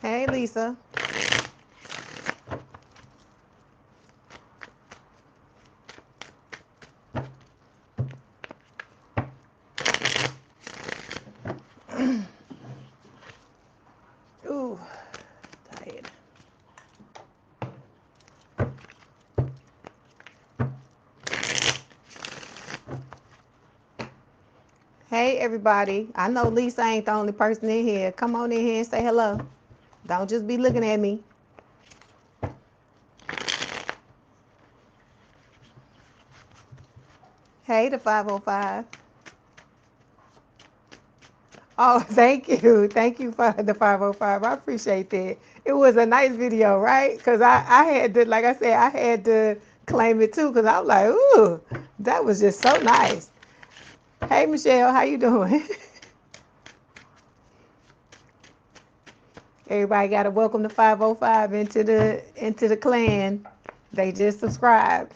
Hey, Lisa. Ooh, tired. Hey, everybody. I know Lisa ain't the only person in here. Come on in here and say hello. Don't just be looking at me. Hey, the 505. Oh, thank you. Thank you for the 505. I appreciate that. It was a nice video, right? Because I had to, like I said, I had to claim it too because I was like, ooh, that was just so nice. Hey, Michelle, how you doing? Everybody got to welcome the 505 into the clan. They just subscribed.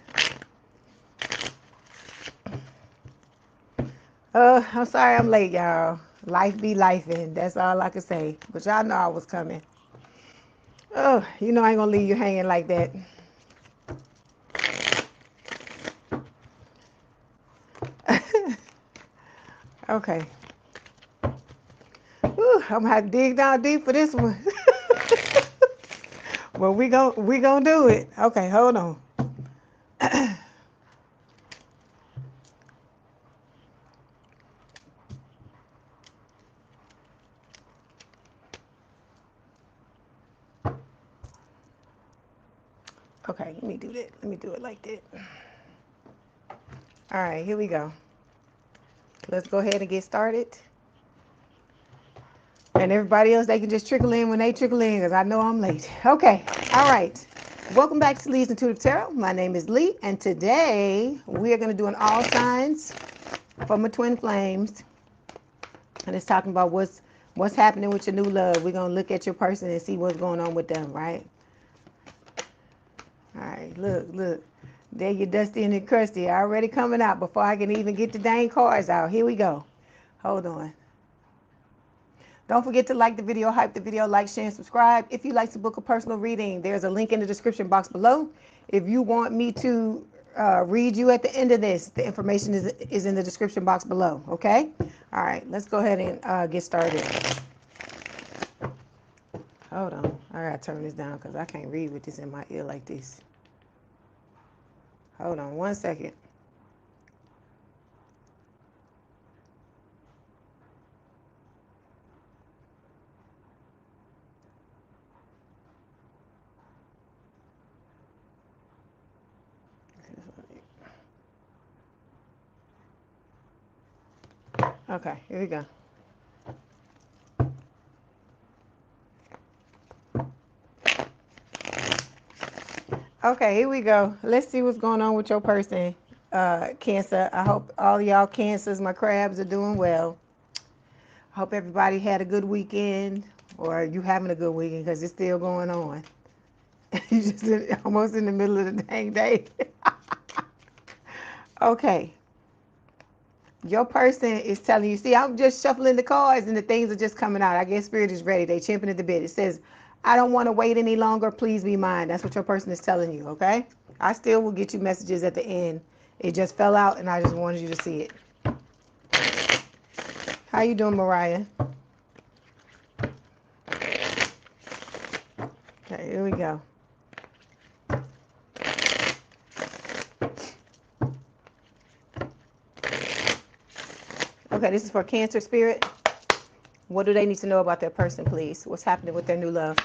I'm sorry I'm late, y'all. Life be lifing. That's all I can say. But y'all know I was coming. Oh, you know I ain't gonna leave you hanging like that. Okay. Whew, I'm gonna have to dig down deep for this one. Well, we gonna do it. Okay, hold on. Okay, let me do that. Let me do it like that. All right, here we go. Let's go ahead and get started. And everybody else, they can just trickle in when they trickle in because I know I'm late. Okay, all right. Welcome back to Leigh's Intuitive Tarot. My name is Leigh, and today we are going to do an all signs for my twin flames. And it's talking about what's happening with your new love. We're going to look at your person and see what's going on with them, right? All right, look. There you Dusty and Crusty already coming out before I can even get the dang cards out. Here we go. Hold on. Don't forget to like the video, hype the video, like, share, and subscribe. If you'd like to book a personal reading, there's a link in the description box below. If you want me to read you at the end of this, the information is in the description box below, okay? All right, let's go ahead and get started. Hold on. I got to turn this down because I can't read with this in my ear like this. Hold on 1 second. Okay, here we go. Okay, here we go. Let's see what's going on with your person, Cancer. I hope all y'all Cancers, my crabs, are doing well. I hope everybody had a good weekend, or you having a good weekend because it's still going on. You just almost in the middle of the dang day. Okay. Your person is telling you, see, I'm just shuffling the cards and the things are just coming out. I guess Spirit is ready. They chimping at the bit. It says, I don't want to wait any longer. Please be mine. That's what your person is telling you, okay? I still will get you messages at the end. It just fell out and I just wanted you to see it. How you doing, Mariah? Okay, here we go. Okay, this is for Cancer Spirit. What do they need to know about their person, please? What's happening with their new love?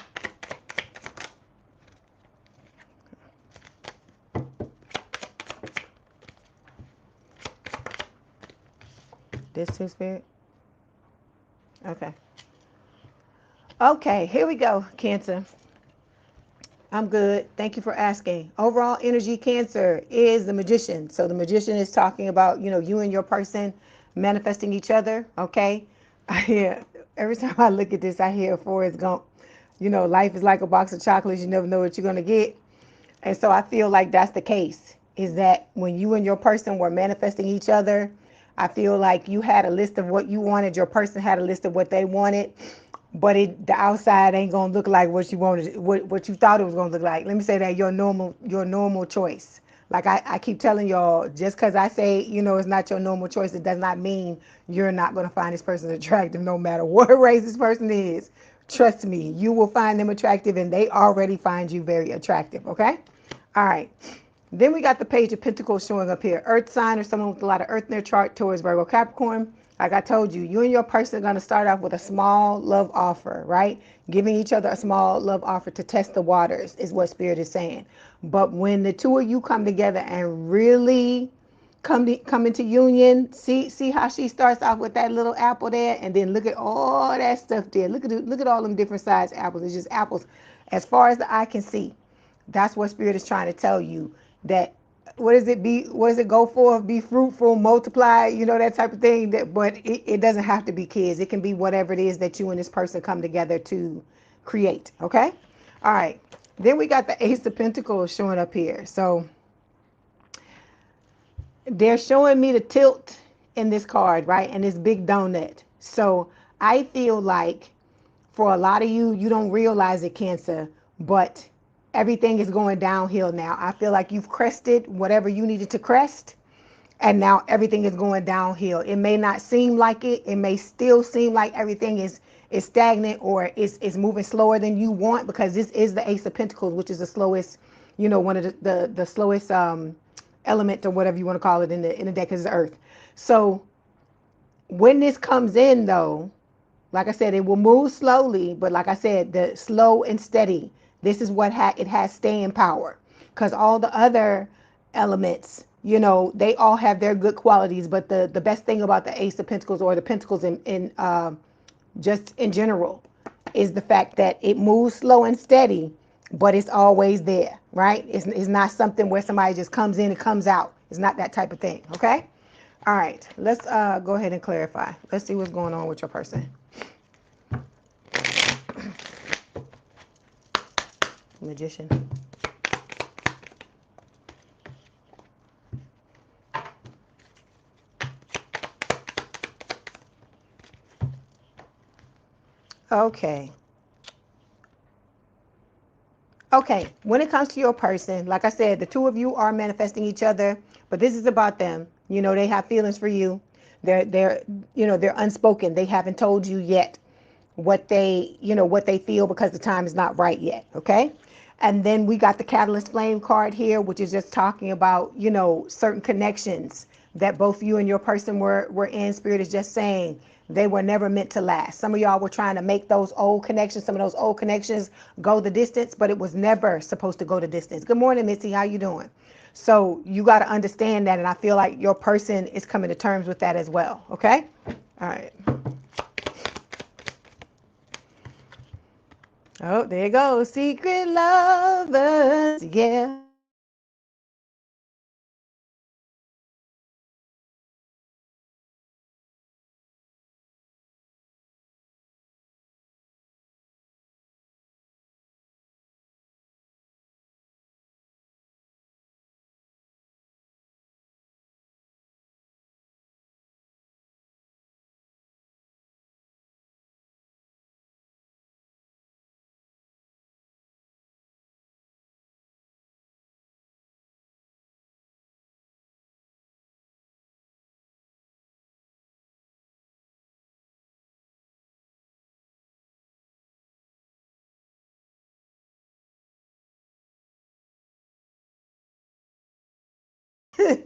This too, Spirit? Okay. Okay, here we go, Cancer. I'm good. Thank you for asking. Overall energy, Cancer, is the Magician. So the Magician is talking about, you and your person manifesting each other, okay? I hear, every time I look at this, I hear Forrest Gump. You know, life is like a box of chocolates. You never know what you're going to get. And so I feel like that's the case, is that when you and your person were manifesting each other, I feel like you had a list of what you wanted. Your person had a list of what they wanted, but the outside ain't gonna look like what you wanted, what you thought it was gonna look like. Let me say that your normal choice. Like I keep telling y'all, just because I say, you know, it's not your normal choice, it does not mean you're not gonna find this person attractive no matter what race this person is. Trust me, you will find them attractive, and they already find you very attractive, okay? All right. Then we got the Page of Pentacles showing up here. Earth sign, or someone with a lot of earth in their chart, Taurus, Virgo, Capricorn. Like I told you, you and your person are going to start off with a small love offer, right? Giving each other a small love offer to test the waters is what Spirit is saying. But when the two of you come together and really come into union, see how she starts off with that little apple there, and then look at all that stuff there. Look at all them different size apples. It's just apples as far as the eye can see. That's what Spirit is trying to tell you. That what does it go for? Be fruitful, multiply, you know, that type of thing. But it doesn't have to be kids. It can be whatever it is that you and this person come together to create. Okay? All right. Then we got the Ace of Pentacles showing up here. So they're showing me the tilt in this card, right? And this big donut. So I feel like for a lot of you, you don't realize it, Cancer, but everything is going downhill now. I feel like you've crested whatever you needed to crest, and now everything is going downhill. It may not seem like it. It may still seem like everything is stagnant, or is moving slower than you want, because this is the Ace of Pentacles, which is the slowest, you know, one of the slowest element, or whatever you want to call it, in the deck, is the Earth. So when this comes in, though, like I said, it will move slowly, but like I said, the slow and steady, this is what it has staying power. Because all the other elements, you know, they all have their good qualities, but the best thing about the Ace of Pentacles, or the Pentacles in just in general, is the fact that it moves slow and steady, but it's always there, right? It's not something where somebody just comes in and comes out. It's not that type of thing, okay? All right, let's go ahead and clarify. Let's see what's going on with your person. Magician. Okay. Okay, when it comes to your person, like I said, the two of you are manifesting each other, but this is about them. You know, they have feelings for you. They're you know, they're unspoken. They haven't told you yet what they, you know, what they feel, because the time is not right yet, okay? And then we got the Catalyst Flame card here, which is just talking about, you know, certain connections that both you and your person were in. Spirit is just saying they were never meant to last. Some of y'all were trying to make those old connections, some of those old connections, go the distance, but it was never supposed to go the distance. Good morning, Missy. How you doing? So you got to understand that, and I feel like your person is coming to terms with that as well, okay? All right. Oh, there you go. Secret lovers. Yeah.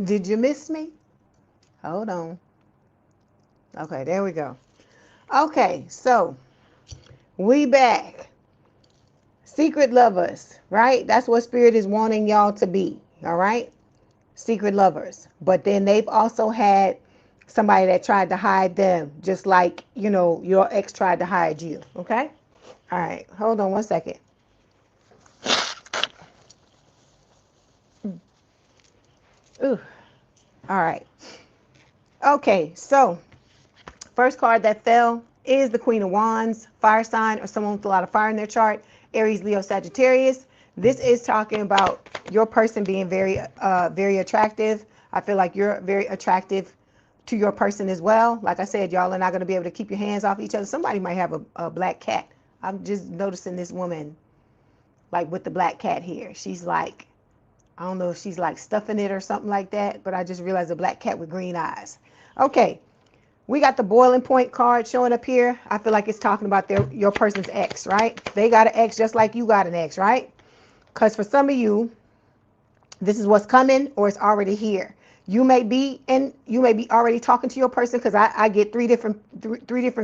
Did you miss me? Hold on. Okay, there we go. Okay, so we back. Secret lovers, right? That's what Spirit is wanting y'all to be, all right? Secret lovers. But then they've also had somebody that tried to hide them, just like, you know, your ex tried to hide you, okay? All right, hold on one second. Ooh, all right. Okay, so first card that fell is the Queen of Wands, fire sign, or someone with a lot of fire in their chart, Aries, Leo, Sagittarius. This is talking about your person being very, very attractive. I feel like you're very attractive to your person as well. Like I said, y'all are not going to be able to keep your hands off each other. Somebody might have a black cat. I'm just noticing this woman, like with the black cat here. She's like, I don't know if she's like stuffing it or something like that, but I just realized a black cat with green eyes. Okay. We got the boiling point card showing up here. I feel like it's talking about your person's ex, right? They got an ex just like you got an ex, right? Because for some of you, this is what's coming or it's already here. You may be already talking to your person, because I get three different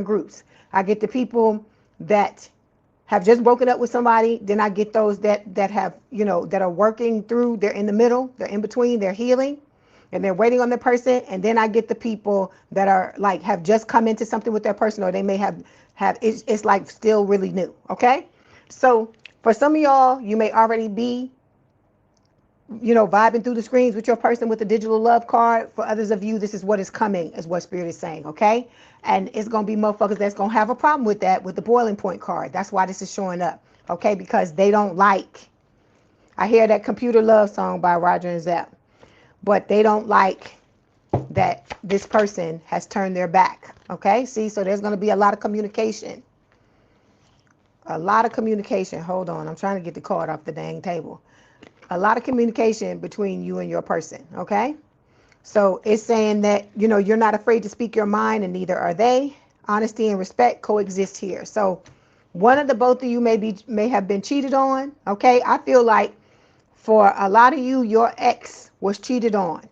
groups. I get the people that have just broken up with somebody. Then I get those that have, that are working through, they're in the middle, they're in between, they're healing, and they're waiting on their person. And then I get the people that are like, have just come into something with their person, or they may have it's like still really new. Okay. So for some of y'all, you may already be, vibing through the screens with your person with the digital love card. For others of you, this is what is coming, is what Spirit is saying. Okay. And it's going to be motherfuckers that's going to have a problem with that, with the boiling point card. That's why this is showing up. Okay. Because they don't like, I hear that Computer Love song by Roger and Zepp, but they don't like that this person has turned their back. Okay. See, so there's going to be a lot of communication. A lot of communication. Hold on. I'm trying to get the card off the dang table. A lot of communication between you and your person. Okay. So it's saying that, you're not afraid to speak your mind, and neither are they. Honesty and respect coexist here. So one of the both of you may have been cheated on. Okay. I feel like for a lot of you, your ex was cheated on.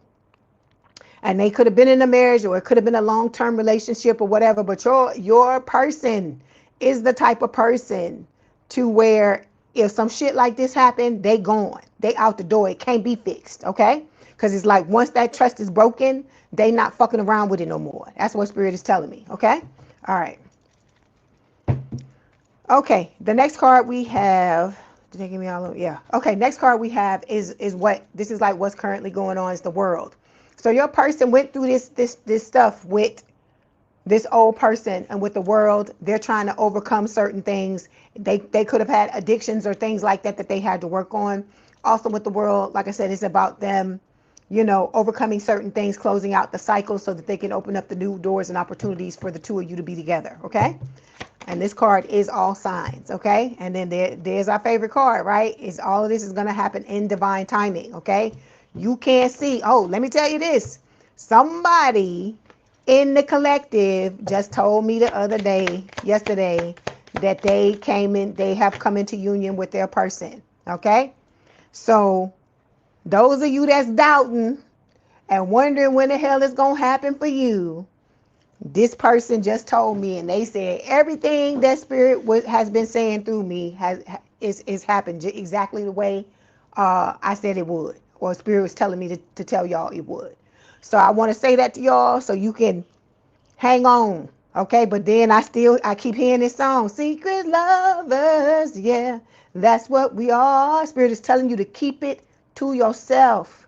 And they could have been in a marriage, or it could have been a long-term relationship or whatever. But your person is the type of person to where if some shit like this happened, they gone. They out the door. It can't be fixed. Okay? Because it's like once that trust is broken, they not fucking around with it no more. That's what Spirit is telling me. Okay? All right. Okay. The next card we have. Did they give me all of it? Yeah. Okay. Next card we have is what this is like. What's currently going on is the world. So your person went through this stuff with this old person and with the world. They're trying to overcome certain things. They could have had addictions or things like that they had to work on. Also with the world, like I said, it's about them, overcoming certain things, closing out the cycle so that they can open up the new doors and opportunities for the two of you to be together. Okay. And this card is all signs. Okay. And then there's our favorite card, right? Is all of this is going to happen in divine timing. Okay. You can't see. Oh, let me tell you this. Somebody in the collective just told me yesterday, that they have come into union with their person. Okay. So those of you that's doubting and wondering when the hell it's going to happen for you, this person just told me, and they said everything that Spirit has been saying through me is happened exactly the way I said it would, or Spirit was telling me to tell y'all it would. So I want to say that to y'all so you can hang on. Okay, but then I keep hearing this song, Secret Lovers. Yeah, that's what we are. Spirit is telling you to keep it to yourself.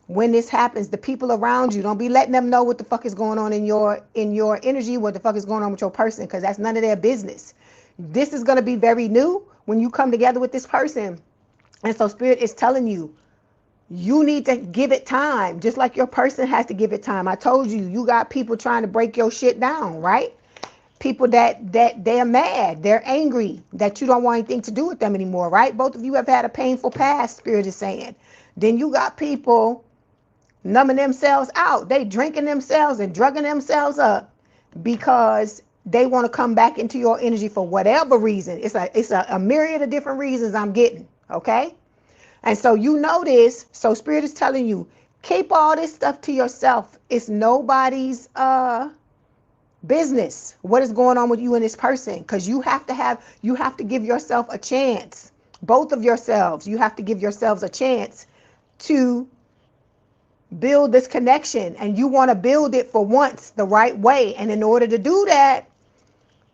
When this happens, the people around you, don't be letting them know what the fuck is going on in your energy, what the fuck is going on with your person, because that's none of their business. This is going to be very new when you come together with this person. And so Spirit is telling you, you need to give it time, just like your person has to give it time. I told you, you got people trying to break your shit down, right? People that they're mad, they're angry, that you don't want anything to do with them anymore, right? Both of you have had a painful past, Spirit is saying. Then you got people numbing themselves out. They drinking themselves and drugging themselves up because they want to come back into your energy for whatever reason. It's a myriad of different reasons I'm getting. Okay. And so this. So Spirit is telling you, keep all this stuff to yourself. It's nobody's business what is going on with you and this person, because you have to give yourself a chance. Both of yourselves, you have to give yourselves a chance to build this connection, and you want to build it for once the right way. And in order to do that,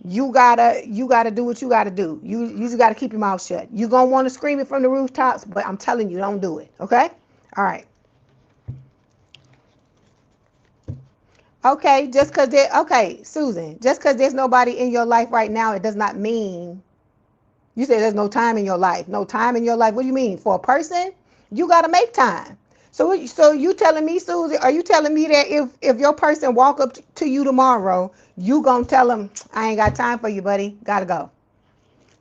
you gotta do what you gotta do. You just gotta keep your mouth shut. You're gonna want to scream it from the rooftops, but I'm telling you, don't do it. Okay? All right. Okay, just because okay, Susan, just because there's nobody in your life right now, it does not mean, you say there's no time in your life. No time in your life. What do you mean? For a person, you got to make time. So you telling me, Susan, are you telling me that if your person walk up to you tomorrow, you gonna tell them, I ain't got time for you, buddy, gotta go?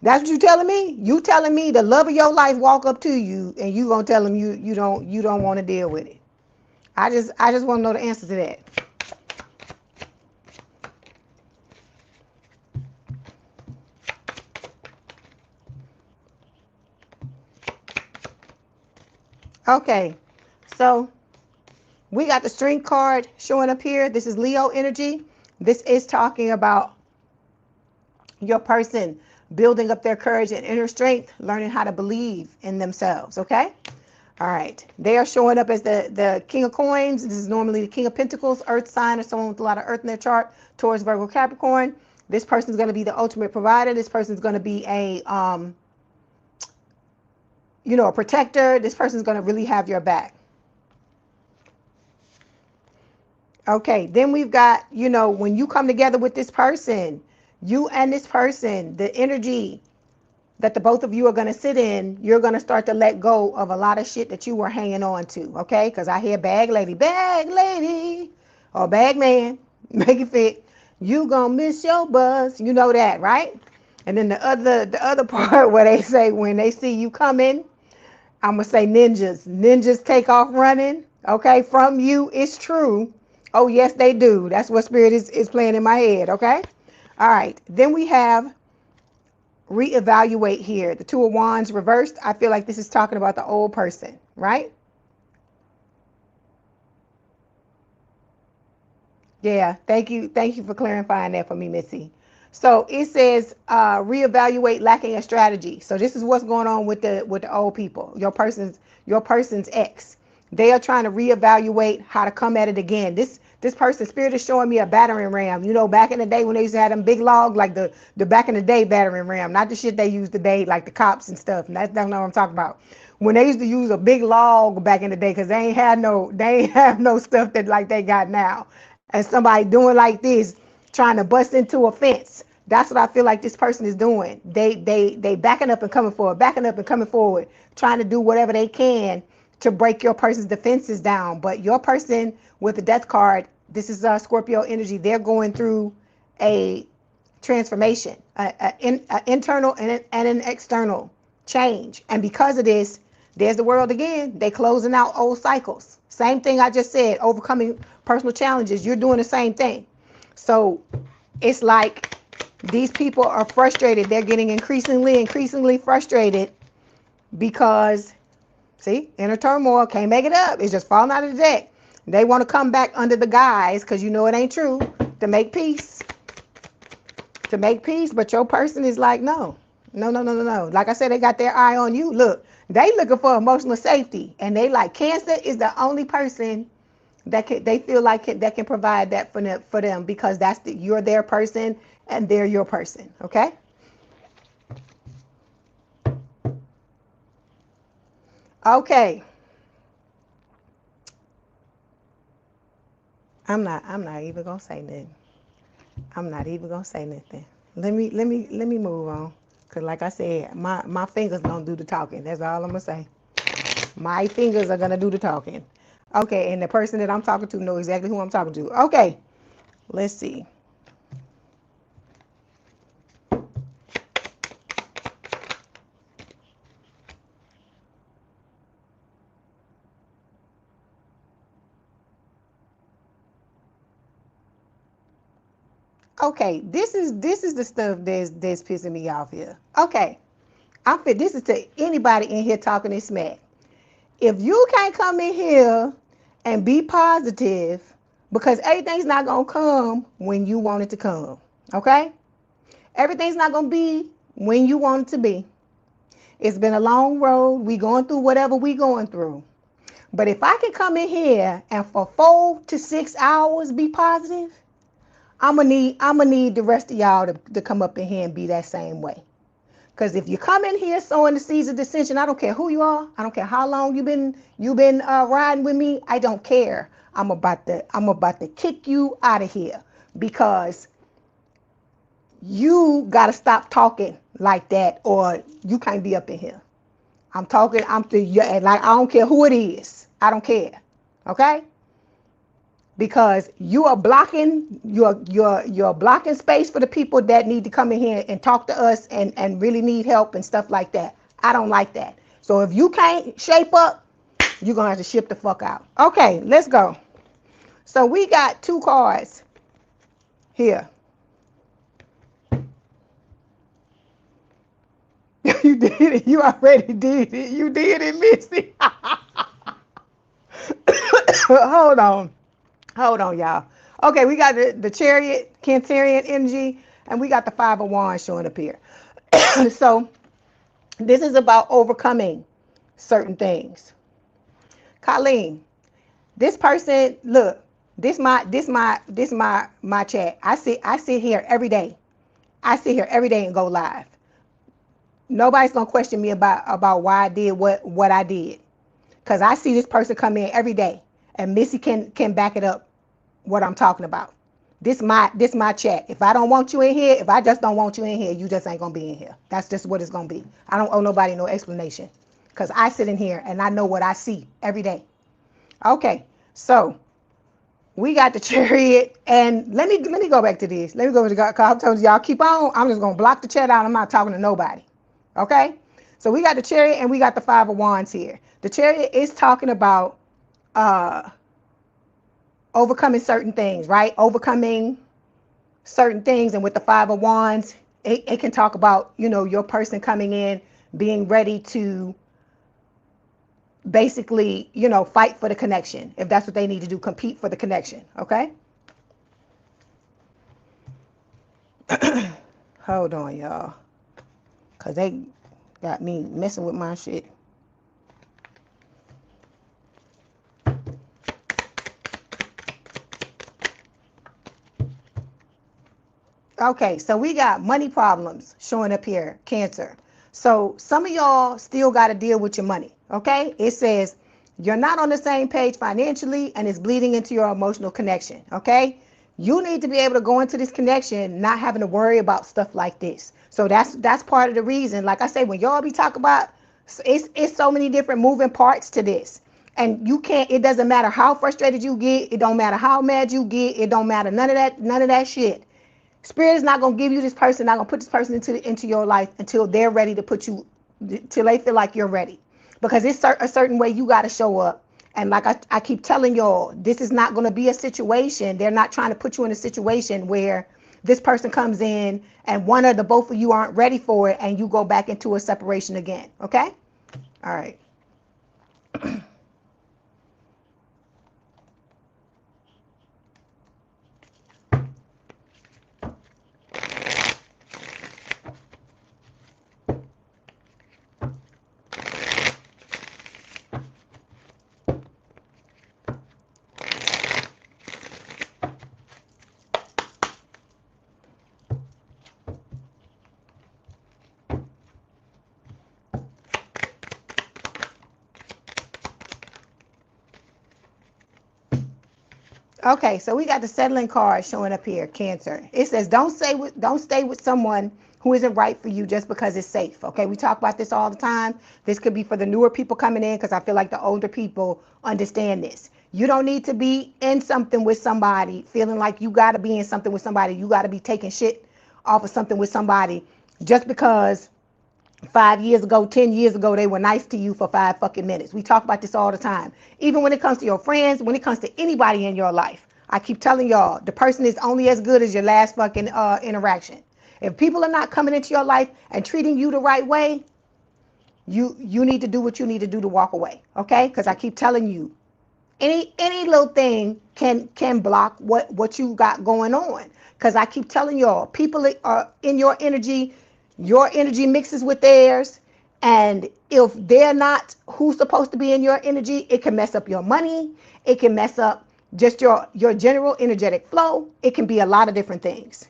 That's what you telling me? You telling me the love of your life walk up to you and you gonna tell them you don't want to deal with it? I just want to know the answer to that. Okay, so we got the Strength card showing up here. This is Leo energy. This is talking about your person building up their courage and inner strength, learning how to believe in themselves. Okay. All right. They are showing up as the King of Coins. This is normally the King of Pentacles, Earth sign, or someone with a lot of Earth in their chart, Taurus, Virgo, Capricorn. This person is going to be the ultimate provider. This person is going to be a protector. This person is going to really have your back. Okay, then we've got, when you come together with this person, you and this person, the energy that the both of you are going to sit in, you're going to start to let go of a lot of shit that you were hanging on to, okay? Because I hear bag lady, or bag man, make it fit. You going to miss your bus. You know that, right? And then the other part where they say when they see you coming, I'm going to say ninjas. Ninjas take off running, okay? From you, it's true. Oh, yes, they do. That's what spirit is playing in my head, okay? All right. Then we have reevaluate here. The Two of Wands reversed. I feel like this is talking about the old person, right? Yeah, thank you. Thank you for clarifying that for me, Missy. So it says reevaluate lacking a strategy. So this is what's going on with the old people. Your person's ex. They are trying to reevaluate how to come at it again. This person spirit is showing me a battering ram. Back in the day when they used to have them big logs, like the back in the day battering ram, not the shit they use today, like the cops and stuff. And that's not what I'm talking about. When they used to use a big log back in the day, because they ain't have no stuff that like they got now. And somebody doing like this, trying to bust into a fence. That's what I feel like this person is doing. They backing up and coming forward, backing up and coming forward, trying to do whatever they can to break your person's defenses down. But your person with the death card, this is Scorpio energy. They're going through a transformation, an internal and an external change. And because of this, there's the world again. They closing out old cycles. Same thing I just said, overcoming personal challenges. You're doing the same thing. So it's like these people are frustrated. They're getting increasingly frustrated because, see, inner turmoil, can't make it up. It's just falling out of the deck. They want to come back under the guise, because you know it ain't true, to make peace. But your person is like, no. Like I said, they got their eye on you. Look, they looking for emotional safety, and they like Cancer is the only person they feel like that can provide that for them, because you're their person and they're your person. Okay. Okay. I'm not even gonna say nothing. I'm not even gonna say nothing. Let me move on. Cause like I said, my fingers don't do the talking. That's all I'm gonna say. My fingers are gonna do the talking. Okay, and the person that I'm talking to know exactly who I'm talking to. Okay, let's see. Okay, this is the stuff that's pissing me off here. Okay, this is to anybody in here talking this smack. If you can't come in here and be positive, because everything's not gonna come when you want it to come. Okay, everything's not gonna be when you want it to be. It's been a long road. We going through whatever we going through. But if I can come in here and for 4 to 6 hours be positive, I'm gonna need the rest of y'all to come up in here and be that same way. Because if you come in here sowing the seeds of dissension, I don't care who you are. I don't care how long you've been riding with me. I don't care. I'm about to kick you out of here because you got to stop talking like that, or you can't be up in here. Like, I don't care who it is. I don't care. Okay? Because you're blocking space for the people that need to come in here and talk to us and really need help and stuff like that. I don't like that. So if you can't shape up, you're gonna have to ship the fuck out. Okay, let's go. So we got 2 cards here. You did it. You already did it. You did it, Missy. Hold on, y'all. Okay, we got the Chariot, Cancerian energy, and we got the 5 of Wands showing up here. So this is about overcoming certain things. Colleen, this person, look, this my chat. I sit here every day. I sit here every day and go live. Nobody's gonna question me about why I did what I did, because I see this person come in every day, and Missy can back it up what I'm talking about. This my chat. If I don't want you in here, if I just don't want you in here, you just ain't gonna be in here. That's just what it's gonna be. I don't owe nobody no explanation, because I sit in here and I know what I see every day. Okay, so we got the Chariot, and let me go back to this. Let me go to the, because I told y'all keep on. I'm just gonna block the chat out. I'm not talking to nobody. Okay, so we got the Chariot and we got the 5 of Wands here. The Chariot is talking about overcoming certain things, right? Overcoming certain things. And with the 5 of Wands, it can talk about, your person coming in, being ready to basically, fight for the connection. If that's what they need to do, compete for the connection. Okay. Hold on, y'all. Because they got me messing with my shit. Okay, so we got money problems showing up here, Cancer. So some of y'all still got to deal with your money, okay? It says you're not on the same page financially and it's bleeding into your emotional connection, okay? You need to be able to go into this connection not having to worry about stuff like this. So that's part of the reason. Like I say, when y'all be talking about, it's so many different moving parts to this. And it doesn't matter how frustrated you get. It don't matter how mad you get. It don't matter none of that shit. Spirit is not going to give you this person, not going to put this person into your life until they're ready to put you, till they feel like you're ready. Because it's a certain way you got to show up. And like I keep telling y'all, this is not going to be a situation. They're not trying to put you in a situation where this person comes in and one or the both of you aren't ready for it and you go back into a separation again. Okay? All right. Okay, so we got the settling card showing up here, Cancer. It says don't stay with someone who isn't right for you just because it's safe. Okay, we talk about this all the time. This could be for the newer people coming in, because I feel like the older people understand this. You don't need to be in something with somebody feeling like you got to be in something with somebody. You got to be taking shit off of something with somebody just because 5 years ago, 10 years ago, they were nice to you for 5 fucking minutes. We talk about this all the time. Even when it comes to your friends, when it comes to anybody in your life. I keep telling y'all, the person is only as good as your last fucking interaction. If people are not coming into your life and treating you the right way, you need to do what you need to do to walk away. Okay? Because I keep telling you, any little thing can block what you got going on. Because I keep telling y'all, people are in your energy mixes with theirs, and if they're not who's supposed to be in your energy, it can mess up your money. It can mess up just your general energetic flow. It can be a lot of different things.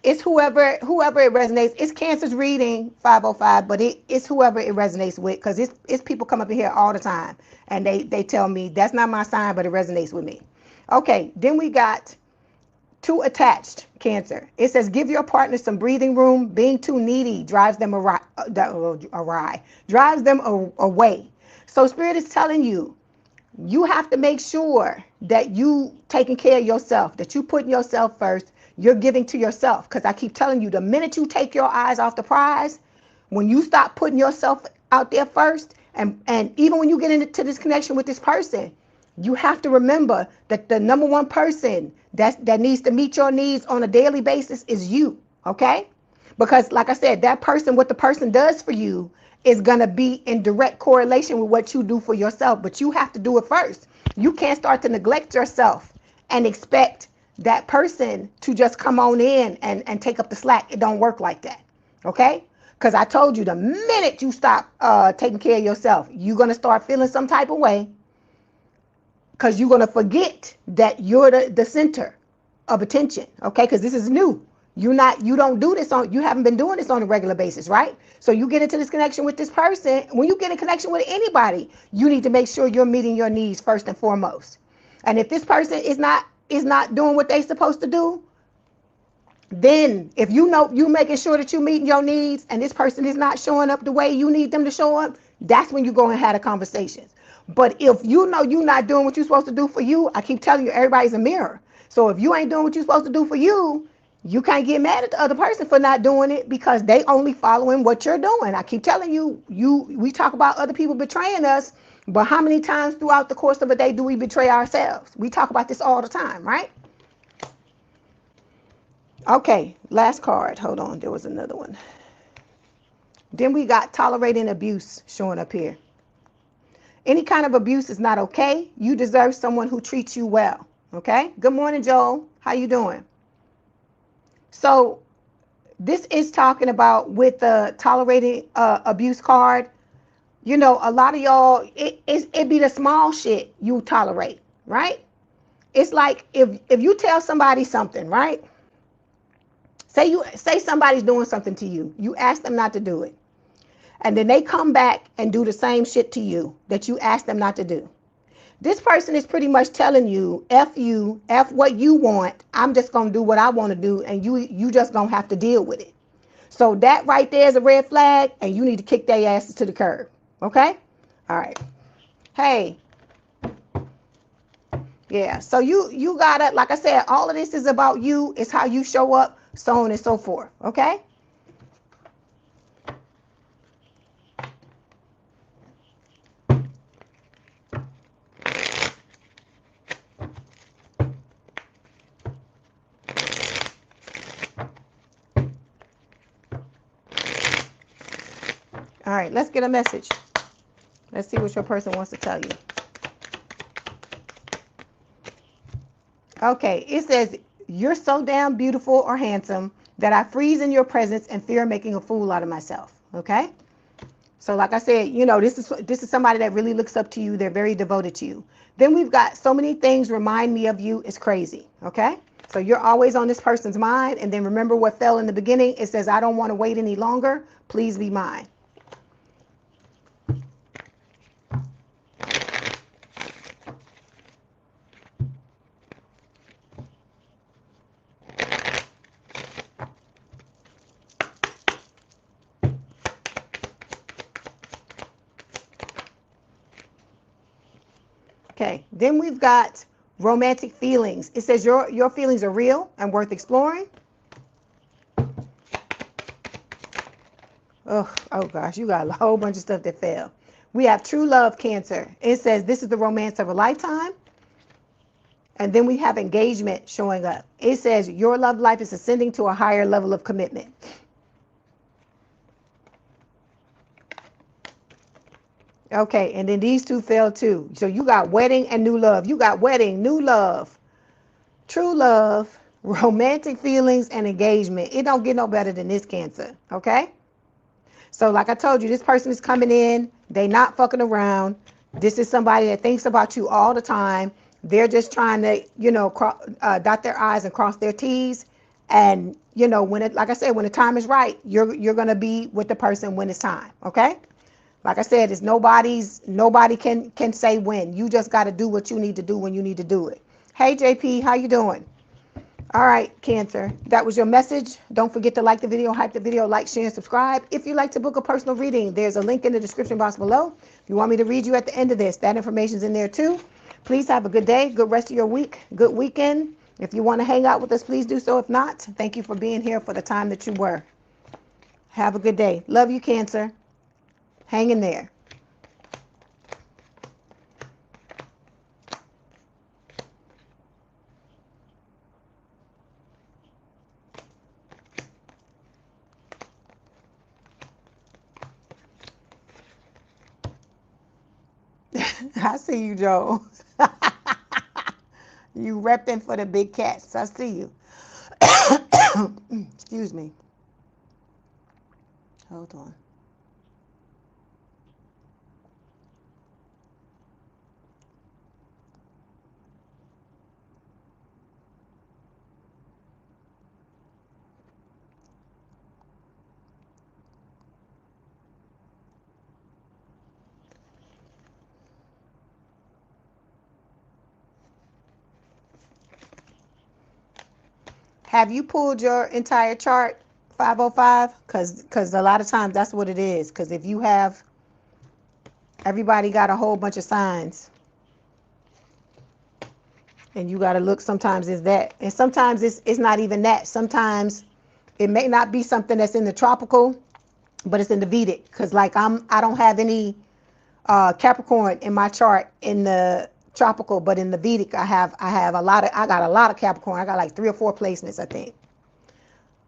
It's whoever it resonates. It's Cancer's reading 505, but it's whoever it resonates with, because it's people come up in here all the time and they tell me that's not my sign, but it resonates with me. Okay, then we got too attached, Cancer. It says give your partner some breathing room. Being too needy drives them drives them away. So Spirit is telling you, you have to make sure that you taking care of yourself, that you putting yourself first, you're giving to yourself. Because I keep telling you, the minute you take your eyes off the prize, when you stop putting yourself out there first, and even when you get into this connection with this person, you have to remember that the number one person that needs to meet your needs on a daily basis is you, okay? Because like I said, that person, what the person does for you is going to be in direct correlation with what you do for yourself, but you have to do it first. You can't start to neglect yourself and expect that person to just come on in and take up the slack. It don't work like that, okay? Because I told you, the minute you stop taking care of yourself, you're going to start feeling some type of way, because you're going to forget that you're the center of attention, okay? Because this is new. You don't do this you haven't been doing this on a regular basis, right? So you get into this connection with this person. When you get in connection with anybody, you need to make sure you're meeting your needs first and foremost. And if this person is not doing what they're supposed to do, then if you know you making sure that you're meeting your needs and this person is not showing up the way you need them to show up, that's when you go and have a conversation. But if you know you're not doing what you're supposed to do for you, I keep telling you, everybody's a mirror. So if you ain't doing what you're supposed to do for you, you can't get mad at the other person for not doing it, because they only following what you're doing. I keep telling you, we talk about other people betraying us, but how many times throughout the course of a day do we betray ourselves? We talk about this all the time, right? Okay, last card. Hold on, there was another one. Then we got tolerating abuse showing up here. Any kind of abuse is not okay. You deserve someone who treats you well. Okay? Good morning, Joel. How you doing? So this is talking about with the tolerating abuse card. You know, a lot of y'all, it be the small shit you tolerate, right? It's like if you tell somebody something, right? Say somebody's doing something to you. You ask them not to do it. And then they come back and do the same shit to you that you asked them not to do. This person is pretty much telling you, F you, F what you want. I'm just going to do what I want to do, and you just going to have to deal with it. So that right there is a red flag, and you need to kick their asses to the curb. Okay? All right. Hey. Yeah. So you got to, like I said, all of this is about you. It's how you show up, so on and so forth. Okay? All right, let's get a message. Let's see what your person wants to tell you. Okay, it says, you're so damn beautiful or handsome that I freeze in your presence and fear making a fool out of myself. Okay? So like I said, you know, this is somebody that really looks up to you. They're very devoted to you. Then we've got so many things remind me of you. It's crazy. Okay? So you're always on this person's mind. And then remember what fell in the beginning. It says, I don't want to wait any longer. Please be mine. Okay, then we've got romantic feelings. It says your feelings are real and worth exploring. Oh gosh, you got a whole bunch of stuff that fell. We have true love, Cancer. It says this is the romance of a lifetime. And then we have engagement showing up. It says your love life is ascending to a higher level of commitment. Okay, and then these two fell too. So you got wedding and new love. You got wedding, new love, true love, romantic feelings, and engagement. It don't get no better than this, Cancer. Okay? So like I told you, this person is coming in. They not fucking around. This is somebody that thinks about you all the time. They're just trying to, you know, dot their I's and cross their T's. And, you know, when it, like I said, when the time is right, you're gonna be with the person when it's time. Okay. Like I said, it's nobody can say when. You just got to do what you need to do when you need to do it. Hey JP, how you doing? All right, Cancer, that was your message. Don't forget to like the video, hype the video, like, share, and subscribe. If you'd like to book a personal reading, there's a link in the description box below. If you want me to read you at the end of this, that information's in there too. Please have a good day, good rest of your week, good weekend. If you want to hang out with us, please do so. If not, thank you for being here for the time that you were. Have a good day. Love you, Cancer. Hang in there. I see you, Joe. You repping for the big cats. I see you. Excuse me. Hold on. Have you pulled your entire chart, 505? Because a lot of times that's what it is. Because if you have, everybody got a whole bunch of signs. And you got to look, sometimes it's that. And sometimes it's not even that. Sometimes it may not be something that's in the tropical, but it's in the Vedic. Because like I don't have any Capricorn in my chart in the tropical, but in the Vedic I got a lot of Capricorn. I got like 3 or 4 placements, I think.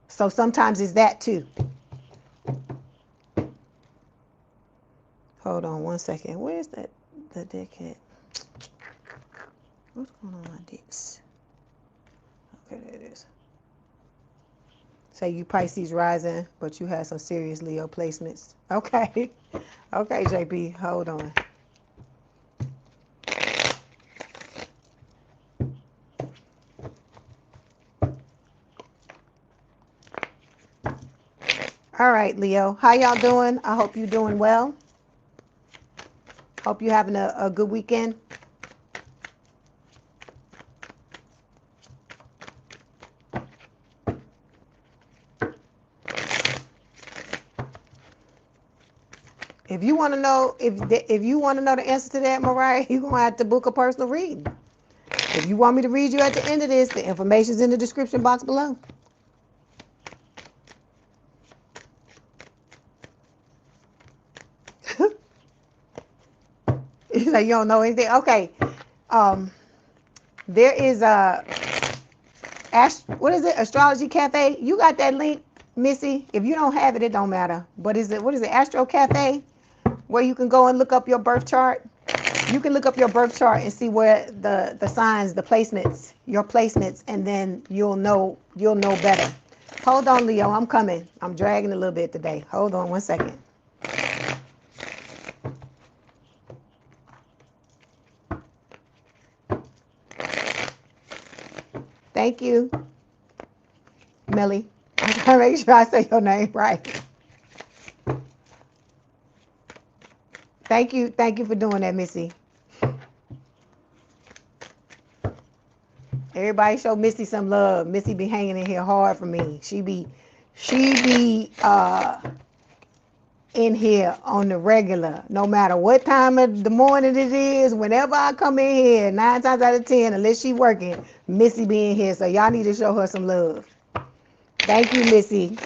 So sometimes it's that too. Hold on one second. Where's the deck at? What's going on with my dicks? Okay, there it is. Say you Pisces rising, but you had some serious Leo placements. Okay. Okay, JP, hold on. All right, Leo. How y'all doing? I hope you're doing well. Hope you're having a good weekend. If you want to know if you want to know the answer to that, Mariah, you're gonna have to book a personal reading. If you want me to read you at the end of this, the information's in the description box below. You like you don't know anything. Okay. There is what is it? Astrology Cafe. You got that link, Missy? If you don't have it, it don't matter. But what is it? Astro Cafe, where you can go and look up your birth chart. You can look up your birth chart and see where the signs, the placements, your placements, and then you'll know better. Hold on, Leo, I'm coming. I'm dragging a little bit today. Hold on one second. Thank you, Millie. I'm trying to make sure I say your name right. Thank you for doing that, Missy. Everybody show Missy some love. Missy be hanging in here hard for me. She be in here on the regular, no matter what time of the morning it is. Whenever I come in here, 9 times out of 10, unless she working, Missy be in here. So y'all need to show her some love. Thank you, Missy.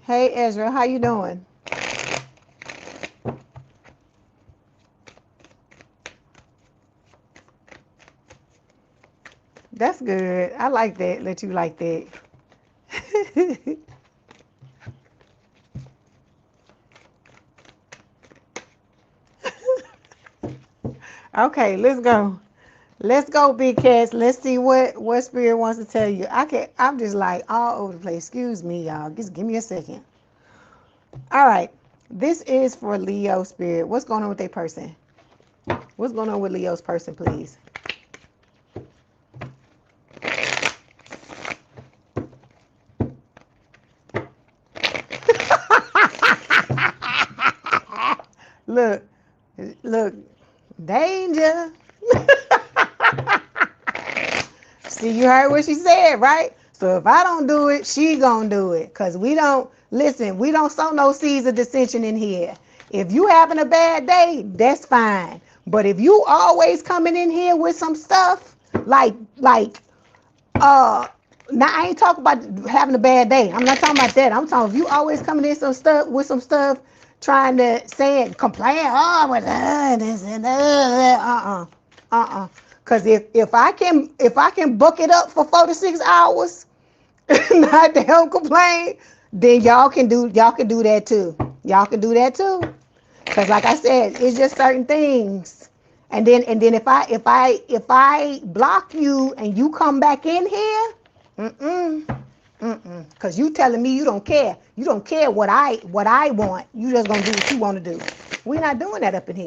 Hey Ezra, how you doing? That's good. I like that. Let you like that. Okay, let's go. Let's go, big cats. Let's see what spirit wants to tell you. I'm just like all over the place. Excuse me, y'all. Just give me a second. All right. This is for Leo spirit. What's going on with their person? What's going on with Leo's person, please? Look, look, danger. See, you heard what she said, right? So if I don't do it, she gonna do it. Because we don't sow no seeds of dissension in here. If you having a bad day, that's fine. But if you always coming in here with some stuff, like, now I ain't talking about having a bad day. I'm not talking about that. I'm talking if you always coming in with some stuff, trying to say it, complain, oh, with this and Cause if I can book it up for 4 to 6 hours, not damn complain, then y'all can do that too. Y'all can do that too. Cause like I said, it's just certain things. And then if I block you and you come back in here, cause you telling me you don't care. You don't care what I want. You just gonna do what you want to do. We're not doing that up in here.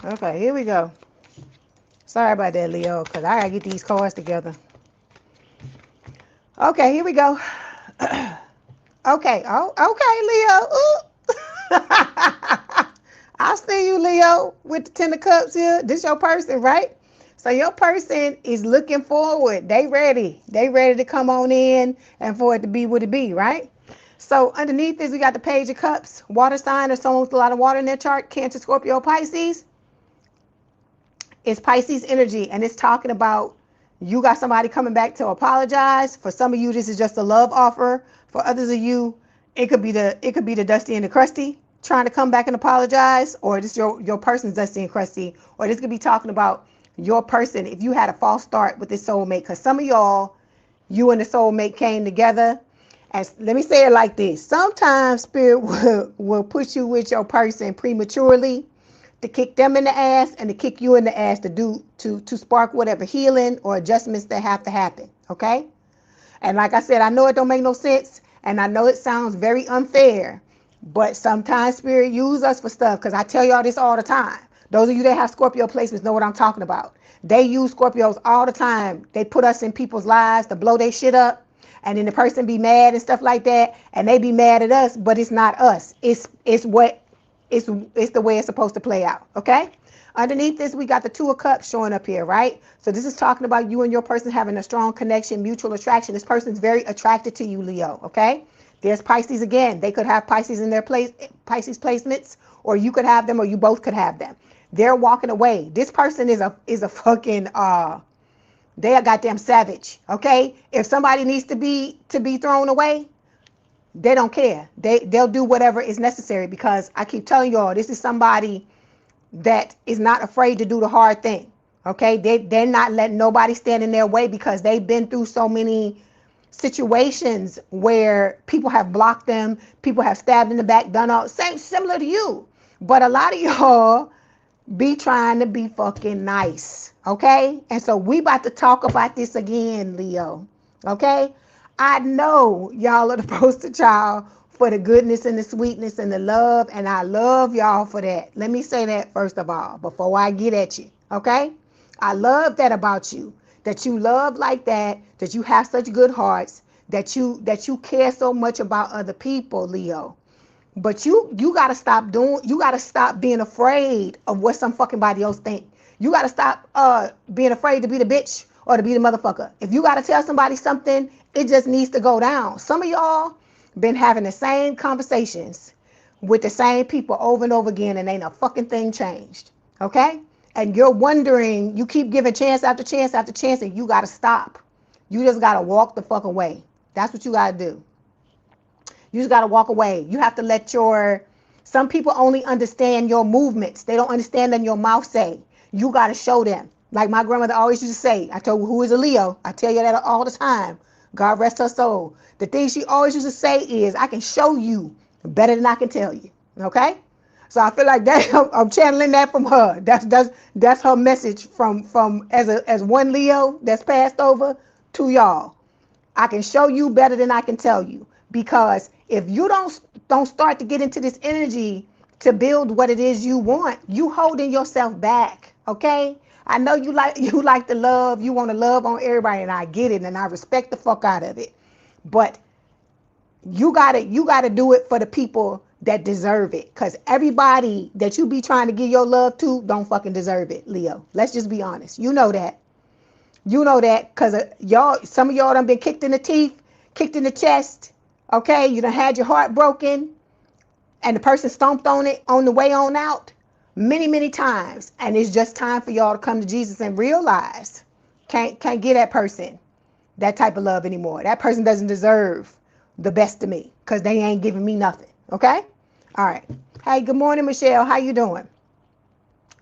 Okay, here we go. Sorry about that, Leo, because I got to get these cards together. Okay, here we go. Okay, Leo. I see you, Leo, with the 10 of cups here. This your person, right? So your person is looking forward. They ready. They ready to come on in and for it to be what it be, right? So underneath this, we got the Page of Cups, water sign or someone with a lot of water in their chart, Cancer, Scorpio, Pisces. It's Pisces energy, and it's talking about you got somebody coming back to apologize. For some of you, this is just a love offer. For others of you, it could be the Dusty and the Crusty trying to come back and apologize, or this your person's Dusty and Crusty, or this could be talking about your person if you had a false start with this soulmate. Because some of y'all, you and the soulmate came together. And let me say it like this: sometimes spirit will put you with your person prematurely, to kick them in the ass and to kick you in the ass to spark whatever healing or adjustments that have to happen. Okay? And like I said, I know it don't make no sense, and I know it sounds very unfair, but sometimes spirit use us for stuff, because I tell y'all this all the time. Those of you that have Scorpio placements know what I'm talking about. They use Scorpios all the time. They put us in people's lives to blow their shit up, and then the person be mad and stuff like that, and they be mad at us, but it's not us. It's the way it's supposed to play out, okay? Underneath this, we got the Two of Cups showing up here, right? So this is talking about you and your person having a strong connection, mutual attraction. This person's very attracted to you, Leo, okay? There's Pisces again. They could have Pisces in their Pisces placements, or you could have them, or you both could have them. They're walking away. This person is a fucking they a goddamn savage, okay? If somebody needs to be thrown away, they don't care. They'll do whatever is necessary, because I keep telling y'all, this is somebody that is not afraid to do the hard thing. Okay? They're not letting nobody stand in their way, because they've been through so many situations where people have blocked them, people have stabbed in the back, done all similar to you. But a lot of y'all be trying to be fucking nice. Okay? And so we about to talk about this again, Leo. Okay? I know y'all are the poster child for the goodness and the sweetness and the love, and I love y'all for that. Let me say that first of all, before I get at you, okay? I love that about you, that you love like that you have such good hearts, that you care so much about other people, Leo. But you gotta stop being afraid of what some fucking body else think. You gotta stop being afraid to be the bitch or to be the motherfucker. If you gotta tell somebody something, it just needs to go down. Some of y'all been having the same conversations with the same people over and over again, and ain't a fucking thing changed. Okay? And you're wondering, you keep giving chance after chance after chance, and you gotta stop. You just gotta walk the fuck away. That's what you gotta do. You just gotta walk away. You have to let some people only understand your movements. They don't understand what your mouth say. You gotta show them. Like my grandmother always used to say, I told her who is a Leo, I tell you that all the time. God rest her soul. The thing she always used to say is, I can show you better than I can tell you. Okay? So I feel like that I'm channeling that from her. That's her message from as one Leo that's passed over to y'all. I can show you better than I can tell you, because if you don't start to get into this energy to build what it is you want, you holding yourself back. Okay? I know you like to love, you want to love on everybody, and I get it, and I respect the fuck out of it. But you gotta do it for the people that deserve it, because everybody that you be trying to give your love to don't fucking deserve it, Leo. Let's just be honest. You know that. You know that, because some of y'all done been kicked in the teeth, kicked in the chest. Okay, you done had your heart broken, and the person stomped on it on the way on out many times, and it's just time for y'all to come to Jesus and realize can't give that person that type of love anymore. That person doesn't deserve the best of me, because they ain't giving me nothing. Okay? All right. Hey, good morning, Michelle. How you doing?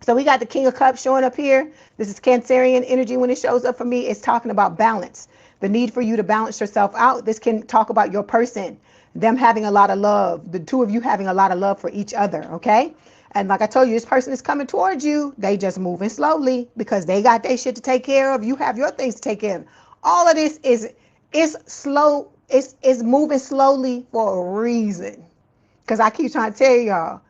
So we got the King of Cups showing up here. This is Cancerian energy. When it shows up for me, it's talking about balance. The need for you to balance yourself out. This can talk about your person, them having a lot of love, the two of you having a lot of love for each other, okay? And like I told you, this person is coming towards you. They just moving slowly because they got their shit to take care of. You have your things to take care of. All of this is slow. It's moving slowly for a reason. Because I keep trying to tell y'all,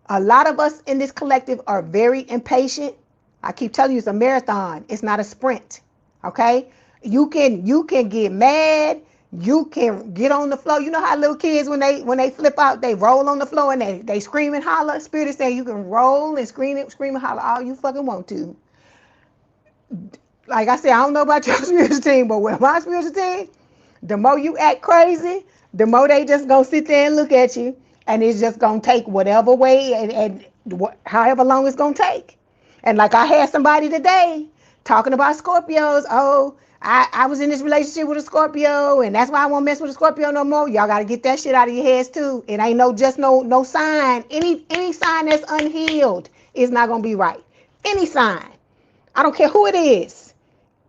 a lot of us in this collective are very impatient. I keep telling you, it's a marathon. It's not a sprint. Okay? You can get mad. You can get on the floor. You know how little kids, when they flip out, they roll on the floor and they scream and holler. Spirit is saying you can roll and scream and holler all you fucking want to. Like I said, I don't know about your spiritual team, but with my spiritual team, the more you act crazy, the more they just gonna sit there and look at you, and it's just gonna take whatever way and however long it's gonna take. And like I had somebody today talking about Scorpios. Oh, I was in this relationship with a Scorpio, and that's why I won't mess with a Scorpio no more. Y'all gotta get that shit out of your heads too. It ain't no sign. Any sign that's unhealed is not gonna be right. Any sign. I don't care who it is.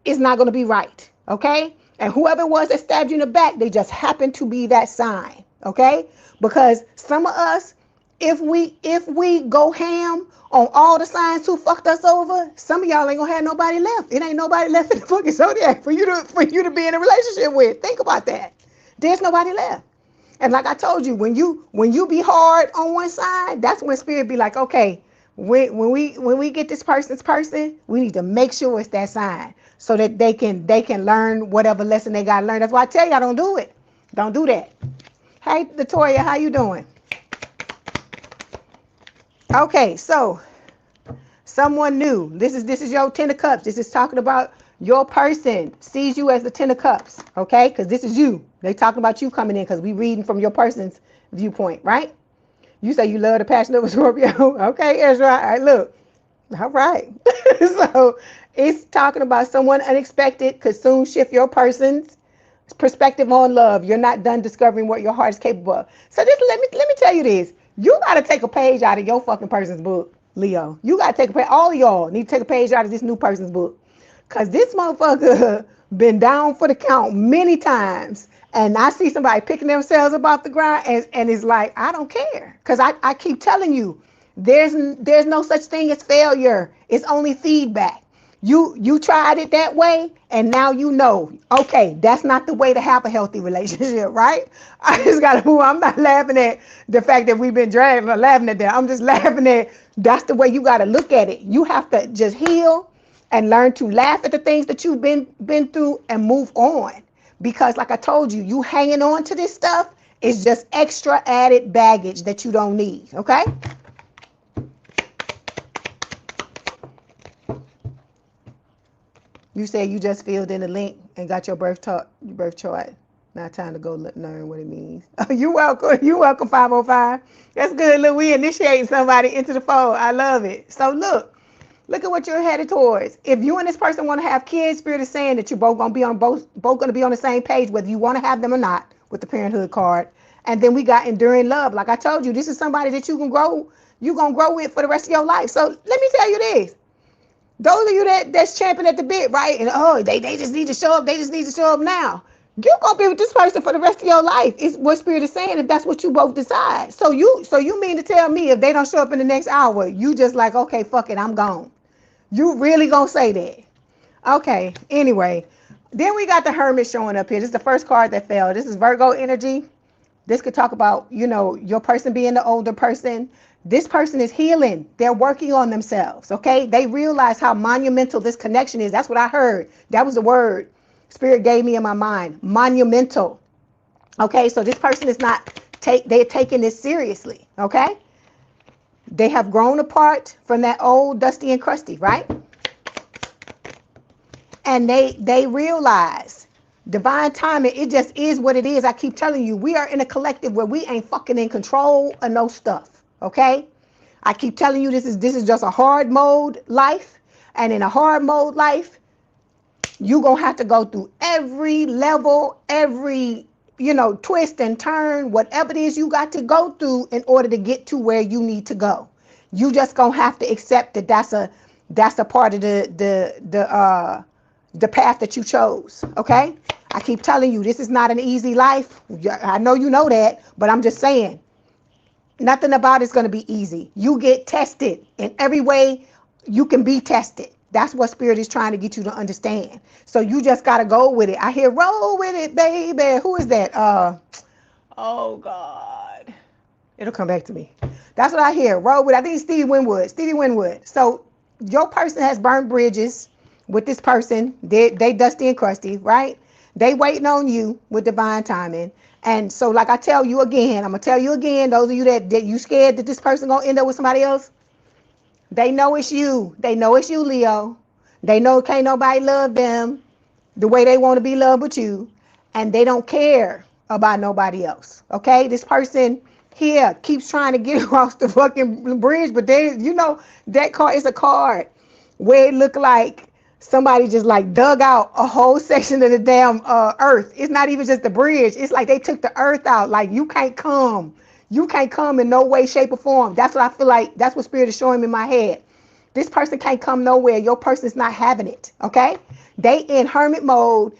It's not gonna be right. Okay? And whoever it was that stabbed you in the back, they just happened to be that sign. Okay? Because some of us, if we go ham on all the signs who fucked us over, some of y'all ain't gonna have nobody left. It ain't nobody left in the fucking zodiac for you to be in a relationship with. Think about that. There's nobody left. And like I told you, when you be hard on one side, that's when spirit be like, okay, when we get this person's person, we need to make sure it's that sign, so that they can learn whatever lesson they gotta learn. That's why I tell y'all, don't do it. Don't do that. Hey, Latoya, how you doing? Okay, so someone new. This is your Ten of Cups. This is talking about your person sees you as the Ten of Cups, okay? Because this is you. They talking about you coming in, because we reading from your person's viewpoint, right? You say you love the passion of a Scorpio. Okay, Ezra. All right, look. All right. So it's talking about someone unexpected could soon shift your person's perspective on love. You're not done discovering what your heart is capable of. So just let me tell you this. You gotta take a page out of your fucking person's book, Leo. You gotta take a page. All of y'all need to take a page out of this new person's book. Cause this motherfucker been down for the count many times. And I see somebody picking themselves up off the ground, and it's like, I don't care. Cause I keep telling you, there's no such thing as failure. It's only feedback. You tried it that way, and now you know, okay, that's not the way to have a healthy relationship, right? I just gotta move. I'm not laughing at the fact that we've been dragging or laughing at that. I'm just laughing at that's the way you gotta look at it. You have to just heal and learn to laugh at the things that you've been through and move on. Because like I told you, you hanging on to this stuff is just extra added baggage that you don't need, okay? You say you just filled in the link and got your birth chart. Now time to go learn what it means. Oh, you're welcome. You're welcome, 505. That's good. Look, we initiating somebody into the fold. I love it. So look at what you're headed towards. If you and this person want to have kids, Spirit is saying that you're both gonna be on the same page, whether you want to have them or not, with the parenthood card. And then we got enduring love. Like I told you, this is somebody that you're gonna grow with for the rest of your life. So let me tell you this. Those of you that's champing at the bit, right? And they just need to show up. They just need to show up now. You're gonna be with this person for the rest of your life. Is what Spirit is saying, if that's what you both decide. So you mean to tell me if they don't show up in the next hour, you just like, okay, fuck it, I'm gone. You really gonna say that? Okay, anyway. Then we got the Hermit showing up here. This is the first card that fell. This is Virgo energy. This could talk about, your person being the older person. This person is healing. They're working on themselves, okay? They realize how monumental this connection is. That's what I heard. That was the word Spirit gave me in my mind. Monumental. Okay, so this person is they're taking this seriously, okay? They have grown apart from that old dusty and crusty, right? And they realize divine timing, it just is what it is. I keep telling you, we are in a collective where we ain't fucking in control of no stuff, okay? I keep telling you, this is just a hard mode life. And in a hard mode life, you're going to have to go through every level, every, twist and turn, whatever it is you got to go through in order to get to where you need to go. You just going to have to accept that that's a part of the path that you chose, okay? I keep telling you, this is not an easy life. I know you know that, but I'm just saying, nothing about it's going to be easy. You get tested in every way you can be tested. That's what Spirit is trying to get you to understand. So you just got to go with it. I hear roll with it, baby. Who is that? Oh, God. It'll come back to me. That's what I hear. Roll with it. I think it's Stevie Winwood. So your person has burned bridges with this person. They dusty and crusty, right? They waiting on you with divine timing. And so like I tell you again, I'm going to tell you again, those of you that you scared that this person going to end up with somebody else, they know it's you. They know it's you, Leo. They know can't nobody love them the way they want to be loved with you. And they don't care about nobody else. Okay? This person here keeps trying to get across the fucking bridge. But that card is a card where it looked like somebody just like dug out a whole section of the damn earth. It's not even just the bridge. It's like they took the earth out. Like you can't come. You can't come in no way, shape, or form. That's what I feel like. That's what Spirit is showing me in my head. This person can't come nowhere. Your person's not having it. Okay? They in hermit mode,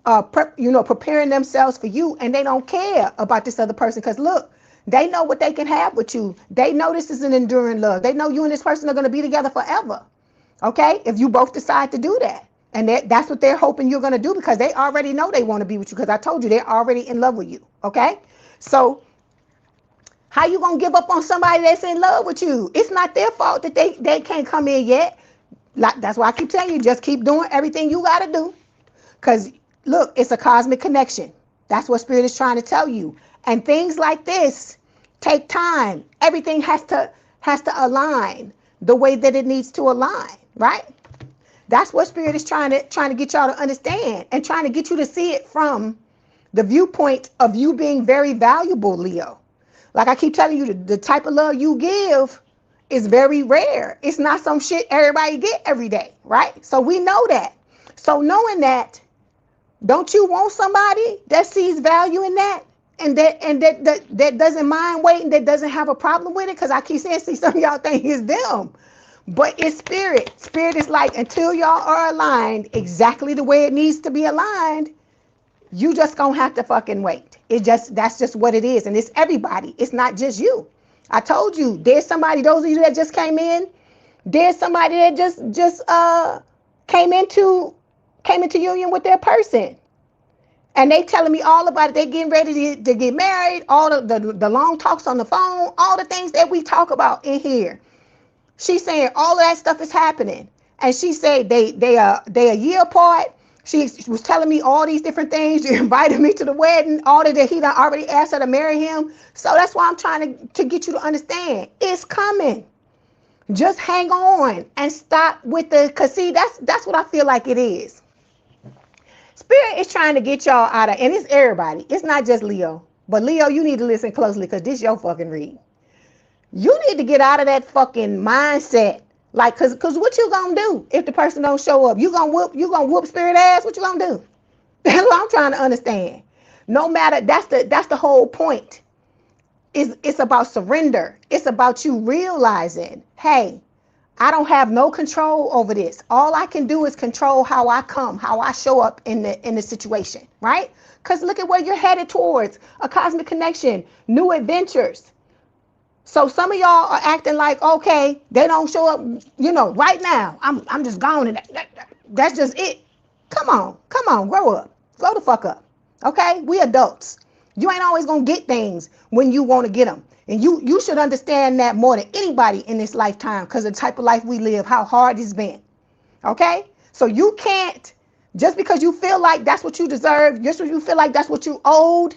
preparing themselves for you, and they don't care about this other person. Because look, they know what they can have with you. They know this is an enduring love. They know you and this person are going to be together forever. Okay? If you both decide to do that. And that's what they're hoping you're going to do, because they already know they want to be with you, because I told you they're already in love with you. Okay? So how you going to give up on somebody that's in love with you? It's not their fault that they can't come in yet. That's why I keep telling you, just keep doing everything you got to do. Because, look, it's a cosmic connection. That's what Spirit is trying to tell you. And things like this take time. Everything has to align the way that it needs to align, right? That's what Spirit is trying to get y'all to understand, and trying to get you to see it from the viewpoint of you being very valuable, Leo. Like I keep telling you, the type of love you give is very rare. It's not some shit everybody get every day, right? So we know that. So knowing that, don't you want somebody that sees value in that? And that doesn't mind waiting, that doesn't have a problem with it? Because I keep saying, see, some of y'all think it's them. But it's Spirit. Spirit is like, until y'all are aligned exactly the way it needs to be aligned, you just gonna have to fucking wait. That's just what it is. And it's everybody. It's not just you. I told you, there's somebody, those of you that just came in, there's somebody that just came into union with their person. And they telling me all about it. They getting ready to get married, all the long talks on the phone, all the things that we talk about in here. She's saying all of that stuff is happening. And she said they are a year apart. She was telling me all these different things. She invited me to the wedding. All that he done already asked her to marry him. So that's why I'm trying to get you to understand. It's coming. Just hang on and stop with because see, that's what I feel like it is. Spirit is trying to get y'all out of, and it's everybody. It's not just Leo. But Leo, you need to listen closely, because this is your fucking read. You need to get out of that fucking mindset. Like, cause what you gonna do if the person don't show up? You gonna whoop Spirit ass? What you gonna do? That's what I'm trying to understand. No matter, that's the whole point. It's about surrender. It's about you realizing, hey, I don't have no control over this. All I can do is control how I come, how I show up in the situation, right? Because look at where you're headed towards, a cosmic connection, new adventures. So some of y'all are acting like, okay, they don't show up, right now. I'm just gone, and that's just it. Come on, grow up. Grow the fuck up. Okay? We adults. You ain't always gonna get things when you want to get them. And you should understand that more than anybody in this lifetime, because of the type of life we live, how hard it's been. Okay? So you can't, just because you feel like that's what you deserve, just because you feel like that's what you owed,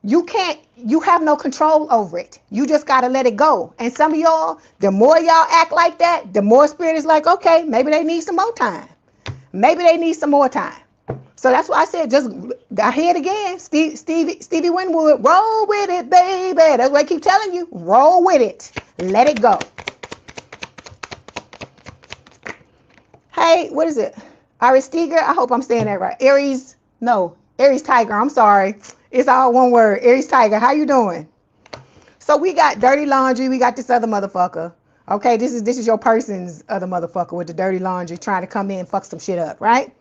you have no control over it. You just got to let it go. And some of y'all, the more y'all act like that, the more spirit is like, okay, maybe they need some more time. Maybe they need some more time. So that's why I said, I hear it again, Stevie Winwood, roll with it, baby. That's what I keep telling you. Roll with it. Let it go. Hey, what is it? Aristiga, I hope I'm saying that right. Aries Tiger, I'm sorry. It's all one word. Aries Tiger, how you doing? So we got dirty laundry. We got this other motherfucker. Okay, this is your person's other motherfucker with the dirty laundry trying to come in and fuck some shit up, right?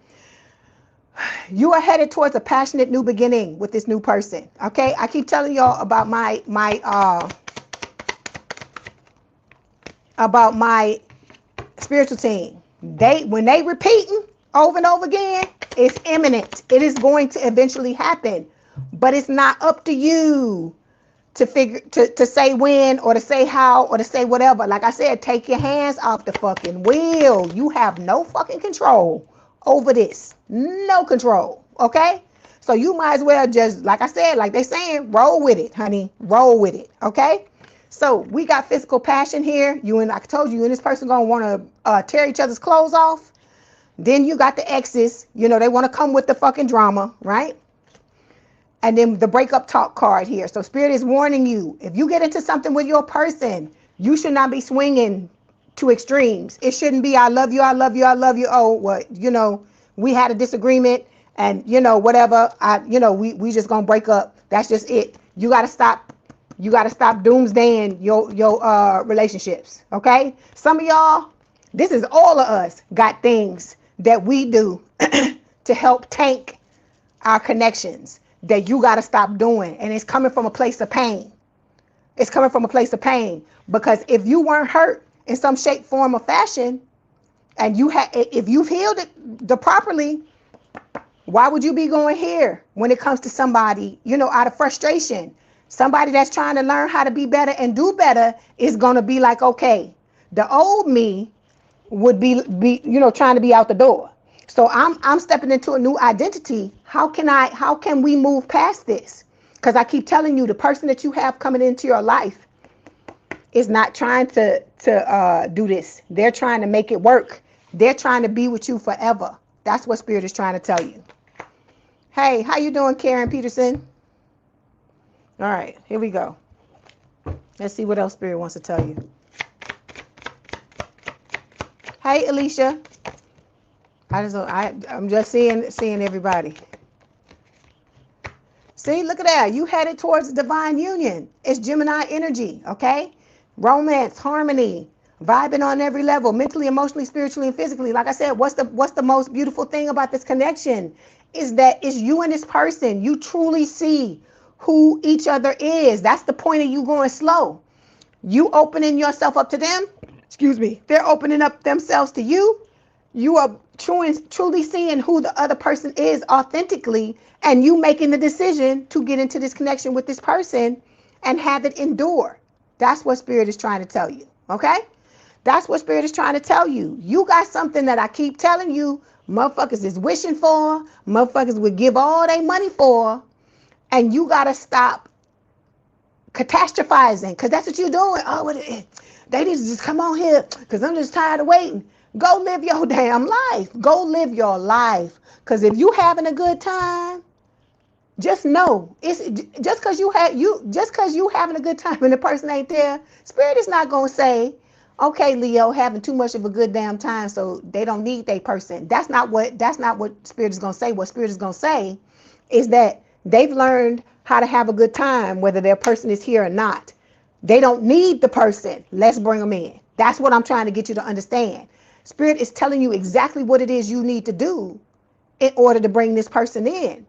You are headed towards a passionate new beginning with this new person. Okay, I keep telling y'all about my spiritual team. When they repeating over and over again, it's imminent. It is going to eventually happen, but it's not up to you to say when, or to say how, or to say whatever. Like I said, take your hands off the fucking wheel. You have no fucking control over this. No control. Okay? So you might as well just, like I said, like they saying, roll with it, honey. Roll with it. Okay? So we got physical passion here. I told you and this person gonna want to tear each other's clothes off. Then you got the exes. They want to come with the fucking drama, right? And then the breakup talk card here. So spirit is warning you, if you get into something with your person, you should not be swinging to extremes. It shouldn't be, I love you, I love you, I love you. Oh, what, we had a disagreement and, whatever, we just gonna break up. That's just it. You got to stop doomsdaying your relationships. Okay. Some of y'all, this is all of us, got things that we do to help tank our connections that you got to stop doing. And it's coming from a place of pain. It's coming from a place of pain, because if you weren't hurt in some shape, form, or fashion, and if you've healed it properly, why would you be going here when it comes to somebody, out of frustration? Somebody that's trying to learn how to be better and do better is going to be like, okay, the old me would be trying to be out the door. So I'm stepping into a new identity. How can we move past this? Because I keep telling you, the person that you have coming into your life is not trying to do this. They're trying to make it work. They're trying to be with you forever. That's what spirit is trying to tell you. Hey, how you doing, Karen Peterson? All right, here we go. Let's see what else spirit wants to tell you. Hey, Alicia. I'm just seeing everybody. See, look at that. You headed towards divine union. It's Gemini energy, okay? Romance, harmony, vibing on every level, mentally, emotionally, spiritually, and physically. Like I said, what's the most beautiful thing about this connection is that it's you and this person. You truly see who each other is. That's the point of you going slow. You opening yourself up to them. They're opening up themselves to you. You are truly seeing who the other person is authentically, and you making the decision to get into this connection with this person and have it endure. That's what spirit is trying to tell you. Okay? That's what spirit is trying to tell you. You got something that I keep telling you motherfuckers is wishing for, motherfuckers would give all their money for, and you got to stop catastrophizing, because that's what you're doing. Oh, they need to just come on here because I'm just tired of waiting. Go live your damn life. Go live your life. Because if you having a good time, just know it's just because you having a good time and the person ain't there. Spirit is not gonna say, okay, Leo, having too much of a good damn time, so they don't need their person. That's not what spirit is gonna say. What spirit is gonna say is that they've learned how to have a good time, whether their person is here or not. They don't need the person. Let's bring them in. That's what I'm trying to get you to understand. Spirit is telling you exactly what it is you need to do in order to bring this person in.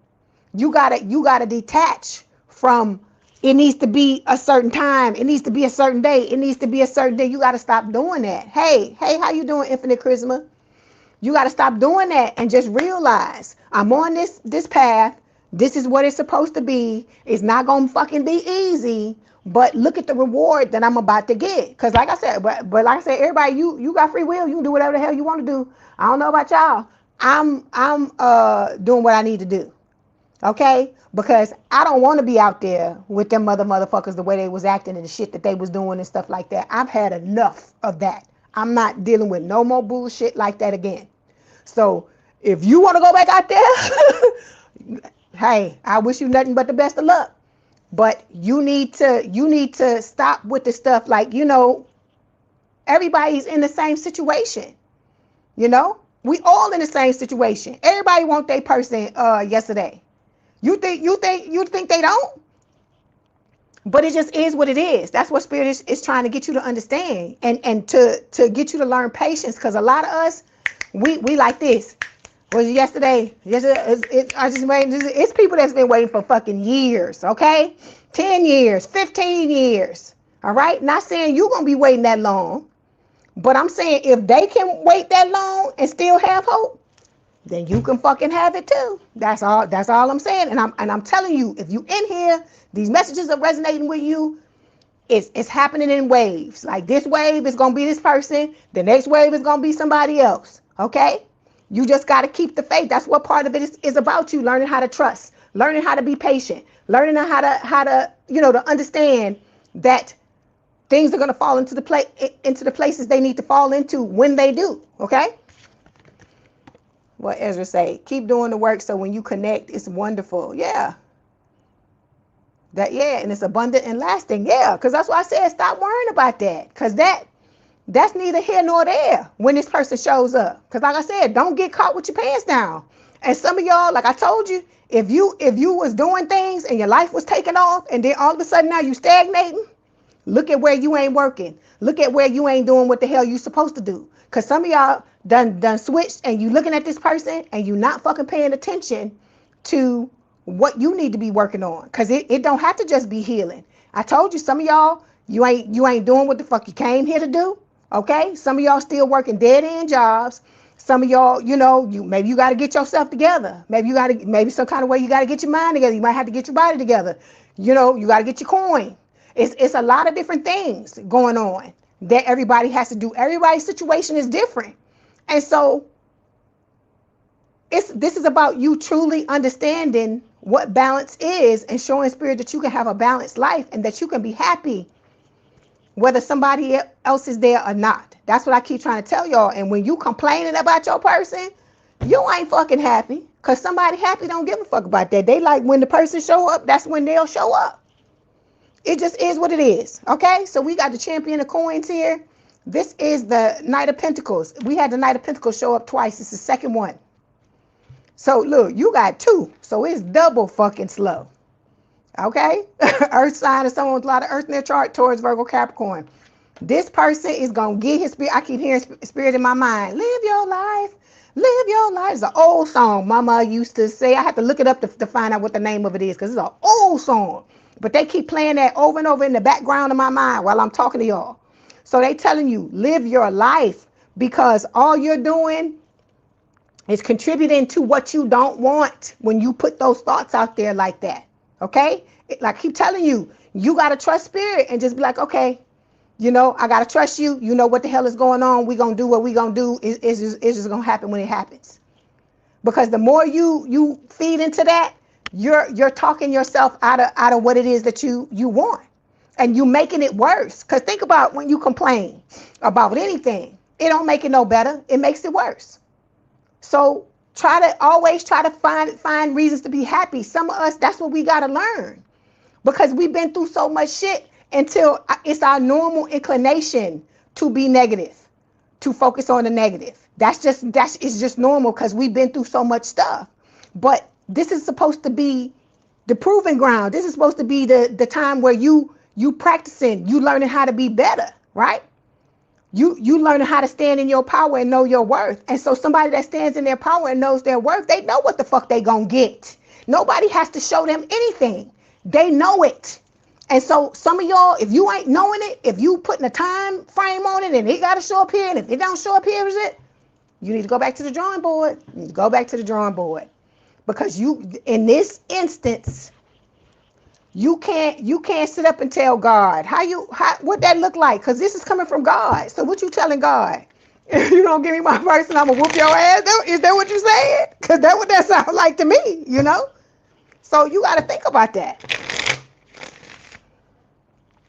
You gotta detach from it needs to be a certain time, it needs to be a certain day, it needs to be a certain day. You gotta stop doing that. Hey, how you doing, Infinite Charisma? You gotta stop doing that and just realize I'm on this path. This is what it's supposed to be. It's not gonna fucking be easy, but look at the reward that I'm about to get. Cause like I said, but like I said, everybody, you got free will. You can do whatever the hell you want to do. I don't know about y'all. I'm doing what I need to do. Okay? Because I don't want to be out there with them motherfuckers the way they was acting and the shit that they was doing and stuff like that. I've had enough of that. I'm not dealing with no more bullshit like that again. So if you want to go back out there, hey, I wish you nothing but the best of luck. But you need to stop with the stuff like, everybody's in the same situation. We all in the same situation. Everybody want their person yesterday. You think they don't? But it just is what it is. That's what Spirit is trying to get you to understand and to get you to learn patience. Because a lot of us, we like this. Was it yesterday? It's people that's been waiting for fucking years, okay? 10 years, 15 years, all right? Not saying you're going to be waiting that long, but I'm saying if they can wait that long and still have hope, then you can fucking have it too. That's all I'm saying. And I'm telling you, if you in here, these messages are resonating with you. It's happening in waves. Like this wave is gonna be this person, the next wave is gonna be somebody else. Okay? You just gotta keep the faith. That's what part of it is about you learning how to trust, learning how to be patient, learning how to to understand that things are gonna fall into the places they need to fall into when they do. Okay? What Ezra say, keep doing the work so when you connect, it's wonderful. Yeah. And it's abundant and lasting. Yeah, because that's why I said stop worrying about that. Because that's neither here nor there when this person shows up. Because like I said, don't get caught with your pants down. And some of y'all, like I told you, if you was doing things and your life was taking off and then all of a sudden now you stagnating, look at where you ain't working. Look at where you ain't doing what the hell you supposed to do. Because some of y'all done switched and you looking at this person and you not fucking paying attention to what you need to be working on. Because it don't have to just be healing. I told you, some of y'all, you ain't doing what the fuck you came here to do. Okay? Some of y'all still working dead end jobs. Some of y'all, maybe you got to get yourself together. Maybe some kind of way you got to get your mind together. You might have to get your body together. You got to get your coin. It's a lot of different things going on that everybody has to do. Everybody's situation is different. And so this is about you truly understanding what balance is and showing Spirit that you can have a balanced life and that you can be happy whether somebody else is there or not. That's what I keep trying to tell y'all. And when you complaining about your person, you ain't fucking happy, because somebody happy don't give a fuck about that. They like when the person show up, that's when they'll show up. It just is what it is. Okay, so we got the Champion of Coins here. This is the Knight of Pentacles. We had the Knight of Pentacles show up twice. It's the second one. So look, you got two. So it's double fucking slow. Okay? Earth sign is someone with a lot of earth in their chart, Taurus, Virgo, Capricorn. This person is going to get his spirit. I keep hearing spirit in my mind. Live your life. Live your life. It's an old song Mama used to say. I have to look it up to find out what the name of it is, because it's an old song. But they keep playing that over and over in the background of my mind while I'm talking to y'all. So they telling you, live your life, because all you're doing is contributing to what you don't want when you put those thoughts out there like that. Okay? Like I keep telling you, you got to trust Spirit and just be like, okay, I got to trust you. You know what the hell is going on. We're going to do what we're going to do. It's just going to happen when it happens. Because the more you feed into that, you're talking yourself out of what it is that you want. And you making it worse. Because think about when you complain about anything. It don't make it no better. It makes it worse. So always try to find reasons to be happy. Some of us, that's what we got to learn. Because we've been through so much shit until it's our normal inclination to be negative, to focus on the negative. It's just normal because we've been through so much stuff. But this is supposed to be the proving ground. This is supposed to be the time where you practicing, you learning how to be better, right? You learn how to stand in your power and know your worth. And so somebody that stands in their power and knows their worth, they know what the fuck they gonna get. Nobody has to show them anything. They know it. And so some of y'all, if you ain't knowing it, if you putting a time frame on it and it got to show up here, and if it don't show up here, is it? You need to go back to the drawing board. You need to go back to the drawing board. Because you, in this instance, you can't sit up and tell God what that look like, because this is coming from God. So what you telling God? If you don't give me my person, I'm gonna whoop your ass. Is that what you saying? Because that's what that sounds like to me, you know? So you got to think about that.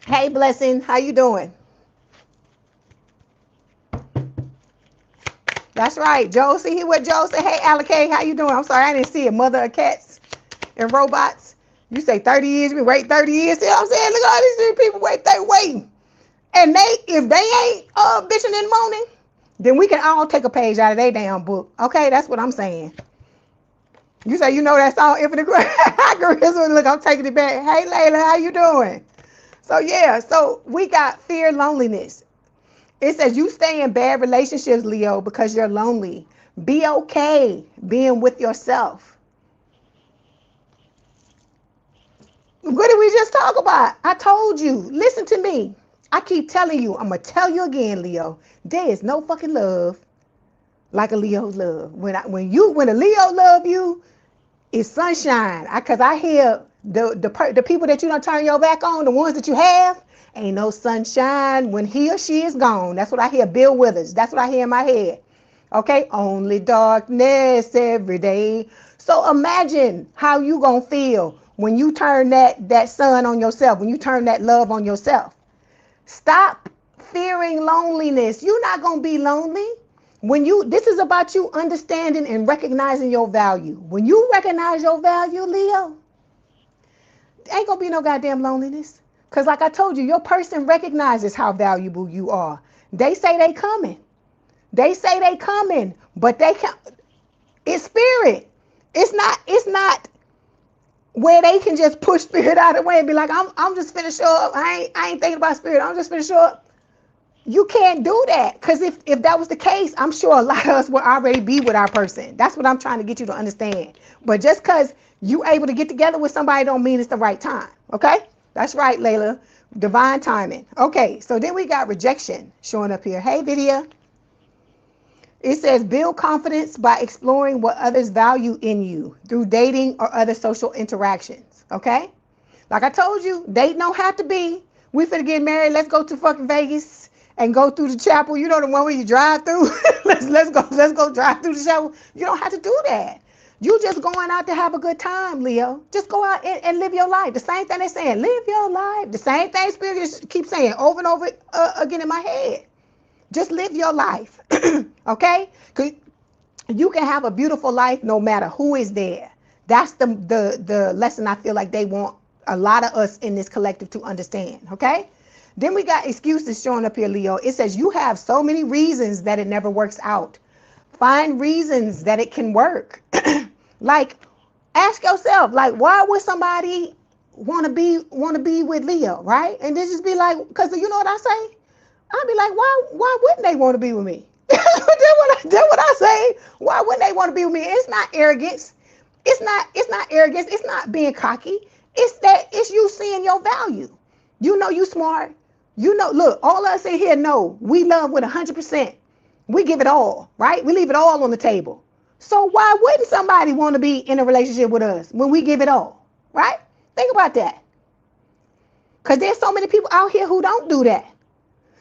Hey, Blessing, how you doing? That's right, Joe. See here what Joe said. Hey, Alakay, how you doing? I'm sorry, I didn't see it. Mother of cats and robots. You say 30 years, we wait 30 years. See what I'm saying? Look at all these people waiting. And if they ain't bitching and moaning, then we can all take a page out of their damn book. Okay, that's what I'm saying. You say, you know that song, Infinite Charisma. Look, I'm taking it back. Hey, Layla, how you doing? So, yeah, so we got fear, loneliness. It says you stay in bad relationships, Leo, because you're lonely. Be okay being with yourself. What did we just talk about? I told you. Listen to me. I keep telling you. I'm going to tell you again, Leo. There is no fucking love like a Leo's love. When a Leo love you, it's sunshine. Because I hear the people that you don't turn your back on, the ones that you have, ain't no sunshine when he or she is gone. That's what I hear. Bill Withers. That's what I hear in my head. Okay? Only darkness every day. So imagine how you gonna feel when you turn that sun on yourself, when you turn that love on yourself. Stop fearing loneliness. You're not gonna be lonely. This is about you understanding and recognizing your value. When you recognize your value, Leo, ain't gonna be no goddamn loneliness. Because like I told you, your person recognizes how valuable you are. They say they coming. But they can. It's spirit. It's not where they can just push spirit out of the way and be like, I'm just finna show up. I ain't thinking about spirit. I'm just finna show up. You can't do that. Because if that was the case, I'm sure a lot of us would already be with our person. That's what I'm trying to get you to understand. But just because you able to get together with somebody don't mean it's the right time. Okay? That's right, Layla. Divine timing. Okay, so then we got rejection showing up here. Hey, Vidya. It says build confidence by exploring what others value in you through dating or other social interactions. Okay? Like I told you, dating don't have to be, we finna get married, let's go to fucking Vegas and go through the chapel. You know, the one where you drive through? let's go drive through the chapel. You don't have to do that. You just going out to have a good time, Leo. Just go out and live your life. The same thing they're saying, live your life. The same thing Spirit keeps saying over and over again in my head. Just live your life, okay? Because you can have a beautiful life no matter who is there. That's the lesson I feel like they want a lot of us in this collective to understand, okay? Then we got excuses showing up here, Leo. It says you have so many reasons that it never works out. Find reasons that it can work. Like, ask yourself, like, why would somebody want to be with Leo, right? And then just be like, because you know what I say? I'd be like, why wouldn't they want to be with me? That's what I say. Why wouldn't they want to be with me? It's not arrogance. It's not arrogance. It's not being cocky. It's you seeing your value. You know you smart. You know, look, all of us in here know we love with 100%. We give it all, right? We leave it all on the table. So why wouldn't somebody want to be in a relationship with us when we give it all, right? Think about that. Because there's so many people out here who don't do that.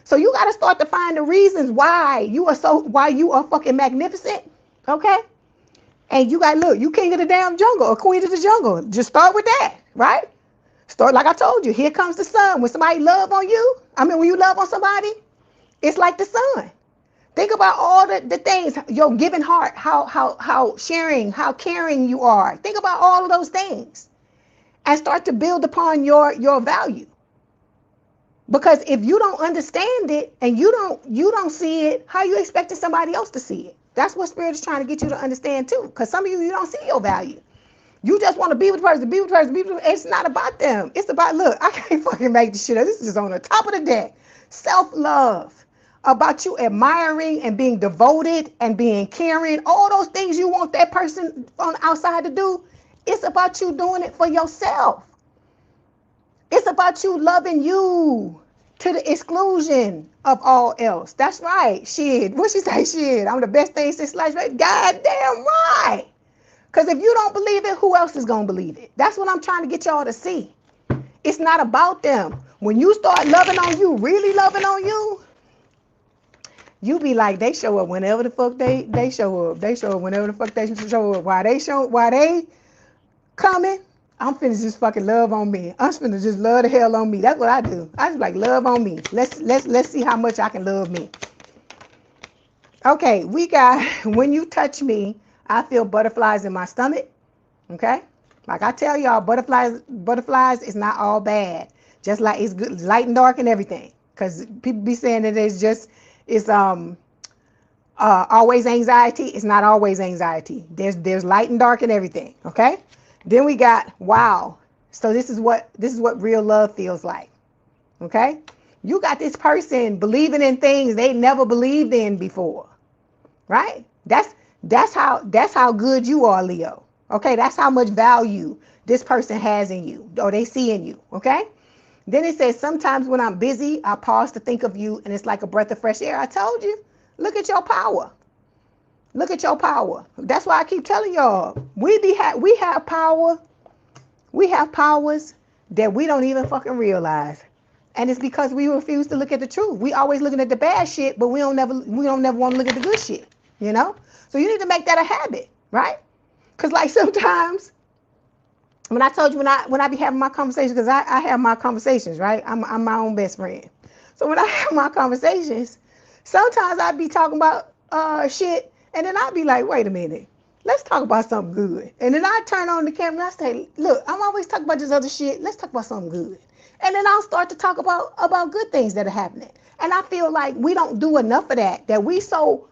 So you got to start to find the reasons why you are fucking magnificent, okay? And you got, look, you king of the damn jungle or queen of the jungle. Just start with that, right? Start like I told you. Here comes the sun. When somebody love on you, when you love on somebody, it's like the sun. Think about all the things, your giving heart, how sharing, how caring you are. Think about all of those things and start to build upon your value. Because if you don't understand it and you don't see it, how you expecting somebody else to see it? That's what Spirit is trying to get you to understand too. Because some of you don't see your value. You just want to be with the person, be with the person, be with the person. It's not about them. It's about, look, I can't fucking make this shit up. This is on the top of the deck. Self-love. about you admiring and being devoted and being caring, all those things you want that person on the outside to do. It's about you doing it for yourself. It's about you loving you to the exclusion of all else. That's right. Shit. What she say? Shit. I'm the best thing since sliced bread. Goddamn right. Because if you don't believe it, who else is going to believe it? That's what I'm trying to get y'all to see. It's not about them. When you start loving on you, really loving on you, you be like, they show up whenever the fuck they show up. They show up whenever the fuck they show up. Why they coming? I'm finna just fucking love on me. I'm finna just love the hell on me. That's what I do. I just like love on me. Let's see how much I can love me. Okay, we got when you touch me, I feel butterflies in my stomach. Okay, like I tell y'all, butterflies is not all bad. Just like it's good, light and dark and everything. Cause people be saying that it's always anxiety. It's not always anxiety. There's light and dark and everything. Okay. Then we got wow. So this is what real love feels like. Okay? You got this person believing in things they never believed in before. Right? That's how good you are, Leo. Okay? That's how much value this person has in you or they see in you. Okay? Then it says sometimes when I'm busy, I pause to think of you and it's like a breath of fresh air. I told you. Look at your power. Look at your power. That's why I keep telling y'all, we have power. We have powers that we don't even fucking realize. And it's because we refuse to look at the truth. We always looking at the bad shit, but we don't never want to look at the good shit, you know? So you need to make that a habit, right? Because like sometimes when I told you when I be having my conversations, because I have my conversations, right? I'm my own best friend. So when I have my conversations, sometimes I be talking about shit. And then I'll be like, wait a minute, let's talk about something good. And then I turn on the camera and I say, look, I'm always talking about this other shit. Let's talk about something good. And then I'll start to talk about good things that are happening. And I feel like we don't do enough of that we so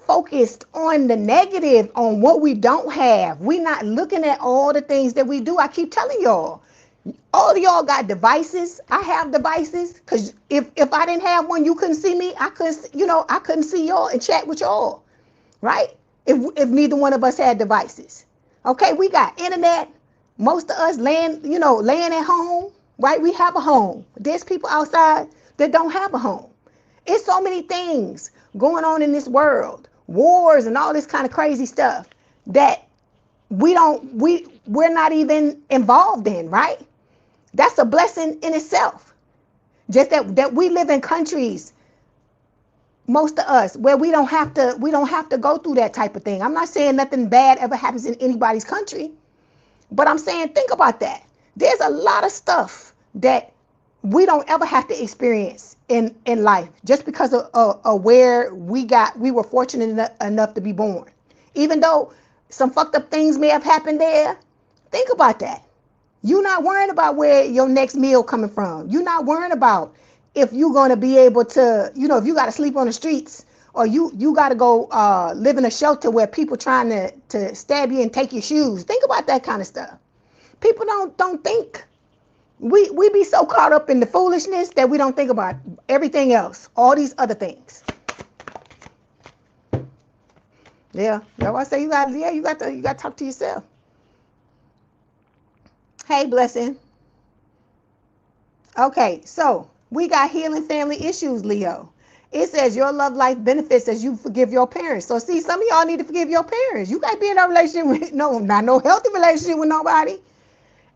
focused on the negative, on what we don't have. We not looking at all the things that we do. I keep telling y'all, all of y'all got devices. I have devices because if I didn't have one, you couldn't see me. I couldn't see y'all and chat with y'all. Right? If neither one of us had devices. Okay, we got internet. Most of us laying at home, right? We have a home. There's people outside that don't have a home. It's so many things going on in this world. Wars and all this kind of crazy stuff that we're not even involved in, right? That's a blessing in itself. Just that we live in countries, most of us, where we don't have to go through that type of thing. I'm not saying nothing bad ever happens in anybody's country, but I'm saying think about that. There's a lot of stuff that we don't ever have to experience in life just because of where we were fortunate enough to be born. Even though some fucked up things may have happened there, think about that. You're not worrying about where your next meal coming from. You're not worrying about if you're going to be able to, if you got to sleep on the streets or you got to go live in a shelter where people trying to stab you and take your shoes. Think about that kind of stuff. People don't think. We be so caught up in the foolishness that we don't think about everything else, all these other things. Yeah, that's why I say you got to talk to yourself. Hey, Blessing. Okay, so we got healing family issues, Leo. It says your love life benefits as you forgive your parents. So see, some of y'all need to forgive your parents. You got to be in a relationship with not no healthy relationship with nobody.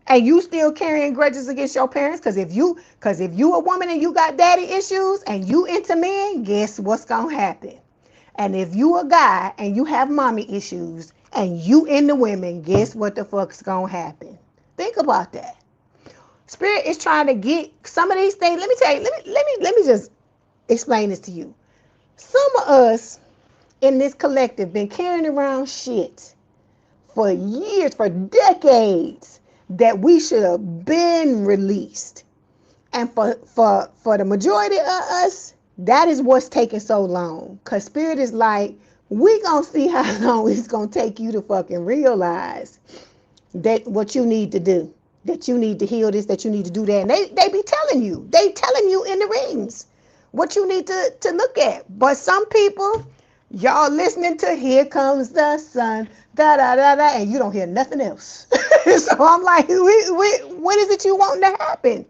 And you still carrying grudges against your parents. Because if you a woman and you got daddy issues and you into men, guess what's going to happen? And if you a guy and you have mommy issues and you into women, guess what the fuck's going to happen? Think about that. Spirit is trying to get some of these things. Let me tell you, let me just explain this to you. Some of us in this collective been carrying around shit for years, for decades, that we should have been released. And for the majority of us, that is what's taking so long. Because Spirit is like, we gonna see how long it's gonna take you to fucking realize that what you need to do. That you need to heal this, that you need to do that. And they be telling you. They telling you in the rings what you need to look at. But some people, y'all listening to Here Comes the Sun, da da da da, and you don't hear nothing else. So I'm like, what is it you want to happen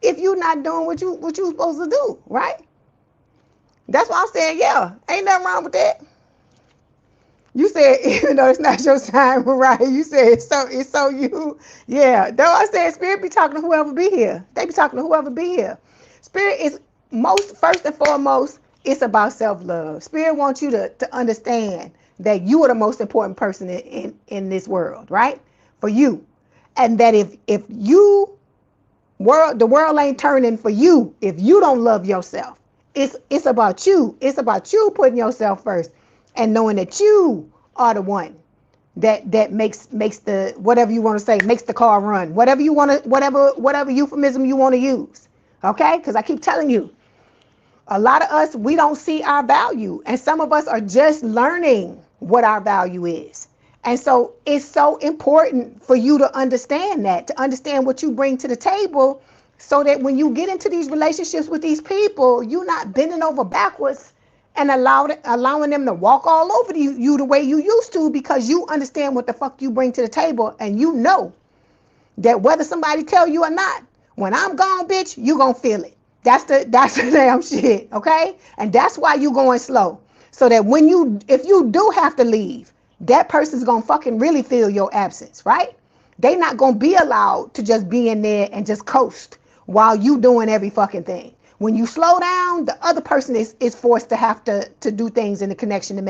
if you're not doing what you supposed to do, right? That's why I'm saying, yeah, ain't nothing wrong with that. You said, even though it's not your sign, right? You said it's so you. Yeah. Though I said spirit be talking to whoever be here. They be talking to whoever be here. Spirit is first and foremost, it's about self-love. Spirit wants you to understand that you are the most important person in this world, right? For you. And that if the world ain't turning for you if you don't love yourself. It's about you. It's about you putting yourself first and knowing that you are the one that makes the, whatever you want to say, makes the car run. Whatever you want to, whatever euphemism you want to use. Okay? Because I keep telling you, a lot of us, we don't see our value. And some of us are just learning what our value is. And so it's so important for you to understand that, to understand what you bring to the table, so that when you get into these relationships with these people, you're not bending over backwards and allowing them to walk all over you the way you used to, because you understand what the fuck you bring to the table. And you know that whether somebody tell you or not, when I'm gone, bitch, you gonna feel it. That's the damn shit, okay? And that's why you going slow. So that if you do have to leave, that person's gonna fucking really feel your absence, right? They not gonna be allowed to just be in there and just coast while you doing every fucking thing. When you slow down, the other person is forced to have to do things in the connection to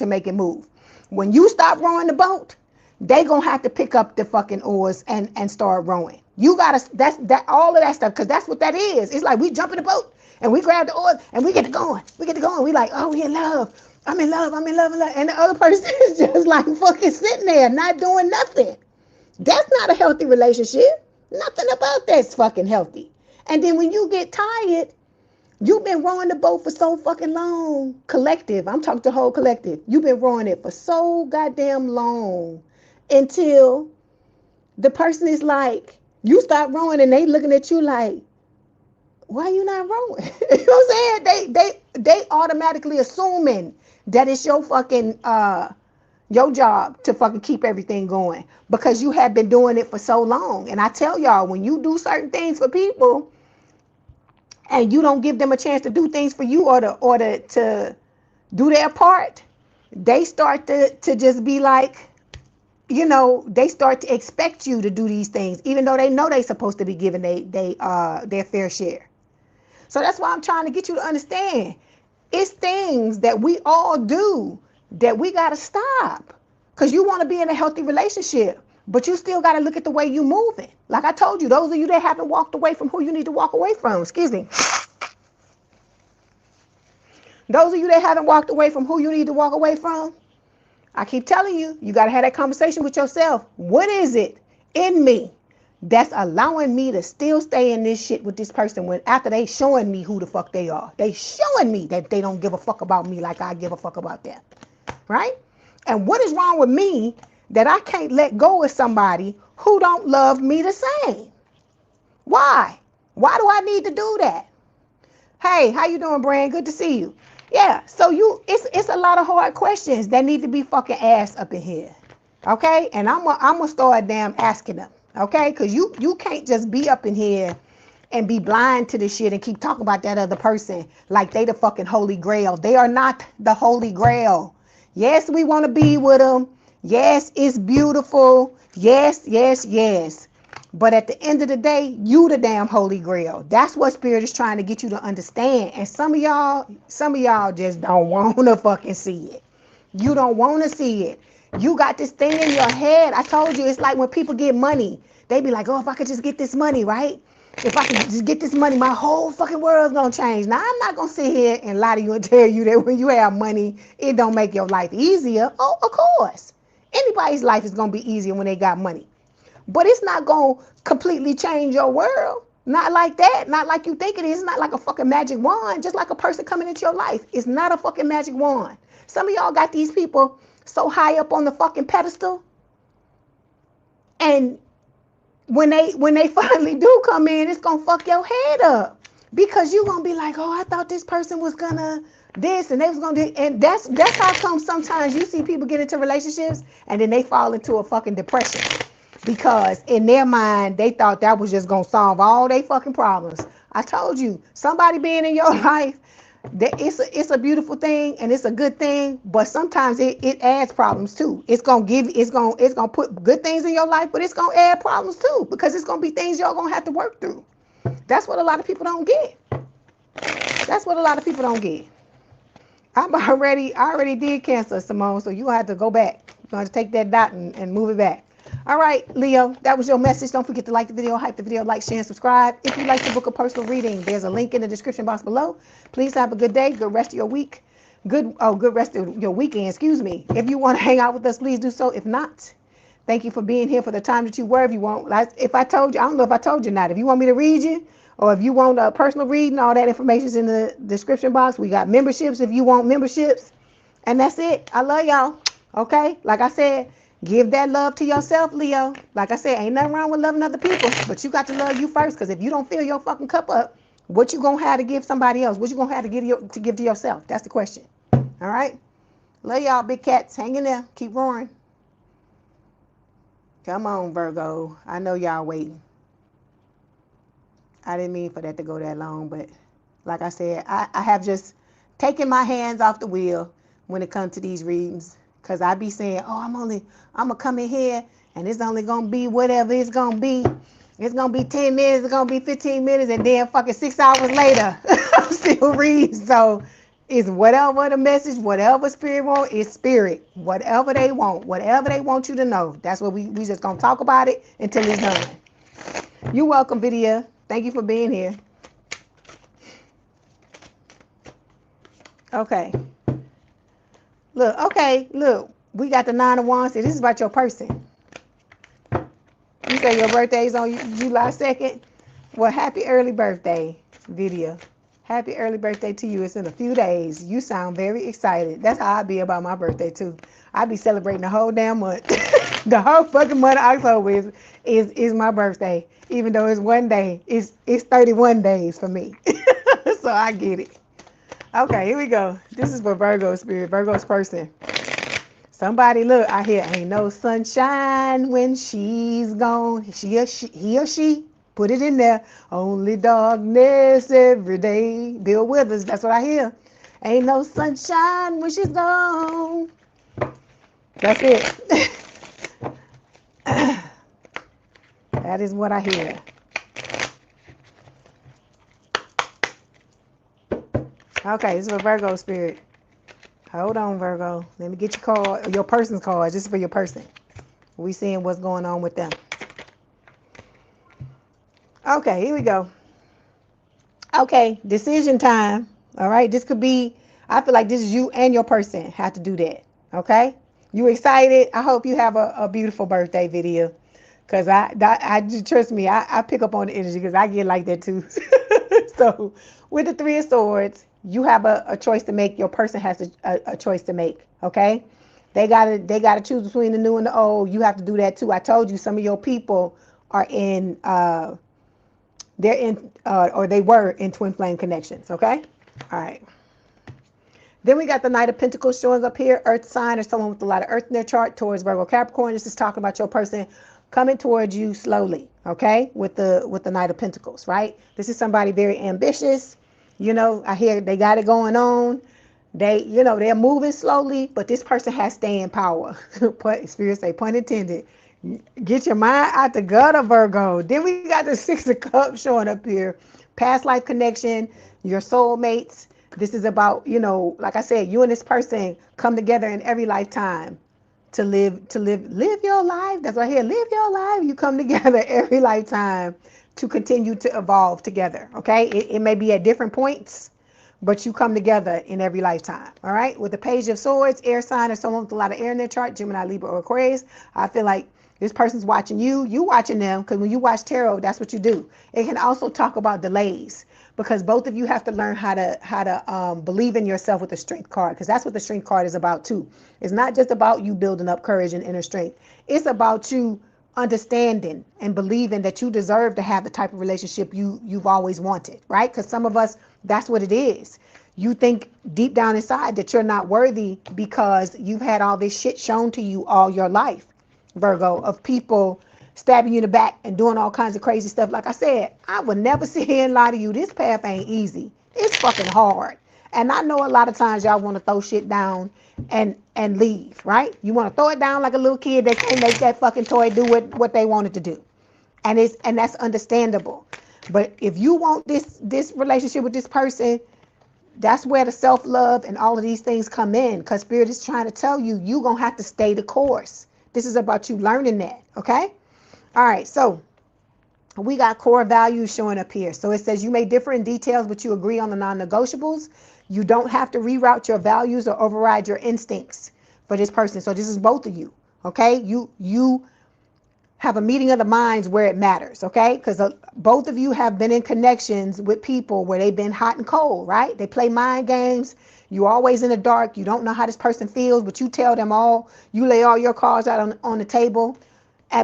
make it move. When you stop rowing the boat, they gonna have to pick up the fucking oars and start rowing. You gotta, that all of that stuff, because that's what that is. It's like we jump in the boat and we grab the oars and we get to going. We like, oh, we in love. I'm in love. And the other person is just like fucking sitting there, not doing nothing. That's not a healthy relationship. Nothing about that's fucking healthy. And then when you get tired, you've been rowing the boat for so fucking long. Collective, I'm talking to whole collective. You've been rowing it for so goddamn long until the person is like, you start rowing and they looking at you like, why you not rowing? You know what I'm saying? They automatically assuming that it's your fucking your job to fucking keep everything going, because you have been doing it for so long. And I tell y'all, when you do certain things for people and you don't give them a chance to do things for you, or to do their part, they start to just be like, you know, they start to expect you to do these things, even though they know they're supposed to be giving their fair share. So that's why I'm trying to get you to understand. It's things that we all do that we got to stop, because you want to be in a healthy relationship, but you still got to look at the way you moving. Like I told you, those of you that haven't walked away from who you need to walk away from, excuse me. Those of you that haven't walked away from who you need to walk away from, I keep telling you, you got to have that conversation with yourself. What is it in me that's allowing me to still stay in this shit with this person when after they showing me who the fuck they are? They showing me that they don't give a fuck about me like I give a fuck about them, right? And what is wrong with me that I can't let go of somebody who don't love me the same? Why? Why do I need to do that? Hey, how you doing, Brand? Good to see you. Yeah, so it's a lot of hard questions that need to be fucking asked up in here, okay? And I'm gonna start damn asking them, okay? Because you can't just be up in here and be blind to this shit and keep talking about that other person like they the fucking holy grail. They are not the holy grail. Yes, we want to be with them. Yes, it's beautiful. Yes. But at the end of the day, you the damn holy grail. That's what Spirit is trying to get you to understand. And some of y'all just don't want to fucking see it. You don't want to see it. You got this thing in your head. I told you, it's like when people get money. They be like, oh, if I could just get this money, right? If I could just get this money, my whole fucking world's gonna change. Now, I'm not gonna sit here and lie to you and tell you that when you have money, it don't make your life easier. Oh, of course. Anybody's life is gonna be easier when they got money. But it's not going to completely change your world. Not like that. Not like you think it is. It's not like a fucking magic wand. Just like a person coming into your life. It's not a fucking magic wand. Some of y'all got these people so high up on the fucking pedestal. And when they finally do come in, it's going to fuck your head up. Because you're going to be like, oh, I thought this person was going to this and they was going to do. And that's how come sometimes you see people get into relationships and then they fall into a fucking depression. Because in their mind, they thought that was just going to solve all their fucking problems. I told you, somebody being in your life, it's a beautiful thing and it's a good thing, but sometimes it adds problems too. It's gonna put good things in your life, but it's gonna add problems too, because it's gonna be things y'all gonna have to work through. That's what a lot of people don't get. That's what a lot of people don't get. I already did Cancer, Simone, so you have to go back. You're going to take that dot and move it back. All right, Leo, that was your message. Don't forget to like the video, hype the video, like, share, and subscribe. If you'd like to book a personal reading, there's a link in the description box below. Please have a good day, good rest of your week. Good rest of your weekend, excuse me. If you want to hang out with us, please do so. If not, thank you for being here for the time that you were. If you want, if I told you, I don't know if I told you or not. If you want me to read you, or if you want a personal reading, all that information is in the description box. We got memberships if you want memberships. And that's it. I love y'all. Okay? Like I said, give that love to yourself, Leo. Like I said, ain't nothing wrong with loving other people, but you got to love you first, because if you don't fill your fucking cup up, what you gonna have to give somebody else? What you gonna have to give to yourself? That's the question. All right? Love y'all, big cats. Hang in there. Keep roaring. Come on, Virgo. I know y'all waiting. I didn't mean for that to go that long, but like I said, I have just taken my hands off the wheel when it comes to these readings, because I be saying, oh, I'm gonna come in here and it's only gonna be whatever it's gonna be. It's gonna be 10 minutes, it's gonna be 15 minutes, and then fucking 6 hours later, I'm still reading. So it's whatever the message, whatever spirit wants, it's spirit. Whatever they want you to know. That's what we just gonna talk about it until it's done. You're welcome, video. Thank you for being here. Okay. Look. We got the 9 of Wands. This is about your person. You say your birthday is on July 2nd? Well, happy early birthday, video. Happy early birthday to you. It's in a few days. You sound very excited. That's how I be about my birthday, too. I be celebrating the whole damn month. The whole fucking month of October is my birthday. Even though it's one day, it's 31 days for me. So I get it. Okay, here we go. This is for Virgo spirit, Virgo's person. Somebody look, I hear ain't no sunshine when she's gone. He or she, put it in there. Only darkness every day. Bill Withers, that's what I hear. Ain't no sunshine when she's gone. That's it. That is what I hear. Okay, this is for Virgo spirit. Hold on, Virgo. Let me get your card, your person's card. This is for your person. We seeing what's going on with them. Okay, here we go. Okay, decision time. All right, this could be, I feel like this is you and your person have to do that. Okay, you excited? I hope you have a beautiful birthday, video. Because I trust me, I pick up on the energy, because I get like that too. So with the 3 of Swords, you have a choice to make. Your person has a choice to make. Okay, they gotta choose between the new and the old. You have to do that too. I told you some of your people are in they're in or they were in twin flame connections. Okay, all right. Then we got the Knight of Pentacles showing up here. Earth sign, or someone with a lot of earth in their chart, towards Virgo Capricorn. This is talking about your person coming towards you slowly, okay, with the Knight of Pentacles, right? This is somebody very ambitious. You know, I hear they got it going on. They're moving slowly, but this person has staying power. Spirit say, pun intended. Get your mind out the gutter, Virgo. Then we got the 6 of Cups showing up here. Past life connection, your soulmates. This is about, like I said, you and this person come together in every lifetime to live your life. That's right here. Live your life. You come together every lifetime to continue to evolve together. Okay. It may be at different points, but you come together in every lifetime. All right. With the Page of Swords, air sign, or someone with a lot of air in their chart, Gemini, Libra, or Aquarius. I feel like this person's watching you watching them, because when you watch tarot, that's what you do. It can also talk about delays, because both of you have to learn how to believe in yourself with the Strength card, because that's what the Strength card is about too. It's not just about you building up courage and inner strength. It's about you understanding and believing that you deserve to have the type of relationship you've always wanted, right? Because some of us, that's what it is. You think deep down inside that you're not worthy because you've had all this shit shown to you all your life, Virgo, of people stabbing you in the back and doing all kinds of crazy stuff. Like I said, I would never sit here and lie to you. This path ain't easy. It's fucking hard. And I know a lot of times y'all want to throw shit down and leave, right? You want to throw it down like a little kid that can't make that fucking toy do what they want it to do. And that's understandable. But if you want this relationship with this person, that's where the self-love and all of these things come in, because Spirit is trying to tell you, you're going to have to stay the course. This is about you learning that, okay? All right, so we got core values showing up here. So it says you may differ in details, but you agree on the non-negotiables. You don't have to reroute your values or override your instincts for this person. So this is both of you, okay? You have a meeting of the minds where it matters, okay? Because both of you have been in connections with people where they've been hot and cold, right? They play mind games. You're always in the dark. You don't know how this person feels, but you tell them all. You lay all your cards out on the table.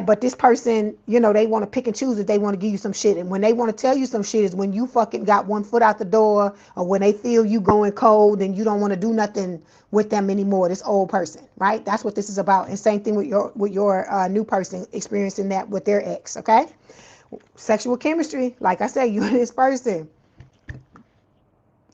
But this person, you know, they want to pick and choose if they want to give you some shit. And when they want to tell you some shit is when you fucking got one foot out the door, or when they feel you going cold and you don't want to do nothing with them anymore, this old person, right? That's what this is about. And same thing with your new person experiencing that with their ex, okay? Sexual chemistry, like I said, you and this person.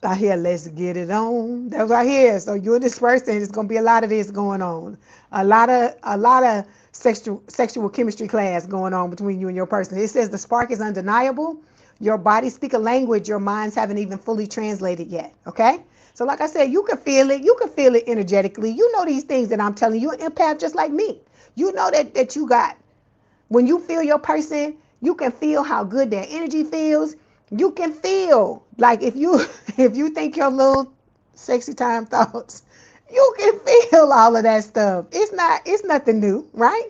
I hear, let's get it on. That's what I hear. So you and this person, there's gonna be a lot of this going on. A lot of sexual chemistry class going on between you and your person. It says the spark is undeniable. Your body speak a language your minds haven't even fully translated yet. Okay? So like I said, you can feel it. You can feel it energetically. You know these things that I'm telling you. An empath just like me. You know that you got. When you feel your person, you can feel how good their energy feels. You can feel like if you think your little sexy time thoughts, you can feel all of that stuff. It's nothing new, right?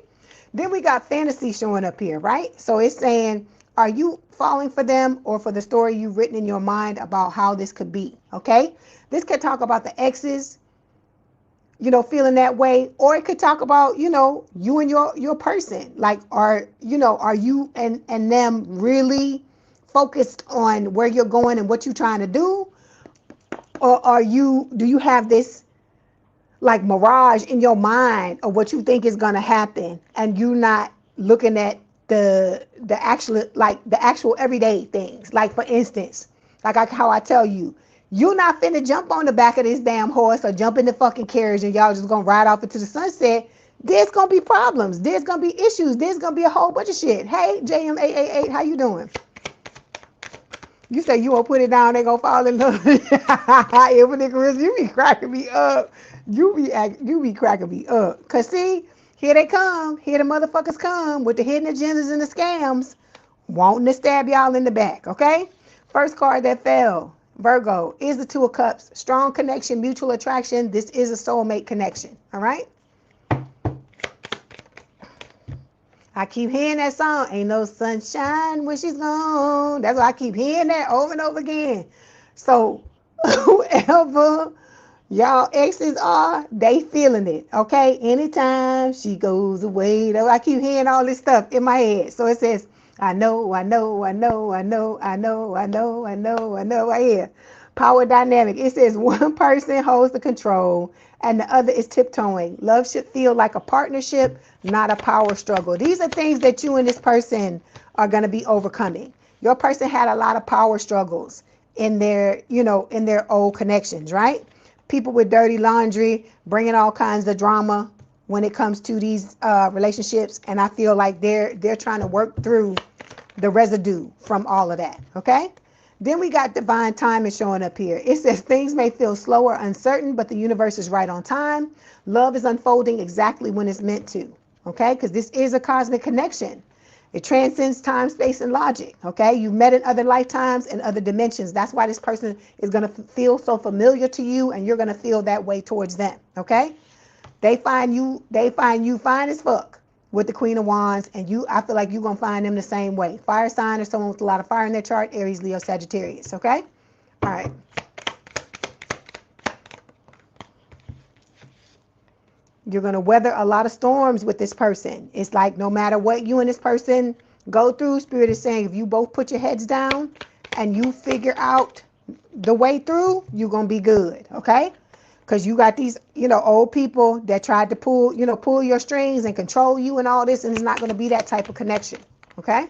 Then we got fantasy showing up here, right? So it's saying, are you falling for them or for the story you've written in your mind about how this could be? Okay? This could talk about the exes, you know, feeling that way, or it could talk about, you know, you and your person. Like, are you and them really focused on where you're going and what you're trying to do? Or do you have this like mirage in your mind of what you think is going to happen, and you're not looking at the actual everyday things? Like, for instance, how I tell you, you're not finna jump on the back of this damn horse or jump in the fucking carriage and y'all just gonna ride off into the sunset. There's gonna be problems. There's gonna be issues. There's gonna be a whole bunch of shit. Hey, JM888, how you doing? You say you won't put it down, they gonna fall in love. You be cracking me up. You be cracking me up. Cause see, here they come. Here the motherfuckers come with the hidden agendas and the scams, wanting to stab y'all in the back. Okay. First card that fell, Virgo, is the Two of Cups. Strong connection, mutual attraction. This is a soulmate connection. All right. I keep hearing that song, ain't no sunshine when she's gone. That's why I keep hearing that over and over again. So whoever y'all exes are, they feeling it, okay? Anytime she goes away. I keep hearing all this stuff in my head. So it says, I know. I hear. Power dynamic. It says one person holds the control and the other is tiptoeing. Love should feel like a partnership, not a power struggle. These are things that you and this person are going to be overcoming. Your person had a lot of power struggles in their old connections, right? People with dirty laundry, bringing all kinds of drama when it comes to these relationships. And I feel like they're trying to work through the residue from all of that, okay? Then we got divine timing showing up here. It says things may feel slow or uncertain, but the universe is right on time. Love is unfolding exactly when it's meant to, okay? Because this is a cosmic connection. It transcends time, space, and logic, okay? You've met in other lifetimes and other dimensions. That's why this person is going to feel so familiar to you, and you're going to feel that way towards them, okay? They find you fine as fuck with the Queen of Wands, and I feel like you're going to find them the same way. Fire sign or someone with a lot of fire in their chart, Aries, Leo, Sagittarius, okay? All right. You're going to weather a lot of storms with this person. It's like no matter what you and this person go through, Spirit is saying if you both put your heads down and you figure out the way through, you're going to be good, okay? Because you got these, old people that tried to pull your strings and control you and all this, and it's not going to be that type of connection, okay?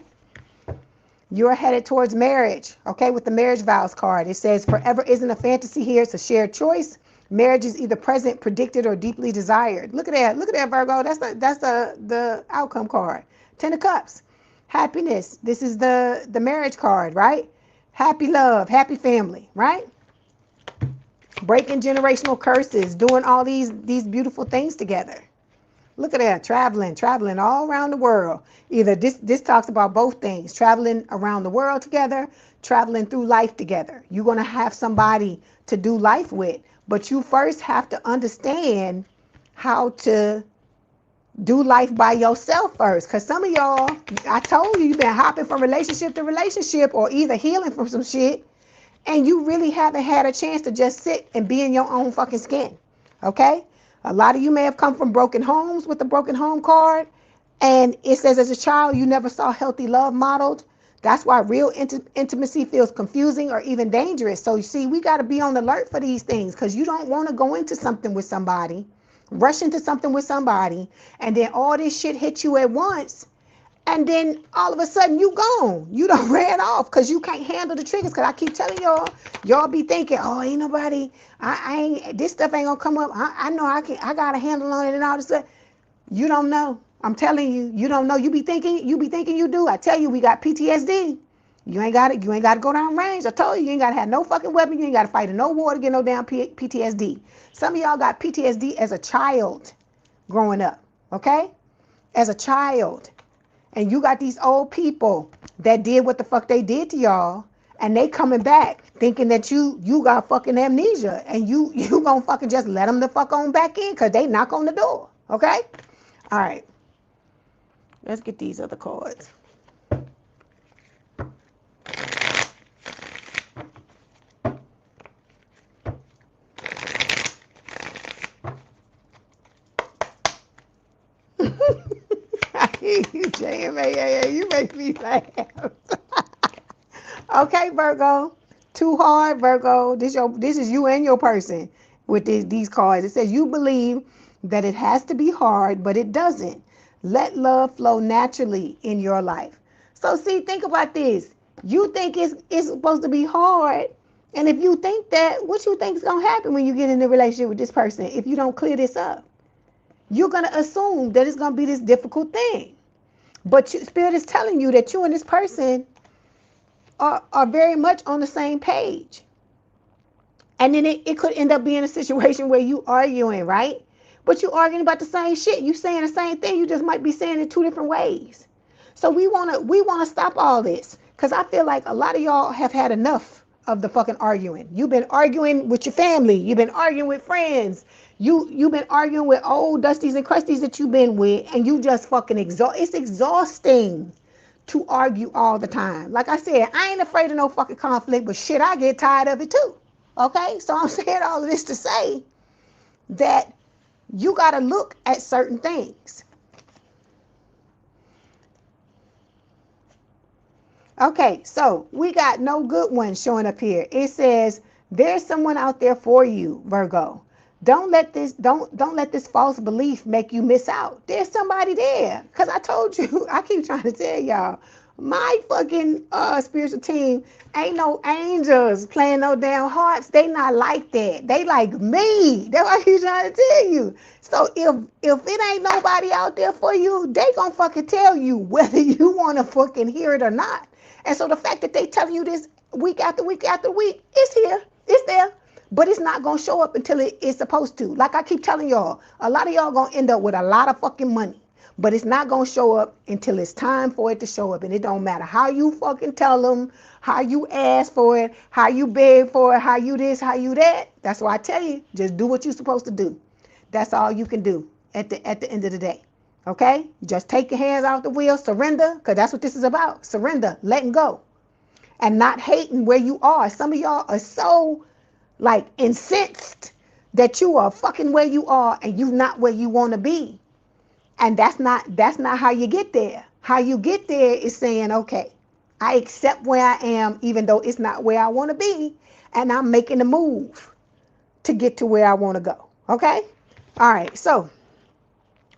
You're headed towards marriage, okay, with the marriage vows card. It says forever isn't a fantasy here, it's a shared choice. Marriage is either present, predicted, or deeply desired. Look at that, Virgo. That's the outcome card. 10 of Cups, happiness. This is the marriage card, right? Happy love, happy family, right? Breaking generational curses, doing all these beautiful things together. Look at that, traveling all around the world. Either this talks about both things, traveling around the world together, traveling through life together. You're going to have somebody to do life with, but you first have to understand how to do life by yourself first. Because some of y'all, I told you, you've been hopping from relationship to relationship or either healing from some shit, and you really haven't had a chance to just sit and be in your own fucking skin, okay? A lot of you may have come from broken homes with the broken home card, and it says as a child you never saw healthy love modeled. That's why real intimacy feels confusing or even dangerous. So you see, we got to be on the alert for these things, because you don't want to go into something with somebody, rush into something with somebody, and then all this shit hit you at once, and then all of a sudden you gone. You done ran off because you can't handle the triggers. Because I keep telling y'all be thinking, oh, ain't nobody, I ain't, this stuff ain't gonna come up. I know I got a handle on it and all this stuff. You don't know. I'm telling you, you don't know. You be thinking you do. I tell you, we got PTSD. You ain't got to go down range. I told you ain't got to have no fucking weapon. You ain't got to fight in no war to get no damn PTSD. Some of y'all got PTSD as a child growing up, okay? As a child. And you got these old people that did what the fuck they did to y'all, and they coming back thinking that you got fucking amnesia, and you gonna fucking just let them the fuck on back in because they knock on the door, okay? All right. Let's get these other cards. I hear you, JMA. You make me laugh. Okay, Virgo. Too hard, Virgo. This is you and your person with these cards. It says you believe that it has to be hard, but it doesn't. Let love flow naturally in your life. So see, think about this. You think it's supposed to be hard, and if you think that, what you think is gonna happen when you get in a relationship with this person if you don't clear this up? You're gonna assume that it's gonna be this difficult thing. But Spirit is telling you that you and this person are very much on the same page. And then it could end up being a situation where you arguing, right? But you arguing about the same shit. You saying the same thing. You just might be saying it two different ways. So we wanna stop all this. Because I feel like a lot of y'all have had enough of the fucking arguing. You've been arguing with your family. You've been arguing with friends. You've been arguing with old dusties and crusties that you've been with, and you just fucking it's exhausting to argue all the time. Like I said, I ain't afraid of no fucking conflict, but shit, I get tired of it too. Okay? So I'm saying all of this to say that you got to look at certain things. Okay, so we got no good ones showing up here. It says there's someone out there for you, Virgo. Don't let this false belief make you miss out. There's somebody there. Because I told you, I keep trying to tell y'all, my fucking spiritual team ain't no angels playing no damn harps. They not like that. They like me. That's what I keep trying to tell you. So if it ain't nobody out there for you, they gonna fucking tell you whether you want to fucking hear it or not. And so the fact that they telling you this week after week after week, it's here. It's there. But it's not going to show up until it's supposed to. Like I keep telling y'all, a lot of y'all going to end up with a lot of fucking money. But it's not going to show up until it's time for it to show up. And it don't matter how you fucking tell them, how you ask for it, how you beg for it, how you this, how you that. That's why I tell you, just do what you're supposed to do. That's all you can do at the end of the day. Okay? Just take your hands off the wheel, surrender, because that's what this is about. Surrender, letting go. And not hating where you are. Some of y'all are so like incensed that you are fucking where you are and you not where you want to be. And that's not how you get there. How you get there is saying, okay, I accept where I am, even though it's not where I want to be, and I'm making a move to get to where I want to go. Okay? All right, so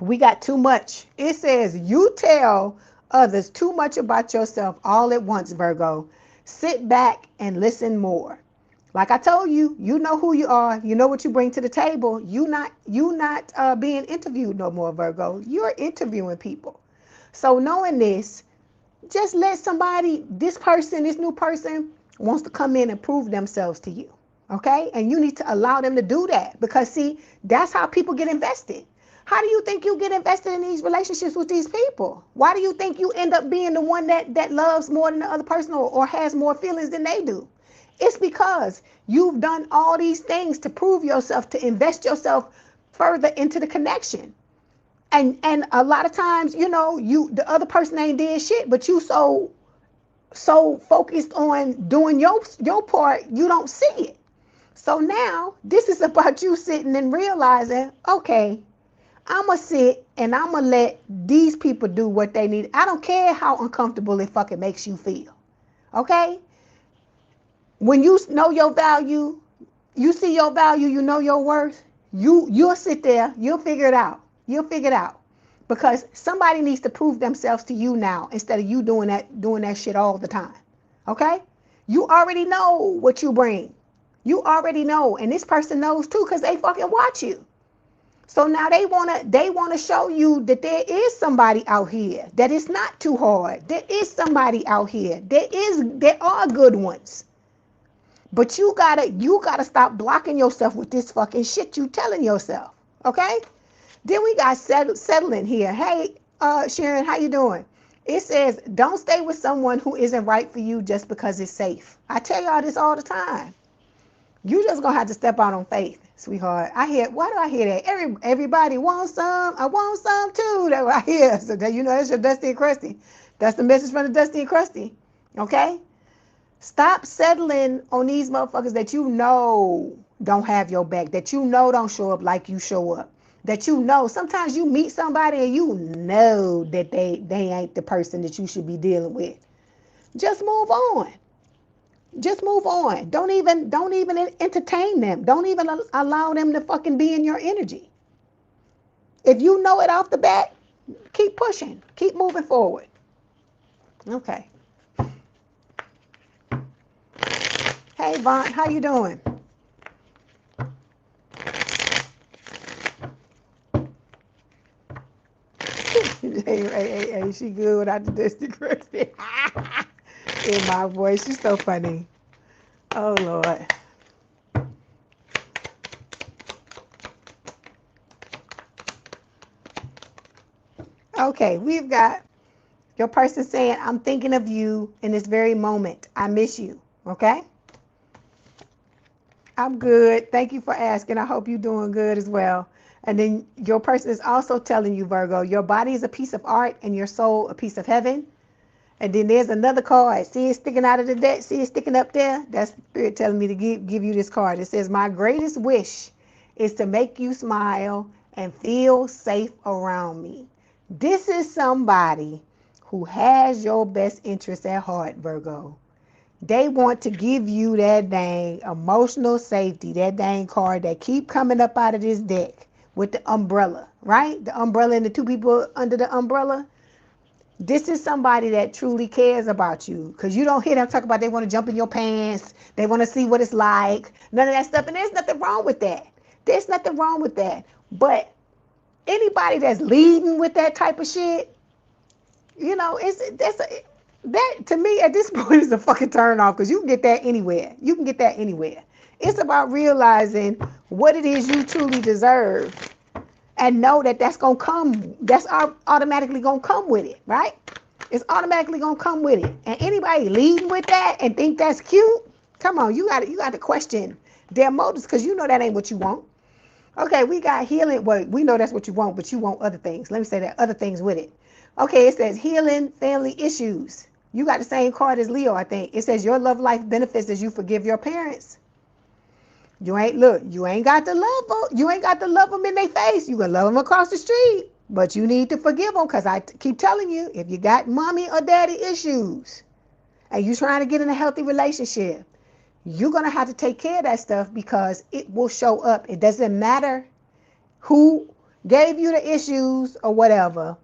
we got too much. It says you tell others too much about yourself all at once, Virgo. Sit back and listen more. Like I told you, you know who you are. You know what you bring to the table. You not being interviewed no more, Virgo. You're interviewing people. So knowing this, just let somebody, this new person wants to come in and prove themselves to you. Okay? And you need to allow them to do that, because see, that's how people get invested. How do you think you get invested in these relationships with these people? Why do you think you end up being the one that loves more than the other person, or has more feelings than they do? It's because you've done all these things to prove yourself, to invest yourself further into the connection. And a lot of times, you know, the other person ain't did shit, but you so focused on doing your part, you don't see it. So now this is about you sitting and realizing, okay, I'm going to sit and I'm going to let these people do what they need. I don't care how uncomfortable it fucking makes you feel. Okay? When you know your value, you see your value, you know your worth, you'll sit there, you'll figure it out. You'll figure it out. Because somebody needs to prove themselves to you now, instead of you doing that shit all the time. Okay? You already know what you bring. You already know. And this person knows too, because they fucking watch you. So now they wanna show you that there is somebody out here, that it's not too hard. There is somebody out here. There are good ones. But you gotta stop blocking yourself with this fucking shit you telling yourself. Okay? Then we got settling here. Hey, Sharon, how you doing? It says, don't stay with someone who isn't right for you just because it's safe. I tell y'all this all the time. You just gonna have to step out on faith, sweetheart. Why do I hear that? Everybody wants some. I want some too. That's what I hear. So that, you know, that's your Dusty and Krusty. That's the message from the Dusty and Krusty. Okay? Stop settling on these motherfuckers that you know don't have your back, that you know don't show up like you show up, that you know. Sometimes you meet somebody and you know that they ain't the person that you should be dealing with. Just move on. Just move on. Don't even entertain them. Don't even allow them to fucking be in your energy. If you know it off the bat, keep pushing. Keep moving forward. Okay. Hey, Vaughn, how you doing? Hey, she good without the Dusty Krusty. In my voice, she's so funny. Oh, Lord. Okay, we've got your person saying, I'm thinking of you in this very moment. I miss you. Okay? I'm good. Thank you for asking. I hope you're doing good as well. And then your person is also telling you, Virgo, your body is a piece of art and your soul a piece of heaven. And then there's another card. See it sticking out of the deck? See it sticking up there? That's Spirit telling me to give you this card. It says, my greatest wish is to make you smile and feel safe around me. This is somebody who has your best interest at heart, Virgo. They want to give you that dang emotional safety, that dang card that keep coming up out of this deck with the umbrella, right? The umbrella and the two people under the umbrella. This is somebody that truly cares about you, because you don't hear them talk about they want to jump in your pants. They want to see what it's like. None of that stuff. And there's nothing wrong with that. There's nothing wrong with that. But anybody that's leading with that type of shit, you know, that to me at this point is a fucking turn off, because you can get that anywhere. You can get that anywhere. It's about realizing what it is you truly deserve, and know that that's gonna come. That's automatically gonna come with it, right? It's automatically gonna come with it. And anybody leading with that and think that's cute, come on, you got to question their motives, because you know that ain't what you want. Okay, we got healing. Well, we know that's what you want, but you want other things. Let me say that, other things with it. Okay, it says healing family issues. You got the same card as Leo, I think. It says your love life benefits as you forgive your parents. You ain't got to love them. You ain't got to love them in their face. You can love them across the street, but you need to forgive them, because I keep telling you, if you got mommy or daddy issues and you trying to get in a healthy relationship, you're going to have to take care of that stuff, because it will show up. It doesn't matter who gave you the issues or whatever.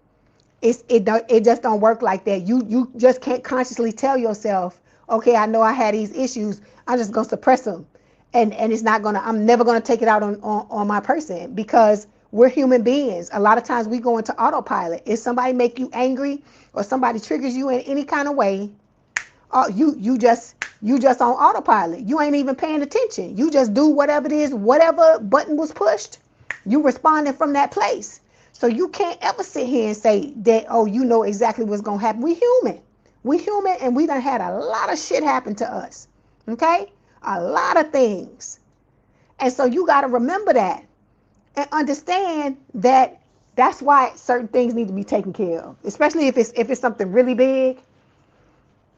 It just don't work like that. You just can't consciously tell yourself, okay, I know I had these issues, I'm just gonna suppress them, and it's not gonna, I'm never gonna take it out on my person, because we're human beings. A lot of times we go into autopilot. If somebody make you angry or somebody triggers you in any kind of way, you just on autopilot. You ain't even paying attention. You just do whatever it is, whatever button was pushed, you responding from that place. So you can't ever sit here and say that, oh, you know exactly what's going to happen. We human. And we done had a lot of shit happen to us. Okay? A lot of things. And so you got to remember that and understand that that's why certain things need to be taken care of, especially if it's something really big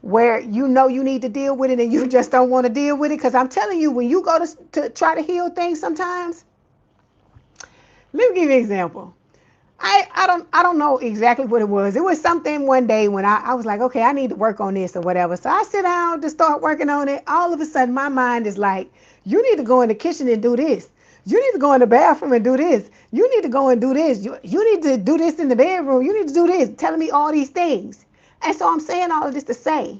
where you know you need to deal with it and you just don't want to deal with it. Because I'm telling you, when you go to try to heal things sometimes, let me give you an example. I don't know exactly what it was. It was something one day when I was like, okay, I need to work on this or whatever. So I sit down to start working on it. All of a sudden, my mind is like, you need to go in the kitchen and do this. You need to go in the bathroom and do this. You need to go and do this. You need to do this in the bedroom. You need to do this. Telling me all these things. And so I'm saying all of this to say,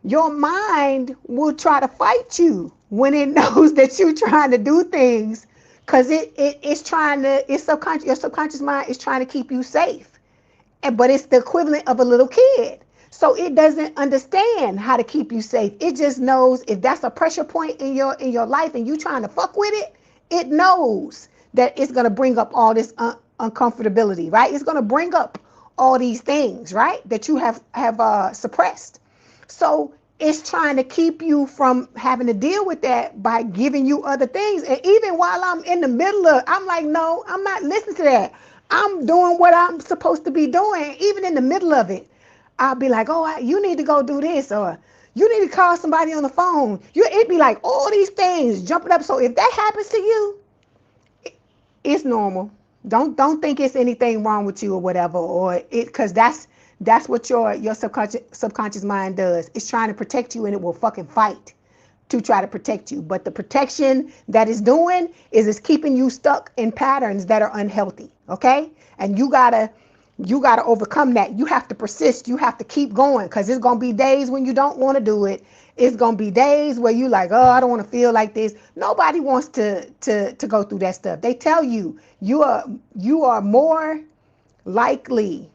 your mind will try to fight you when it knows that you're trying to do things, because your subconscious mind is trying to keep you safe. But it's the equivalent of a little kid. So it doesn't understand how to keep you safe. It just knows if that's a pressure point in your life and you trying to fuck with it, it knows that it's going to bring up all this uncomfortability, right? It's going to bring up all these things, right, that you have suppressed. So it's trying to keep you from having to deal with that by giving you other things. And even while I'm in the middle of, I'm like, no, I'm not listening to that. I'm doing what I'm supposed to be doing. Even in the middle of it, I'll be like, oh, you need to go do this, or you need to call somebody on the phone. It'd be like all these things jumping up. So if that happens to you, it's normal. Don't think it's anything wrong with you or whatever, or because that's what your subconscious mind does. It's trying to protect you, and it will fucking fight to try to protect you. But the protection that it's doing is it's keeping you stuck in patterns that are unhealthy. Okay? And you gotta overcome that. You have to persist. You have to keep going, because it's gonna be days when you don't want to do it. It's gonna be days where you like, oh, I don't want to feel like this. Nobody wants to go through that stuff. They tell you you are more likely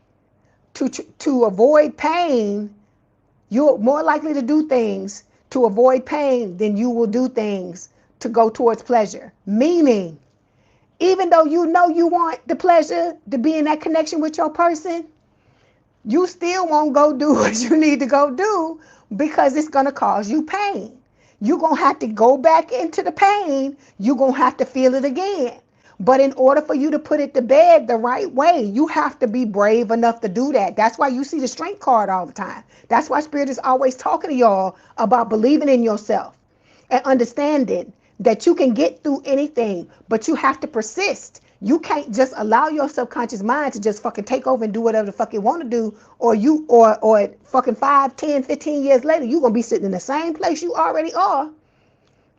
to avoid pain. You're more likely to do things to avoid pain than you will do things to go towards pleasure. Meaning, even though you know you want the pleasure to be in that connection with your person, you still won't go do what you need to go do, because it's going to cause you pain. You're going to have to go back into the pain. You're going to have to feel it again. But in order for you to put it to bed the right way, you have to be brave enough to do that. That's why you see the strength card all the time. That's why Spirit is always talking to y'all about believing in yourself and understanding that you can get through anything, but you have to persist. You can't just allow your subconscious mind to just fucking take over and do whatever the fuck you want to do, or fucking 5, 10, 15 years later, you're going to be sitting in the same place you already are.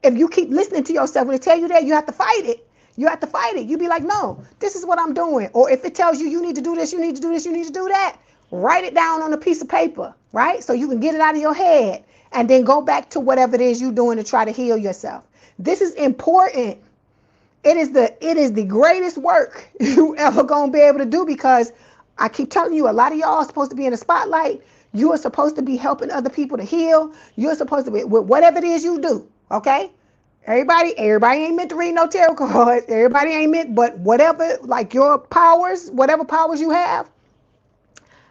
If you keep listening to yourself, when it tell you that, you have to fight it. You have to fight it. You be like, no, this is what I'm doing. Or if it tells you you need to do this, you need to do this, you need to do that, write it down on a piece of paper, right? So you can get it out of your head and then go back to whatever it is you're doing to try to heal yourself. This is important. It is the greatest work you ever gonna be able to do, because I keep telling you, a lot of y'all are supposed to be in the spotlight. You are supposed to be helping other people to heal. You're supposed to be with whatever it is you do, okay? Everybody ain't meant to read no tarot cards. Everybody ain't meant, but whatever, like your powers, whatever powers you have,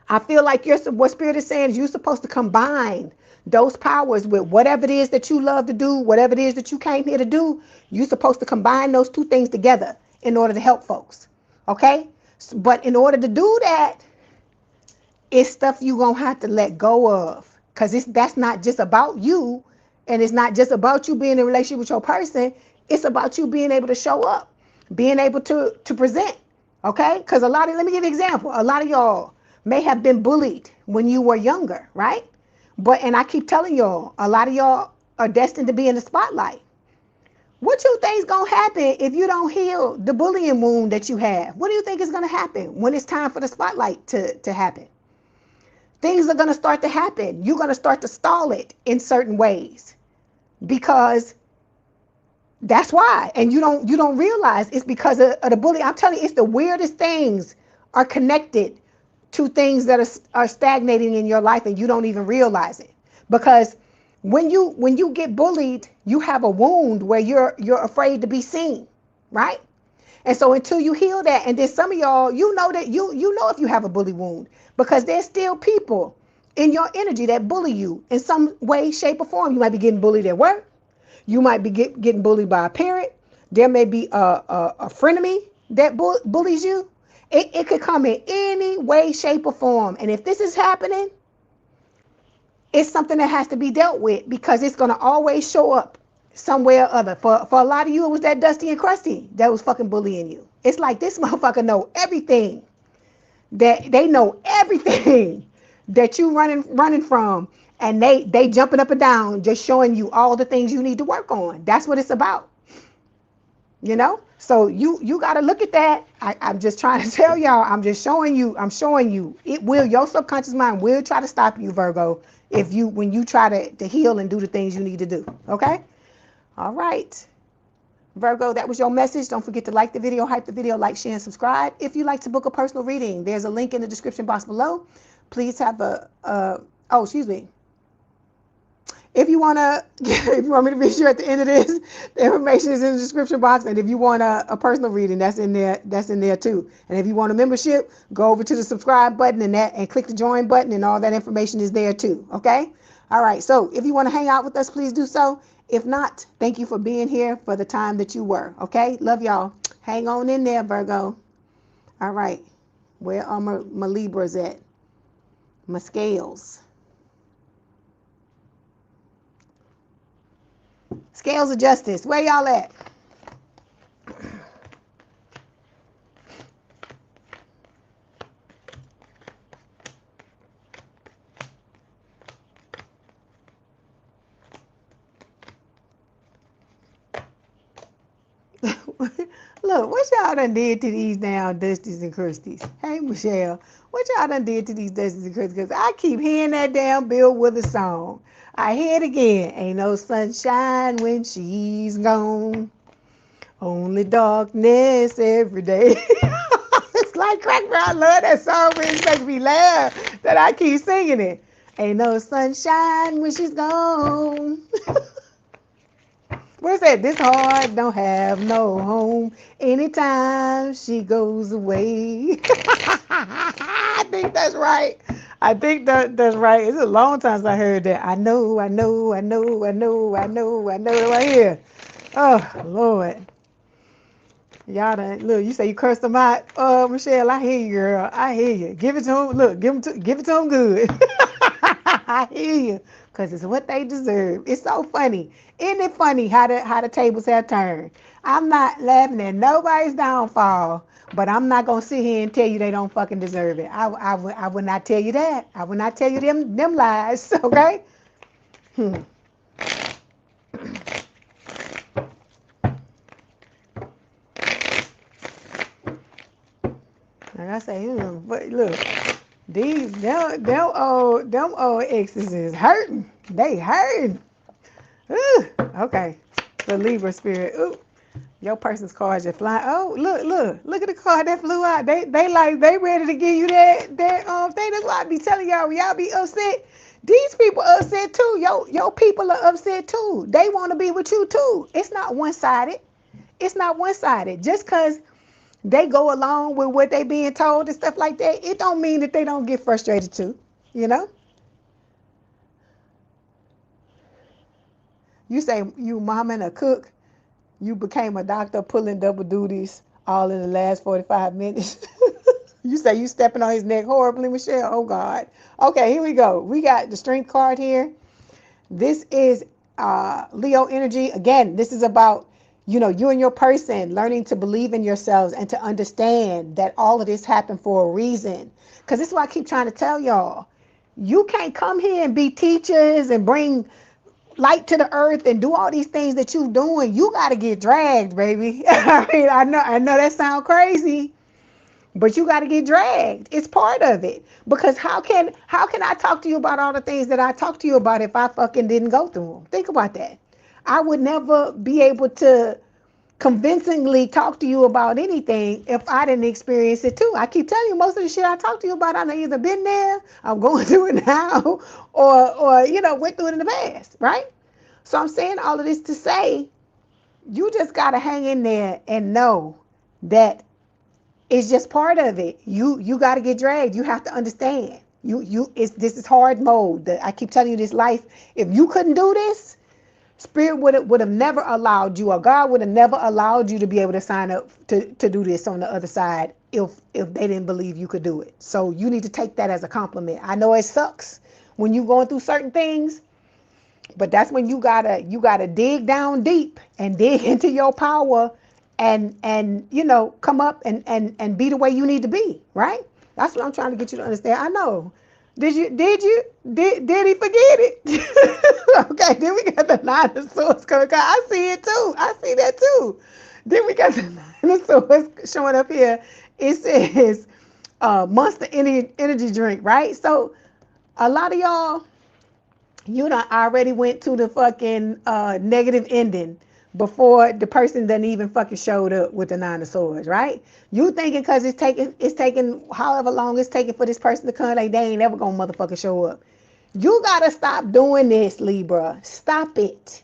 I feel like what Spirit is saying is you're supposed to combine those powers with whatever it is that you love to do, whatever it is that you came here to do. You're supposed to combine those two things together in order to help folks. Okay? But in order to do that, it's stuff you're going to have to let go of, because that's not just about you, and it's not just about you being in a relationship with your person. It's about you being able to show up, being able to present, okay? Because let me give you an example. A lot of y'all may have been bullied when you were younger, right? And I keep telling y'all, a lot of y'all are destined to be in the spotlight. What you think is going to happen if you don't heal the bullying wound that you have? What do you think is going to happen when it's time for the spotlight to happen? Things are going to start to happen. You're going to start to stall it in certain ways because that's why. And you don't realize it's because of the bully. I'm telling you, it's the weirdest things are connected to things that are stagnating in your life and you don't even realize it. Because when you get bullied, you have a wound where you're afraid to be seen, right? And so until you heal that, and then some of y'all, you know that you know if you have a bully wound, because there's still people in your energy that bully you in some way, shape, or form. You might be getting bullied at work. You might be getting bullied by a parent. There may be a frenemy that bullies you. It could come in any way, shape, or form. And if this is happening, it's something that has to be dealt with because it's going to always show up somewhere or other. For a lot of you, it was that Dusty and Krusty that was fucking bullying you. It's like this motherfucker know everything. That they know everything that you running from. And they jumping up and down, just showing you all the things you need to work on. That's what it's about. You know? So you got to look at that. I'm just trying to tell y'all, I'm showing you. It will, your subconscious mind will try to stop you, Virgo, when you try to heal and do the things you need to do. Okay? All right. Virgo, that was your message. Don't forget to like the video, hype the video, like, share, and subscribe. If you'd like to book a personal reading, there's a link in the description box below. Please have if you want me to read you at the end of this, the information is in the description box. And if you want a personal reading, that's in there too. And if you want a membership, go over to the subscribe button and click the join button, and all that information is there too. Okay? All right. So if you want to hang out with us, please do so. If not, thank you for being here for the time that you were. Okay? Love y'all. Hang on in there, Virgo. All right. Where are my Libras at? My scales. Scales of justice. Where y'all at? Look, what y'all done did to these damn Dusties and Krusties? Hey, Michelle, what y'all done did to these Dusties and Krusties? Because I keep hearing that damn Bill Withers song. I hear it again. Ain't no sunshine when she's gone. Only darkness every day. It's like crack, bro. I love that song when it makes me laugh that I keep singing it. Ain't no sunshine when she's gone. Where's that? This heart don't have no home anytime she goes away. I think that's right. I think that's right. It's a long time since I heard that. I know right here. Oh, Lord. Y'all done, look, you say you cursed them out. Michelle, I hear you, girl. I hear you. Give it to them. Look, give it to them good. I hear you. Because it's what they deserve. It's so funny. Isn't it funny how the tables have turned? I'm not laughing at nobody's downfall, but I'm not going to sit here and tell you they don't fucking deserve it. I would not tell you that. I would not tell you them lies, okay? Like I say, but look, them old exes is hurting. They hurting. Ooh, okay. The Libra spirit. Ooh, your person's card just flying. Oh, look at the card that flew out. They ready to give you that thing. That's why I be telling y'all, when y'all be upset, these people are upset too. Your people are upset too. They want to be with you too. It's not one-sided. It's not one-sided. Just because they go along with what they being told and stuff like that, it don't mean that they don't get frustrated too, you know? You say you mom and a cook, you became a doctor pulling double duties all in the last 45 minutes. You say you stepping on his neck horribly, Michelle? Oh, God. Okay, here we go. We got the strength card here. This is Leo energy. Again, this is about you and your person learning to believe in yourselves and to understand that all of this happened for a reason. Because this is why I keep trying to tell y'all. You can't come here and be teachers and bring light to the earth and do all these things that you doing. You got to get dragged, baby. I mean, I know that sounds crazy, but you got to get dragged. It's part of it. Because how can I talk to you about all the things that I talk to you about if I fucking didn't go through them? Think about that. I would never be able to convincingly talk to you about anything if I didn't experience it too. I keep telling you, most of the shit I talk to you about, I've either been there, I'm going through it now, or went through it in the past, right? So I'm saying all of this to say, you just gotta hang in there and know that it's just part of it. You gotta get dragged. You have to understand. This is hard mode. I keep telling you, this life, if you couldn't do this, Spirit would have never allowed you, or God would have never allowed you to be able to sign up to do this on the other side if they didn't believe you could do it. So you need to take that as a compliment. I know it sucks when you're going through certain things, but that's when you gotta dig down deep and dig into your power and come up and be the way you need to be, right? That's what I'm trying to get you to understand. I know. Did he forget it? Okay, then we got the Nine of Swords coming. I see it too. I see that too. Then we got the Nine of Swords showing up here. It says Monster energy drink, right? So a lot of y'all, already went to the fucking negative ending before the person done even fucking showed up with the Nine of Swords, right? You thinking because it's taking however long it's taking for this person to come, like they ain't ever gonna motherfucking show up. You gotta stop doing this, Libra. Stop it.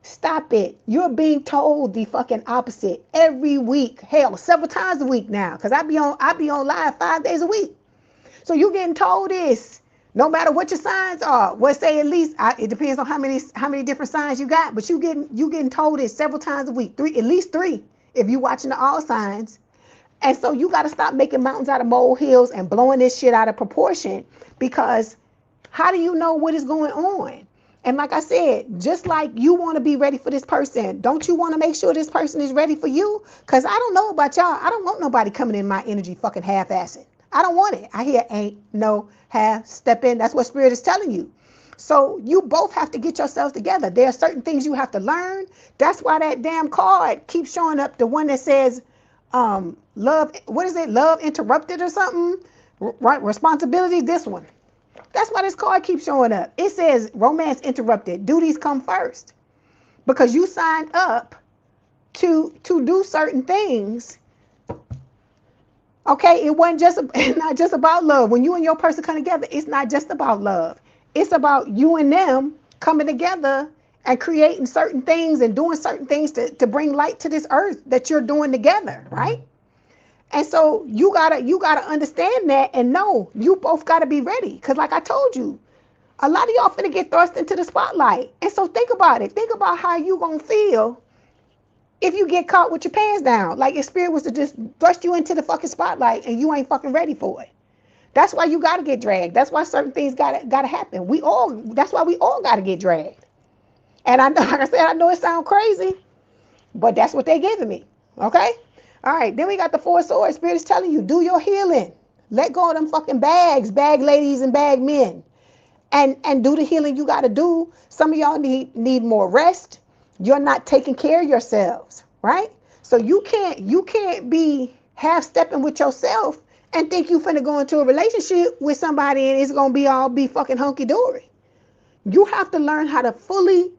Stop it. You're being told the fucking opposite every week. Hell, several times a week now. Cause I be on live 5 days a week. So you getting told this. No matter what your signs are, say at least it depends on how many different signs you got, but you getting told this several times a week, at least three, if you watching the all signs. And so you got to stop making mountains out of molehills and blowing this shit out of proportion, because how do you know what is going on? And like I said, just like you want to be ready for this person, don't you want to make sure this person is ready for you? Because I don't know about y'all. I don't want nobody coming in my energy fucking half-assing. I don't want it. I hear ain't no half step in. That's what Spirit is telling you. So you both have to get yourselves together. There are certain things you have to learn. That's why that damn card keeps showing up. The one that says, love, what is it? Love interrupted or something? Right? Responsibility, this one. That's why this card keeps showing up. It says romance interrupted. Duties come first. Because you signed up to do certain things. Okay, it's not just about love. When you and your person come together, it's not just about love. It's about you and them coming together and creating certain things and doing certain things to bring light to this earth that you're doing together, right? And so you gotta understand that and know you both gotta be ready. Cause like I told you, a lot of y'all finna get thrust into the spotlight. And so think about it. Think about how you gonna feel if you get caught with your pants down. Like if Spirit was to just thrust you into the fucking spotlight and you ain't fucking ready for it. That's why you gotta get dragged. That's why certain things gotta happen. That's why we all gotta get dragged. And I know, like I said, I know it sounds crazy, but that's what they're giving me. Okay? All right, then we got the Four of Swords. Spirit is telling you, do your healing. Let go of them fucking bags, bag ladies and bag men. And do the healing you gotta do. Some of y'all need more rest. You're not taking care of yourselves, right? So you can't be half-stepping with yourself and think you finna go into a relationship with somebody and it's gonna be fucking hunky-dory. You have to learn how to fully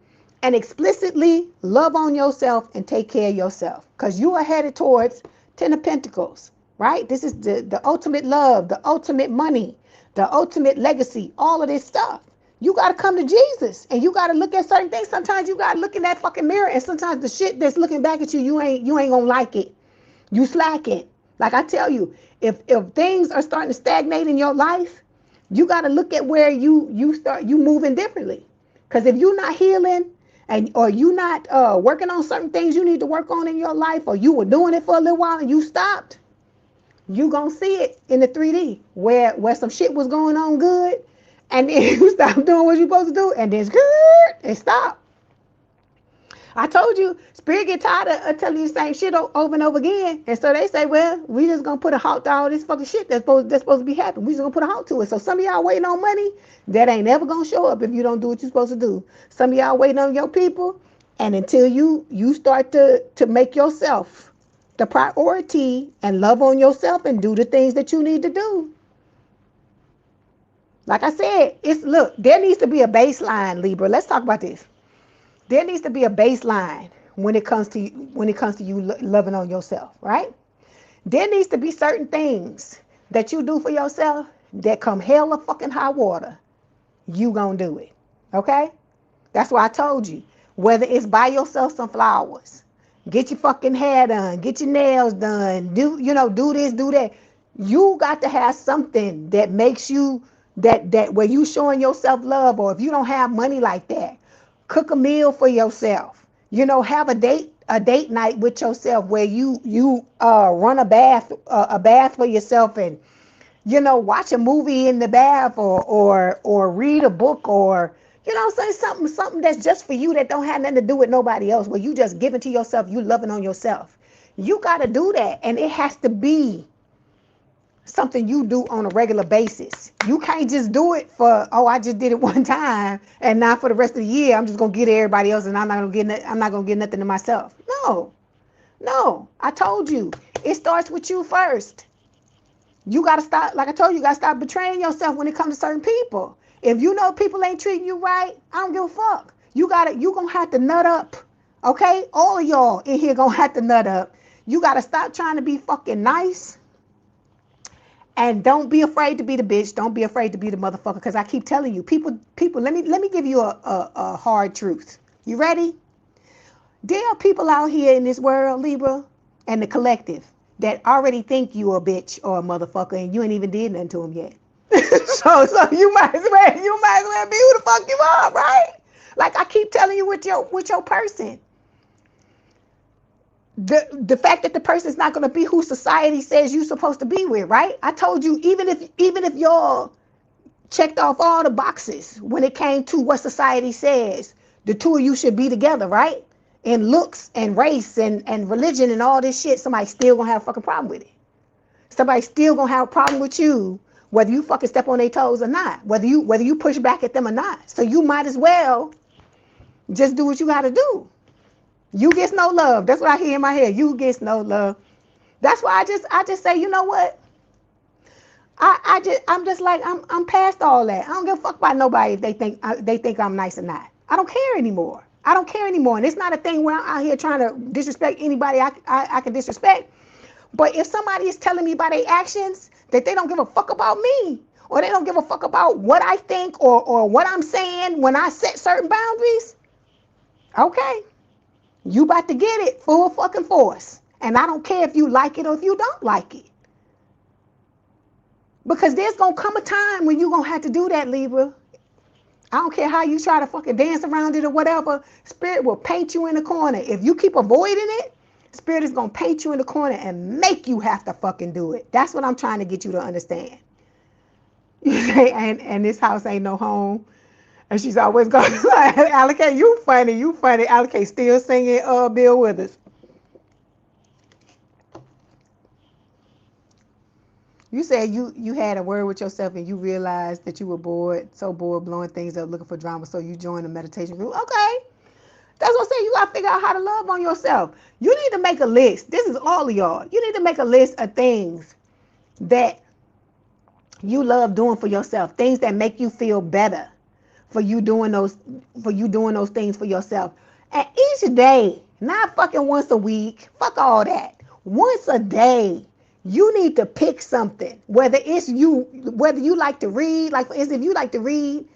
and explicitly love on yourself and take care of yourself, because you are headed towards 10 of Pentacles, right? This is the ultimate love, the ultimate money, the ultimate legacy, all of this stuff. You got to come to Jesus and you got to look at certain things. Sometimes you got to look in that fucking mirror, and sometimes the shit that's looking back at you, you ain't gonna like it. You slacking. Like I tell you, if things are starting to stagnate in your life, you got to look at where you moving differently. Because if you're not healing or you not working on certain things you need to work on in your life, or you were doing it for a little while and you stopped, you gonna see it in the 3D where some shit was going on good, and then you stop doing what you're supposed to do, and then it stop. I told you, Spirit get tired of telling you the same shit over and over again. And so they say, well, we just going to put a halt to all this fucking shit that's supposed to be happening. We just going to put a halt to it. So some of y'all waiting on money that ain't never going to show up if you don't do what you're supposed to do. Some of y'all waiting on your people. And until you start to make yourself the priority and love on yourself and do the things that you need to do. Like I said, look, there needs to be a baseline, Libra. Let's talk about this. There needs to be a baseline when it comes to you loving on yourself, right? There needs to be certain things that you do for yourself that come hell or fucking high water. You gonna do it, okay? That's why I told you. Whether it's buy yourself some flowers, get your fucking hair done, get your nails done, do this, do that. You got to have something that makes you that where you showing yourself love. Or if you don't have money like that, cook a meal for yourself. Have a date night with yourself where you run a bath for yourself, and watch a movie in the bath, or read a book, or say something that's just for you, that don't have nothing to do with nobody else, where you just giving to yourself, you loving on yourself. You got to do that, and it has to be something you do on a regular basis. You can't just do it for, I just did it one time, and now for the rest of the year I'm just gonna get everybody else, and I'm not gonna get nothing to myself. No, I told you, it starts with you first. You gotta stop, like I told you, you gotta stop betraying yourself when it comes to certain people. If you know people ain't treating you right, I don't give a fuck. You gonna have to nut up, okay? All of y'all in here gonna have to nut up. You gotta stop trying to be fucking nice. And don't be afraid to be the bitch. Don't be afraid to be the motherfucker. Because I keep telling you, people. Let me give you a hard truth. You ready? There are people out here in this world, Libra, and the collective, that already think you a bitch or a motherfucker, and you ain't even did nothing to them yet. so you might as well be who the fuck you are, right? Like I keep telling you with your person. The fact that the person's not going to be who society says you're supposed to be with, right? I told you, even if y'all checked off all the boxes when it came to what society says, the two of you should be together, right? In looks and race and religion and all this shit, somebody still going to have a fucking problem with it. Somebody still going to have a problem with you, whether you fucking step on their toes or not, whether you push back at them or not. So you might as well just do what you got to do. You gets no love. That's what I hear in my head. You gets no love. That's why I just say, you know what? I'm just like, I'm past all that. I don't give a fuck about nobody if they think I'm nice or not. I don't care anymore. And it's not a thing where I'm out here trying to disrespect anybody I can disrespect. But if somebody is telling me by their actions that they don't give a fuck about me, or they don't give a fuck about what I think or what I'm saying when I set certain boundaries, okay. You about to get it full fucking force. And I don't care if you like it or if you don't like it. Because there's going to come a time when you're going to have to do that, Libra. I don't care how you try to fucking dance around it or whatever. Spirit will paint you in the corner. If you keep avoiding it, Spirit is going to paint you in the corner and make you have to fucking do it. That's what I'm trying to get you to understand. You say, and this house ain't no home. And she's always going to like, Allocate, you funny. Allocate still singing Bill Withers. You said you had a word with yourself and you realized that you were so bored blowing things up, looking for drama, so you joined a meditation group. Okay. That's what I'm saying. You got to figure out how to love on yourself. You need to make a list. This is all of y'all. You need to make a list of things that you love doing for yourself, things that make you feel better. For you doing those things for yourself. And each day, not fucking once a week, fuck all that. Once a day, you need to pick something. Whether you like to read, like for instance, if you like to read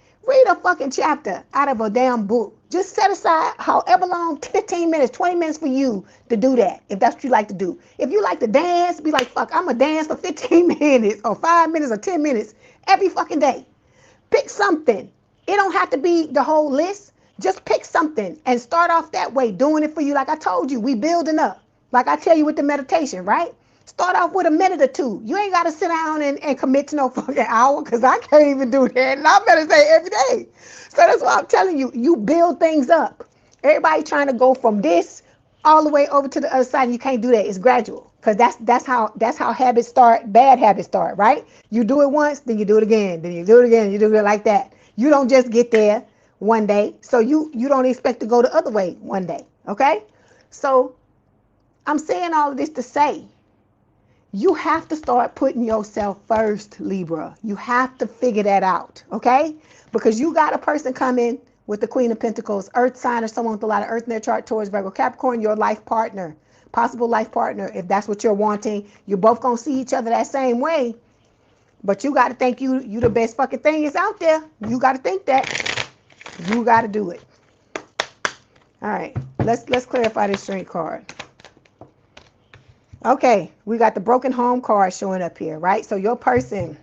a fucking chapter out of a damn book. Just set aside however long, 15 minutes, 20 minutes for you to do that, if that's what you like to do. If you like to dance, be like, fuck, I'm gonna dance for 15 minutes or 5 minutes or 10 minutes every fucking day. Pick something. It don't have to be the whole list. Just pick something and start off that way, doing it for you. Like I told you, we building up. Like I tell you with the meditation, right? Start off with a minute or two. You ain't got to sit down and commit to no fucking hour, because I can't even do that. And I meditate every day. So that's why I'm telling you, you build things up. Everybody trying to go from this all the way over to the other side, and you can't do that. It's gradual, because that's how habits start. Bad habits start, right? You do it once, then you do it again, then you do it again, you do it like that. You don't just get there one day, so you don't expect to go the other way one day. Okay, so I'm saying all of this to say, you have to start putting yourself first, Libra. You have to figure that out, okay? Because you got a person coming with the Queen of Pentacles, Earth sign, or someone with a lot of Earth in their chart, Taurus, Virgo, Capricorn, your life partner, possible life partner, if that's what you're wanting. You're both going to see each other that same way, but you got to think you the best fucking thing is out there. You got to think that. You got to do it. All right, let's clarify this strength card. Okay, we got the broken home card showing up here, right? So your person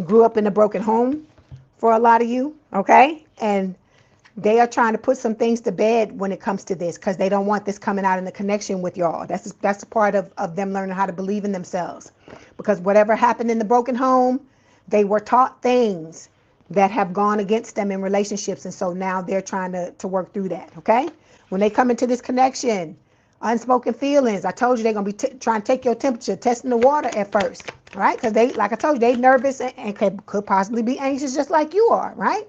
grew up in a broken home for a lot of you, okay? And they are trying to put some things to bed when it comes to this, because they don't want this coming out in the connection with y'all. That's a part of them learning how to believe in themselves. Because whatever happened in the broken home, they were taught things that have gone against them in relationships. And so now they're trying to work through that, okay? When they come into this connection, unspoken feelings. I told you they're going to be trying to take your temperature, testing the water at first, right? Because they, like I told you, they nervous and could possibly be anxious just like you are, right?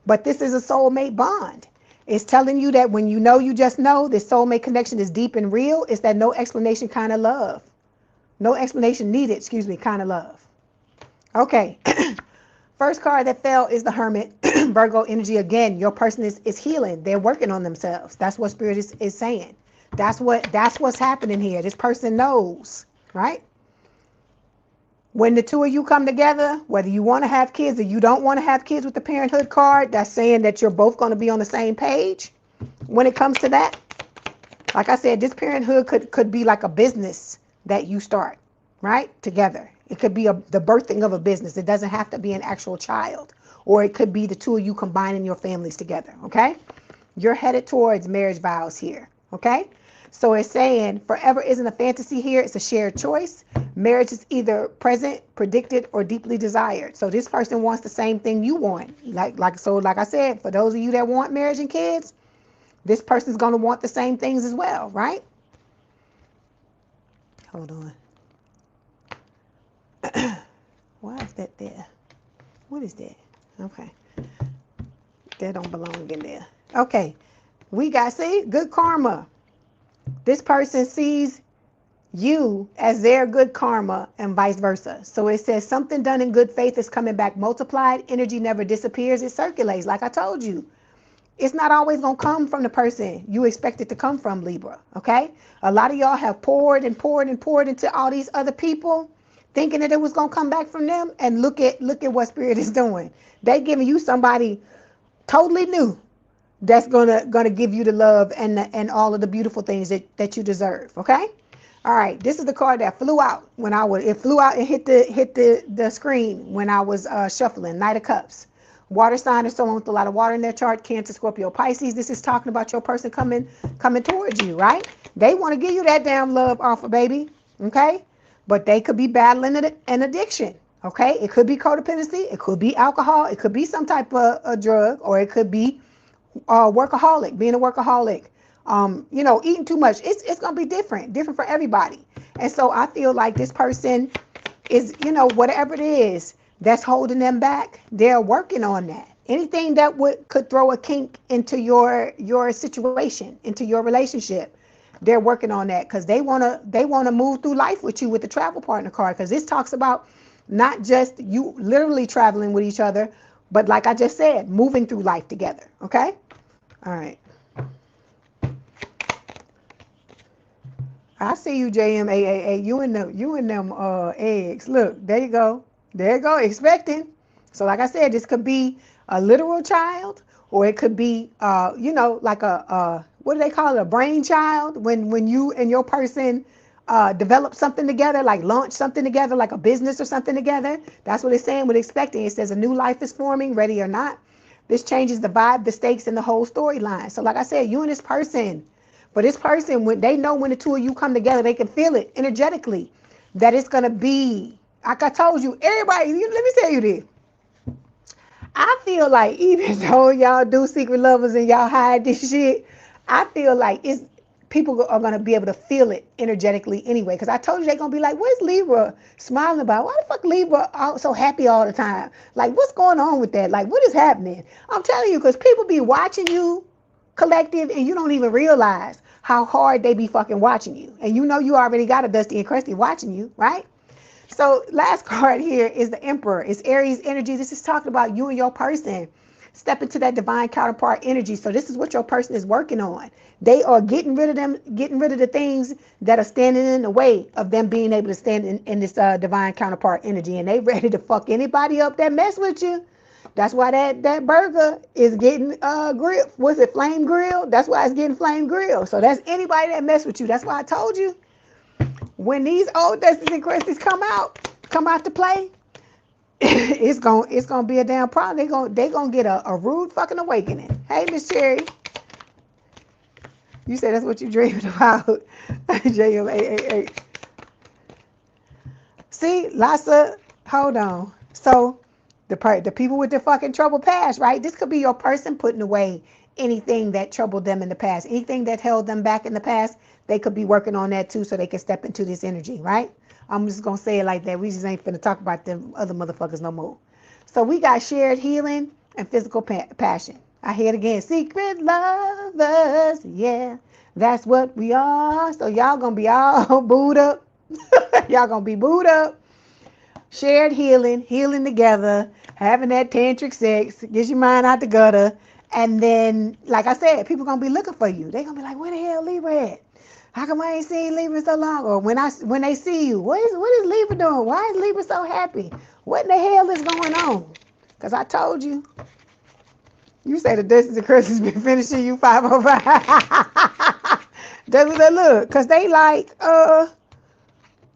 But this is a soulmate bond. It's telling you that when you know, you just know, this soulmate connection is deep and real. It's that no explanation kind of love. No explanation needed, excuse me, kind of love. Okay. First card that fell is the Hermit. Virgo energy again. Your person is healing. They're working on themselves. That's what Spirit is saying. That's what's happening here. This person knows, right? When the two of you come together, whether you want to have kids or you don't want to have kids with the parenthood card, that's saying that you're both going to be on the same page when it comes to that. Like I said, this parenthood could be like a business that you start, right? Together. It could be the birthing of a business. It doesn't have to be an actual child. Or it could be the two of you combining your families together, okay? You're headed towards marriage vows here, okay? So it's saying forever isn't a fantasy here. It's a shared choice. Marriage is either present, predicted, or deeply desired. So this person wants the same thing you want. Like I said, for those of you that want marriage and kids, this person's going to want the same things as well, right? Hold on. Why is that there? What is that? Okay. That don't belong in there. Okay. We got, see, good karma. This person sees you as their good karma and vice versa. So it says something done in good faith is coming back multiplied. Energy never disappears. It circulates. Like I told you, it's not always going to come from the person you expect it to come from, Libra. Okay. A lot of y'all have poured and poured and poured into all these other people thinking that it was going to come back from them. And look at what Spirit is doing. They giving you somebody totally new that's gonna give you the love and all of the beautiful things that you deserve. Okay. All right. This is the card that flew out when it flew out and hit the screen when I was shuffling. Knight of Cups. Water sign is someone with a lot of water in their chart. Cancer, Scorpio, Pisces. This is talking about your person coming towards you, right? They want to give you that damn love offer, baby. Okay. But they could be battling an addiction. Okay. It could be codependency. It could be alcohol. It could be some type of a drug, or it could be workaholic, being a workaholic, eating too much. It's going to be different for everybody. And so I feel like this person is, whatever it is that's holding them back, they're working on that. Anything that could throw a kink into your situation, into your relationship, they're working on that, because they want to move through life with you with the travel partner card, because this talks about not just you literally traveling with each other, but like I just said, moving through life together. Okay. All right. I see you, JMAAA. You and them eggs. Look, there you go. There you go. Expecting. So like I said, this could be a literal child, or it could be like a what do they call it? A brainchild, when you and your person develop something together, like launch something together, like a business or something together. That's what it's saying with expecting. It says a new life is forming, ready or not. This changes the vibe, the stakes, and the whole storyline. So like I said, you and this person, for this person, when they know when the two of you come together, they can feel it energetically, that it's going to be, like I told you, everybody, let me tell you this. I feel like even though y'all do secret lovers and y'all hide this shit, I feel like it's people are gonna be able to feel it energetically anyway. Because I told you they're gonna be like, "What's Libra smiling about? Why the fuck Libra so happy all the time? Like, what's going on with that? Like, what is happening?" I'm telling you, because people be watching you, collective, and you don't even realize how hard they be fucking watching you. And you know you already got a Dusty and Crusty watching you, right? So last card here is the Emperor. It's Aries energy. This is talking about you and your person. Step into that divine counterpart energy. So this is what your person is working on. They are getting rid of the things that are standing in the way of them being able to stand in this divine counterpart energy. And they ready to fuck anybody up that mess with you. That's why that burger is getting grilled. Was it flame grilled? That's why it's getting flame grilled. So that's anybody that mess with you. That's why I told you. When these old Dusties and Cresties come out to play, it's gonna be a damn problem. They gonna get a rude fucking awakening. Hey, Miss Cherry, you said that's what you dreaming about. JM888. See, lots of hold on. So the people with the fucking trouble past, right? This could be your person putting away anything that troubled them in the past, anything that held them back in the past. They could be working on that too, so they can step into this energy, right? I'm just gonna say it like that. We just ain't finna talk about them other motherfuckers no more. So we got shared healing and physical passion. I hear it again. Secret lovers, yeah, that's what we are. So y'all gonna be all booed up. Y'all gonna be booed up. Shared healing together, having that tantric sex, get your mind out the gutter. And then, like I said, people gonna be looking for you. They gonna be like, where the hell Libra at? How come I ain't seen Libra so long? Or when they see you, what is Libra doing? Why is Libra so happy? What in the hell is going on? Because I told you. You say the distance of Chris has been finishing you 505. That's what they look. Because they like,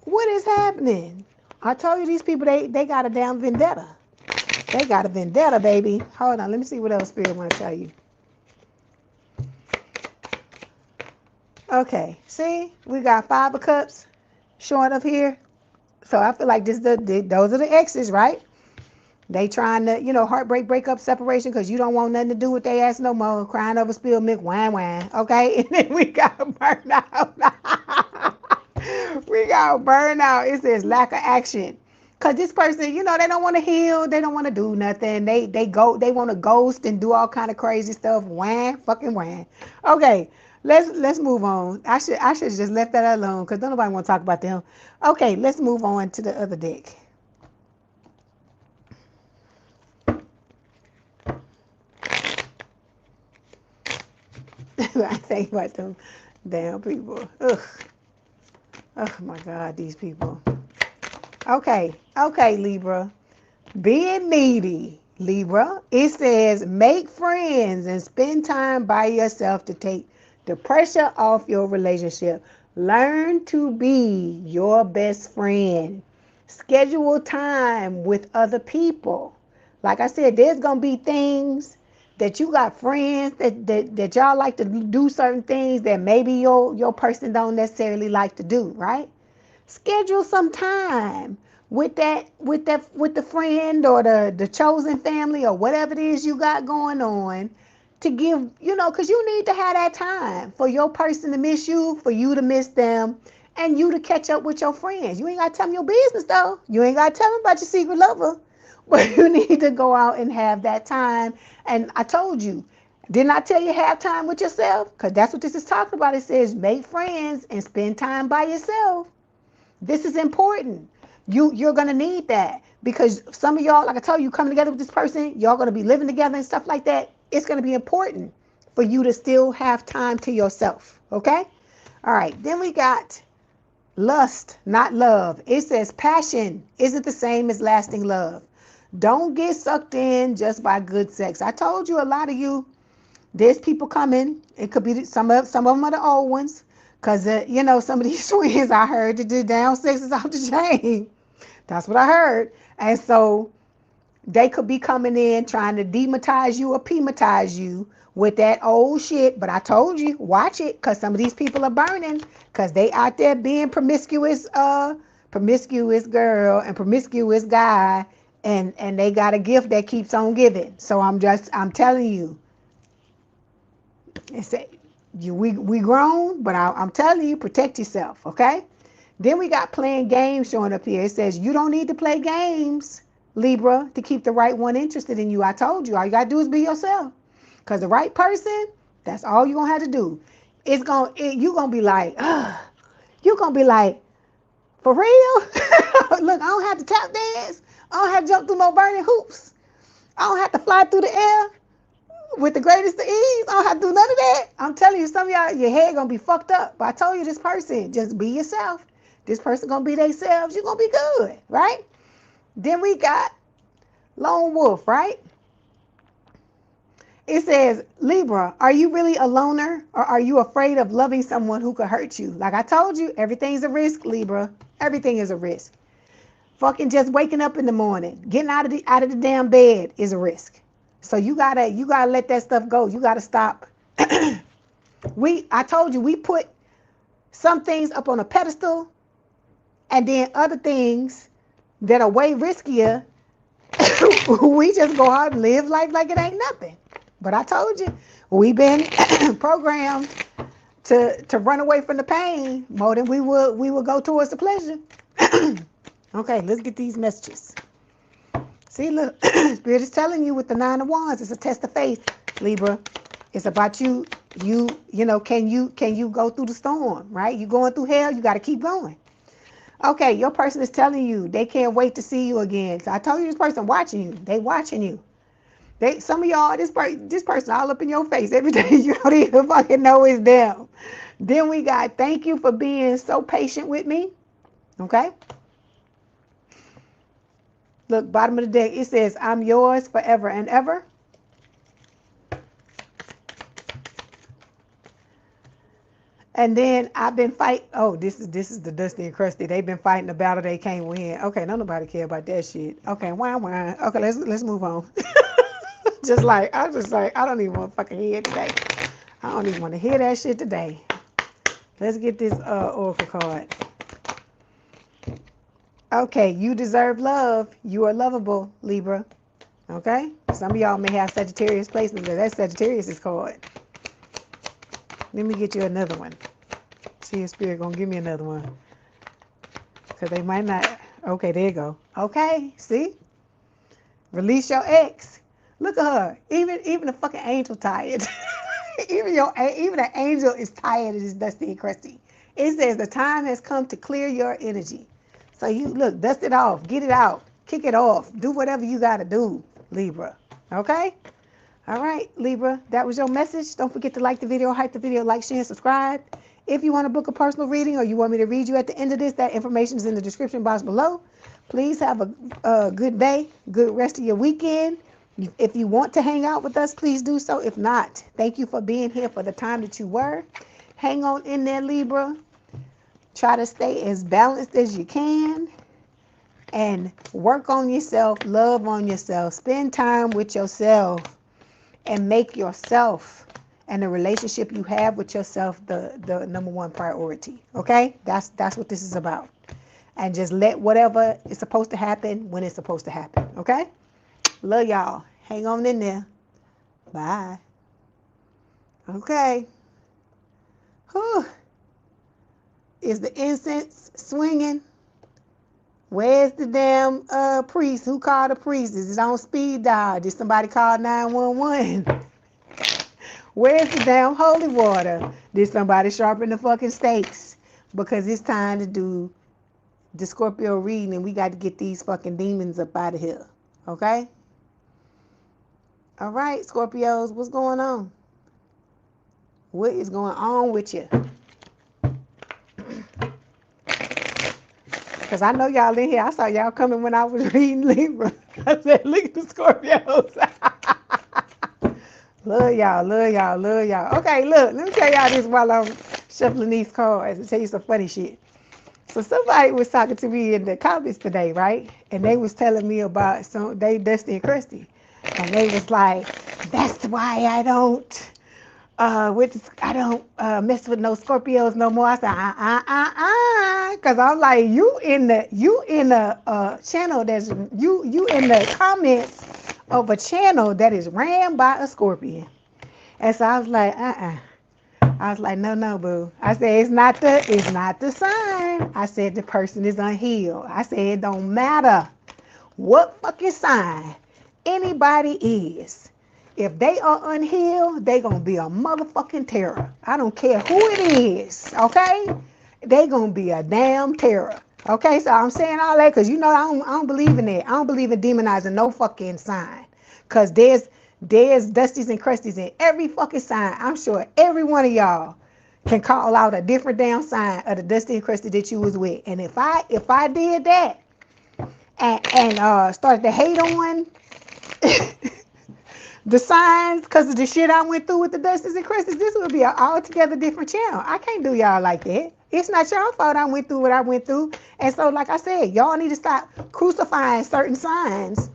what is happening? I told you these people, they got a damn vendetta. They got a vendetta, baby. Hold on. Let me see what else Spirit want to tell you. Okay. See? We got 5 of Cups showing up here. So I feel like those are the exes, right? They trying to, heartbreak, breakup, separation, because you don't want nothing to do with their ass no more. Crying over spilled milk, wine. Okay? And then we got burnout. We got burnout. It says lack of action. Because this person, they don't want to heal. They don't want to do nothing. They want to ghost and do all kind of crazy stuff. Fucking wham. Okay, let's move on. I should just left that alone because don't nobody want to talk about them. Okay, let's move on to the other deck. I think about them damn people. Ugh. Oh my God, these people. Okay, Libra. Being needy, Libra. It says make friends and spend time by yourself to take the pressure off your relationship. Learn to be your best friend. Schedule time with other people. Like I said, there's going to be things that you got friends that y'all like to do certain things that maybe your person don't necessarily like to do, right? Schedule some time with the friend or the chosen family or whatever it is you got going on to give, because you need to have that time for your person to miss you, for you to miss them, and you to catch up with your friends. You ain't got to tell them your business, though. You ain't got to tell them about your secret lover. But you need to go out and have that time. And I told you, didn't I tell you have time with yourself? Because that's what this is talking about. It says make friends and spend time by yourself. This is important. You're going to need that because some of y'all, like I told you, coming together with this person, y'all going to be living together and stuff like that. It's going to be important for you to still have time to yourself. Okay? All right. Then we got lust, not love. It says passion isn't the same as lasting love. Don't get sucked in just by good sex. I told you, a lot of you, there's people coming. It could be some of them are the old ones. Because, some of these twins I heard that do down sex is off the chain. That's what I heard. And so they could be coming in trying to dematize you or pematize you with that old shit. But I told you, watch it, because some of these people are burning because they out there being promiscuous girl and promiscuous guy and they got a gift that keeps on giving. So I'm telling you, we grown, but I'm telling you, protect yourself, okay? Then we got playing games showing up here. It says you don't need to play games, Libra, to keep the right one interested in you. I told you, all you gotta do is be yourself. Because the right person, that's all you're gonna have to do. You're gonna be like, you're gonna be like, for real? Look, I don't have to tap dance. I don't have to jump through no burning hoops. I don't have to fly through the air with the greatest of ease. I don't have to do none of that. I'm telling you, some of y'all, your head gonna be fucked up. But I told you, this person, just be yourself. This person gonna be themselves. You're gonna be good, right? Then we got Lone Wolf, right? It says, Libra, are you really a loner, or are you afraid of loving someone who could hurt you? Like I told you, everything's a risk, Libra. Everything is a risk. Fucking just waking up in the morning, getting out of the damn bed is a risk. So you gotta let that stuff go. You gotta stop. I told you, we put some things up on a pedestal, and then other things that are way riskier, we just go out and live life like it ain't nothing. But I told you, we've been programmed to run away from the pain more than we will go towards the pleasure. Okay, let's get these messages. See, look, Spirit is telling you with the 9 of Wands, it's a test of faith, Libra. It's about you know, can you go through the storm, right? You going through hell, you got to keep going. Okay, your person is telling you they can't wait to see you again. So I told you, this person watching you. They watching you. Some of y'all, this person all up in your face every day. You don't even fucking know it's them. Then we got, thank you for being so patient with me. Okay. Look, bottom of the deck, it says, I'm yours forever and ever. And then I've been fighting. Oh, this is the Dusty and Crusty. They've been fighting the battle they can't win. Okay, nobody care about that shit. Okay, wah. Okay, let's move on. I was just like, I don't even want to fucking hear it today. I don't even want to hear that shit today. Let's get this oracle card. Okay, you deserve love. You are lovable, Libra. Okay? Some of y'all may have Sagittarius placement, but that's Sagittarius' card. Let me get you another one. See if Spirit gonna give me another one. Because they might not. Okay, there you go. Okay, see? Release your ex. Look at her. Even the fucking angel tired. even an angel is tired of this Dusty and Crusty. It says the time has come to clear your energy. So you look, dust it off, get it out, kick it off, do whatever you gotta do, Libra. Okay? All right, Libra, that was your message. Don't forget to like the video, hype the video, like, share, and subscribe. If you want to book a personal reading or you want me to read you at the end of this, that information is in the description box below. Please have a good day, good rest of your weekend. If you want to hang out with us, please do so. If not, thank you for being here for the time that you were. Hang on in there, Libra. Try to stay as balanced as you can and work on yourself, love on yourself, spend time with yourself, and make yourself and the relationship you have with yourself the number one priority. Okay? That's what this is about. And just let whatever is supposed to happen when it's supposed to happen. Okay? Love y'all. Hang on in there. Bye. Okay. Whew. Is the incense swinging? Where's the damn priest? Who called the priest? Is it on speed dial? Did somebody call 911? Where's the damn holy water? Did somebody sharpen the fucking stakes? Because it's time to do the Scorpio reading and we got to get these fucking demons up out of here. Okay? All right, Scorpios, what's going on? What is going on with you? Because I know y'all in here. I saw y'all coming when I was reading Libra. I said, look at the Scorpios. Love y'all, love y'all, love y'all. Okay, look, let me tell y'all this while I'm shuffling these cards and tell you some funny shit. So somebody was talking to me in the comments today, right? And they was telling me about Dusty and Crusty. And they was like, that's why I don't mess with no Scorpios no more. I said, sign? Cause I'm like, you in the channel that's you in the comments of a channel that is ran by a Scorpion. And so I was like, I was like, no, boo. I said, it's not the sign. I said the person is unhealed. I said it don't matter what fucking sign anybody is. If they are unhealed, they gonna be a motherfucking terror. I don't care who it is, okay? They gonna be a damn terror. Okay, so I'm saying all that because you know I don't believe in that. I don't believe in demonizing no fucking sign. Cause there's dusties and crusties in every fucking sign. I'm sure every one of y'all can call out a different damn sign of the dusty and crusty that you was with. And if I did that and started to hate on the signs because of the shit I went through with the dusties and crusties, this would be an altogether different channel. I can't do y'all like that. It's not your fault I went through what I went through. And so, like I said, y'all need to stop crucifying certain signs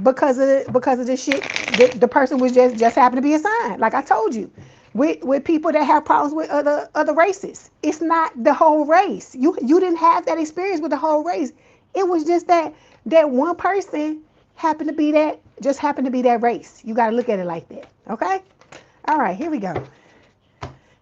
because of the shit the person was just happened to be a sign. Like I told you, with people that have problems with other races, it's not the whole race. You didn't have that experience with the whole race. It was just that one person happened to be that race. You got to look at it like that. Okay? All right, here we go.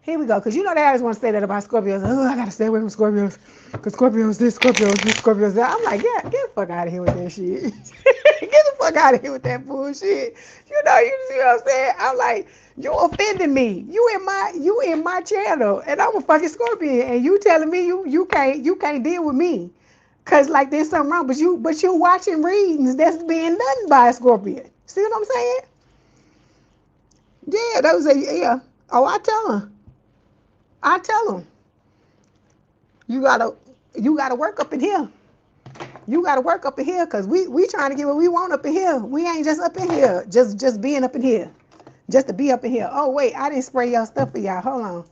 Because you know they always want to say that about Scorpios. Oh, I got to stay away from Scorpios. Because Scorpios this, Scorpios that. I'm like, yeah, get the fuck out of here with that shit. Get the fuck out of here with that bullshit. You know, you see what I'm saying? I'm like, you offending me. You in my channel. And I'm a fucking Scorpion. And you telling me you can't deal with me. Cause like there's something wrong, but you watching readings that's being done by a Scorpion. See what I'm saying? Yeah, that was yeah. Oh, I tell them, you gotta work up in here. You gotta work up in here, cause we trying to get what we want up in here. We ain't just up in here, just being up in here, just to be up in here. Oh wait, I didn't spray y'all stuff for y'all. Hold on,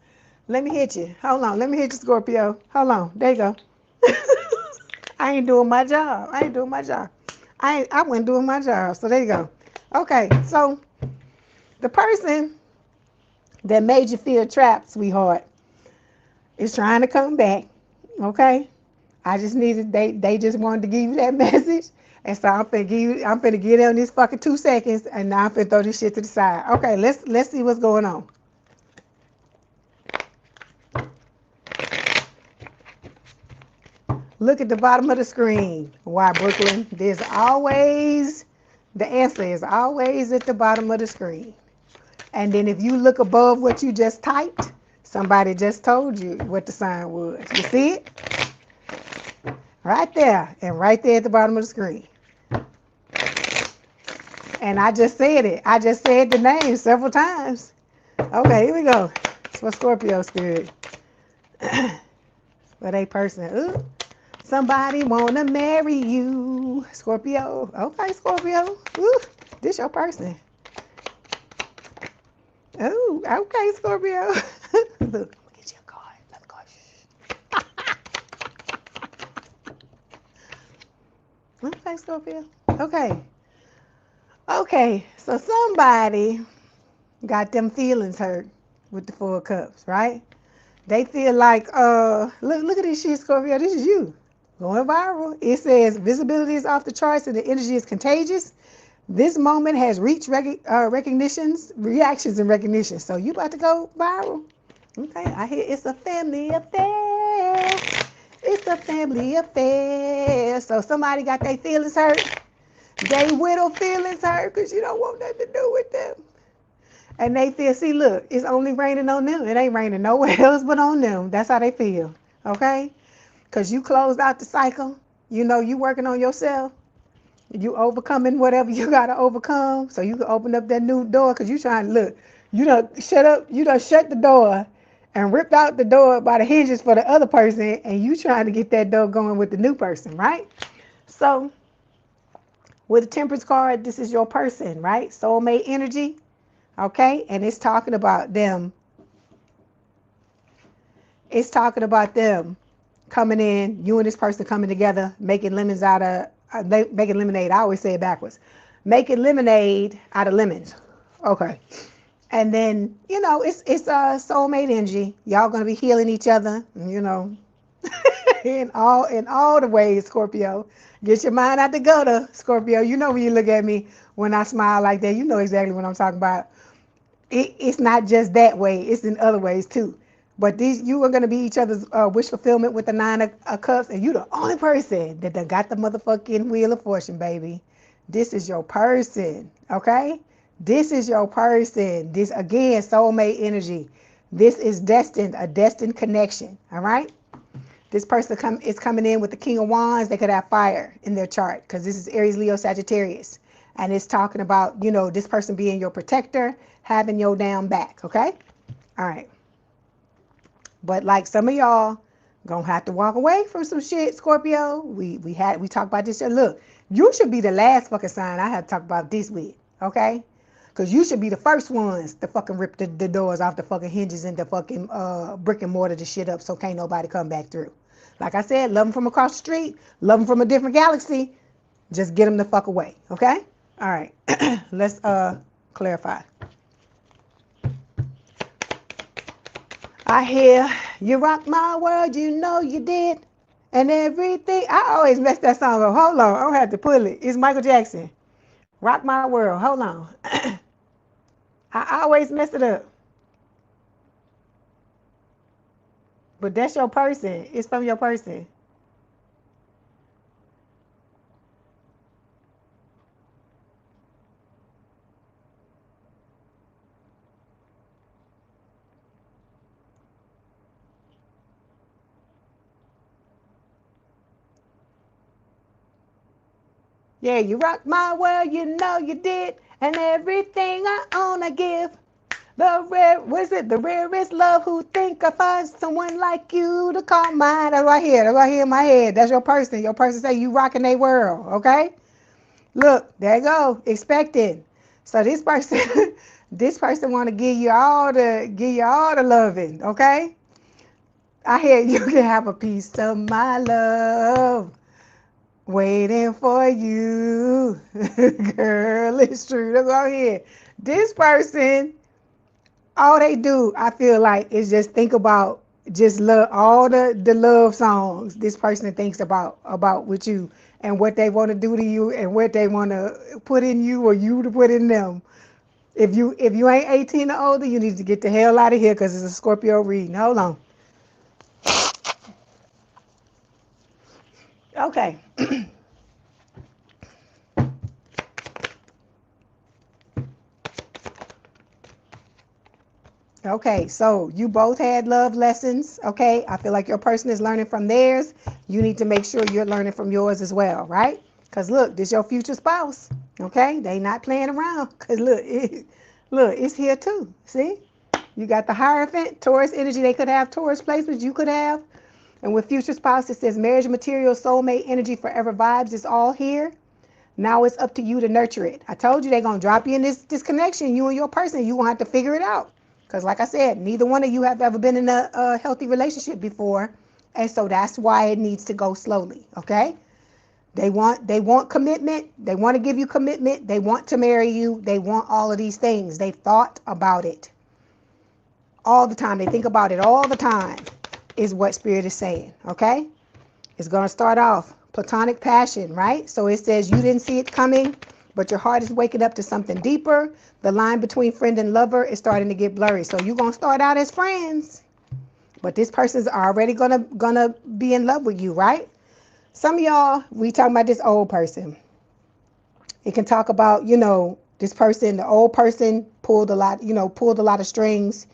let me hit you. Hold on, let me hit you, Scorpio. Hold on, there you go. I ain't doing my job. I wasn't doing my job. So there you go. Okay, so the person that made you feel trapped, sweetheart, is trying to come back. Okay? I just needed they just wanted to give you that message. And so I'm finna give them this fucking 2 seconds and now I'm finna throw this shit to the side. Okay, let's see what's going on. Look at the bottom of the screen. Why, Brooklyn? The answer is always at the bottom of the screen. And then if you look above what you just typed, somebody just told you what the sign was. You see it? Right there. And right there at the bottom of the screen. And I just said it. I just said the name several times. Okay, here we go. It's for Scorpio spirit. For a person. Ooh. Somebody wanna marry you, Scorpio. Okay, Scorpio. Ooh, this your person. Oh, okay, Scorpio. Look, get your card. Let me go. Okay, Scorpio. Okay. So somebody got them feelings hurt with the 4 of Cups, right? They feel like, look at this shit, Scorpio. This is you. Going viral. It says visibility is off the charts and the energy is contagious. This moment has reached reactions and recognition. So you about to go viral. Okay, I hear it's a family affair. It's a family affair. So somebody got their feelings hurt. They widow feelings hurt because you don't want nothing to do with them. And they feel, see, look, it's only raining on them. It ain't raining nowhere else but on them. That's how they feel. Okay? Because you closed out the cycle. You know you working on yourself. You overcoming whatever you got to overcome so you can open up that new door because you trying to look. You done shut the door and ripped out the door by the hinges for the other person and you trying to get that door going with the new person, right? So with the Temperance card, this is your person, right? Soulmate energy, okay? And it's talking about them. It's talking about them coming in, you and this person coming together, making lemonade. I always say it backwards. Making lemonade out of lemons. Okay. And then, it's soulmate energy. Y'all gonna be healing each other, in all the ways, Scorpio. Get your mind out the gutter, Scorpio. You know when you look at me when I smile like that, you know exactly what I'm talking about. It's not just that way, it's in other ways too. But these, you are going to be each other's wish fulfillment with the nine of cups, and you the only person that done got the motherfucking wheel of fortune, baby. This is your person, okay? This is your person. This, again, soulmate energy. This is destined, a destined connection, all right? This person is coming in with the King of Wands. They could have fire in their chart because this is Aries, Leo, Sagittarius. And it's talking about, you know, this person being your protector, having your down back, okay? All right. But like some of y'all gonna have to walk away from some shit, Scorpio. We talked about this shit. Look, you should be the last fucking sign I have to talk about this with, okay? Because you should be the first ones to fucking rip the doors off the fucking hinges and the fucking brick and mortar the shit up so can't nobody come back through. Like I said, love them from across the street, love them from a different galaxy. Just get them the fuck away, okay? All right, let's clarify. I hear you rock my world, you know you did, and everything. I always mess that song up. Hold on, I don't have to pull it. It's Michael Jackson. Rock my world. Hold on. I always mess it up. But that's your person. It's from your person. Yeah, you rock my world, you know you did, and everything I own I give. The rarest love who think I find someone like you to call mine. That's right here. That's right here in my head. That's your person. Your person say you rocking their world, okay? Look, there you go. Expecting. So this person, this person want to give you all the loving, okay? I hear you can have a piece of my love waiting for you. Girl, it's true. That's what I hear. This person, all they do, I feel like, is just think about just love, all the love songs this person thinks about with you and what they want to do to you and what they want to put in you or you to put in them. If you ain't 18 or older, you need to get the hell out of here because it's a Scorpio reading. Hold on. Okay. Okay, so you both had love lessons, okay? I feel like your person is learning from theirs. You need to make sure you're learning from yours as well, right? Because look, this is your future spouse, okay? They not playing around because look, look, it's here too, see? You got the Hierophant, Taurus energy. They could have Taurus placements, you could have. And with future spouse, it says marriage material, soulmate energy, forever vibes is all here. Now it's up to you to nurture it. I told you they're going to drop you in this connection, you and your person. You're going to have to figure it out. Because like I said, neither one of you have ever been in a healthy relationship before. And so that's why it needs to go slowly, okay? They want commitment. They want to give you commitment. They want to marry you. They want all of these things. They thought about it all the time. They think about it all the time is what Spirit is saying, okay? It's going to start off platonic passion, right? So it says you didn't see it coming, but your heart is waking up to something deeper. The line between friend and lover is starting to get blurry. So you're going to start out as friends, but this person's already gonna be in love with you, right? Some of y'all, we talking about this old person. It can talk about, you know, this person, the old person pulled a lot of strings,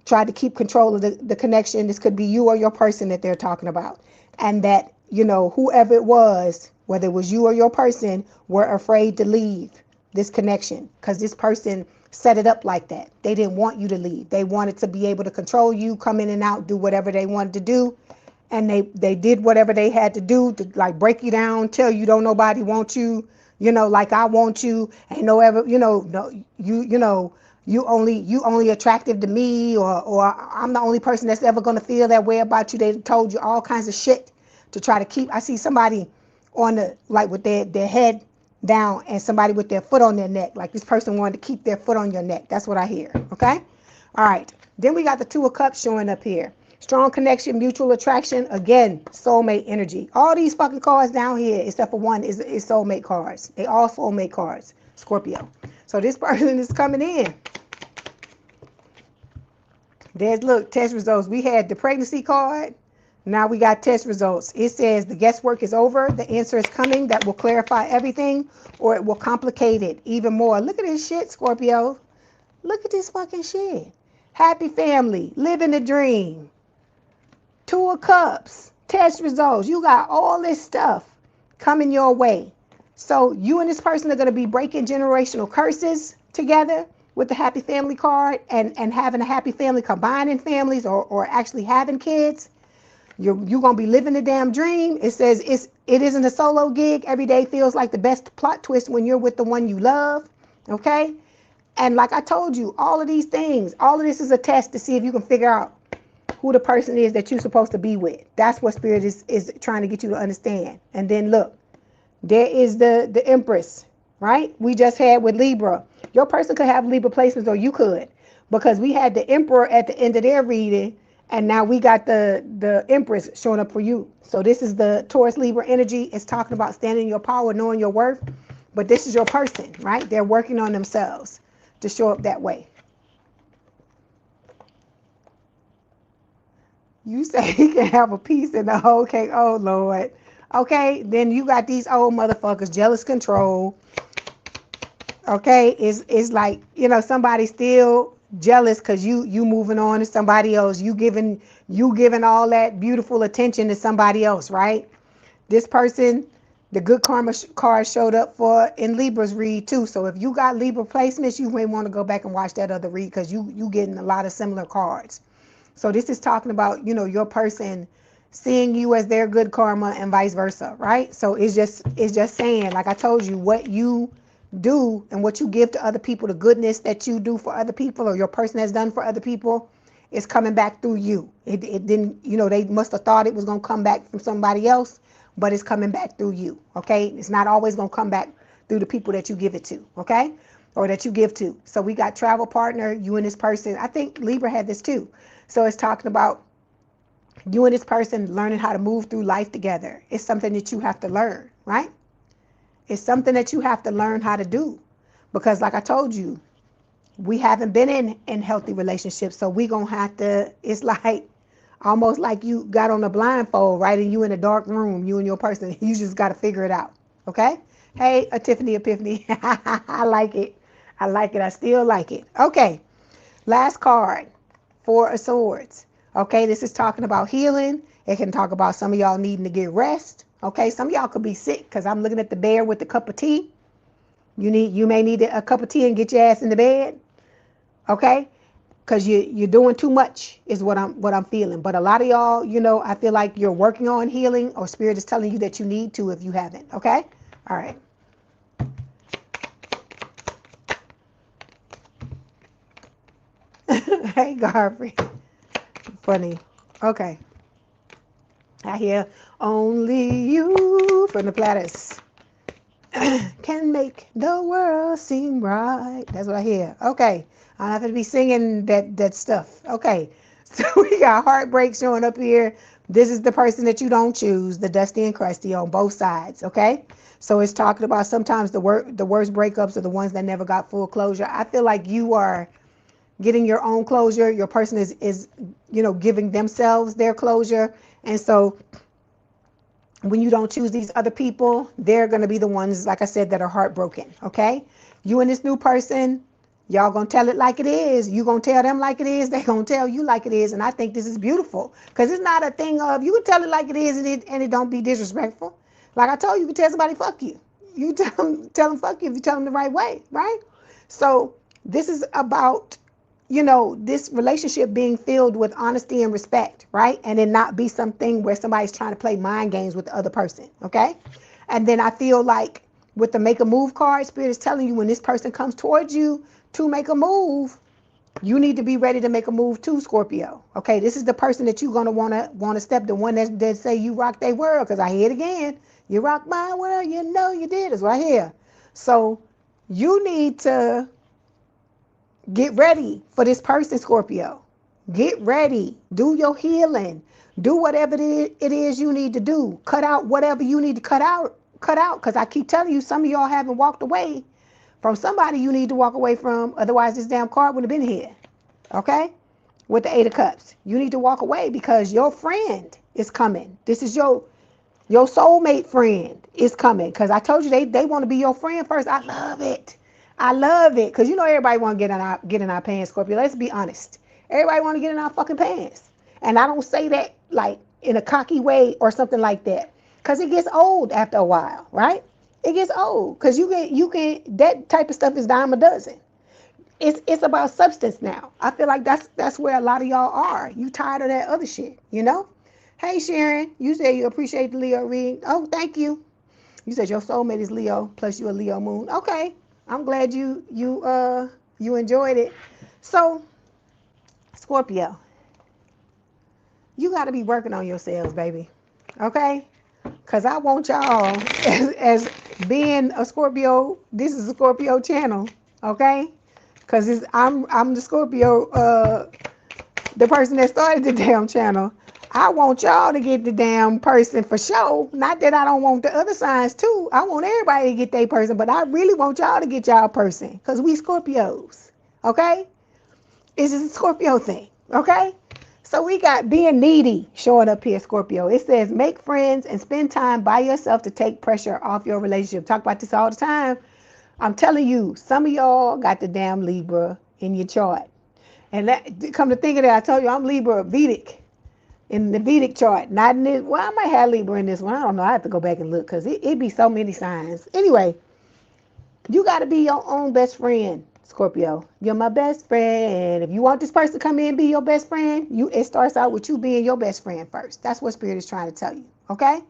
tried to keep control of the connection. This could be you or your person that they're talking about. And that, you know, whoever it was, whether it was you or your person, were afraid to leave this connection because this person set it up like that. They didn't want you to leave. They wanted to be able to control you, come in and out, do whatever they wanted to do. And they did whatever they had to do to like break you down, tell you don't nobody want you, you know, like I want you, ain't no ever, you know, no, you know, you only attractive to me, or I'm the only person that's ever gonna feel that way about you. They told you all kinds of shit to try to keep. I see somebody on the like with their head down and somebody with their foot on their neck. Like this person wanted to keep their foot on your neck. That's what I hear. Okay? All right. Then we got the Two of Cups showing up here. Strong connection, mutual attraction. Again, soulmate energy. All these fucking cards down here, except for one, is soulmate cards. They all soulmate cards, Scorpio. So this person is coming in. There's, look, test results. We had the pregnancy card. Now we got test results. It says the guesswork is over. The answer is coming. That will clarify everything, or it will complicate it even more. Look at this shit, Scorpio. Look at this fucking shit. Happy family. Living the dream. Two of Cups. Test results. You got all this stuff coming your way. So you and this person are going to be breaking generational curses together with the happy family card, and having a happy family, combining families, or actually having kids. You're going to be living the damn dream. It says it isn't a solo gig. Every day feels like the best plot twist when you're with the one you love. Okay? And like I told you, all of these things, all of this is a test to see if you can figure out who the person is that you're supposed to be with. That's what Spirit is trying to get you to understand. And then look, there is the Empress, right? We just had with Libra. Your person could have Libra placements, or you could, because we had the Emperor at the end of their reading, and now we got the Empress showing up for you. So this is the Taurus Libra energy. It's talking about standing in your power, knowing your worth. But this is your person, right? They're working on themselves to show up that way. You say he can have a piece in the whole cake. Oh, Lord. Okay, then you got these old motherfuckers, jealous control. Okay, it's like, you know, somebody still jealous because you moving on to somebody else. You giving all that beautiful attention to somebody else, right? This person, the good karma card showed up for in Libra's read too. So if you got Libra placements, you may want to go back and watch that other read, because you getting a lot of similar cards. So this is talking about, you know, your person seeing you as their good karma and vice versa, right? So it's just saying, like I told you, what you do and what you give to other people, the goodness that you do for other people, or your person has done for other people, is coming back through you. It didn't, you know, they must have thought it was going to come back from somebody else, but it's coming back through you, okay? It's not always going to come back through the people that you give it to, okay? Or that you give to. So we got travel partner, you and this person. I think Libra had this too. So it's talking about you and this person learning how to move through life together. It's something that you have to learn, right? It's something that you have to learn how to do, because like I told you, we haven't been in healthy relationships. So we going to have to, it's like almost like you got on a blindfold, right? And you in a dark room, you and your person, you just got to figure it out. Okay. Hey, Epiphany. I like it. I like it. I still like it. Okay. Last card, Four of Swords. Okay. This is talking about healing. It can talk about some of y'all needing to get rest. Okay, some of y'all could be sick, because I'm looking at the bear with the cup of tea. You may need a cup of tea and get your ass in the bed. Okay, because you're doing too much is what I'm feeling. But a lot of y'all, you know, I feel like you're working on healing, or Spirit is telling you that you need to if you haven't. Okay, all right. Hey, Godfrey, funny. Okay. I hear only you from the Platters can make the world seem right. That's what I hear. Okay. I don't have to be singing that stuff. Okay. So we got heartbreak showing up here. This is the person that you don't choose, the dusty and crusty on both sides. Okay. So it's talking about sometimes the worst breakups are the ones that never got full closure. I feel like you are getting your own closure. Your person is you know, giving themselves their closure. And so when you don't choose these other people, they're going to be the ones, like I said, that are heartbroken. Okay. You and this new person, y'all going to tell it like it is. You going to tell them like it is. They going to tell you like it is. And I think this is beautiful, because it's not a thing of, you can tell it like it is, and it don't be disrespectful. Like I told you, you can tell somebody fuck you. You tell them fuck you if you tell them the right way. Right. So this is about, you know, this relationship being filled with honesty and respect, right? And then not be something where somebody's trying to play mind games with the other person, okay? And then I feel like with the make a move card, Spirit is telling you when this person comes towards you to make a move, you need to be ready to make a move too, Scorpio. Okay, this is the person that you're gonna wanna step, the one that say you rock their world, because I hear it again. You rock my world, you know you did. Is what I hear. So you need to get ready for this person, Scorpio. Get ready. Do your healing. Do whatever it is you need to do. Cut out whatever you need to cut out. Cut out. Because I keep telling you, some of y'all haven't walked away from somebody you need to walk away from. Otherwise, this damn card would have been here. Okay? With the 8 of Cups. You need to walk away because your friend is coming. This is your soulmate friend is coming. Because I told you they want to be your friend first. I love it. I love it. Because you know everybody want to get in our pants, Scorpio. Let's be honest. Everybody want to get in our fucking pants. And I don't say that like in a cocky way or something like that. Because it gets old after a while, right? It gets old. Because you can that type of stuff is dime a dozen. It's about substance now. I feel like that's where a lot of y'all are. You tired of that other shit, you know? Hey Sharon, you said you appreciate the Leo reading. Oh, thank you. You said your soulmate is Leo, plus you a Leo moon. Okay. I'm glad you enjoyed it. So, Scorpio, you got to be working on yourselves, baby. Okay? Because I want y'all, as being a Scorpio, this is a Scorpio channel. Okay? Because I'm the Scorpio, the person that started the damn channel. I want y'all to get the damn person for sure. Not that I don't want the other signs too. I want everybody to get their person, but I really want y'all to get y'all person because we Scorpios. Okay? It's just a Scorpio thing. Okay? So we got being needy showing up here, Scorpio. It says make friends and spend time by yourself to take pressure off your relationship. Talk about this all the time. I'm telling you, some of y'all got the damn Libra in your chart. And that, come to think of it, I told you I'm Libra Vedic. In the Vedic chart, not in this. Well, I might have Libra in this one. I don't know. I have to go back and look because it be so many signs. Anyway, you got to be your own best friend, Scorpio. You're my best friend. If you want this person to come in and be your best friend, it starts out with you being your best friend first. That's what Spirit is trying to tell you. Okay?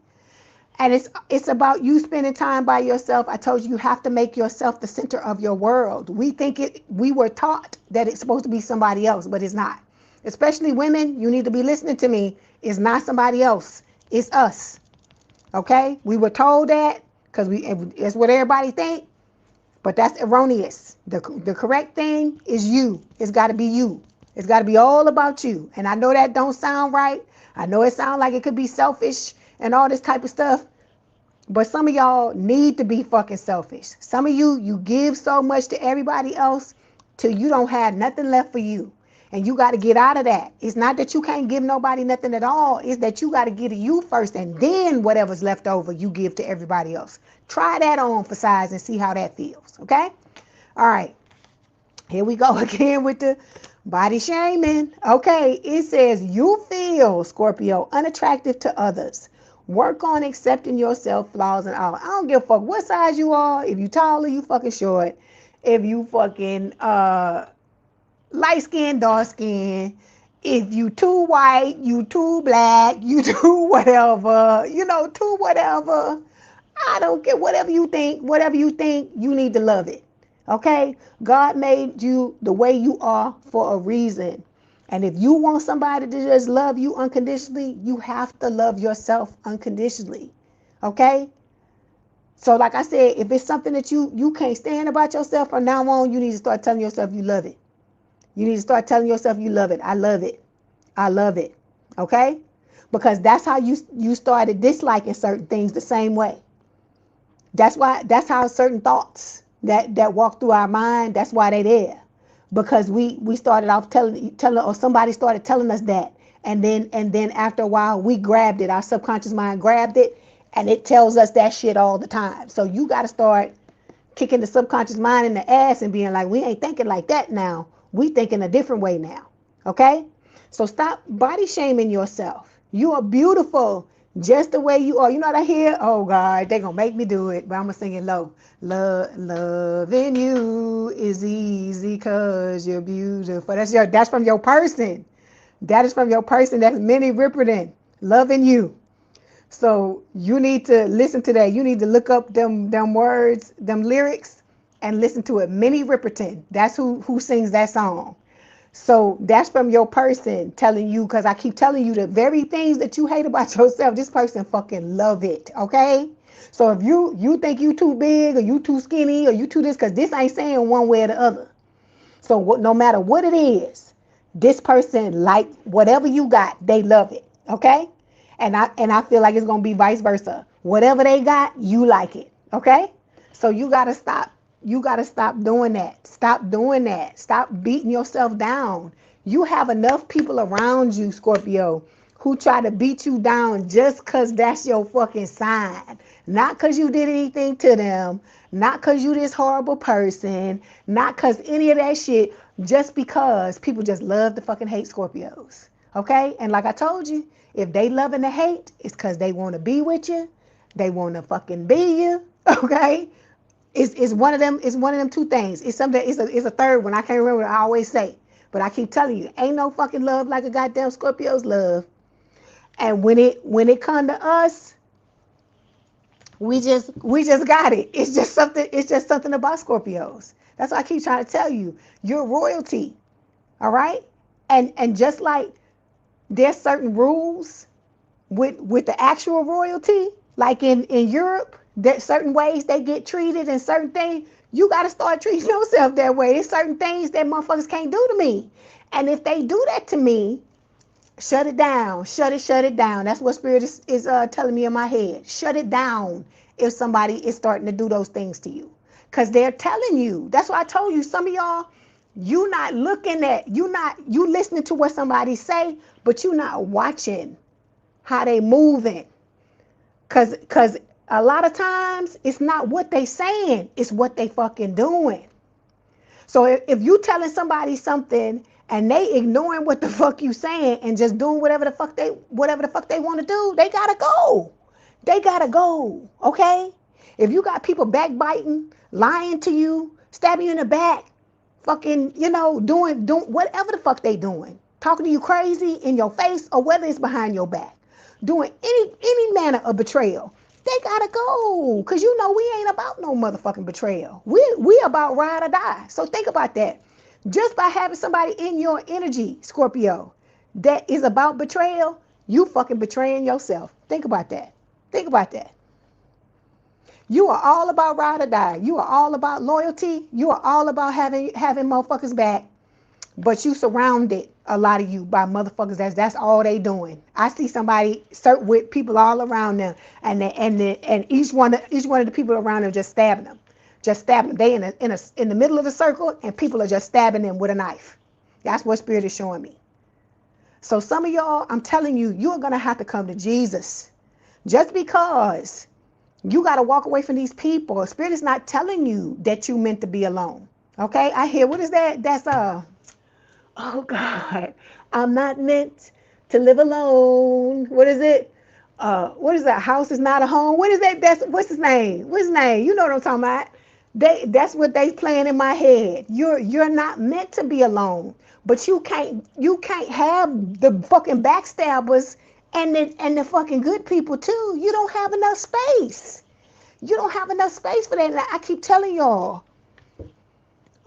And it's about you spending time by yourself. I told you have to make yourself the center of your world. We were taught that it's supposed to be somebody else, but it's not. Especially women, you need to be listening to me. It's not somebody else. It's us. Okay? We were told that because it's what everybody think, but that's erroneous. The correct thing is you. It's got to be you. It's got to be all about you. And I know that don't sound right. I know it sounds like it could be selfish and all this type of stuff. But some of y'all need to be fucking selfish. Some of you give so much to everybody else till you don't have nothing left for you. And you got to get out of that. It's not that you can't give nobody nothing at all. It's that you got to give to you first, and then whatever's left over, you give to everybody else. Try that on for size and see how that feels, okay? All right. Here we go again with the body shaming. Okay, it says you feel, Scorpio, unattractive to others. Work on accepting yourself, flaws and all. I don't give a fuck what size you are. If you tall or you fucking short. If you fucking light skin, dark skin, if you too white, you too black, you too whatever, too whatever. I don't care. Whatever you think, you need to love it. Okay? God made you the way you are for a reason. And if you want somebody to just love you unconditionally, you have to love yourself unconditionally. Okay? So like I said, if it's something that you can't stand about yourself from now on, you need to start telling yourself you love it. You need to start telling yourself you love it. I love it. I love it. Okay? Because that's how you started disliking certain things the same way. That's how certain thoughts that walk through our mind, that's why they're there. Because we started off telling or somebody started telling us that. And then after a while we grabbed it. Our subconscious mind grabbed it and it tells us that shit all the time. So you got to start kicking the subconscious mind in the ass and being like, we ain't thinking like that now. We thinking a different way now. Okay? So stop body shaming yourself. You are beautiful just the way you are. You know what I hear? Oh God, they're gonna make me do it, but I'm gonna sing it low. Loving you is easy cause you're beautiful. That's from your person. That is from your person. That's Minnie Riperton. Loving you. So you need to listen to that. You need to look up them words, them lyrics, and listen to it. Minnie Riperton. That's who sings that song. So that's from your person telling you, because I keep telling you the very things that you hate about yourself, this person fucking love it, okay? So if you think you too big or you too skinny or you too this, because this ain't saying one way or the other. So no matter what it is, This person like whatever you got, they love it. Okay? And I feel like it's gonna be vice versa. Whatever they got, you like it. Okay? So you gotta stop. You gotta stop doing that. Stop doing that. Stop beating yourself down. You have enough people around you, Scorpio, who try to beat you down just because that's your fucking sign. Not because you did anything to them, not because you this horrible person, not because any of that shit, just because people just love to fucking hate Scorpios. Okay? And like I told you, if they love and hate, it's because they want to be with you. They want to fucking be you. Okay? It's one of them two things. It's something. It's a third one. I can't remember what I always say. But I keep telling you, ain't no fucking love like a goddamn Scorpio's love. And when it come to us, we just got it. It's just something about Scorpios. That's why I keep trying to tell you, you're royalty. All right? And just like there's certain rules with the actual royalty, like in Europe, that certain ways they get treated and certain things, you got to start treating yourself that way. There's certain things that motherfuckers can't do to me. And if they do that to me, shut it down. Shut it down. That's what Spirit is telling me in my head. Shut it down if somebody is starting to do those things to you. Because they're telling you. That's why I told you, some of y'all, you listening to what somebody say, but you not watching how they moving. Cause a lot of times it's not what they saying, it's what they fucking doing. So if you telling somebody something and they ignoring what the fuck you saying and just doing whatever the fuck they want to do, they gotta go. They gotta go. Okay? If you got people backbiting, lying to you, stabbing you in the back, fucking, doing whatever the fuck they doing, talking to you crazy in your face or whether it's behind your back, doing any manner of betrayal, they gotta go. Cause we ain't about no motherfucking betrayal. We about ride or die. So think about that. Just by having somebody in your energy, Scorpio, that is about betrayal, you fucking betraying yourself. Think about that. Think about that. You are all about ride or die. You are all about loyalty. You are all about having motherfuckers back. But you surrounded, a lot of you, by motherfuckers that's all they doing. I see somebody with people all around them, and each one of the people around them just stabbing them. They in the middle of the circle, and people are just stabbing them with a knife. That's what Spirit is showing me. So some of y'all, I'm telling you, you're gonna have to come to Jesus. Just because you got to walk away from these people. Spirit is not telling you that you meant to be alone. Okay? I hear, what is that? That's oh God, I'm not meant to live alone. What is it? What is that? House is not a home. What is that? What's his name? What's his name? You know what I'm talking about. That's what they playing in my head. You're not meant to be alone. But you can't have the fucking backstabbers and the fucking good people too. You don't have enough space. You don't have enough space for that. And I keep telling y'all,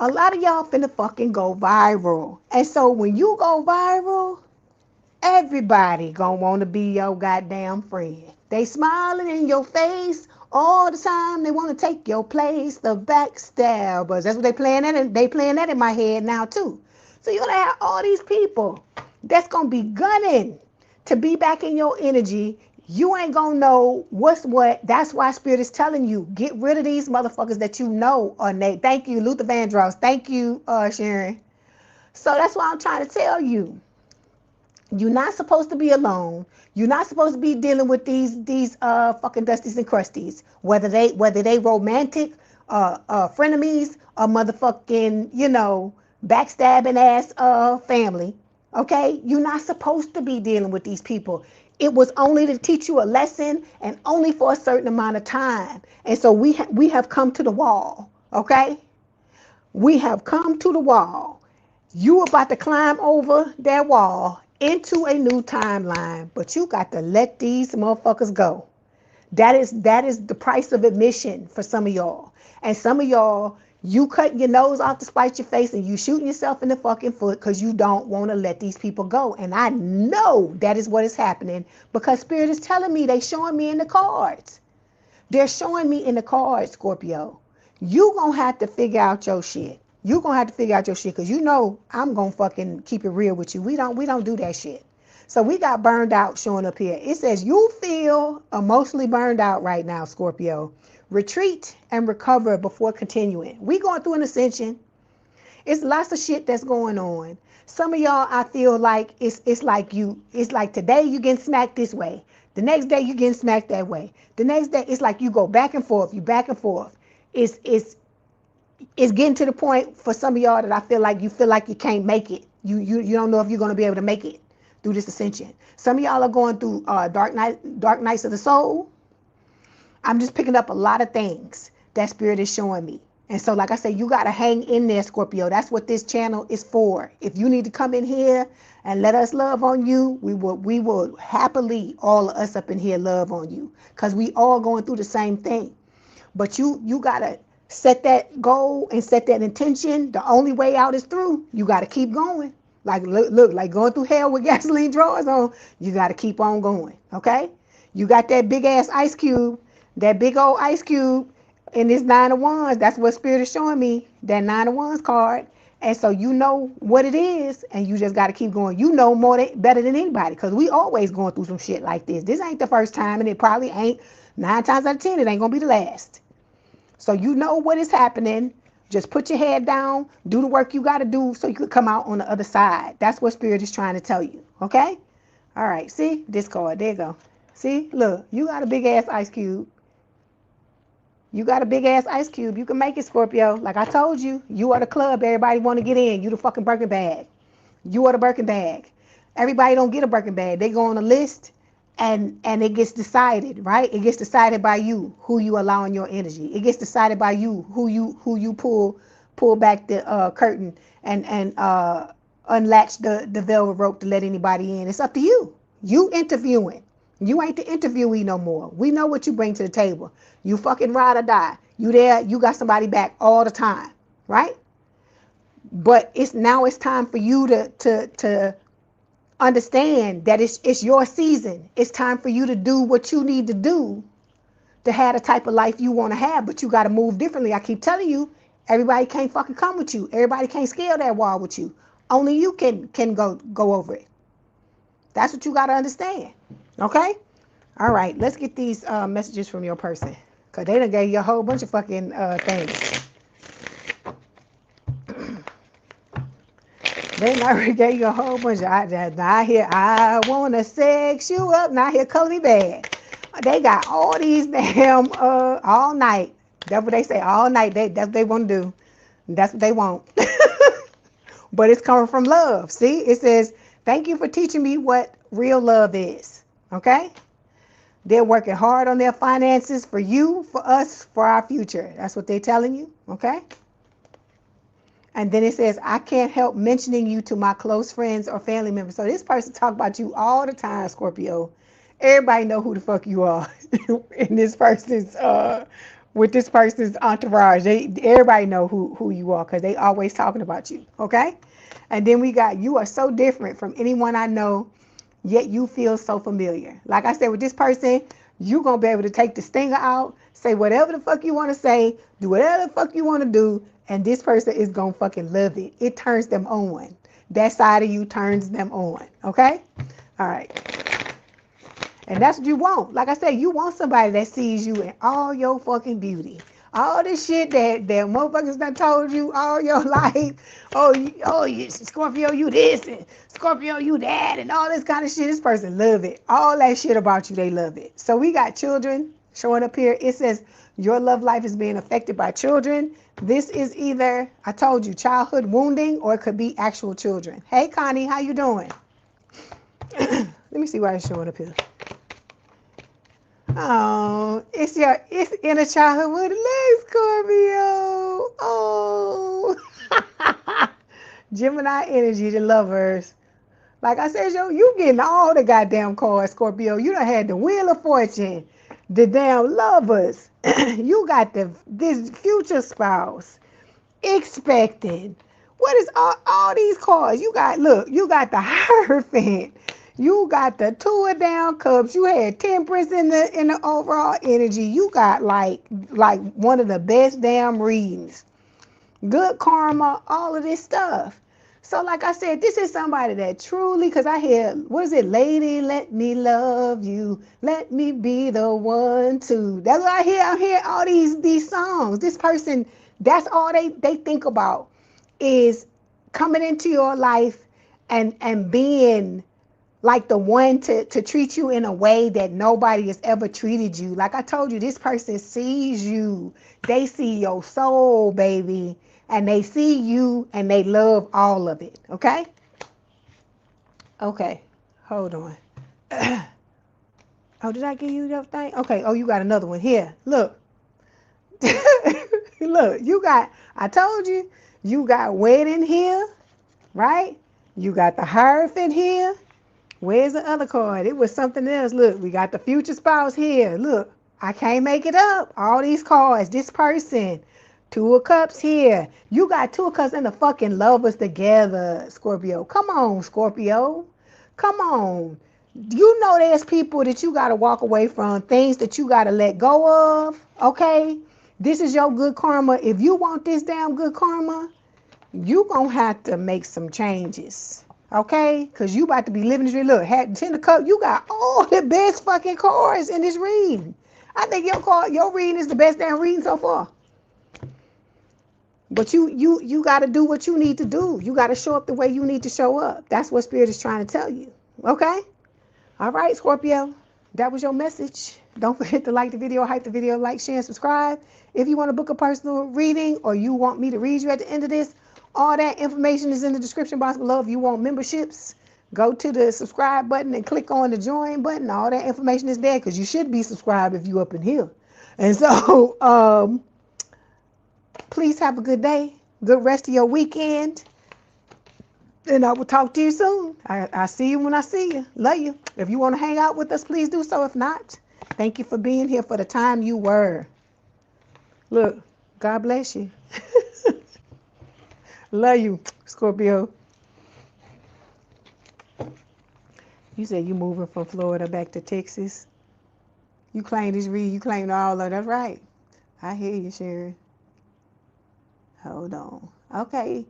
a lot of y'all finna fucking go viral. And so when you go viral, everybody gonna want to be your goddamn friend. They smiling in your face all the time. They want to take your place. The backstabbers. That's what they playing at. They playing that in my head now too. So you're gonna have all these people that's gonna be gunning to be back in your energy. You ain't gonna know what's what. That's why Spirit is telling you, get rid of these motherfuckers that you know are Nate. Thank you, Luther Vandross. Thank you, Sharon. So that's why I'm trying to tell you. You're not supposed to be alone. You're not supposed to be dealing with these fucking dusties and crusties. Whether they romantic, frenemies, or motherfucking, backstabbing ass family. Okay? You're not supposed to be dealing with these people. It was only to teach you a lesson and only for a certain amount of time. And so we have come to the wall. Okay? We have come to the wall. You about to climb over that wall into a new timeline, but you got to let these motherfuckers go. That is the price of admission for some of y'all. And some of y'all, you cutting your nose off to spite your face and you shooting yourself in the fucking foot because you don't want to let these people go. And I know that is what is happening because Spirit is telling me, they showing me in the cards. They're showing me in the cards, Scorpio. You gonna have to figure out your shit. You gonna have to figure out your shit, because you know I'm gonna fucking keep it real with you. We don't do that shit. So we got burned out showing up here. It says you feel emotionally burned out right now, Scorpio. Retreat and recover before continuing. We going through an ascension. It's lots of shit that's going on. Some of y'all, I feel like it's like today you getting smacked this way. The next day you getting smacked that way. The next day it's like you go back and forth, you back and forth. It's getting to the point for some of y'all that I feel like you can't make it. You don't know if you're gonna be able to make it through this ascension. Some of y'all are going through dark nights of the soul. I'm just picking up a lot of things that spirit is showing me. And so, like I said, you got to hang in there, Scorpio. That's what this channel is for. If you need to come in here and let us love on you, we will happily, all of us up in here, love on you, because we all going through the same thing. But you got to set that goal and set that intention. The only way out is through. You got to keep going. Like, look, like going through hell with gasoline drawers on. You got to keep on going, okay? You got that big-ass ice cube, that big old ice cube, in this 9 of Wands. That's what spirit is showing me, that 9 of Wands card. And so you know what it is, and you just got to keep going. You know better than anybody, because we always going through some shit like this. This ain't the first time, and it probably ain't 9 times out of 10. It ain't gonna be the last. So you know what is happening. Just put your head down, do the work you got to do, so you could come out on the other side. That's what spirit is trying to tell you. Okay? All right. See this card. There you go. See, look, you got a big ass ice cube. You got a big ass ice cube. You can make it, Scorpio. Like I told you, you are the club. Everybody want to get in. You the fucking Birkin bag. You are the Birkin bag. Everybody don't get a Birkin bag. They go on a list, and it gets decided, right? It gets decided by you who you allow in your energy. It gets decided by you who you pull back the curtain and unlatch the velvet rope to let anybody in. It's up to you. You interviewing. You ain't the interviewee no more. We know what you bring to the table. You fucking ride or die. You there, you got somebody back all the time, right? But it's time for you to understand that it's your season. It's time for you to do what you need to do to have the type of life you want to have, but you got to move differently. I keep telling you, everybody can't fucking come with you. Everybody can't scale that wall with you. Only you can go over it. That's what you got to understand. Okay? All right, let's get these messages from your person, because they done gave you a whole bunch of fucking things. They already gave you a whole bunch of, I hear, I want to sex you up. Now I hear, color me bad. They got all these damn, all night. That's what they say, all night. That's what they want to do. That's what they want. But it's coming from love. See, it says, thank you for teaching me what real love is. Okay? They're working hard on their finances for you, for us, for our future. That's what they're telling you. Okay? And then it says, I can't help mentioning you to my close friends or family members. So this person talk about you all the time, Scorpio. Everybody know who the fuck you are in this person's with this person's entourage. Everybody know who you are, because they always talking about you. Okay? And then we got, you are so different from anyone I know, yet you feel so familiar. Like I said, with this person, you're going to be able to take the stinger out, say whatever the fuck you want to say, do whatever the fuck you want to do, and this person is going to fucking love it. It turns them on. That side of you turns them on. Okay? All right. And that's what you want. Like I said, you want somebody that sees you in all your fucking beauty. All this shit that motherfuckers done told you all your life. Oh, Scorpio, you this, and Scorpio, you that, and all this kind of shit. This person love it. All that shit about you, they love it. So we got children showing up here. It says your love life is being affected by children. This is either, I told you, childhood wounding, or it could be actual children. Hey, Connie, how you doing? Let me see why it's showing up here. Oh, it's inner childhood wounding. Scorpio. Oh. Gemini energy, the lovers. Like I said, yo, you getting all the goddamn cards, Scorpio. You done had the Wheel of Fortune, the damn lovers. You got this future spouse, expecting. What is all these cards? You got, look, you got the Hierophant. You got the Two of Down Cups. You had Temperance in the overall energy. You got like one of the best damn readings. good karma, all of this stuff. So like I said, this is somebody that truly, because I hear, what is it? Lady, let me love you. Let me be the one to. That's what I hear. I hear all these songs. This person, that's all they think about is coming into your life and being like the one to treat you in a way that nobody has ever treated you. Like I told you, this person sees you. They see your soul, baby. And they see you and they love all of it. Okay? Okay. Hold on. Oh, did I give you that thing? Okay. Oh, you got another one here. Look. Look, you got, I told you, you got wedding here, right? You got the Hierophant here. Where's the other card? It was something else. Look, we got the future spouse here. Look, I can't make it up. All these cards, this person. Two of Cups here. You got Two of Cups and the fucking Lovers together, Scorpio. Come on, Scorpio. Come on. You know there's people that you got to walk away from, things that you got to let go of, okay? This is your good karma. If you want this damn good karma, you going to have to make some changes, okay? Because you about to be living this dream. Look, Ten of Cups, you got all the best fucking cards in this reading. I think your reading is the best damn reading so far. But you got to do what you need to do. You got to show up the way you need to show up. That's what Spirit is trying to tell you. Okay? All right, Scorpio. That was your message. Don't forget to like the video, hype the video, like, share, and subscribe. If you want to book a personal reading or you want me to read you at the end of this, all that information is in the description box below. If you want memberships, go to the subscribe button and click on the join button. All that information is there because you should be subscribed if you up in here. And so, please have a good day, good rest of your weekend, and I will talk to you soon. I see you when I see you. Love you. If you want to hang out with us, please do so. If not, thank you for being here for the time you were. Look, God bless you. Love you, Scorpio. You said you moving from Florida back to Texas. You claim this read, you claim all of that's right. I hear you, Sharon. Hold on. Okay.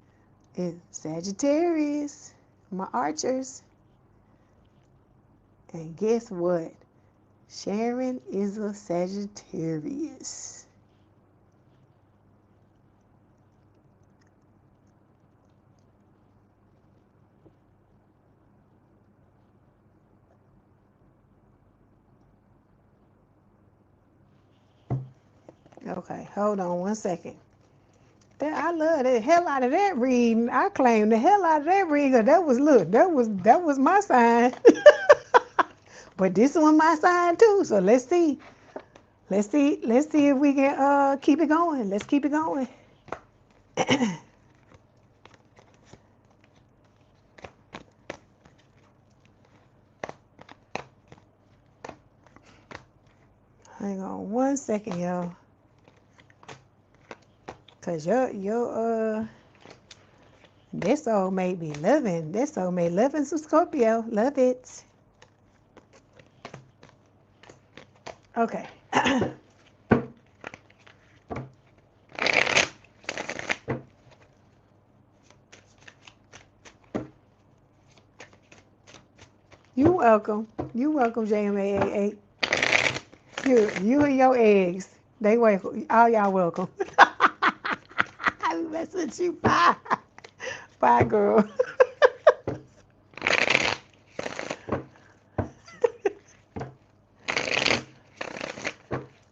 It's Sagittarius, my archers. And guess what? Sharon is a Sagittarius. Okay, hold on one second. I love the hell out of that reading. I claim the hell out of that reading. That was that was my sign. But this one my sign too. So let's see. Let's see if we can keep it going. Let's keep it going. Hang on one second, y'all. Cause your this soulmate be loving. This soulmate loving some Scorpio. Love it. Okay. You're welcome. You're welcome, JMAA8. You and your eggs. They welcome. All y'all welcome. I'm messing with you. Bye. Bye, girl.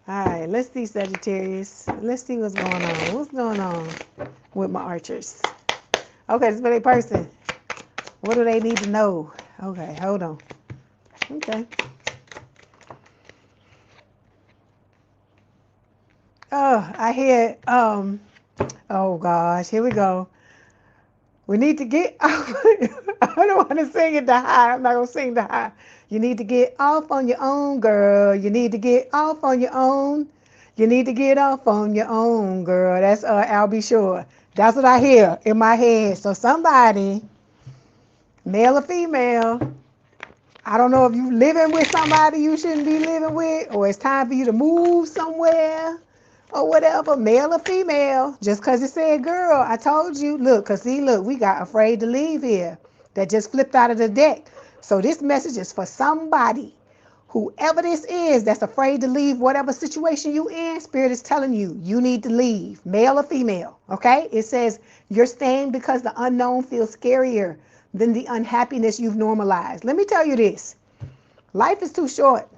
All right, let's see, Sagittarius. Let's see what's going on. What's going on with my archers? Okay, this is a person. What do they need to know? Okay, hold on. Okay. Oh, I hear, oh gosh, here we go. We need to get off. I don't want to sing it the high. I'm not going to sing the high. You need to get off on your own, girl. You need to get off on your own. You need to get off on your own, girl. That's I'll be sure. That's what I hear in my head. So somebody, male or female, I don't know if you living with somebody you shouldn't be living with, or it's time for you to move somewhere, or whatever, male or female, just because it said girl, I told you, look, because see, look, we got afraid to leave here. That just flipped out of the deck. So this message is for somebody, whoever this is that's afraid to leave whatever situation you in. Spirit is telling you, you need to leave, male or female, okay? It says you're staying because the unknown feels scarier than the unhappiness you've normalized. Let me tell you this, life is too short.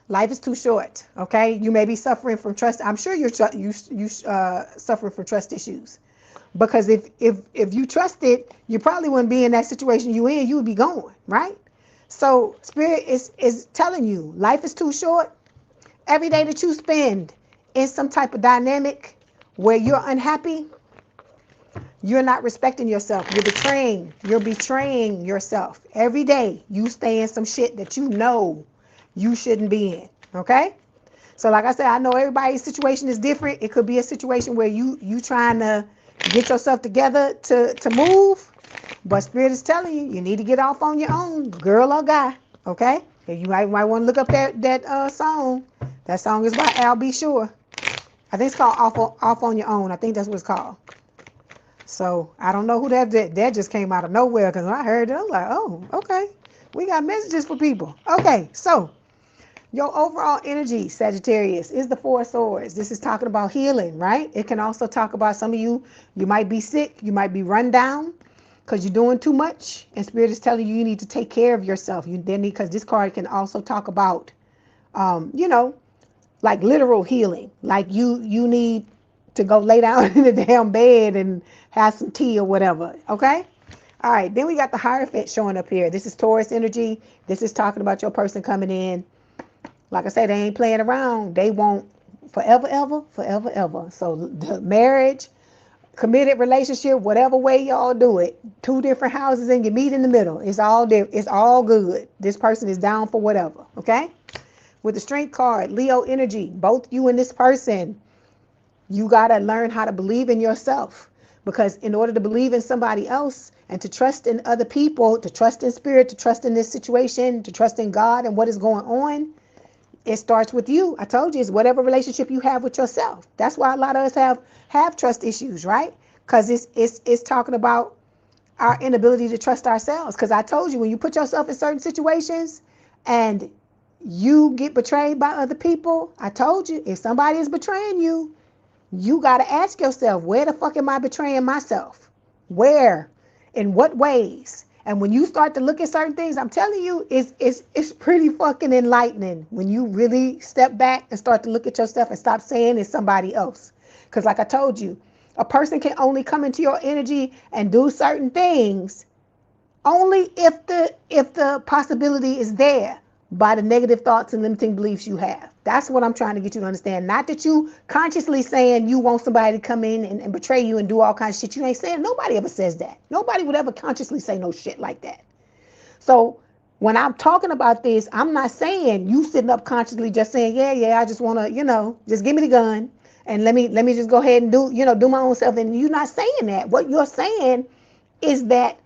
Life is too short, okay? You may be suffering from trust. I'm sure you're suffering from trust issues. Because if you trusted, you probably wouldn't be in that situation you in. You would be gone, right? So Spirit is telling you, life is too short. Every day that you spend in some type of dynamic where you're unhappy, you're not respecting yourself. You're betraying yourself. Every day you stay in some shit that you know you shouldn't be in, okay? So like I said, I know everybody's situation is different. It could be a situation where you trying to get yourself together to move, but Spirit is telling you, you need to get off on your own, girl or guy, okay? And you might want to look up that song. That song is by Al B. Sure. I think it's called Off on Your Own. I think that's what it's called. So I don't know who that just came out of nowhere, because when I heard it, I was like, oh, okay. We got messages for people. Okay, so your overall energy, Sagittarius, is the Four of Swords. This is talking about healing, right? It can also talk about some of you might be sick, you might be run down because you're doing too much, and Spirit is telling you need to take care of yourself. Because this card can also talk about, like literal healing. Like you need to go lay down in the damn bed and have some tea or whatever, okay? All right, then we got the Hierophant showing up here. This is Taurus energy. This is talking about your person coming in. Like I said, they ain't playing around. They want forever, ever, forever, ever. So the marriage, committed relationship, whatever way y'all do it, 2 different houses and you meet in the middle. It's all good. This person is down for whatever, okay? With the Strength card, Leo energy, both you and this person, you got to learn how to believe in yourself. Because in order to believe in somebody else and to trust in other people, to trust in Spirit, to trust in this situation, to trust in God and what is going on, it starts with you. I told you, it's whatever relationship you have with yourself. That's why a lot of us have trust issues, right? Because it's talking about our inability to trust ourselves. Because I told you, when you put yourself in certain situations and you get betrayed by other people, I told you, if somebody is betraying you, you got to ask yourself, where the fuck am I betraying myself? Where? In what ways? And when you start to look at certain things, I'm telling you, it's pretty fucking enlightening when you really step back and start to look at yourself and stop saying it's somebody else. Because like I told you, a person can only come into your energy and do certain things only if the possibility is there by the negative thoughts and limiting beliefs you have. That's what I'm trying to get you to understand. Not that you consciously saying you want somebody to come in and betray you and do all kinds of shit. You ain't saying. Nobody ever says that. Nobody would ever consciously say no shit like that. So when I'm talking about this, I'm not saying you sitting up consciously just saying, yeah, I just want to, just give me the gun and let me just go ahead and do my own self. And you're not saying that. What you're saying is that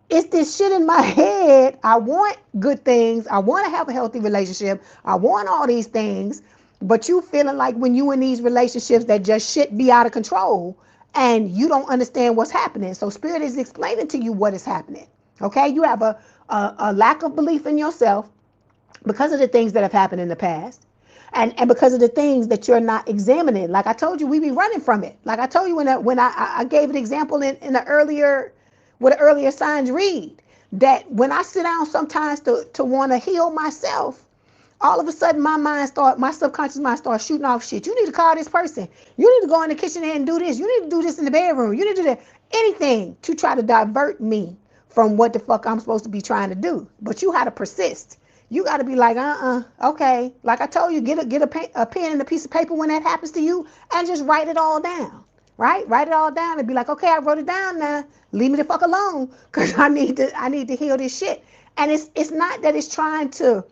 it's this shit in my head. I want good things. I want to have a healthy relationship. I want all these things. But you feeling like when you in these relationships that just shit be out of control and you don't understand what's happening. So Spirit is explaining to you what is happening. Okay? You have a lack of belief in yourself because of the things that have happened in the past. And because of the things that you're not examining. Like I told you, we be running from it. Like I told you when I gave an example in the earlier, with the earlier signs read, that when I sit down sometimes to want to heal myself, all of a sudden my subconscious mind starts shooting off shit. You need to call this person. You need to go in the kitchen and do this. You need to do this in the bedroom. You need to do that. Anything to try to divert me from what the fuck I'm supposed to be trying to do. But you had to persist. You got to be like, okay. Like I told you, get a pen and a piece of paper when that happens to you and just write it all down. Right? Write it all down and be like, okay, I wrote it down now. Leave me the fuck alone, because I need to heal this shit. And it's not that it's trying to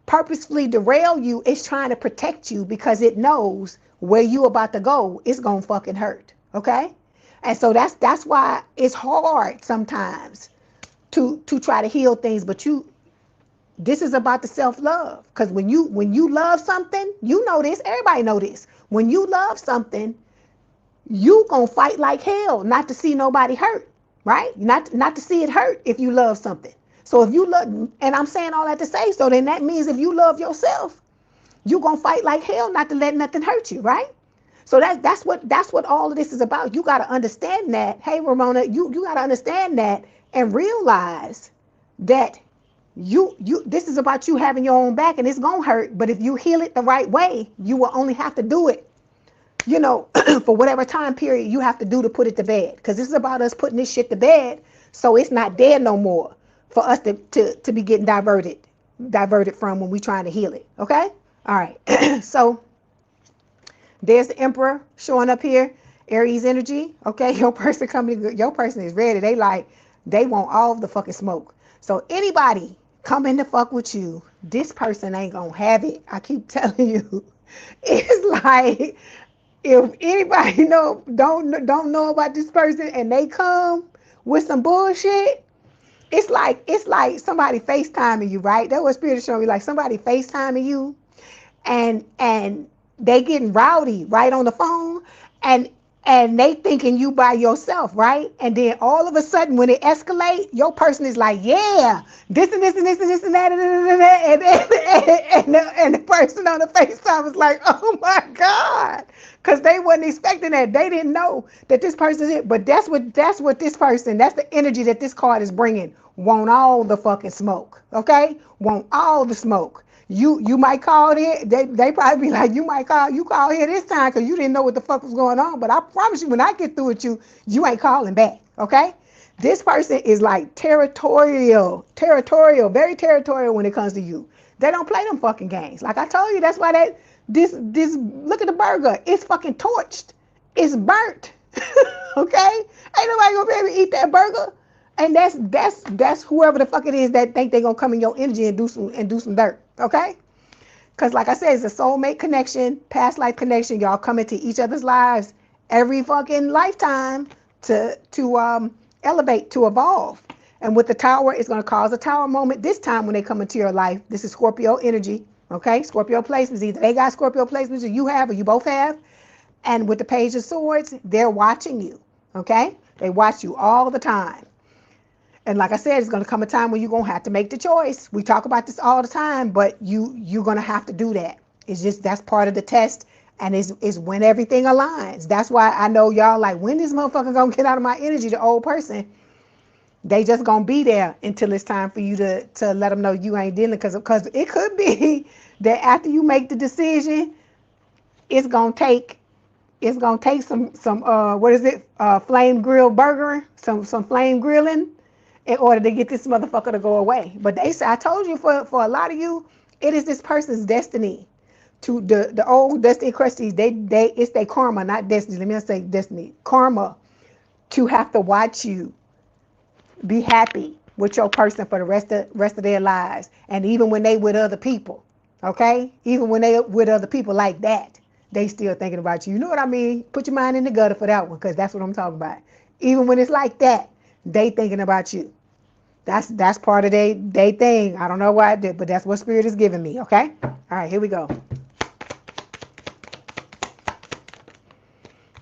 purposefully derail you. It's trying to protect you because it knows where you about to go, it's gonna fucking hurt. Okay? And so that's why it's hard sometimes to try to heal things. But this is about the self-love. Because when you love something, you know this, everybody know this. When you love something, you gonna fight like hell not to see nobody hurt, right? Not to see it hurt if you love something. So if you love, and I'm saying all that to say, so then that means if you love yourself, you gonna fight like hell not to let nothing hurt you, right? So that's what all of this is about. You gotta understand that. Hey Ramona, you gotta understand that and realize that you this is about you having your own back, and it's gonna hurt, but if you heal it the right way, you will only have to do it, for whatever time period you have to do to put it to bed. Because this is about us putting this shit to bed so it's not dead no more for us to be getting diverted from when we trying to heal it. Okay? All right. So there's the Emperor showing up here. Aries energy. Okay, your person is ready. They want all the fucking smoke. So anybody coming to fuck with you, this person ain't gonna have it. I keep telling you. It's like, if anybody don't know about this person and they come with some bullshit, it's like somebody FaceTiming you, right? That was Spirit showing me, like somebody FaceTiming you and they getting rowdy right on the phone, and they thinking you by yourself, right? And then all of a sudden when it escalate, your person is like, yeah, this and this and this and this and that and the person on the FaceTime is like, oh my God, because they wasn't expecting that. They didn't know that this person is it. But that's what this person, that's the energy that this card is bringing. Want all the fucking smoke, okay? Want all the smoke. You might call it. They probably be like, you call here this time because you didn't know what the fuck was going on. But I promise you, when I get through with you, you ain't calling back, okay? This person is like territorial, very territorial when it comes to you. They don't play them fucking games. Like I told you, that's why this look at the burger. It's fucking torched. It's burnt, okay? Ain't nobody gonna be able to eat that burger. And that's whoever the fuck it is that think they're gonna come in your energy and do some dirt, okay? Because like I said, it's a soulmate connection, past life connection. Y'all come into each other's lives every fucking lifetime to elevate, to evolve. And with the Tower, it's gonna cause a Tower moment this time when they come into your life. This is Scorpio energy, okay? Scorpio placements, either they got Scorpio placements or you have, or you both have. And with the Page of Swords, they're watching you, okay? They watch you all the time. And like I said, it's going to come a time when you're going to have to make the choice. We talk about this all the time, but you're going to have to do that. It's just, that's part of the test, and it's when everything aligns. That's why I know y'all like, when this motherfucker going to get out of my energy, the old person, they just going to be there until it's time for you to let them know you ain't dealing. Because it could be that after you make the decision, it's going to take some flame grill burger, some flame grilling, in order to get this motherfucker to go away. But they say, I told you, for a lot of you, it is this person's destiny. To the old destiny crusties, it's their karma, not destiny. Let me not say destiny. Karma, to have to watch you be happy with your person for the rest of their lives. And even when they with other people, okay? Even when they with other people like that, they still thinking about you. You know what I mean? Put your mind in the gutter for that one, because that's what I'm talking about. Even when it's like that, they thinking about you. That's part of they thing. I don't know why I did, but that's what Spirit is giving me, okay? All right, here we go.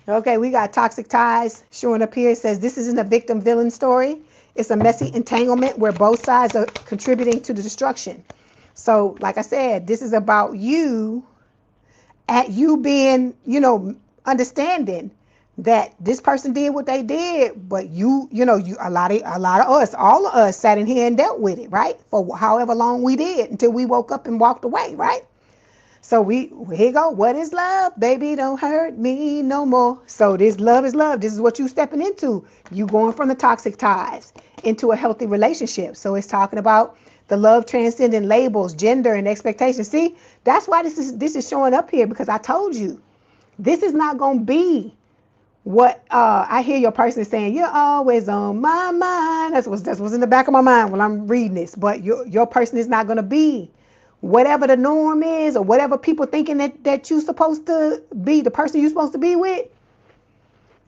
Okay, we got toxic ties showing up here. It says this isn't a victim-villain story. It's a messy entanglement where both sides are contributing to the destruction. So, like I said, this is about you being, understanding that this person did what they did, but a lot of us, all of us sat in here and dealt with it, right? For however long we did, until we woke up and walked away, right? So here you go. What is love? Baby, don't hurt me no more. So this love is love. This is what you stepping into. You going from the toxic ties into a healthy relationship. So it's talking about the love transcending labels, gender, and expectations. See, that's why this is showing up here, because I told you, this is not going to be what I hear your person saying. You're always on my mind. That's what's in the back of my mind when I'm reading this. But your person is not going to be whatever the norm is, or whatever people thinking that you're supposed to be, the person you're supposed to be with.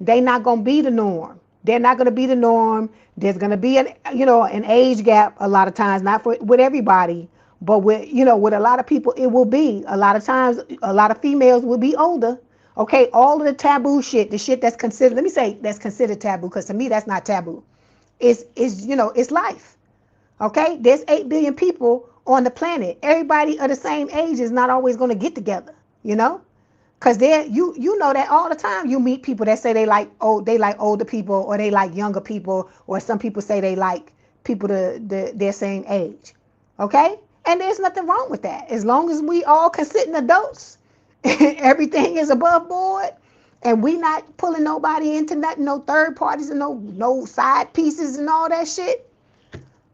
They not going to be the norm. They're not going to be the norm. There's going to be an age gap a lot of times, not with everybody, but with a lot of people, it will be. A lot of times, a lot of females will be older. Okay, all of the taboo shit, the shit that's considered, let me say that's considered taboo, because to me that's not taboo. It's you know, it's life. Okay, there's 8 billion people on the planet. Everybody of the same age is not always going to get together, you know, because you know that all the time you meet people that say they like older people, or they like younger people, or some people say they like people their same age. Okay, and there's nothing wrong with that as long as we all consider adults. Everything is above board, and we not pulling nobody into nothing, no third parties and no side pieces and all that shit.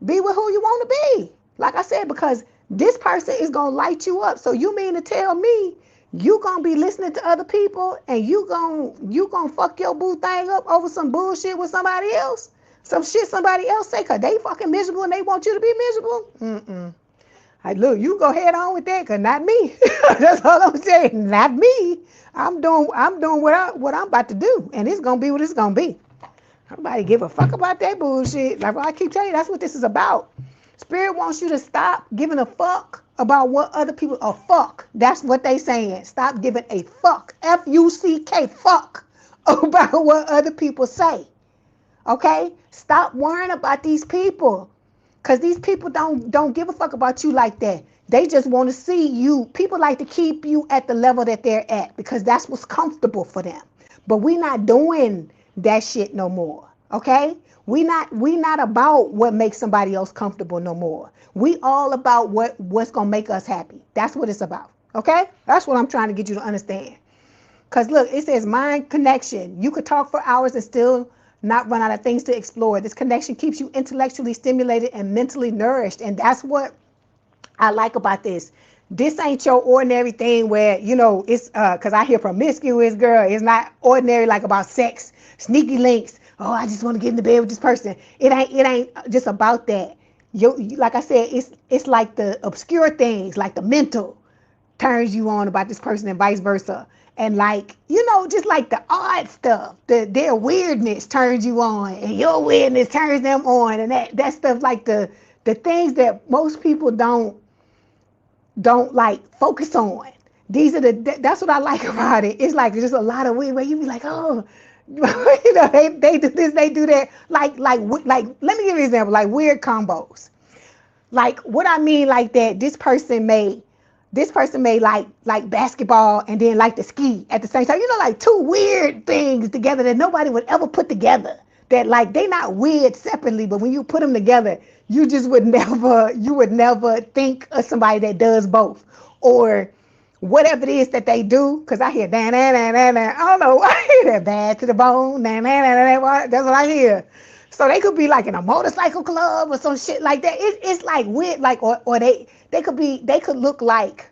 Be with who you want to be. Like I said, because this person is going to light you up. So you mean to tell me you going to be listening to other people and you going to fuck your boo thing up over some bullshit with somebody else? Some shit somebody else say because they fucking miserable and they want you to be miserable? Mm-mm. Look, you go head on with that, because not me. That's all I'm saying. Not me. I'm doing what I'm about to do, and it's going to be what it's going to be. Nobody give a fuck about that bullshit. Like I keep telling you, that's what this is about. Spirit wants you to stop giving a fuck about what other people are. Fuck. That's what they saying. Stop giving a fuck. F-U-C-K. Fuck about what other people say. Okay? Stop worrying about these people. Because these people don't give a fuck about you like that. They just want to see you. People like to keep you at the level that they're at because that's what's comfortable for them. But we not doing that shit no more. Okay? We not about what makes somebody else comfortable no more. We all about what's gonna make us happy. That's what it's about. Okay? That's what I'm trying to get you to understand. Because look, it says mind connection. You could talk for hours and still not run out of things to explore. This connection keeps you intellectually stimulated and mentally nourished. And that's what I like about this. This ain't your ordinary thing where, you know, it's because I hear promiscuous, girl. It's not ordinary like about sex, sneaky links. Oh, I just want to get in the bed with this person. It ain't just about that. Like I said, it's like the obscure things, like the mental turns you on about this person and vice versa. And like, you know, just like the odd stuff, their weirdness turns you on and your weirdness turns them on. And that stuff, like the things that most people don't like focus on. These are that's what I like about it. It's like just a lot of weird where you be like, oh, you know, they do this, they do that. Like, let me give you an example, like weird combos. Like what I mean, like that this person may like basketball and then like to ski at the same time. You know, like two weird things together that nobody would ever put together. That like they not weird separately, but when you put them together, you would never think of somebody that does both. Or whatever it is that they do, because I hear dan dan dan dan dan. I don't know, I hear that bad to the bone. Dan, dan, dan, dan, dan. That's what I hear. So they could be like in a motorcycle club or some shit like that. It's like weird, like or they could look like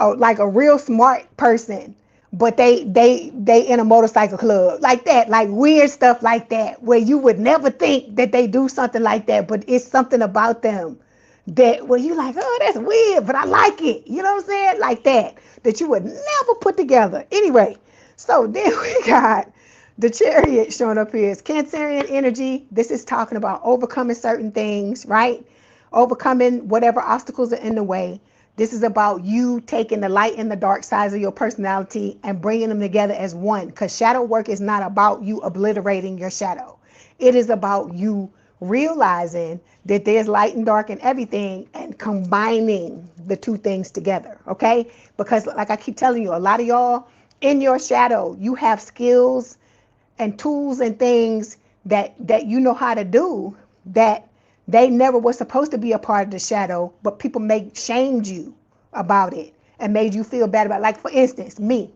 a real smart person, but they in a motorcycle club like that, like weird stuff like that, where you would never think that they do something like that, but it's something about them that where you like, oh, that's weird, but I like it. You know what I'm saying? Like that you would never put together. Anyway, so then we got the Chariot showing up here. It's Cancerian energy. This is talking about overcoming certain things, right? Overcoming whatever obstacles are in the way. This is about you taking the light and the dark sides of your personality and bringing them together as one. Because shadow work is not about you obliterating your shadow. It is about you realizing that there's light and dark in everything and combining the two things together, okay? Because like I keep telling you, a lot of y'all in your shadow, you have skills and tools and things that you know how to do that they never was supposed to be a part of the shadow, but people shamed you about it and made you feel bad about it. Like for instance, me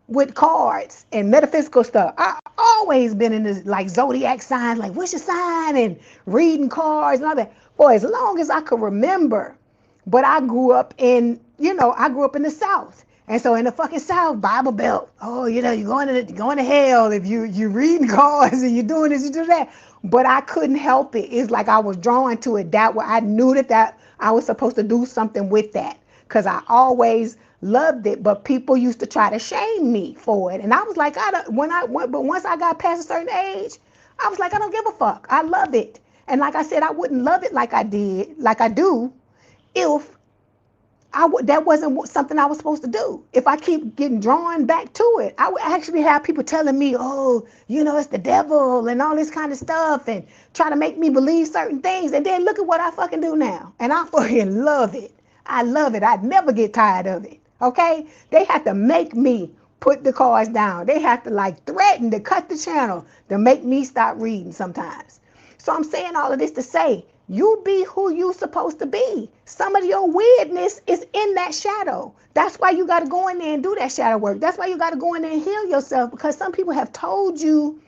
with cards and metaphysical stuff. I always been in this like zodiac signs, like what's your sign, and reading cards and all that for as long as I could remember. But I grew up in the South. And so in the fucking South, Bible Belt, oh, you know, you're going to hell if you reading cards and you're doing this, you do that. But I couldn't help it. It's like I was drawn to it that way. I knew that I was supposed to do something with that because I always loved it. But people used to try to shame me for it. And I was like, but once I got past a certain age, I was like, I don't give a fuck. I love it. And like I said, I wouldn't love it like I do, if that wasn't something I was supposed to do. If I keep getting drawn back to it, I would actually have people telling me, oh, you know, it's the devil and all this kind of stuff, and try to make me believe certain things. And then look at what I fucking do now. And I fucking love it. I love it. I'd never get tired of it. Okay? They have to make me put the cards down. They have to like threaten to cut the channel to make me stop reading sometimes. So I'm saying all of this to say, you be who you supposed to be. Some of your weirdness is in that shadow. That's why you got to go in there and do that shadow work. That's why you got to go in there and heal yourself, because some people have told you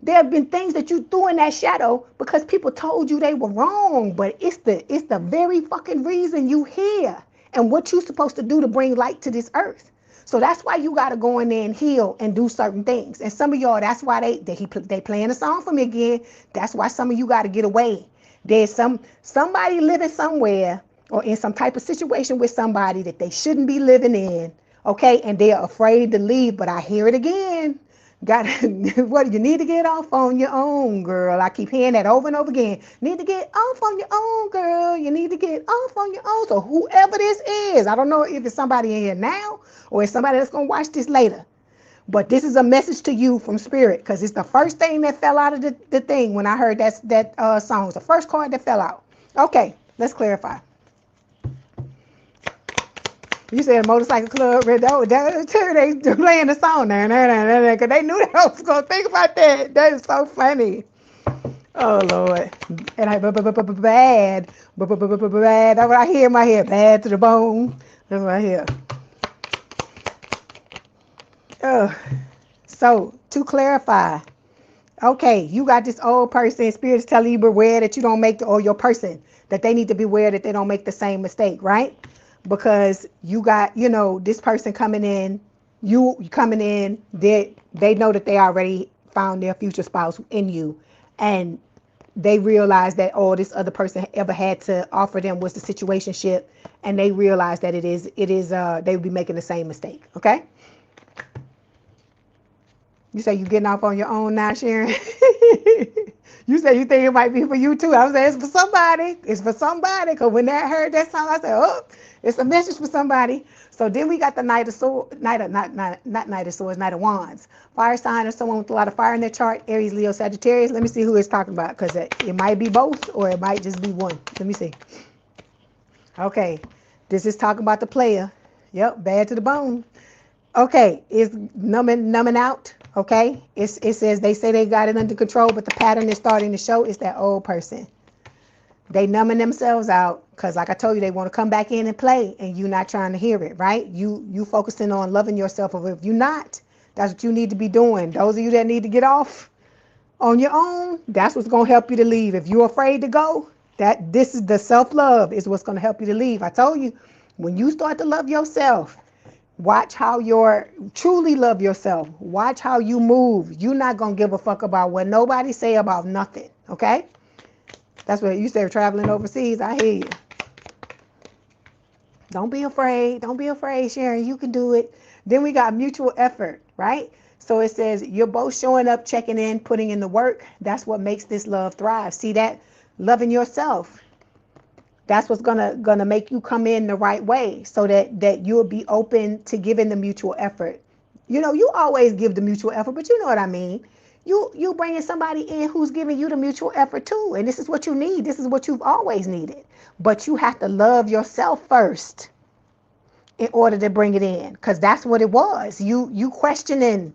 there have been things that you threw in that shadow because people told you they were wrong. But it's the very fucking reason you here and what you're supposed to do to bring light to this earth. So that's why you got to go in there and heal and do certain things. And some of y'all, that's why they playing a song for me again. That's why some of you got to get away. There's somebody living somewhere or in some type of situation with somebody that they shouldn't be living in, okay? And they're afraid to leave, but I hear it again. What, you need to get off on your own, girl. I keep hearing that over and over again. Need to get off on your own, girl. You need to get off on your own. So whoever this is, I don't know if it's somebody in here now or it's somebody that's going to watch this later. But this is a message to you from Spirit, because it's the first thing that fell out of the thing when I heard that song. It's the first card that fell out. Okay, let's clarify. You said motorcycle club, they playing the song there, because they knew that I was going to think about that. That is so funny. Oh, Lord. And I, bad. That's what I hear in my head. Bad to the bone. That's what I hear. So to clarify, okay, you got this old person, Spirit is telling you beware that you don't make or your person, that they need to beware that they don't make the same mistake, right? Because you got, you know, this person coming in, you coming in, they know that they already found their future spouse in you, and they realize that all this other person ever had to offer them was the situationship, and they realize that it is they would be making the same mistake, okay? You say you getting off on your own now, Sharon? You say you think it might be for you too. I was saying it's for somebody. It's for somebody. Because when I heard that song, I said, oh, it's a message for somebody. So then we got the Knight of Swords, not Knight of Swords, Knight of Wands. Fire sign or someone with a lot of fire in their chart, Aries, Leo, Sagittarius. Let me see who it's talking about, because it might be both or it might just be one. Let me see. Okay, this is talking about the player. Yep, bad to the bone. Okay, it's numbing out. Okay, it says they say they got it under control, but the pattern is starting to show is that old person. They numbing themselves out because, like I told you, they want to come back in and play, and you not trying to hear it, right? You focusing on loving yourself, or if you're not, that's what you need to be doing. Those of you that need to get off on your own, that's what's gonna help you to leave. If you're afraid to go, this is the self-love is what's gonna help you to leave. I told you, when you start to love yourself, watch how you're truly love yourself. Watch how you move. You're not going to give a fuck about what nobody say about nothing. Okay? That's what you say, traveling overseas. I hear you. Don't be afraid. Don't be afraid, Sharon. You can do it. Then we got mutual effort, right? So it says you're both showing up, checking in, putting in the work. That's what makes this love thrive. See that? Loving yourself. That's what's gonna make you come in the right way, so that you'll be open to giving the mutual effort. You know, you always give the mutual effort, but you know what I mean. You bringing somebody in who's giving you the mutual effort too, and this is what you need. This is what you've always needed. But you have to love yourself first in order to bring it in, because that's what it was. You questioning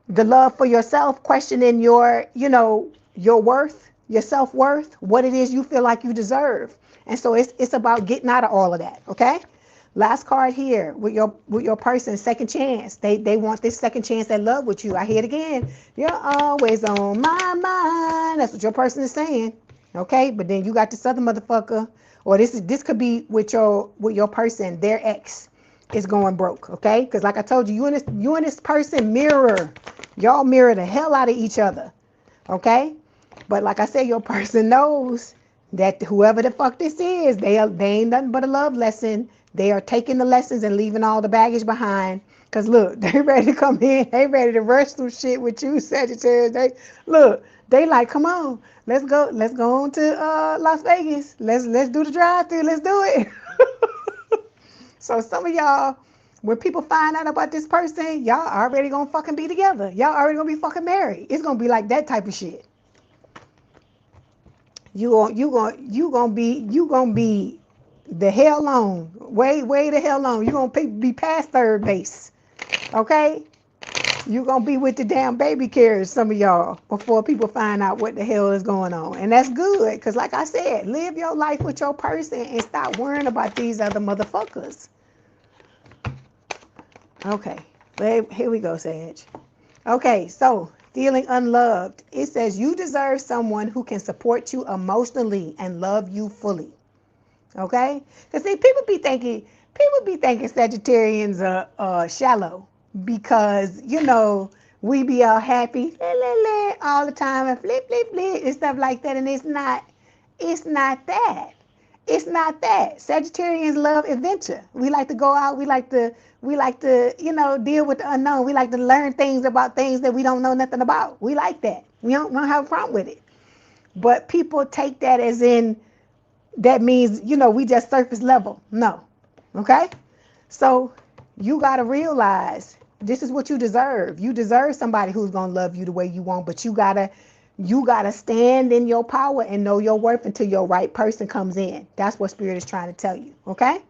the love for yourself, questioning your worth, your self-worth, what it is you feel like you deserve. And so it's about getting out of all of that, okay? Last card here with your person, second chance. They want this second chance at love with you. I hear it again. You're always on my mind. That's what your person is saying, okay? But then you got this other motherfucker, or this could be with your person. Their ex is going broke, okay? Because like I told you, you and this person mirror. Y'all mirror the hell out of each other, okay? But like I said, your person knows that whoever the fuck this is, they ain't nothing but a love lesson. They are taking the lessons and leaving all the baggage behind. Because look, they ready to come in. They ready to rush through shit with you, Sagittarius. They like, come on, let's go on to Las Vegas. Let's do the drive-thru. Let's do it. So some of y'all, when people find out about this person, y'all already gonna fucking be together. Y'all already gonna be fucking married. It's gonna be like that type of shit. You gonna be the hell on, way the hell on. You gonna be past third base, okay? You gonna be with the damn baby carriage, some of y'all, before people find out what the hell is going on. And that's good, because like I said, live your life with your person and stop worrying about these other motherfuckers. Okay, here we go, Sag. Okay, so feeling unloved. It says you deserve someone who can support you emotionally and love you fully. Okay? Because see, people be thinking Sagittarians are shallow because, you know, we be all happy all the time and flip and stuff like that. And it's not that. It's not that. Sagittarians love adventure. We like to go out. We like to, you know, deal with the unknown. We like to learn things about things that we don't know nothing about. We like that. We don't have a problem with it. But people take that as in, that means, you know, we just surface level. No. Okay? So you got to realize this is what you deserve. You deserve somebody who's going to love you the way you want, but you got to stand in your power and know your worth until your right person comes in. That's what Spirit is trying to tell you. Okay?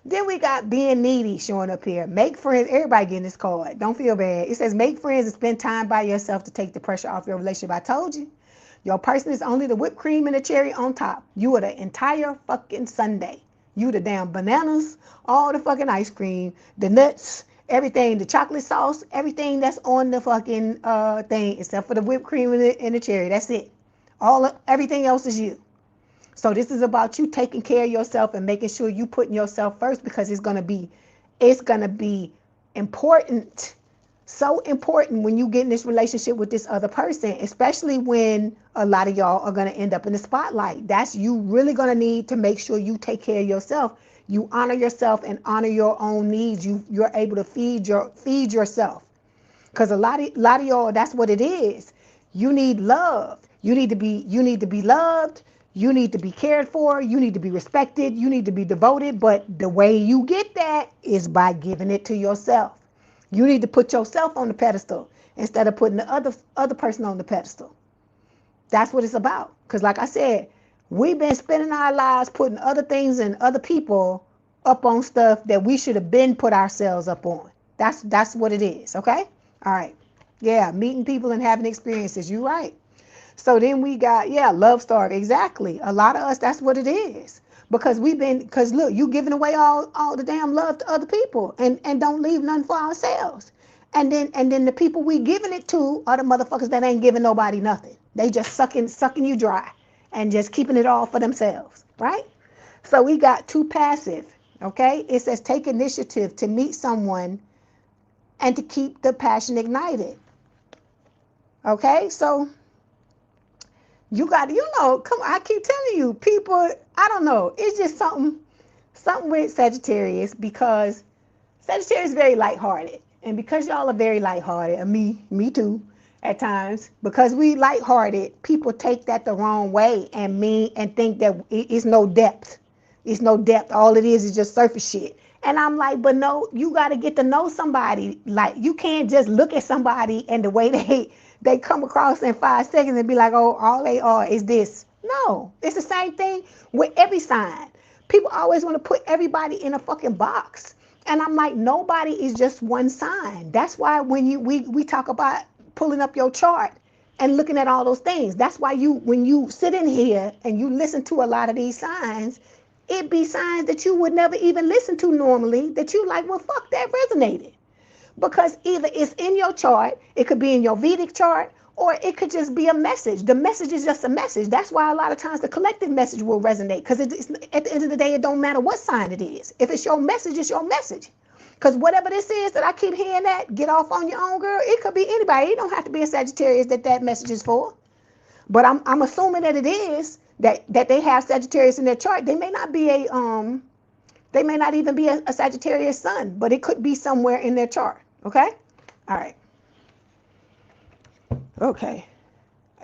Then we got being needy showing up here. Make friends. Everybody getting this card. Don't feel bad. It says make friends and spend time by yourself to take the pressure off your relationship. I told you. Your person is only the whipped cream and the cherry on top. You are the entire fucking sundae. You the damn bananas, all the fucking ice cream, the nuts, everything, the chocolate sauce, everything that's on the fucking thing, except for the whipped cream and the cherry. That's it. Everything else is you. So this is about you taking care of yourself and making sure you putting yourself first, because it's gonna be important. So important when you get in this relationship with this other person, especially when a lot of y'all are going to end up in the spotlight. That's you really going to need to make sure you take care of yourself. You honor yourself and honor your own needs. You're able to feed yourself. Because a lot of y'all, that's what it is. You need love. You need to be loved. You need to be cared for. You need to be respected. You need to be devoted. But the way you get that is by giving it to yourself. You need to put yourself on the pedestal instead of putting the other person on the pedestal. That's what it's about. Because like I said, we've been spending our lives putting other things and other people up on stuff that we should have been put ourselves up on. That's what it is, okay? All right. Yeah, meeting people and having experiences. You're right. So then we got, love starved. Exactly. A lot of us, that's what it is. Because look, you giving away all the damn love to other people and don't leave none for ourselves. And then the people we giving it to are the motherfuckers that ain't giving nobody nothing. They just sucking you dry and just keeping it all for themselves, right? So we got too passive, okay? It says take initiative to meet someone and to keep the passion ignited. Okay? So you got, come on, I keep telling you, people, I don't know. It's just something with Sagittarius, because Sagittarius is very lighthearted. And because y'all are very lighthearted, and me too, at times, because we lighthearted, people take that the wrong way and think that it's no depth. It's no depth. All it is just surface shit. And I'm like, but no, you got to get to know somebody. Like, you can't just look at somebody and the way they come across in 5 seconds and be like, oh, all they are is this. No, it's the same thing with every sign. People always want to put everybody in a fucking box. And I'm like, nobody is just one sign. That's why when we talk about pulling up your chart and looking at all those things, that's why when you sit in here and you listen to a lot of these signs, it be signs that you would never even listen to normally, that you like, well, fuck, that resonated. Because either it's in your chart, it could be in your Vedic chart, or it could just be a message. The message is just a message. That's why a lot of times the collective message will resonate, because at the end of the day, it don't matter what sign it is. If it's your message, it's your message. Because whatever this is that I keep hearing that, get off on your own, girl, it could be anybody. It don't have to be a Sagittarius that message is for. But I'm assuming that it is, that they have Sagittarius in their chart. They may not be they may not even be a Sagittarius sun, but it could be somewhere in their chart. Okay? All right. Okay.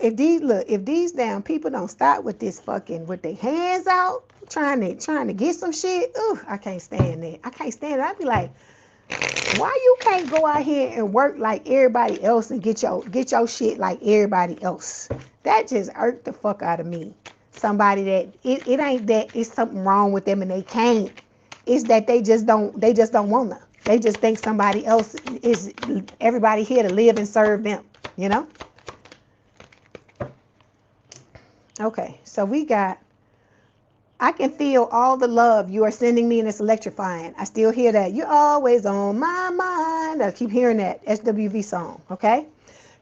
If these damn people don't stop with this fucking, with their hands out, trying to get some shit, ooh, I can't stand that. I can't stand it. I'd be like, why you can't go out here and work like everybody else and get your shit like everybody else? That just irked the fuck out of me. Somebody that it ain't that it's something wrong with them and they can't. It's that they just don't wanna. They just think somebody else is everybody here to live and serve them, you know? Okay, so we got, I can feel all the love you are sending me and it's electrifying. I still hear that. You're always on my mind. I keep hearing that SWV song, okay?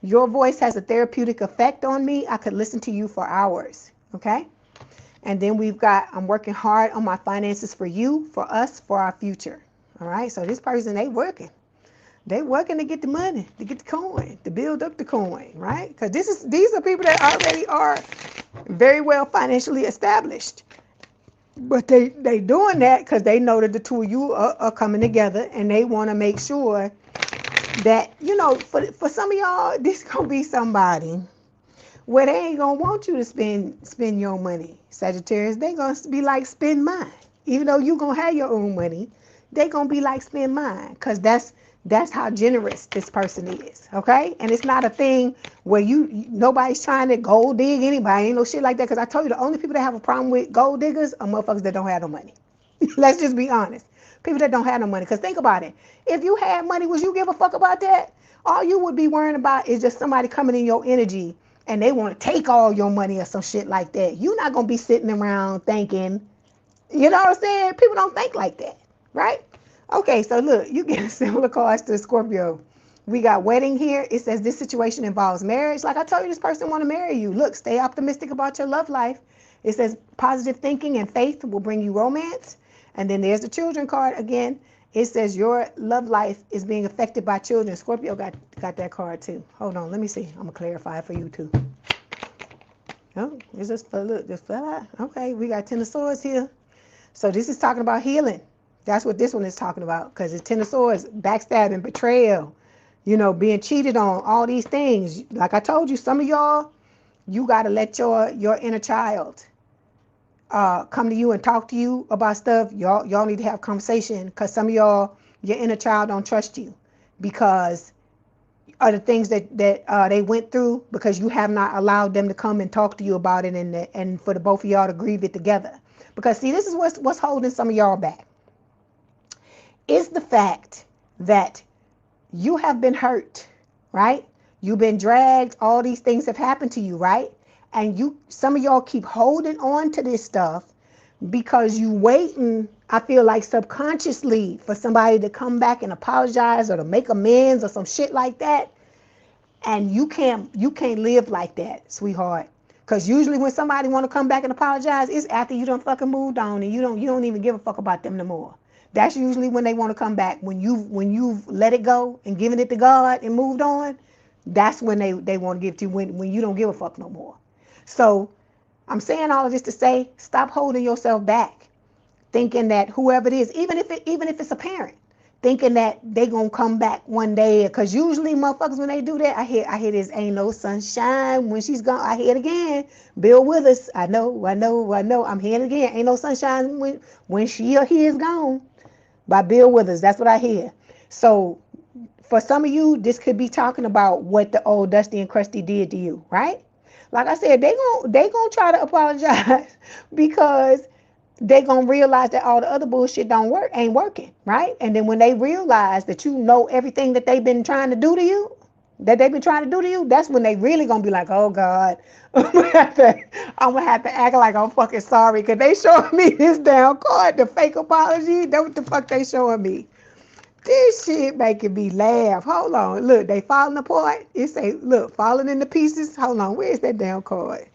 Your voice has a therapeutic effect on me. I could listen to you for hours, okay? And then we've got, I'm working hard on my finances for you, for us, for our future, all right? So this person, they working. They working to get the money, to get the coin, to build up the coin, right? Because these are people that already are very well financially established. But they doing that because they know that the two of you are coming together and they want to make sure that, you know, for some of y'all, this gonna be somebody where they ain't gonna want you to spend your money, Sagittarius. They gonna be like, spend mine. Even though you gonna have your own money, they gonna be like, spend mine, because that's how generous this person is, okay? And it's not a thing where nobody's trying to gold dig anybody, ain't no shit like that, because I told you the only people that have a problem with gold diggers are motherfuckers that don't have no money. Let's just be honest. People that don't have no money, because think about it. If you had money, would you give a fuck about that? All you would be worrying about is just somebody coming in your energy and they want to take all your money or some shit like that. You're not going to be sitting around thinking, you know what I'm saying? People don't think like that, right? Okay, so look, you get similar cards to Scorpio. We got wedding here. It says this situation involves marriage. Like I told you, this person want to marry you. Look, stay optimistic about your love life. It says positive thinking and faith will bring you romance. And then there's the children card again. It says your love life is being affected by children. Scorpio got that card too. Hold on, let me see. I'm gonna clarify it for you too. Oh, it's just for look, just for that. Okay, we got Ten of Swords here. So this is talking about healing. That's what this one is talking about, because it's Ten of Swords, backstabbing, betrayal, you know, being cheated on, all these things. Like I told you, some of y'all, you got to let your inner child come to you and talk to you about stuff. Y'all need to have conversation, because some of y'all, your inner child don't trust you because of the things that they went through, because you have not allowed them to come and talk to you about it, and for the both of y'all to grieve it together. Because see, this is what's holding some of y'all back. It's the fact that you have been hurt, right? You've been dragged. All these things have happened to you, right? And some of y'all keep holding on to this stuff because you waiting, I feel like subconsciously, for somebody to come back and apologize or to make amends or some shit like that. And you can't live like that, sweetheart. Because usually when somebody want to come back and apologize, it's after you done fucking moved on and you don't even give a fuck about them no more. That's usually when they want to come back. When you've let it go and given it to God and moved on, that's when they want to give it to you, when you don't give a fuck no more. So I'm saying all of this to say, stop holding yourself back, thinking that whoever it is, even if it's a parent, thinking that they gonna come back one day. Because usually motherfuckers, when they do that, I hear this, ain't no sunshine when she's gone. I hear it again. Bill Withers, I know. I'm hearing it again. Ain't no sunshine when she or he is gone. By Bill Withers. That's what I hear. So for some of you, this could be talking about what the old Dusty and Krusty did to you, right? Like I said, they gonna try to apologize because they gonna realize that all the other bullshit ain't working, right? And then when they realize that you know everything that they've been trying to do to you, that's when they really gonna be like, oh God, I'm gonna have to act like I'm fucking sorry, because they showing me this damn card, the fake apology. That's what the fuck they showing me. This shit making me laugh. Hold on, look, they falling apart. It say, look, falling into pieces. Hold on, where's that damn card?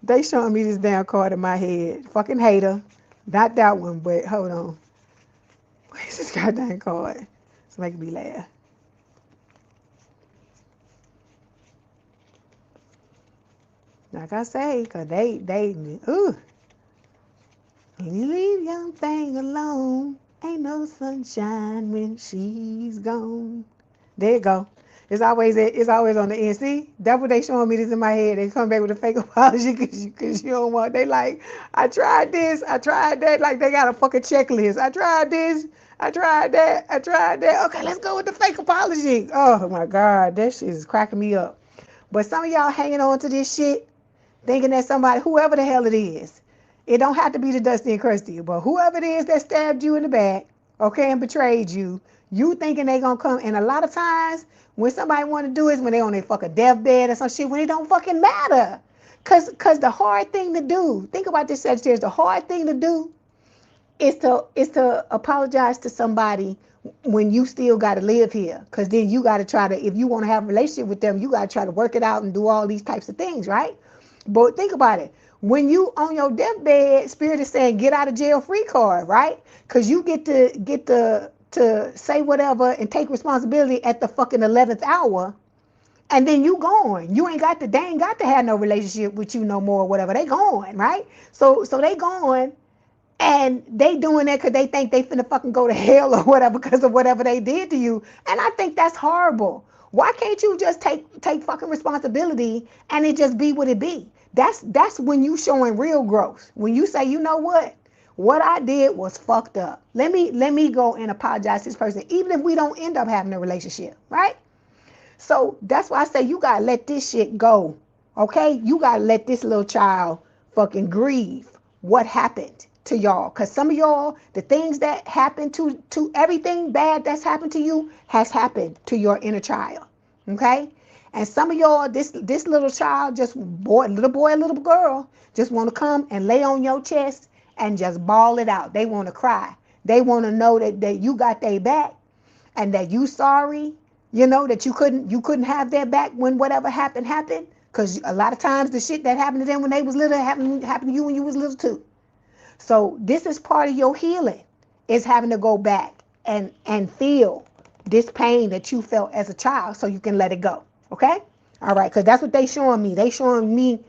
They showing me this damn card in my head. Fucking hater. Not that one, but hold on. Where's this goddamn card? It's making me laugh. Like I say, because ooh. Can you leave young thing alone? Ain't no sunshine when she's gone. There you go. It's always on the end. See, that's what they showing me this in my head. They come back with a fake apology because you don't want. They like, I tried this, I tried that. Like they got a fucking checklist. I tried this, I tried that, I tried that. Okay, let's go with the fake apology. Oh my God, that shit is cracking me up. But some of y'all hanging on to this shit, thinking that somebody, whoever the hell it is, it don't have to be the Dusty and Krusty, but whoever it is that stabbed you in the back, okay, and betrayed you, you thinking they gonna come. And a lot of times, when somebody want to do it, when they on their fucking deathbed or some shit, when it don't fucking matter. Cause the hard thing to do, think about this, Sagittarius, the hard thing to do is to apologize to somebody when you still got to live here. Because then you got to try to, if you want to have a relationship with them, you got to try to work it out and do all these types of things, right? But think about it. When you on your deathbed, Spirit is saying get out of jail free card, right? Because you get to say whatever and take responsibility at the fucking 11th hour. And then you gone. You ain't got to, they ain't got to have no relationship with you no more or whatever. They gone, right? So they gone. And they doing that because they think they finna fucking go to hell or whatever because of whatever they did to you. And I think that's horrible. Why can't you just take fucking responsibility and it just be what it be? That's when you showing real growth. When you say, you know what I did was fucked up. Let me go and apologize to this person, even if we don't end up having a relationship, right? So that's why I say you gotta let this shit go. Okay? You gotta let this little child fucking grieve what happened to y'all. Cause some of y'all, the things that happened to everything bad that's happened to you has happened to your inner child. Okay? And some of y'all, this little child, little boy, little girl, just want to come and lay on your chest and just bawl it out. They want to cry. They want to know that you got their back and that you sorry, that you couldn't have their back when whatever happened. Because a lot of times the shit that happened to them when they was little happened to you when you was little too. So this is part of your healing, is having to go back and feel this pain that you felt as a child so you can let it go. Okay? All right, because that's what they showing me. They showing me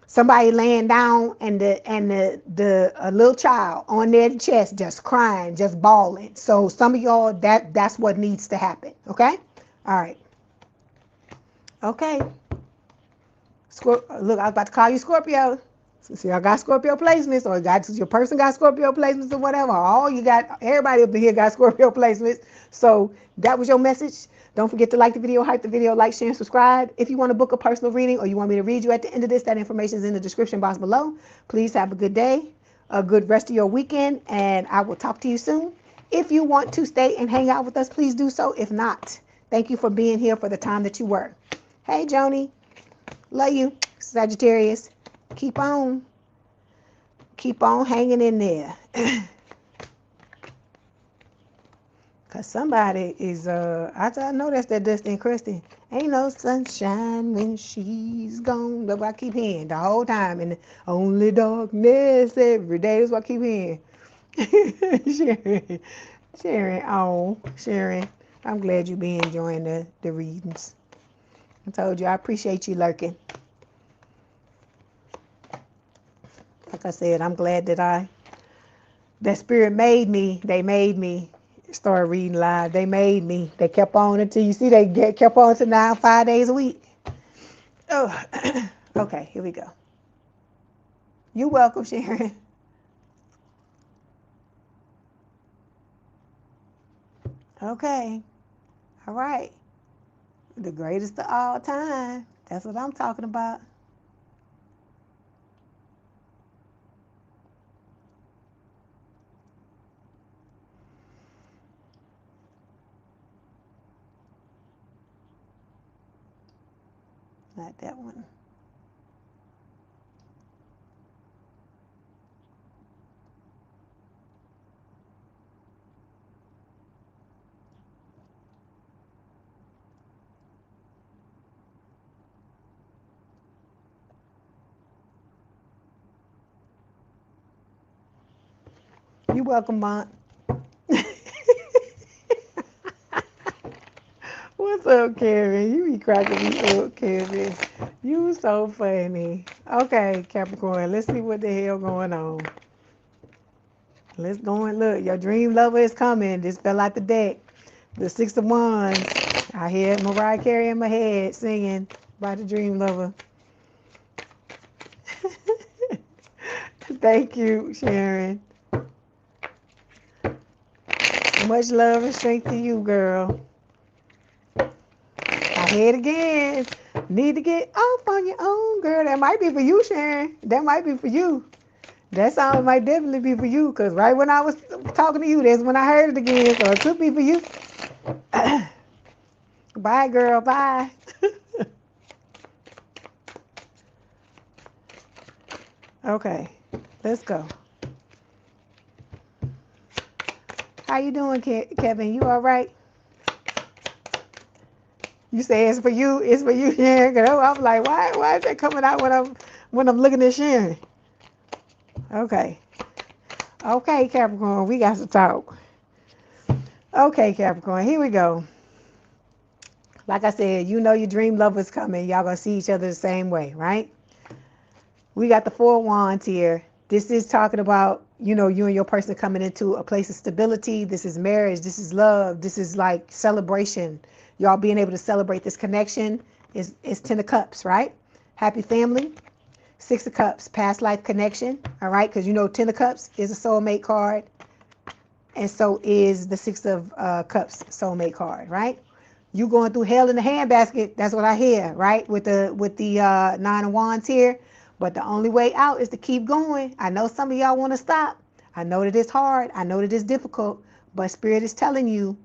somebody laying down and a little child on their chest just crying, just bawling. So some of y'all, that's what needs to happen. Okay? All right. Okay. Look, I was about to call you Scorpio. See, I got Scorpio placements, or your person got Scorpio placements or whatever. Everybody up in here got Scorpio placements. So that was your message. Don't forget to like the video, hype the video, like, share, and subscribe. If you want to book a personal reading or you want me to read you at the end of this, that information is in the description box below. Please have a good day, a good rest of your weekend, and I will talk to you soon. If you want to stay and hang out with us, please do so. If not, thank you for being here for the time that you were. Hey, Joni. Love you, Sagittarius. Keep on hanging in there. Cause somebody is I know that's that Dusty and Krusty. Ain't no sunshine when she's gone. That's what I keep hearing the whole time. And only darkness every day is what I keep hearing. Sharon. I'm glad you be enjoying the readings. I told you I appreciate you lurking. Like I said, I'm glad that Spirit made me. They made me start reading live. They made me. They kept on until you see they kept on to now 5 days a week. Oh, okay, here we go. You're welcome, Sharon. Okay, all right. The greatest of all time. That's what I'm talking about. Not that one. You're welcome, Mont. What's up, Karen? You be cracking me up, Karen. You so funny. Okay, Capricorn, let's see what the hell going on. Let's go and look. Your dream lover is coming. This fell out the deck. The 6 of Wands. I hear Mariah Carey in my head singing by the Dream Lover. Thank you, Sharon. Much love and strength to you, girl. I hear it again. Need to get off on your own, girl. That might be for you, Sharon. That might be for you. That song might definitely be for you, because right when I was talking to you, that's when I heard it again. So it could be for you. Bye, girl. Bye. Okay, let's go. How you doing, Kevin? You all right? You say it's for you. It's for you, Sharon. I'm like, why is that coming out when I'm looking at Sharon? Okay. Okay, Capricorn, we got to talk. Okay, Capricorn, here we go. Like I said, you know your dream lover's coming. Y'all gonna see each other the same way, right? We got the 4 wands here. This is talking about, you know, you and your person coming into a place of stability. This is marriage. This is love. This is like celebration. Y'all being able to celebrate this connection is 10 of cups, right? Happy family. 6 of cups, past life connection, all right? Because you know 10 of cups is a soulmate card, and so is the 6 of cups soulmate card, right? You going through hell in the handbasket, that's what I hear, right? With the 9 of wands here. But the only way out is to keep going. I know some of y'all want to stop. I know that it's hard. I know that it's difficult. But Spirit is telling you,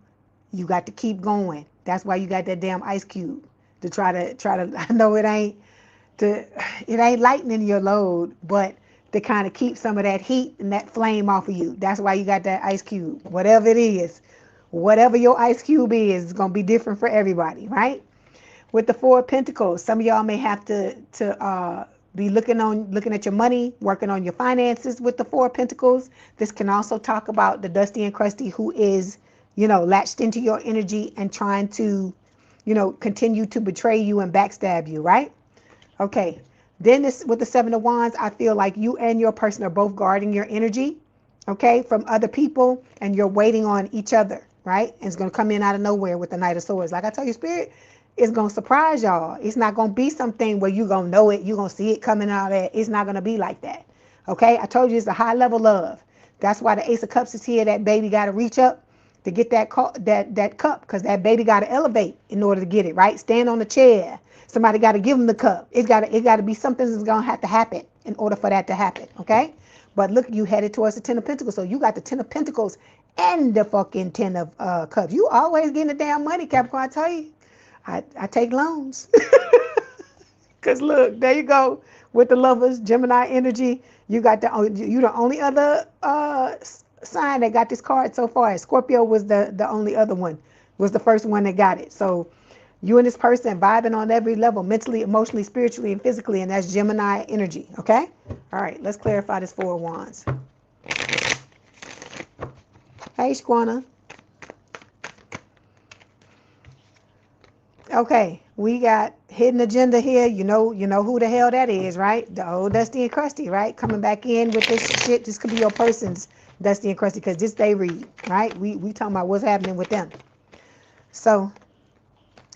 you got to keep going. That's why you got that damn ice cube to try to. I know it ain't lightening your load, but to kind of keep some of that heat and that flame off of you. That's why you got that ice cube. Whatever it is, whatever your ice cube is, it's gonna be different for everybody, right? With the 4 of Pentacles, some of y'all may have to be looking at your money, working on your finances with the 4 of Pentacles. This can also talk about the Dusty and Crusty who is, you know, latched into your energy and trying to, you know, continue to betray you and backstab you, right? Okay. Then this with the 7 of wands, I feel like you and your person are both guarding your energy, okay, from other people, and you're waiting on each other, right? And it's going to come in out of nowhere with the Knight of Swords. Like I tell you, Spirit, it's going to surprise y'all. It's not going to be something where you're going to know it. You're going to see it coming out of it. It's not going to be like that. Okay? I told you it's a high level love. That's why the Ace of Cups is here. That baby got to reach up to get that cup, because that baby got to elevate in order to get it, right? Stand on the chair. Somebody got to give them the cup. It got to be something that's going to have to happen in order for that to happen, okay? But look, you headed towards the 10 of Pentacles. So you got the 10 of Pentacles and the fucking 10 of Cups. You always getting the damn money, Capricorn. I tell you. I take loans. Because look, there you go with the Lovers, Gemini energy. You got the only other sign that got this card so far. Scorpio was the only other one, was the first one that got it. So you and this person vibing on every level, mentally, emotionally, spiritually, and physically, and that's Gemini energy, okay? All right, let's clarify this 4 of wands. Hey, Squana. Okay, we got hidden agenda here. You know who the hell that is, right? The old Dusty and Crusty, right? Coming back in with this shit. This could be your person's Dusty and Crusty, because this they read, right? We talking about what's happening with them. So,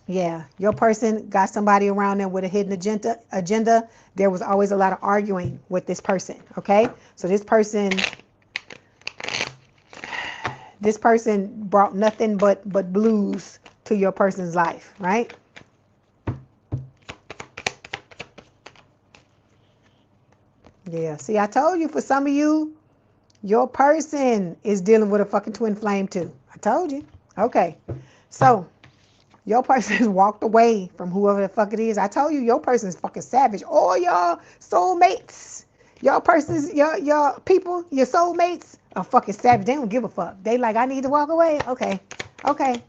yeah, your person got somebody around them with a hidden agenda. There was always a lot of arguing with this person, okay? So this person brought nothing but blues to your person's life, right? Yeah, see, I told you, for some of you, your person is dealing with a fucking twin flame too. I told you. Okay, so your person has walked away from whoever the fuck it is. I told you, your person is fucking savage. All y'all soulmates, your persons, your people, your soulmates are fucking savage. They don't give a fuck. They like, I need to walk away. Okay,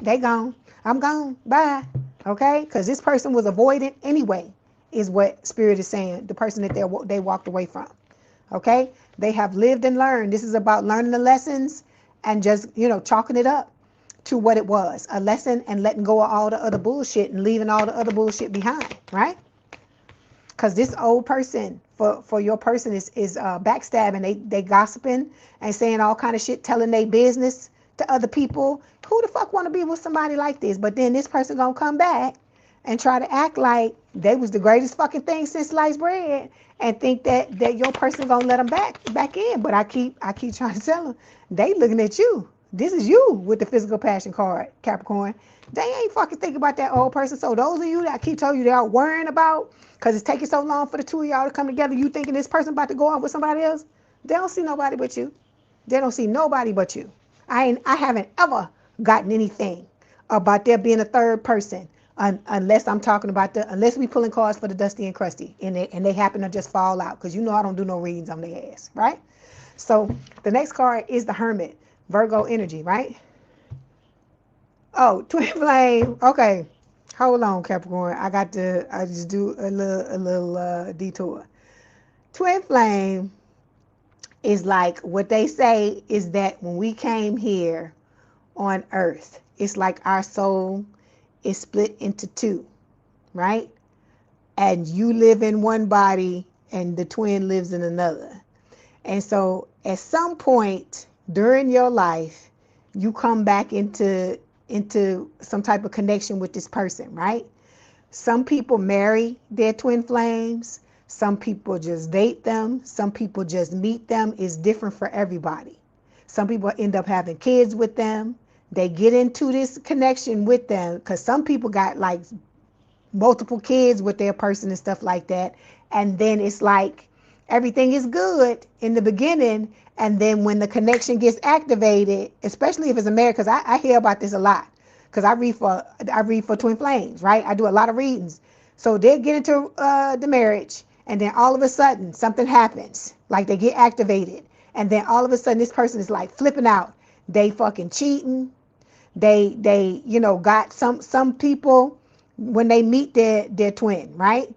they gone. I'm gone. Bye. Okay? Because this person was avoidant anyway, is what Spirit is saying. The person that they walked away from. Okay? They have lived and learned. This is about learning the lessons and just, chalking it up to what it was. A lesson, and letting go of all the other bullshit and leaving all the other bullshit behind. Right? Because this old person, for your person, is backstabbing. They gossiping and saying all kind of shit, telling their business to other people Who the fuck want to be with somebody like this? But then this person gonna come back and try to act like they was the greatest fucking thing since sliced bread, and think that your person gonna let them back in. But I keep trying to tell them, they looking at you. This is you with the physical passion card, Capricorn. They ain't fucking thinking about that old person. So those of you that I keep telling you they are worrying about, because it's taking so long for the two of y'all to come together, you thinking this person about to go out with somebody else, they don't see nobody but you. They don't see nobody but you. I haven't ever gotten anything about there being a third person, unless I'm talking about unless we pulling cards for the Dusty and Crusty, and they happen to just fall out, because you know I don't do no readings on their ass, right? So the next card is the Hermit, Virgo energy, right? Oh, twin flame. Okay, hold on, Capricorn. I just do a little detour. Twin flame is like, what they say is that when we came here on earth, it's like our soul is split into two, right? And you live in one body and the twin lives in another. And so at some point during your life, you come back into some type of connection with this person, right? Some people marry their twin flames. Some people just date them. Some people just meet them. It's different for everybody. Some people end up having kids with them. They get into this connection with them, because some people got like multiple kids with their person and stuff like that. And then it's like everything is good in the beginning. And then when the connection gets activated, especially if it's a marriage, because I hear about this a lot, because I read for twin flames, right? I do a lot of readings. So they get into the marriage, and then all of a sudden something happens, like they get activated, and then all of a sudden this person is like flipping out. They fucking cheating. They got some people, when they meet their twin, right?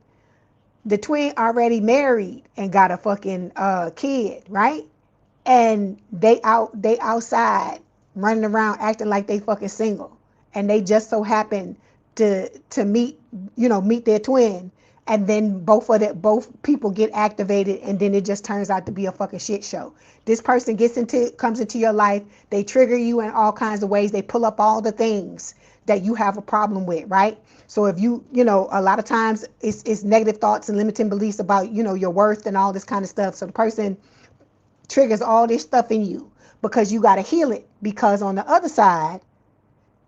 The twin already married and got a fucking kid, right? And they outside running around acting like they fucking single, and they just so happen to meet their twin, and then both people get activated, and then it just turns out to be a fucking shit show. This person comes into your life, they trigger you in all kinds of ways, they pull up all the things that you have a problem with, right? So if a lot of times it's negative thoughts and limiting beliefs about your worth and all this kind of stuff. So the person triggers all this stuff in you, because you got to heal it, because on the other side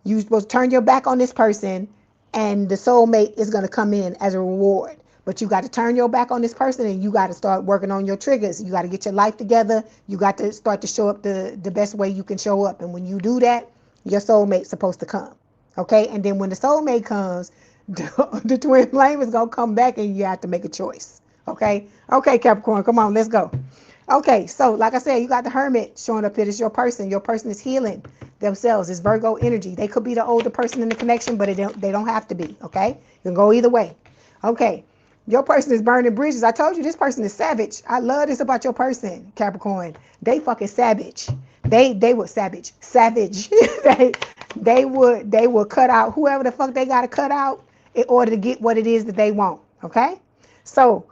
you're supposed to turn your back on this person, and the soulmate is going to come in as a reward. But you got to turn your back on this person, and you got to start working on your triggers. You got to get your life together. You got to start to show up the best way you can show up. And when you do that, your soulmate's supposed to come. Okay? And then when the soulmate comes, the twin flame is going to come back, and you have to make a choice. Okay? Okay, Capricorn, come on, let's go. Okay, so like I said, you got the Hermit showing up here. It's your person. Your person is healing themselves. It's Virgo energy. They could be the older person in the connection, but they don't have to be. Okay, you can go either way. Okay, your person is burning bridges. I told you this person is savage. I love this about your person, Capricorn. They fucking savage. They were savage. they would cut out whoever the fuck they got to cut out in order to get what it is that they want. Okay, so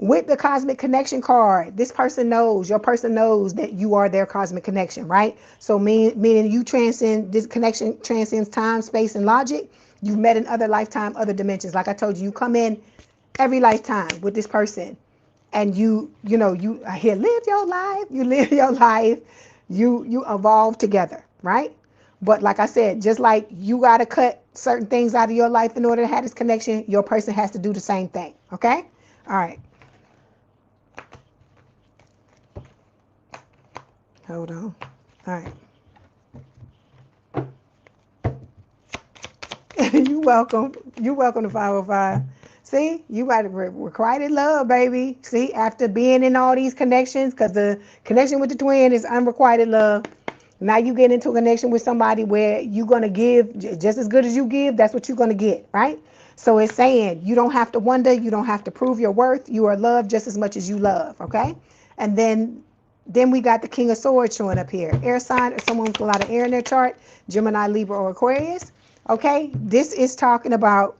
with the cosmic connection card, your person knows that you are their cosmic connection, right? So meaning you transcend, this connection transcends time, space, and logic. You've met in other lifetime, other dimensions. Like I told you, you come in every lifetime with this person, and you here live your life, you evolve together, right? But like I said, just like you got to cut certain things out of your life in order to have this connection, your person has to do the same thing, okay? All right. Hold on. All right. You're welcome to 505. See, you got requited love, baby. See, after being in all these connections, because the connection with the twin is unrequited love. Now you get into a connection with somebody where you're going to give just as good as you give. That's what you're going to get, right? So it's saying you don't have to wonder. You don't have to prove your worth. You are loved just as much as you love, okay? And then we got the King of Swords showing up here. Air sign or someone with a lot of air in their chart. Gemini, Libra, or Aquarius. Okay, this is talking about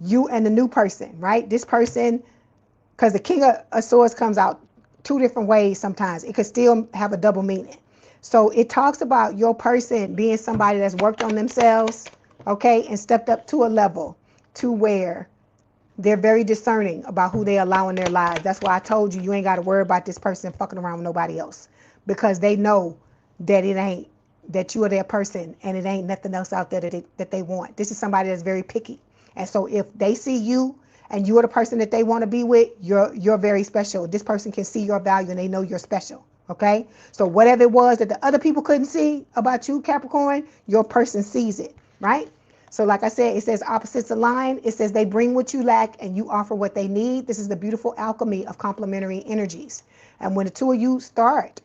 you and the new person, right? This person, because the King of Swords comes out two different ways sometimes. It could still have a double meaning. So it talks about your person being somebody that's worked on themselves, okay, and stepped up to a level to where they're very discerning about who they allow in their lives. That's why I told you, you ain't got to worry about this person fucking around with nobody else, because they know that it ain't, that you are their person, and it ain't nothing else out there that they want. This is somebody that's very picky. And so if they see you and you are the person that they want to be with, you're very special. This person can see your value and they know you're special. Okay? So whatever it was that the other people couldn't see about you, Capricorn, your person sees it, right? So like I said, it says opposites align. It says they bring what you lack and you offer what they need. This is the beautiful alchemy of complementary energies. And when the two of you start,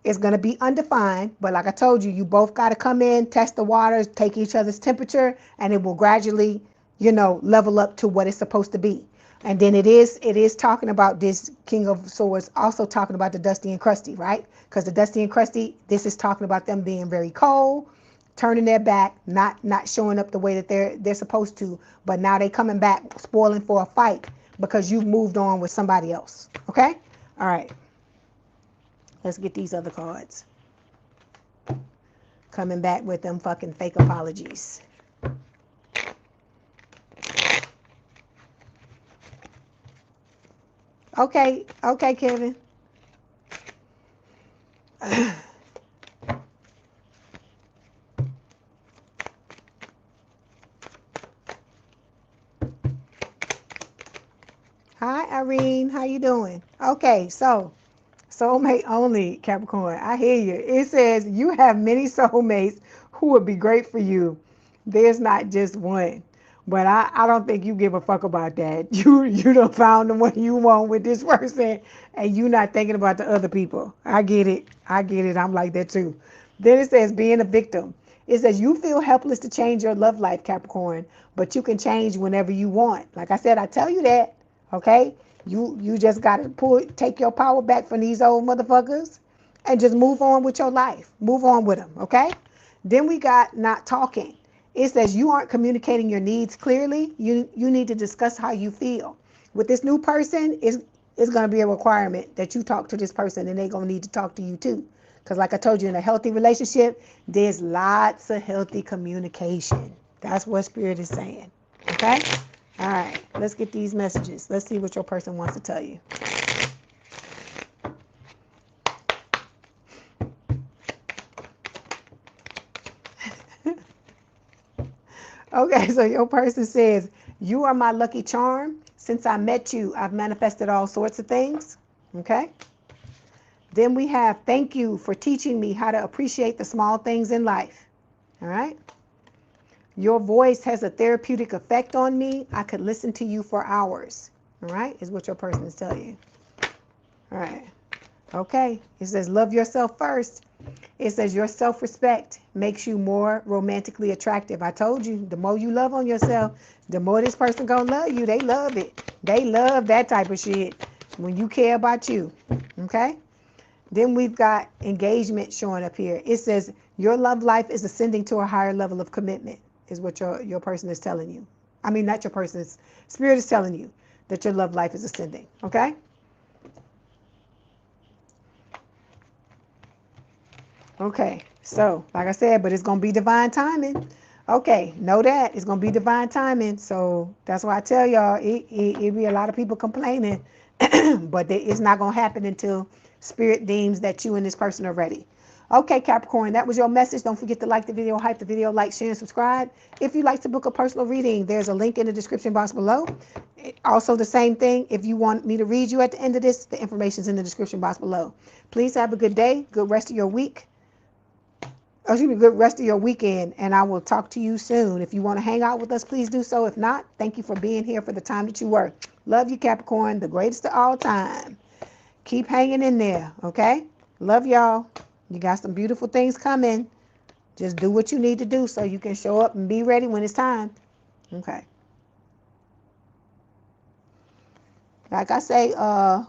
it's going to be undefined. But like I told you, you both got to come in, test the waters, take each other's temperature, and it will gradually, level up to what it's supposed to be. And then it is talking about this King of Swords, also talking about the Dusty and Crusty, right? Because the Dusty and Crusty, this is talking about them being very cold, turning their back, not showing up the way that they're supposed to, but now they coming back spoiling for a fight because you've moved on with somebody else. Okay? All right. Let's get these other cards. Coming back with them fucking fake apologies. Okay, Kevin. Hi, Irene. How you doing? Okay, so soulmate only, Capricorn. I hear you. It says you have many soulmates who would be great for you. There's not just one. But I don't think you give a fuck about that. You done found the one you want with this person, and you not thinking about the other people. I get it. I'm like that too. Then it says being a victim. It says you feel helpless to change your love life, Capricorn, but you can change whenever you want. Like I said, I tell you that. Okay? You just gotta take your power back from these old motherfuckers and just move on with your life. Move on with them, okay? Then we got not talking. It says you aren't communicating your needs clearly. You need to discuss how you feel. With this new person, it's going to be a requirement that you talk to this person, and they're going to need to talk to you too. Because like I told you, in a healthy relationship, there's lots of healthy communication. That's what Spirit is saying. Okay? All right. Let's get these messages. Let's see what your person wants to tell you. Okay, so your person says, you are my lucky charm. Since I met you, I've manifested all sorts of things. Okay? Then we have, thank you for teaching me how to appreciate the small things in life. All right? Your voice has a therapeutic effect on me. I could listen to you for hours. All right? Is what your person is telling you. All right. Okay. It says, love yourself first. It says your self-respect makes you more romantically attractive. I told you, the more you love on yourself, the more this person gonna love you. They love it. They love that type of shit when you care about you. Okay? Then we've got engagement showing up here. It says your love life is ascending to a higher level of commitment, is what your person is telling you. I mean, not your person, Spirit is telling you that your love life is ascending. Okay? Okay, so like I said, but it's going to be divine timing. Okay, know that. It's going to be divine timing. So that's why I tell y'all, it be a lot of people complaining, but it's not going to happen until Spirit deems that you and this person are ready. Okay, Capricorn, that was your message. Don't forget to like the video, hype the video, like, share, and subscribe. If you'd like to book a personal reading, there's a link in the description box below. Also, the same thing, if you want me to read you at the end of this, the information's in the description box below. Please have a good day, good rest of your week. Good rest of your weekend, and I will talk to you soon. If you want to hang out with us, please do so. If not, thank you for being here for the time that you were. Love you, Capricorn, the greatest of all time. Keep hanging in there, okay? Love y'all. You got some beautiful things coming. Just do what you need to do so you can show up and be ready when it's time. Okay. Like I say,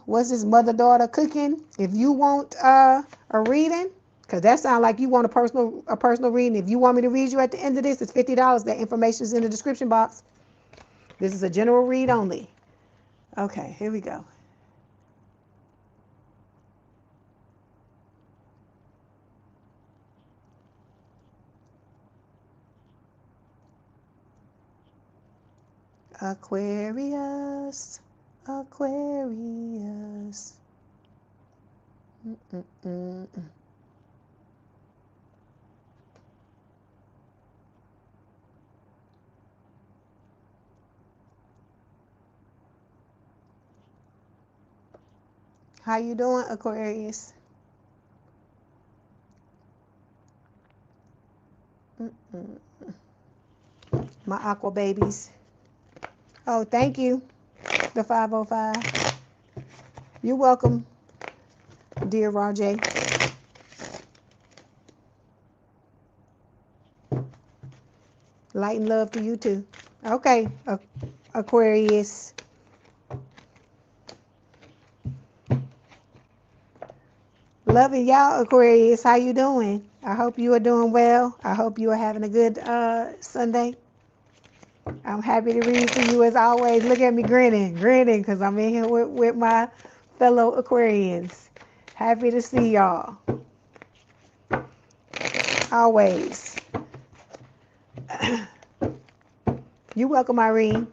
what's this mother-daughter cooking? If you want a reading, because that sounds like you want a personal reading. If you want me to read you at the end of this, it's $50. That information is in the description box. This is a general read only. Okay, here we go. Aquarius, Aquarius. How you doing, Aquarius? My aqua babies. Oh, thank you. The 505. You're welcome, dear Rajay. Light and love to you too. Okay, Aquarius. Loving y'all, Aquarius. How you doing? I hope you are doing well. I hope you are having a good Sunday. I'm happy to read to you as always. Look at me grinning, because I'm in here with my fellow Aquarians. Happy to see y'all. Always. You're welcome, Irene.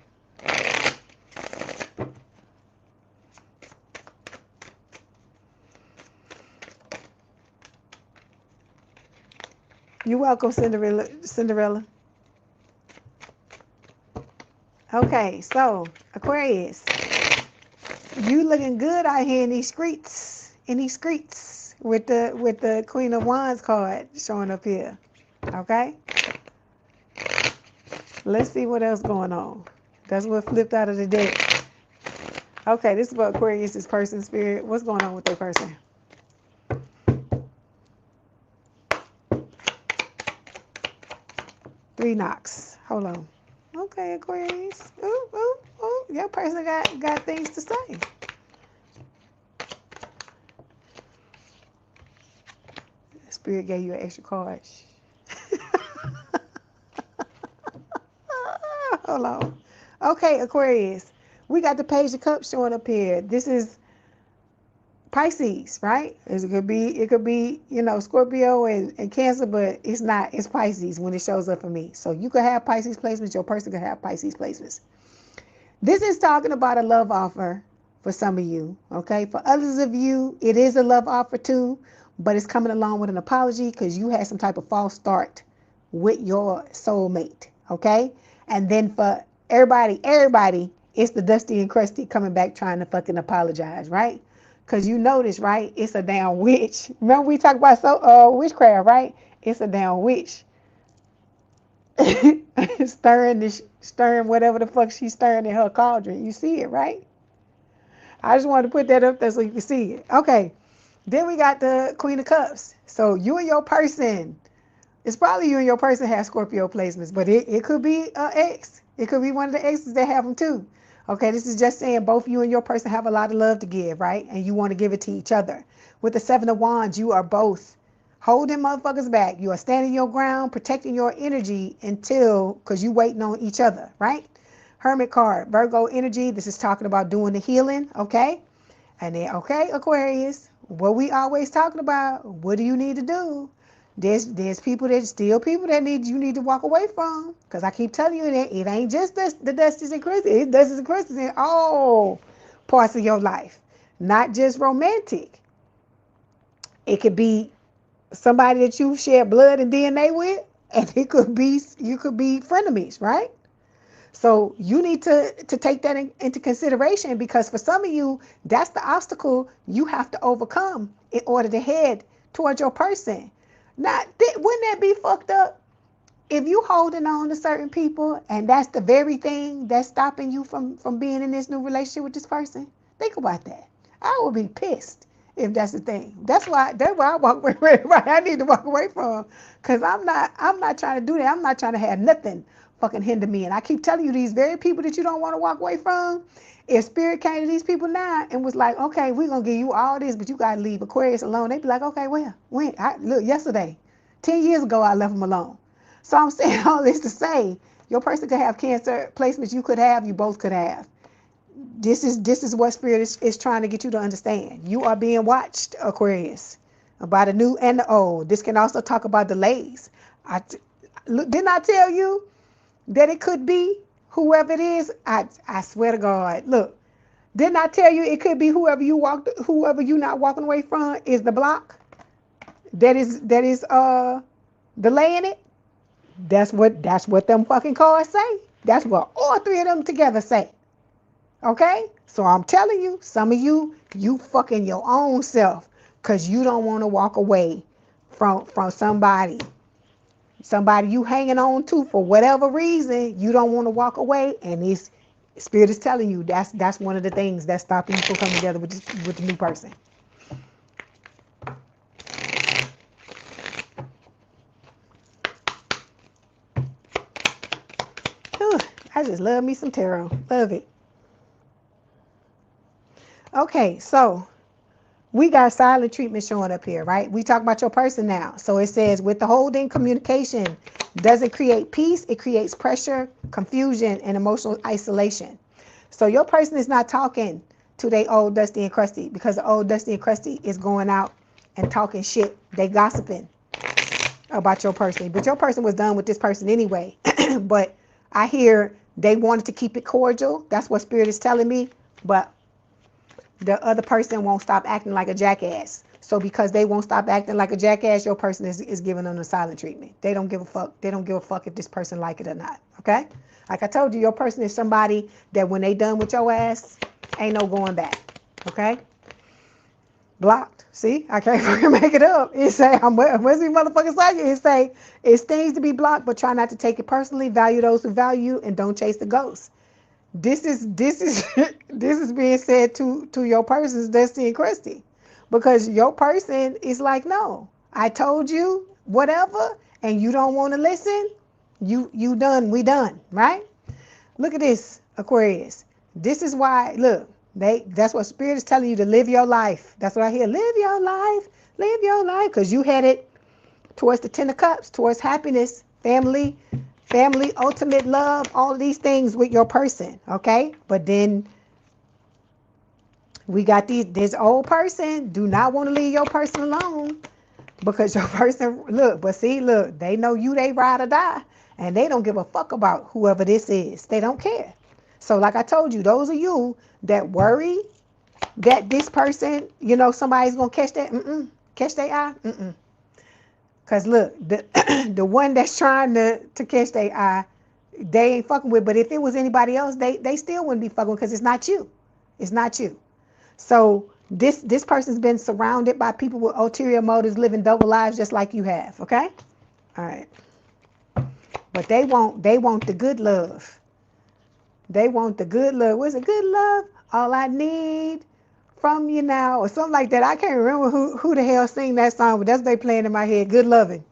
You're welcome, Cinderella. Okay, so Aquarius, you looking good out here in these streets, with the Queen of Wands card showing up here. Okay, let's see what else going on. That's what flipped out of the deck. Okay, this is what Aquarius' person spirit. What's going on with their person? Three knocks. Hold on. Okay, Aquarius. Ooh, ooh, ooh. Your person got things to say. Spirit gave you an extra card. Hold on. Okay, Aquarius. We got the Page of Cups showing up here. This is Pisces, right? It could be, Scorpio and Cancer, but it's not. It's Pisces when it shows up for me. So you could have Pisces placements. Your person could have Pisces placements. This is talking about a love offer for some of you, okay? For others of you, it is a love offer too, but it's coming along with an apology because you had some type of false start with your soulmate, okay? And then for everybody, it's the Dusty and Crusty coming back trying to fucking apologize, right? Because you notice, right? It's a damn witch. Remember we talked about witchcraft, right? It's a damn witch. stirring whatever the fuck she's stirring in her cauldron. You see it, right? I just wanted to put that up there so you can see it. Okay. Then we got the Queen of Cups. So you and your person, it's probably you and your person have Scorpio placements, but it could be an ex. It could be one of the exes that have them too. Okay, this is just saying both you and your person have a lot of love to give, right? And you want to give it to each other. With the Seven of Wands, you are both holding motherfuckers back. You are standing your ground, protecting your energy because you waiting on each other, right? Hermit card, Virgo energy. This is talking about doing the healing, okay? And then, okay, Aquarius, what we always talking about, what do you need to do? There's people that you need to walk away from. Because I keep telling you that it ain't just the Dusties and Christies. It's Dusties and Christies in all parts of your life. Not just romantic. It could be somebody that you share blood and DNA with, and you could be frenemies, right? So you need to take that into consideration because for some of you, that's the obstacle you have to overcome in order to head towards your person. Now, wouldn't that be fucked up if you holding on to certain people and that's the very thing that's stopping you from being in this new relationship with this person? Think about that. I would be pissed if that's the thing. That's why I walk away. Right, I need to walk away from because I'm not trying to do that. I'm not trying to have nothing fucking hinder me. And I keep telling you, these very people that you don't want to walk away from, if Spirit came to these people now and was like, okay, we're going to give you all this, but you got to leave Aquarius alone, they'd be like, okay, well, look, yesterday, 10 years ago, I left them alone. So I'm saying all this to say, your person could have Cancer placements you both could have. This is what Spirit is trying to get you to understand. You are being watched, Aquarius, by the new and the old. This can also talk about delays. Didn't I tell you that it could be whoever it is, I swear to God, look, didn't I tell you it could be whoever you not walking away from is the block that is delaying it. That's what them fucking cards say. That's what all three of them together say. Okay? So I'm telling you, some of you fucking your own self because you don't want to walk away from somebody you hanging on to for whatever reason. You don't want to walk away, and this spirit is telling you that's one of the things that's stopping you from coming together with the new person. Whew, I just love me some tarot. Love it. Okay, so we got silent treatment showing up here, right? We talk about your person now. So it says withholding communication doesn't create peace. It creates pressure, confusion, and emotional isolation. So your person is not talking to their old Dusty and Crusty because the old Dusty and Crusty is going out and talking shit. They gossiping about your person. But your person was done with this person anyway. But I hear they wanted to keep it cordial. That's what Spirit is telling me. But the other person won't stop acting like a jackass. So because they won't stop acting like a jackass, your person is giving them the silent treatment. They don't give a fuck. They don't give a fuck if this person like it or not. Okay? Like I told you, your person is somebody that when they done with your ass, ain't no going back. Okay? Blocked. See? I can't fucking make it up. It say, where's these motherfuckers like it? It say, it's things to be blocked, but try not to take it personally. Value those who value you and don't chase the ghosts. This is being said to your person's Dusty and Christy, because your person is like, no, I told you whatever, and you don't want to listen. You done, we done, right? Look at this, Aquarius. This is why, look, that's what Spirit is telling you, to live your life. That's what I hear. Live your life, because you headed towards the 10 of Cups, towards happiness, family, ultimate love, all these things with your person, okay? But then we got this old person do not want to leave your person alone, because your person, look, they know you, they ride or die, and they don't give a fuck about whoever this is. They don't care. So like I told you, those of you that worry that this person, somebody's gonna catch their eye. Because look, the one that's trying to catch their eye, they ain't fucking with. But if it was anybody else, they still wouldn't be fucking with, because it's not you. It's not you. So this person's been surrounded by people with ulterior motives, living double lives just like you have. Okay? All right. But they want the good love. They want the good love. What's it? Good love? All I need from you now, or something like that. I can't remember who the hell sing that song, but that's what they playing in my head. Good loving.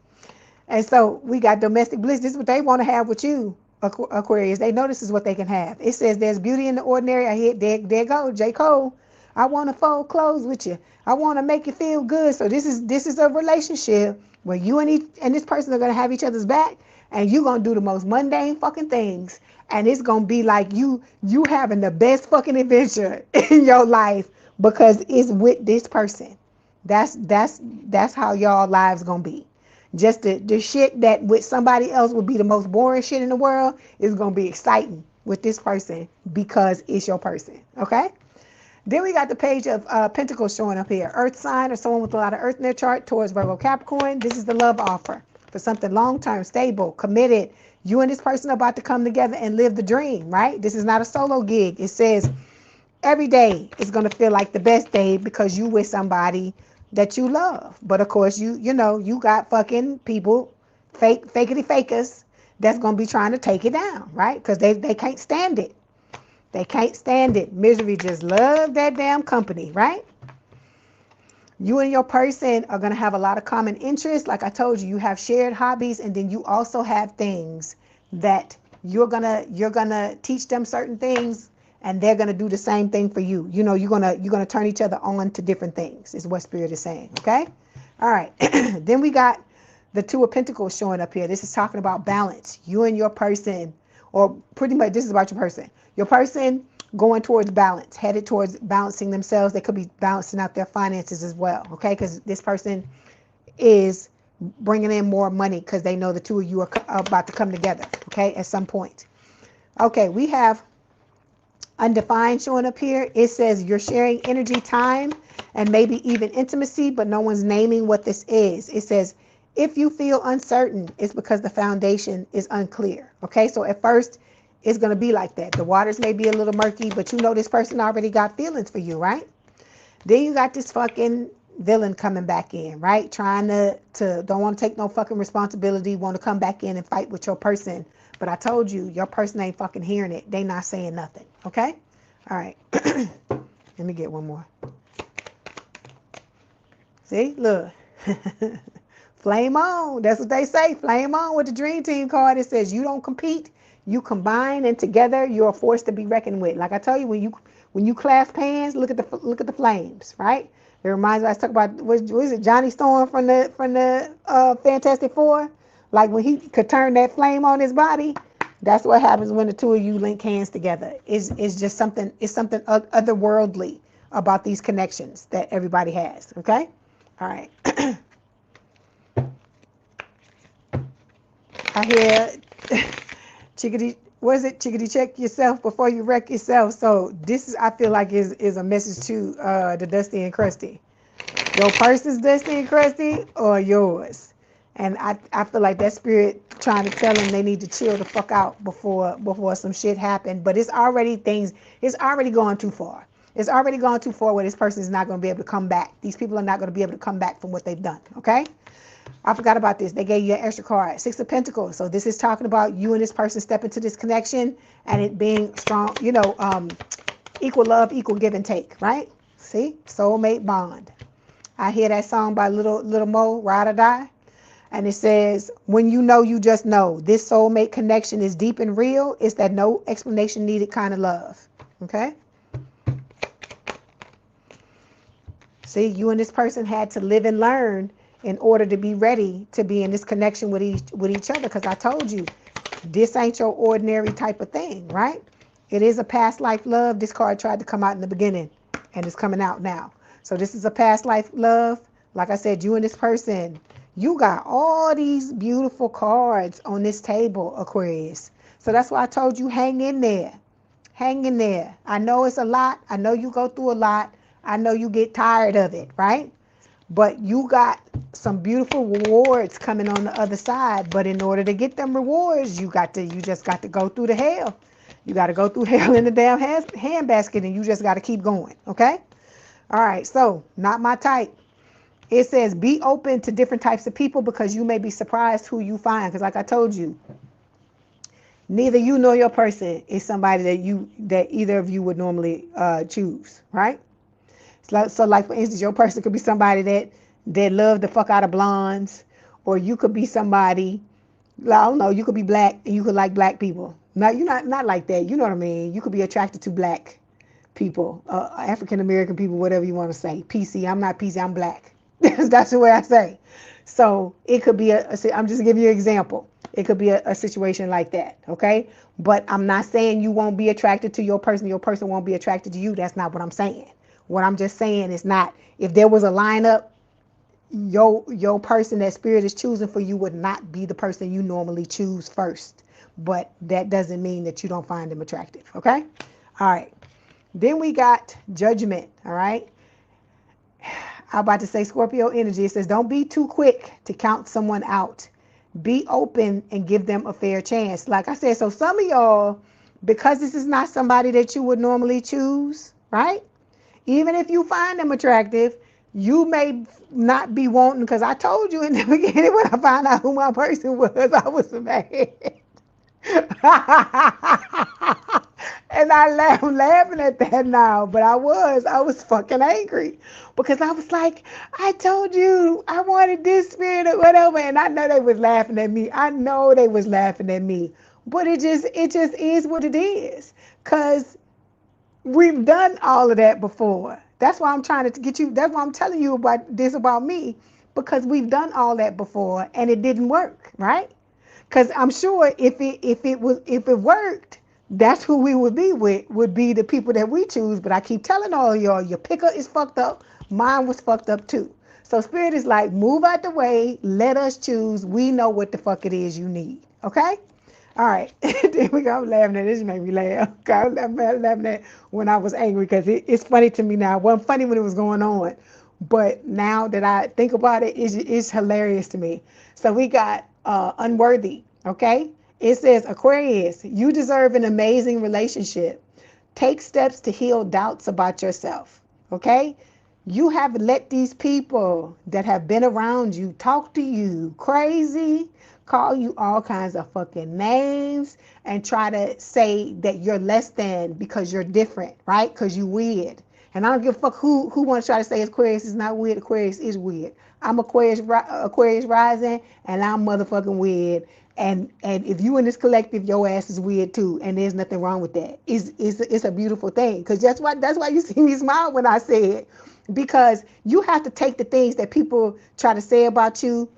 And so we got domestic bliss. This is what they want to have with you, Aquarius. They know this is what they can have. It says there's beauty in the ordinary. I hear there go J. Cole. I want to fold clothes with you. I want to make you feel good. So this is a relationship where you and this person are gonna have each other's back, and you're gonna do the most mundane fucking things, and it's gonna be like you having the best fucking adventure in your life because it's with this person. That's how y'all lives gonna be. Just the shit that with somebody else would be the most boring shit in the world is gonna be exciting with this person because it's your person. Okay? Then we got the page of Pentacles showing up here. Earth sign, or someone with a lot of earth in their chart, towards Virgo, Capricorn. This is the love offer for something long-term, stable, committed. You and this person are about to come together and live the dream, right? This is not a solo gig. It says every day is going to feel like the best day because you with somebody that you love. But of course, you got fucking people, fakety fakers, that's going to be trying to take it down, right? Because they can't stand it. They can't stand it. Misery just love that damn company, right? You and your person are going to have a lot of common interests. Like I told you, you have shared hobbies, and then you also have things that you're going to teach them certain things, and they're going to do the same thing for you. You're going to turn each other on to different things, is what Spirit is saying, okay? All right. Then we got the Two of Pentacles showing up here. This is talking about balance. You and your person, or pretty much this is about your person. Your person going towards balance, headed towards balancing themselves. They could be balancing out their finances as well, okay? Because this person is bringing in more money because they know the two of you are about to come together, okay, at some point. Okay, we have undefined showing up here. It says you're sharing energy, time, and maybe even intimacy, but no one's naming what this is. It says if you feel uncertain, it's because the foundation is unclear. Okay, so at first it's going to be like that. The waters may be a little murky, but you know this person already got feelings for you, right? Then you got this fucking villain coming back in, right? Trying to don't want to take no fucking responsibility, want to come back in and fight with your person. But I told you, your person ain't fucking hearing it. They not saying nothing, okay? All right. Let me get one more. See, look. Flame on. That's what they say. Flame on with the Dream Team card. It says you don't compete, you combine, and together you're a force to be reckoned with. Like I tell you, when you clasp hands, look at the flames, right? It reminds me. I was talking about what is it, Johnny Storm from the Fantastic Four? Like when he could turn that flame on his body. That's what happens when the two of you link hands together. It's just something. It's something otherworldly about these connections that everybody has. Okay. All right. I hear chickadee, what is it? Chickadee, check yourself before you wreck yourself. So this is, I feel like is a message to the Dusty and Crusty. Your person's Dusty and Crusty or yours. And I feel like that spirit trying to tell them they need to chill the fuck out before some shit happened. But it's already gone too far. It's already gone too far where this person is not going to be able to come back. These people are not going to be able to come back from what they've done. Okay? I forgot about this. They gave you an extra card, 6 of Pentacles. So this is talking about you and this person step into this connection and it being strong, equal love, equal give and take, right? See? Soulmate bond. I hear that song by Little Mo, Ride or Die. And it says, when you know, you just know. This soulmate connection is deep and real. It's that no explanation needed kind of love. Okay? See, you and this person had to live and learn in order to be ready to be in this connection with each other. Because I told you, this ain't your ordinary type of thing, right? It is a past life love. This card tried to come out in the beginning and it's coming out now. So this is a past life love. Like I said, you and this person, you got all these beautiful cards on this table, Aquarius. So that's why I told you, hang in there. Hang in there. I know it's a lot. I know you go through a lot. I know you get tired of it, right? But you got some beautiful rewards coming on the other side. But in order to get them rewards, you just got to go through the hell. You got to go through hell in the damn handbasket, and you just got to keep going, okay? All right, so not my type. It says be open to different types of people because you may be surprised who you find. Because like I told you, neither you nor your person is somebody that either of you would normally choose, right? So like for instance, your person could be somebody that love the fuck out of blondes, or you could be somebody, I don't know, you could be black and you could like black people. No, you're not like that. You know what I mean? You could be attracted to black people, African American people, whatever you want to say. PC, I'm not PC, I'm black. That's the way I say. So it could be I'm just giving you an example. It could be a situation like that, okay? But I'm not saying you won't be attracted to your person won't be attracted to you. That's not what I'm saying. What I'm just saying is not, if there was a lineup, your person that spirit is choosing for you would not be the person you normally choose first. But that doesn't mean that you don't find them attractive, okay? All right. Then we got judgment, all right? I'm about to say Scorpio energy. It says, don't be too quick to count someone out. Be open and give them a fair chance. Like I said, so some of y'all, because this is not somebody that you would normally choose, right? Even if you find them attractive, you may not be wanting, because I told you in the beginning when I found out who my person was, I was mad. And I'm laughing at that now, but I was fucking angry because I was like, I told you I wanted this spirit or whatever, and I know they was laughing at me. But it just is what it is, because we've done all of that before. That's why I'm trying to get you. That's why I'm telling you about me, because we've done all that before and it didn't work, right? Because I'm sure if it worked, that's who we would be with, would be the people that we choose. But I keep telling all of y'all, your picker is fucked up. Mine was fucked up too. So spirit is like, move out the way, let us choose. We know what the fuck it is you need. Okay? All right, there we go. I'm laughing at this. Made me laugh. I'm laughing at when I was angry because it's funny to me now. It wasn't funny when it was going on, but now that I think about it, it's hilarious to me. So we got unworthy. Okay, it says Aquarius, you deserve an amazing relationship. Take steps to heal doubts about yourself. Okay, you have let these people that have been around you talk to you crazy, call you all kinds of fucking names, and try to say that you're less than because you're different, right? Because you weird. And I don't give a fuck who wants to try to say Aquarius is not weird. Aquarius is weird. I'm Aquarius rising, and I'm motherfucking weird. And if you in this collective, your ass is weird too, and there's nothing wrong with that. It's a beautiful thing, because that's why you see me smile when I say it, because you have to take the things that people try to say about you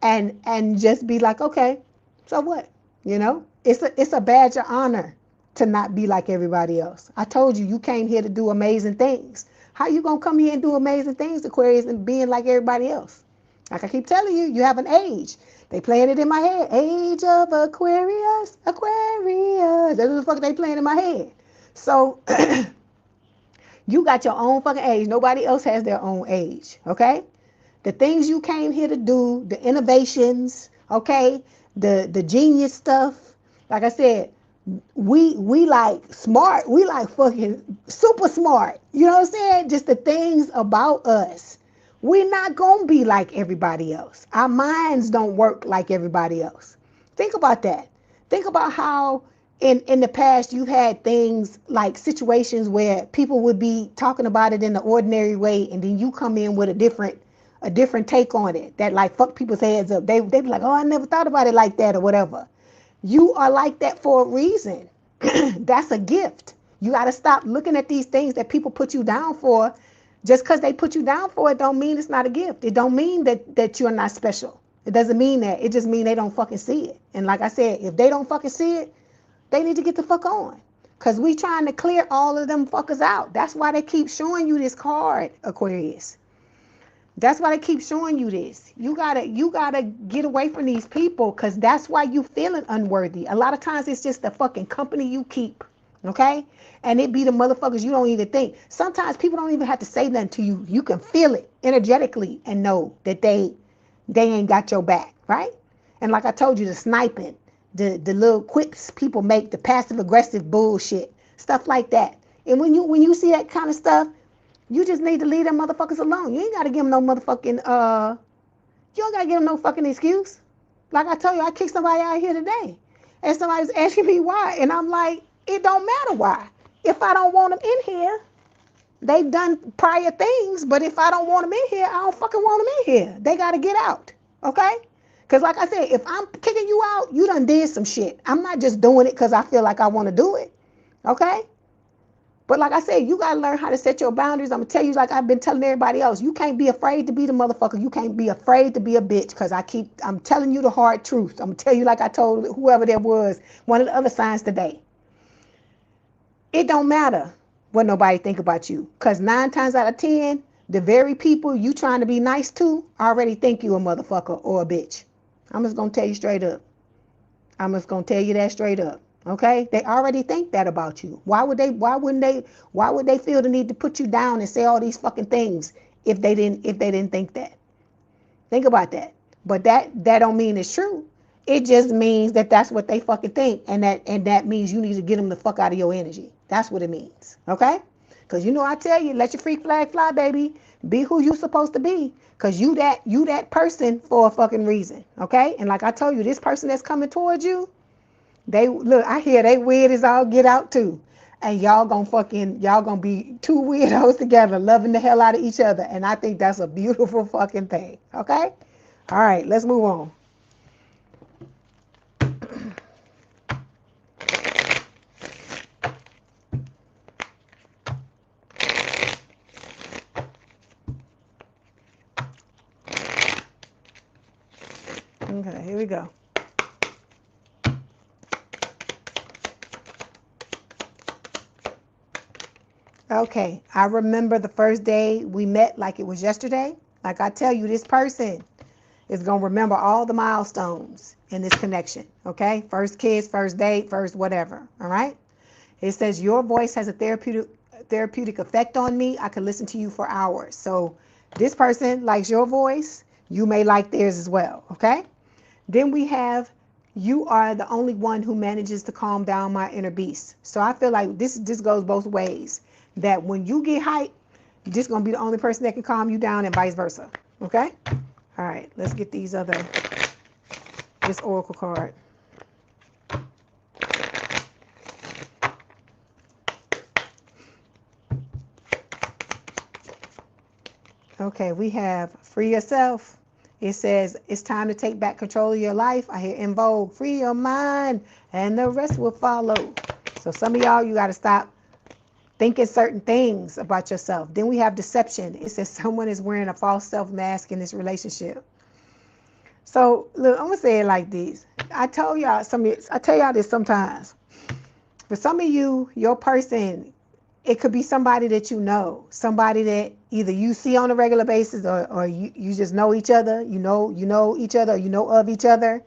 and just be like, okay, so what? You know, it's a badge of honor to not be like everybody else. I told you, you came here to do amazing things. How you gonna come here and do amazing things, Aquarius, and being like everybody else? Like I keep telling you, you have an age. They playing it in my head. Age of Aquarius, Aquarius. That's what the fuck they playing in my head. So you got your own fucking age. Nobody else has their own age, okay? The things you came here to do, the innovations, okay? The genius stuff. Like I said, we like smart. We like fucking super smart. You know what I'm saying? Just the things about us. We're not going to be like everybody else. Our minds don't work like everybody else. Think about that. Think about how in the past you've had things like situations where people would be talking about it in the ordinary way, and then you come in with a different take on it that like fuck people's heads up. They be like, oh, I never thought about it like that or whatever. You are like that for a reason. That's a gift. You got to stop looking at these things that people put you down for. Just because they put you down for it don't mean it's not a gift. It don't mean that you're not special. It doesn't mean that. It just means they don't fucking see it. And like I said, if they don't fucking see it, they need to get the fuck on. Because we trying to clear all of them fuckers out. That's why they keep showing you this card, Aquarius. That's why they keep showing you this. You gotta get away from these people, because that's why you feeling unworthy. A lot of times it's just the fucking company you keep. Okay? And it be the motherfuckers you don't even think. Sometimes people don't even have to say nothing to you. You can feel it energetically and know that they ain't got your back, right? And like I told you, the sniping, the little quips people make, the passive aggressive bullshit, stuff like that. And when you see that kind of stuff, you just need to leave them motherfuckers alone. You ain't got to give them no motherfucking, you don't got to give them no fucking excuse. Like I told you, I kicked somebody out here today. And somebody's asking me why. And I'm like, it don't matter why. If I don't want them in here, they've done prior things. But if I don't want them in here, I don't fucking want them in here. They got to get out. Okay? Because like I said, if I'm kicking you out, you done did some shit. I'm not just doing it because I feel like I want to do it. Okay? But like I said, you got to learn how to set your boundaries. I'm going to tell you like I've been telling everybody else. You can't be afraid to be the motherfucker. You can't be afraid to be a bitch, because I'm telling you the hard truth. I'm going to tell you like I told whoever there was, one of the other signs today. It don't matter what nobody think about you, because 9 times out of 10, the very people you trying to be nice to already think you a motherfucker or a bitch. I'm just going to tell you straight up. I'm just going to tell you that straight up. Okay? They already think that about you. Why would they feel the need to put you down and say all these fucking things if they didn't think that? Think about that. But that don't mean it's true. It just means that that's what they fucking think, and that means you need to get them the fuck out of your energy. That's what it means. Okay? Because I tell you, let your freak flag fly, baby. Be who you supposed to be. Because you that person for a fucking reason. Okay? And like I told you, this person that's coming towards you, I hear they weird as all get out too. And y'all gonna be 2 weirdos together, loving the hell out of each other. And I think that's a beautiful fucking thing. Okay? All right, let's move on. Okay, here we go. Okay, I remember the first day we met like it was yesterday. Like I tell you, this person is going to remember all the milestones in this connection, okay? First kiss, first date, first whatever, all right? It says your voice has a therapeutic effect on me. I can listen to you for hours. So this person likes your voice. You may like theirs as well, okay? Then we have, you are the only one who manages to calm down my inner beast. So I feel like this goes both ways. That when you get hyped, this gonna be the only person that can calm you down, and vice versa. Okay? All right, let's get this oracle card. Okay, we have free yourself. It says it's time to take back control of your life. I hear in vogue, free your mind, and the rest will follow. So some of y'all, you got to stop thinking certain things about yourself. Then we have deception. It says someone is wearing a false self mask in this relationship. So look, I'm gonna say it like this. I tell y'all this sometimes. For some of you, your person, it could be somebody that you know, somebody that either you see on a regular basis, or you just know each other, you know each other, you know of each other,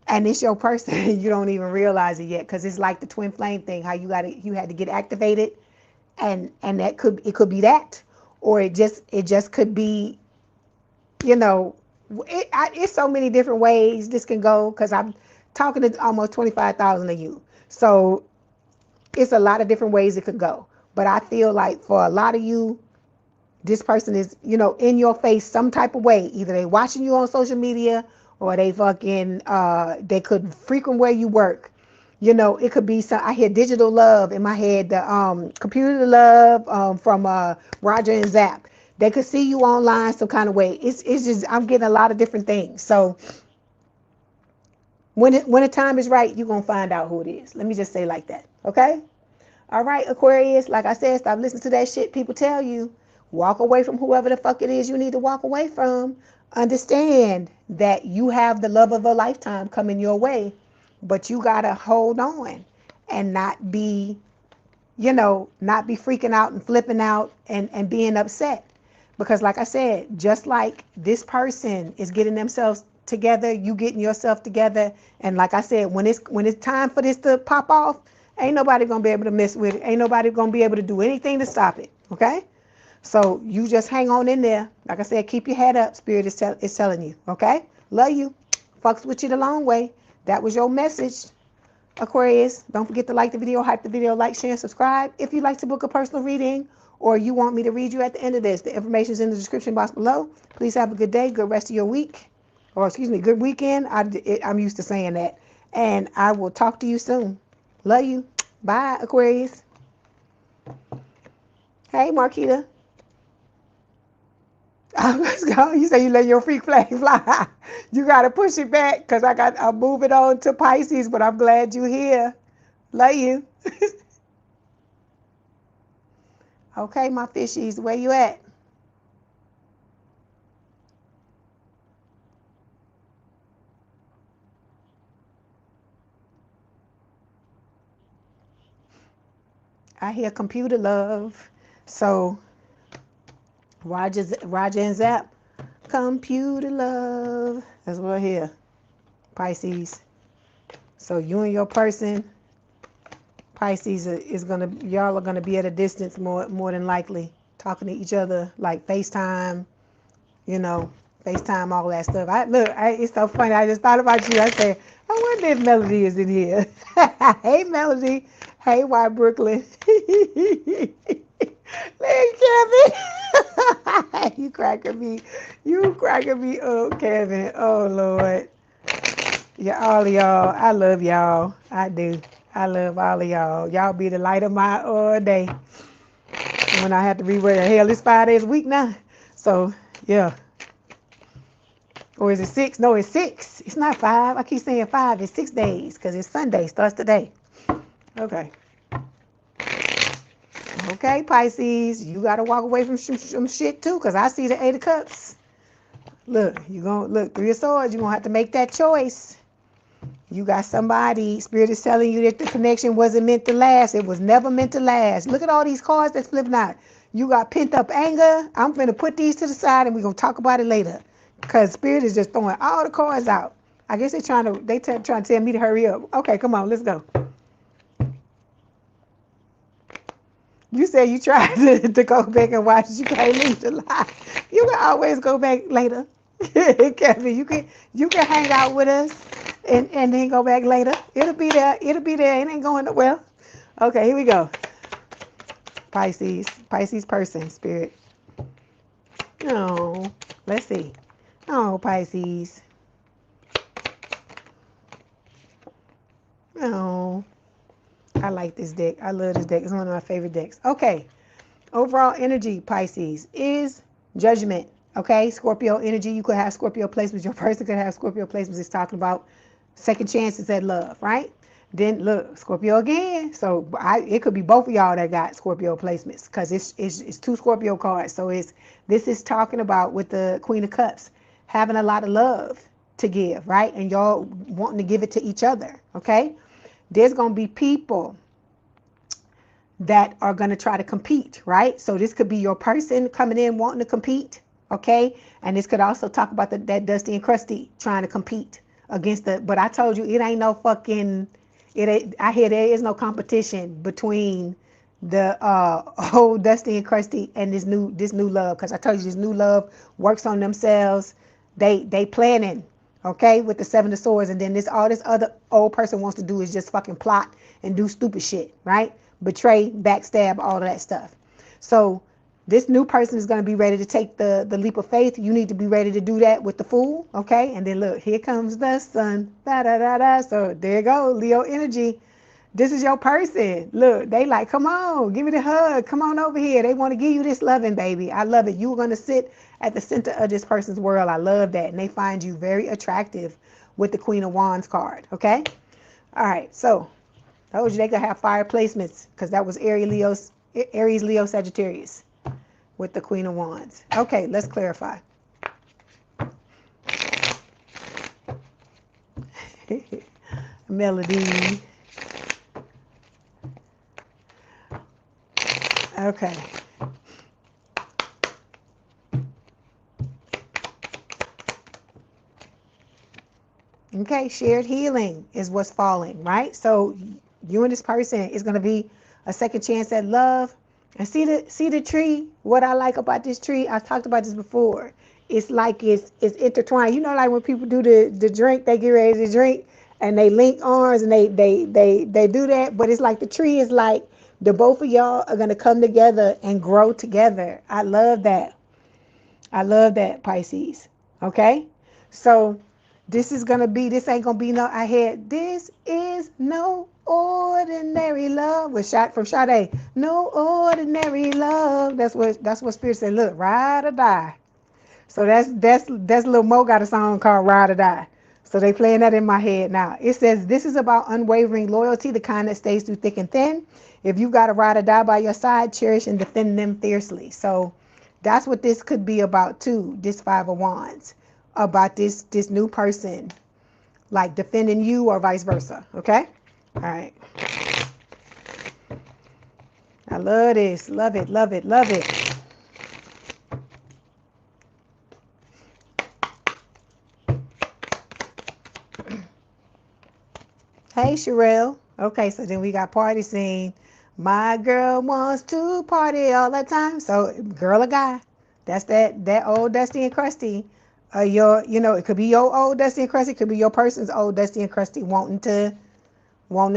and it's your person. You don't even realize it yet, because it's like the twin flame thing, how you had to get activated, and it could be that, or it just could be, it's so many different ways this can go, because I'm talking to almost 25,000 of you, so it's a lot of different ways it could go. But I feel like for a lot of you, this person is, in your face some type of way. Either they watching you on social media, or they they could frequent where you work. It could be I hear digital love in my head, the computer love from Roger and Zap. They could see you online some kind of way. It's just, I'm getting a lot of different things. So when the time is right, you're going to find out who it is. Let me just say like that. Okay? All right, Aquarius, like I said, stop listening to that shit people tell you. Walk away from whoever the fuck it is you need to walk away from. Understand that you have the love of a lifetime coming your way, but you got to hold on and not be freaking out and flipping out and being upset. Because like I said, just like this person is getting themselves together, you getting yourself together. And like I said, when it's time for this to pop off, ain't nobody going to be able to mess with it. Ain't nobody going to be able to do anything to stop it. Okay? So you just hang on in there. Like I said, keep your head up. Spirit is telling you. Okay? Love you. Fucks with you the long way. That was your message, Aquarius. Don't forget to like the video, hype the video, like, share, and subscribe. If you'd like to book a personal reading, or you want me to read you at the end of this, the information is in the description box below. Please have a good day, good rest of your week. Or excuse me, good weekend. I'm used to saying that. And I will talk to you soon. Love you. Bye, Aquarius. Hey, Marquita. Let's go. You say you let your freak flag fly. You got to push it back, because I'm moving on to Pisces, but I'm glad you're here. Love you. Okay, my fishies, where you at? I hear computer love. So Roger and Zap, computer love. That's what I hear. Pisces. So you and your person, Pisces, y'all are gonna be at a distance more than likely, talking to each other like FaceTime, FaceTime, all that stuff. It's so funny. I just thought about you. I said, I wonder if Melody is in here. Hey, Melody. Hey, White Brooklyn. Hey, Kevin. You cracking me. Oh, Kevin. Oh, Lord. Yeah, all of y'all. I love y'all. I do. I love all of y'all. Y'all be the light of my day. When I have to read, what the hell, it's 5 days a week now. So, yeah. Or is it 6? No, it's 6. It's not 5. I keep saying 5. It's 6 days, because it's Sunday. Starts today. Okay. Okay, Pisces. You got to walk away from some shit, too, because I see the 8 of Cups. Look, 3 of Swords. You're going to have to make that choice. You got somebody, Spirit is telling you that the connection wasn't meant to last. It was never meant to last. Look at all these cards that's flipping out. You got pent up anger. I'm going to put these to the side, and we're going to talk about it later. Because Spirit is just throwing all the cards out. I guess they're trying to tell me to hurry up. Okay, come on, let's go. You said you tried to go back and watch. You can't leave the live. You can always go back later. Kevin, you can hang out with us and then go back later. It'll be there. It'll be there. It ain't going nowhere. Okay, here we go. Pisces person, spirit. Oh, let's see. Oh, Pisces. Oh, I like this deck. I love this deck. It's one of my favorite decks. Okay. Overall energy, Pisces, is judgment. Okay. Scorpio energy. You could have Scorpio placements. Your person could have Scorpio placements. It's talking about second chances at love, right? Then look, Scorpio again. So it could be both of y'all that got Scorpio placements because it's two Scorpio cards. So this is talking about with the Queen of Cups having a lot of love to give, right? And y'all wanting to give it to each other. Okay. There's going to be people that are going to try to compete, right? So this could be your person coming in wanting to compete, okay? And this could also talk about that Dusty and Crusty trying to compete against but I told you, it ain't no fucking, I hear there is no competition between the old Dusty and Crusty and this new love, because I told you this new love works on themselves. They planning, okay, with the Seven of Swords, and then all this other old person wants to do is just fucking plot and do stupid shit, right? Betray, backstab, all of that stuff. So this new person is going to be ready to take the leap of faith. You need to be ready to do that with the Fool, okay? And then look, here comes the Sun. Da, da, da, da. So there you go, Leo energy. This is your person. Look, they like, come on, give me the hug. Come on over here. They want to give you this loving, baby. I love it. You're going to sit at the center of this person's world. I love that. And they find you very attractive with the Queen of Wands card, okay? All right, so I told you they could have fire placements because that was Aries, Leo, Sagittarius with the Queen of Wands. Okay, let's clarify. Melody. Okay. Okay, shared healing is what's falling, right? So you and this person is going to be a second chance at love. And see the tree. What I like about this tree, I've talked about this before. It's like it's intertwined. You know, like when people do the drink, they get ready to drink and they link arms and they do that. But it's like the tree is like the both of y'all are gonna come together and grow together. I love that. I love that, Pisces. Okay, so this ain't gonna be no, this is no ordinary love from Sade. No ordinary love. That's what Spirit said. Look, ride or die. So that's Lil Mo got a song called Ride or Die. So they playing that in my head now. It says this is about unwavering loyalty, the kind that stays through thick and thin. If you've got a ride or die by your side, cherish and defend them fiercely. So that's what this could be about too, this Five of Wands. About this new person, like defending you or vice versa, okay? All right. I love this. Love it, love it, love it. Hey, Sherelle. Okay, so then we got party scene. My girl wants to party all the time. So, girl or guy, that's that old Dusty and Crusty. It could be your old Dusty and Crusty. It could be your person's old Dusty and Crusty wanting to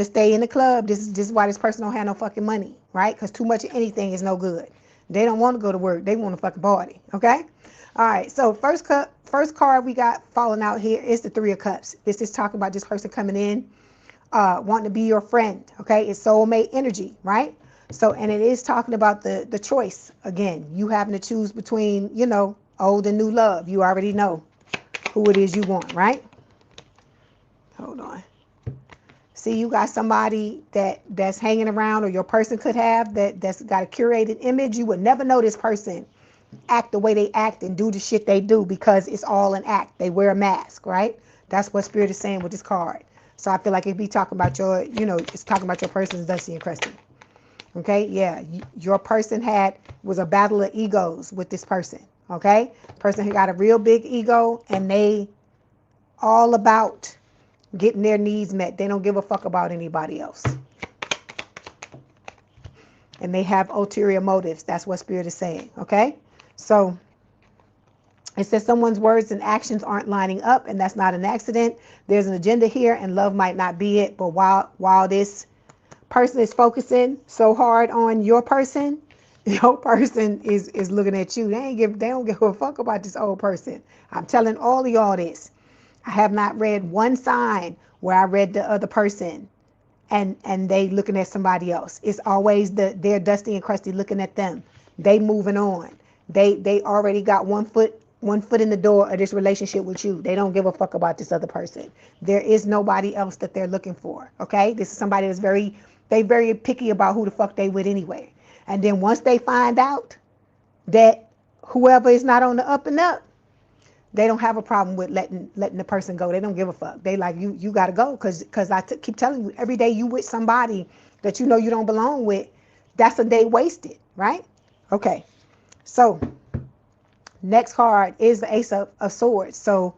stay in the club. This is why this person don't have no fucking money, right? Because too much of anything is no good. They don't want to go to work. They want to fucking party, okay? All right, so first card we got falling out here is the Three of Cups. This is talking about this person coming in, wanting to be your friend, okay? It's soulmate energy, right? So, and it is talking about the choice. Again, you having to choose between, old and new love. You already know who it is you want, right? Hold on. See, you got somebody that's hanging around, or your person could have, that's got a curated image. You would never know this person act the way they act and do the shit they do because it's all an act. They wear a mask, right? That's what Spirit is saying with this card. So I feel like it'd be talking about it's talking about your person's Dusty and Crusty. Okay, yeah, your person was a battle of egos with this person. Okay, person who got a real big ego, and they all about getting their needs met. They don't give a fuck about anybody else. And they have ulterior motives. That's what Spirit is saying, okay? So it says someone's words and actions aren't lining up, and that's not an accident. There's an agenda here, and love might not be it. But while this person is focusing so hard on your person is looking at you. They don't give a fuck about this old person. I'm telling all of y'all this. I have not read one sign where I read the other person and they looking at somebody else. It's always they're dusty and crusty looking at them. They moving on. They already got one foot in the door of this relationship with you. They don't give a fuck about this other person. There is nobody else that they're looking for. Okay? This is somebody that's very picky about who the fuck they with anyway. And then once they find out that whoever is not on the up and up, they don't have a problem with letting the person go. They don't give a fuck. They like, you got to go because I keep telling you, every day you with somebody that you know you don't belong with, that's a day wasted, right? Okay. So next card is the Ace of Swords. So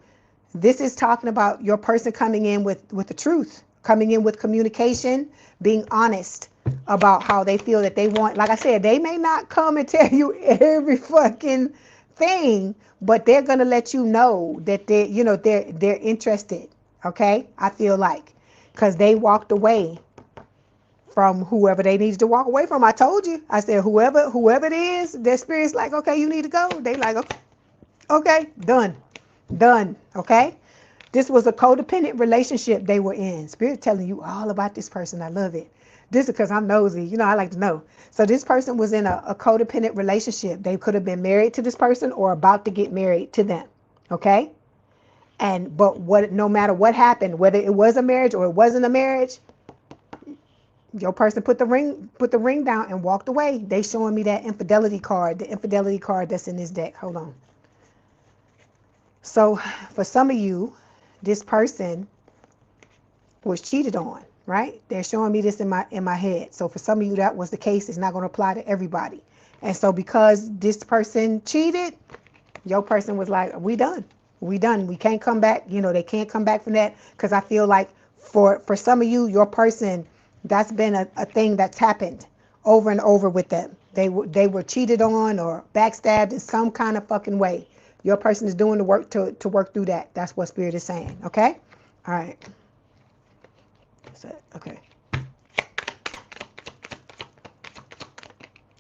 this is talking about your person coming in with the truth, coming in with communication, being honest about how they feel that they want. Like I said, they may not come and tell you every fucking thing, but they're going to let you know that they're interested. Okay? I feel like, because they walked away from whoever they needed to walk away from. I told you. I said, whoever it is, their spirit's like, okay, you need to go. They like, okay, done. Okay? This was a codependent relationship they were in. Spirit telling you all about this person. I love it. This is because I'm nosy. I like to know. So this person was in a codependent relationship. They could have been married to this person or about to get married to them. Okay? But no matter what happened, whether it was a marriage or it wasn't a marriage, your person put the ring down and walked away. They showing me that infidelity card, the infidelity card that's in this deck. Hold on. So for some of you, this person was cheated on, right? They're showing me this in my head. So for some of you, that was the case. It's not going to apply to everybody. And so because this person cheated, your person was like, we done. We can't come back. They can't come back from that, because I feel like for some of you, your person, that's been a thing that's happened over and over with them. They were cheated on or backstabbed in some kind of fucking way. Your person is doing the work to work through that. That's what Spirit is saying. Okay? All right. Okay.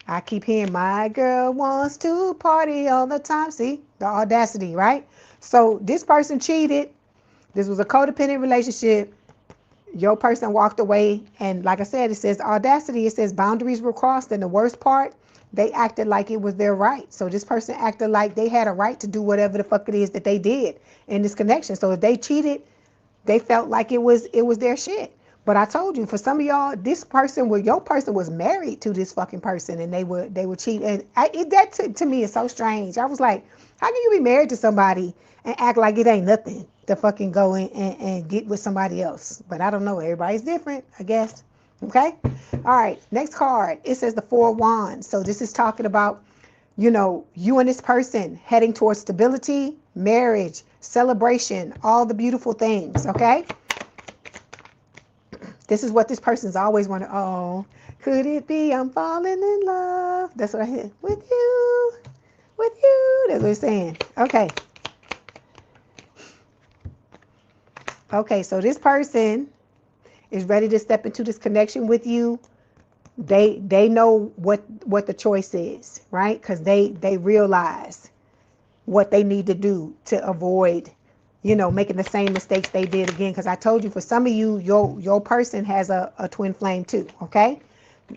I keep hearing, my girl wants to party all the time. See? The audacity, right? So this person cheated. This was a codependent relationship. Your person walked away. And like I said, it says audacity. It says boundaries were crossed. And the worst part, they acted like it was their right. So this person acted like they had a right to do whatever the fuck it is that they did in this connection. So if they cheated, they felt like it was their shit. But I told you, for some of y'all, your person was married to this fucking person, and they were cheating. And that to me is so strange. I was like, how can you be married to somebody and act like it ain't nothing to fucking go in and get with somebody else? But I don't know. Everybody's different, I guess. Okay? All right. Next card. It says the Four of Wands. So this is talking about, you and this person heading towards stability, marriage, celebration, all the beautiful things. Okay? This is what this person's always wanted. Oh, could it be I'm falling in love? That's what I hear. With you. That's what it's saying. Okay. Okay, so this person is ready to step into this connection with you. They know what the choice is, right? Because they realize what they need to do to avoid making the same mistakes they did again. Because I told you, for some of you, your person has a twin flame too, okay?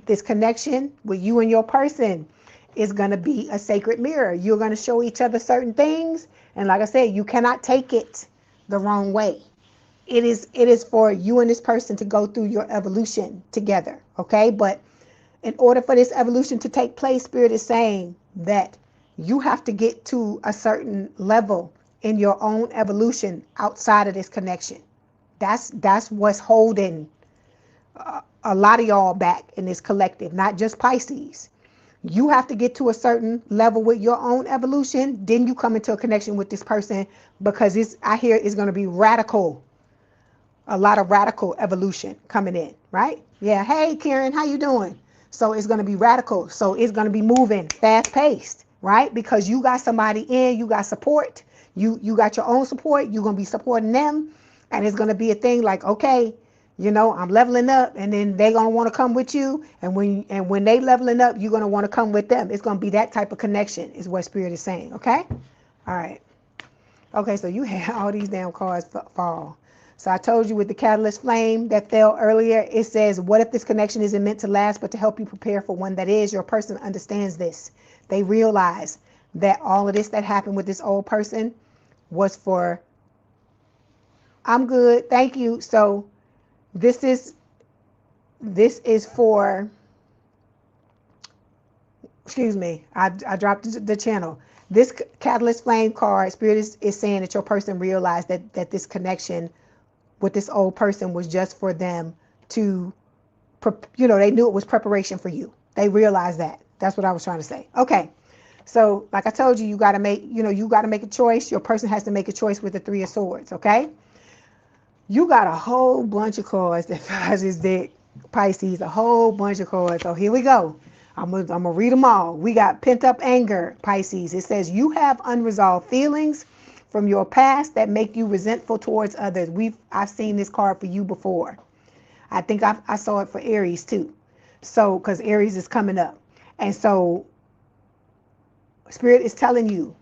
This connection with you and your person is going to be a sacred mirror. You're going to show each other certain things. And like I said, you cannot take it the wrong way. It is for you and this person to go through your evolution together, okay? But in order for this evolution to take place, Spirit is saying that you have to get to a certain level in your own evolution outside of this connection. That's what's holding a lot of y'all back in this collective, not just Pisces. You have to get to a certain level with your own evolution. Then you come into a connection with this person, because I hear it's going to be radical. A lot of radical evolution coming in, right? Yeah. Hey, Karen, how you doing? So it's going to be radical. So it's going to be moving fast paced, right? Because you got somebody in, you got support. You got your own support. You're going to be supporting them. And it's going to be a thing like, okay, I'm leveling up, and then they're going to want to come with you. And when they leveling up, you're going to want to come with them. It's going to be that type of connection is what Spirit is saying. Okay. All right. Okay. So you had all these damn cards fall. So I told you with the catalyst flame that fell earlier, it says, what if this connection isn't meant to last, but to help you prepare for one that is? Your person understands this. They realize that all of this that happened with this old person was for, I'm good, thank you. So this is for, excuse me, I dropped the channel. This catalyst flame card, Spirit is saying that your person realized that this connection with this old person was just for them to, they knew it was preparation for you. They realized that. That's what I was trying to say. Okay. So like I told you, you got to make a choice. Your person has to make a choice with the Three of Swords. Okay. You got a whole bunch of cards that flies this deck, Pisces, a whole bunch of cards. So here we go. I'm gonna read them all. We got pent up anger, Pisces. It says you have unresolved feelings from your past that make you resentful towards others. I've seen this card for you before. I think I saw it for Aries too. So, because Aries is coming up. And so Spirit is telling you,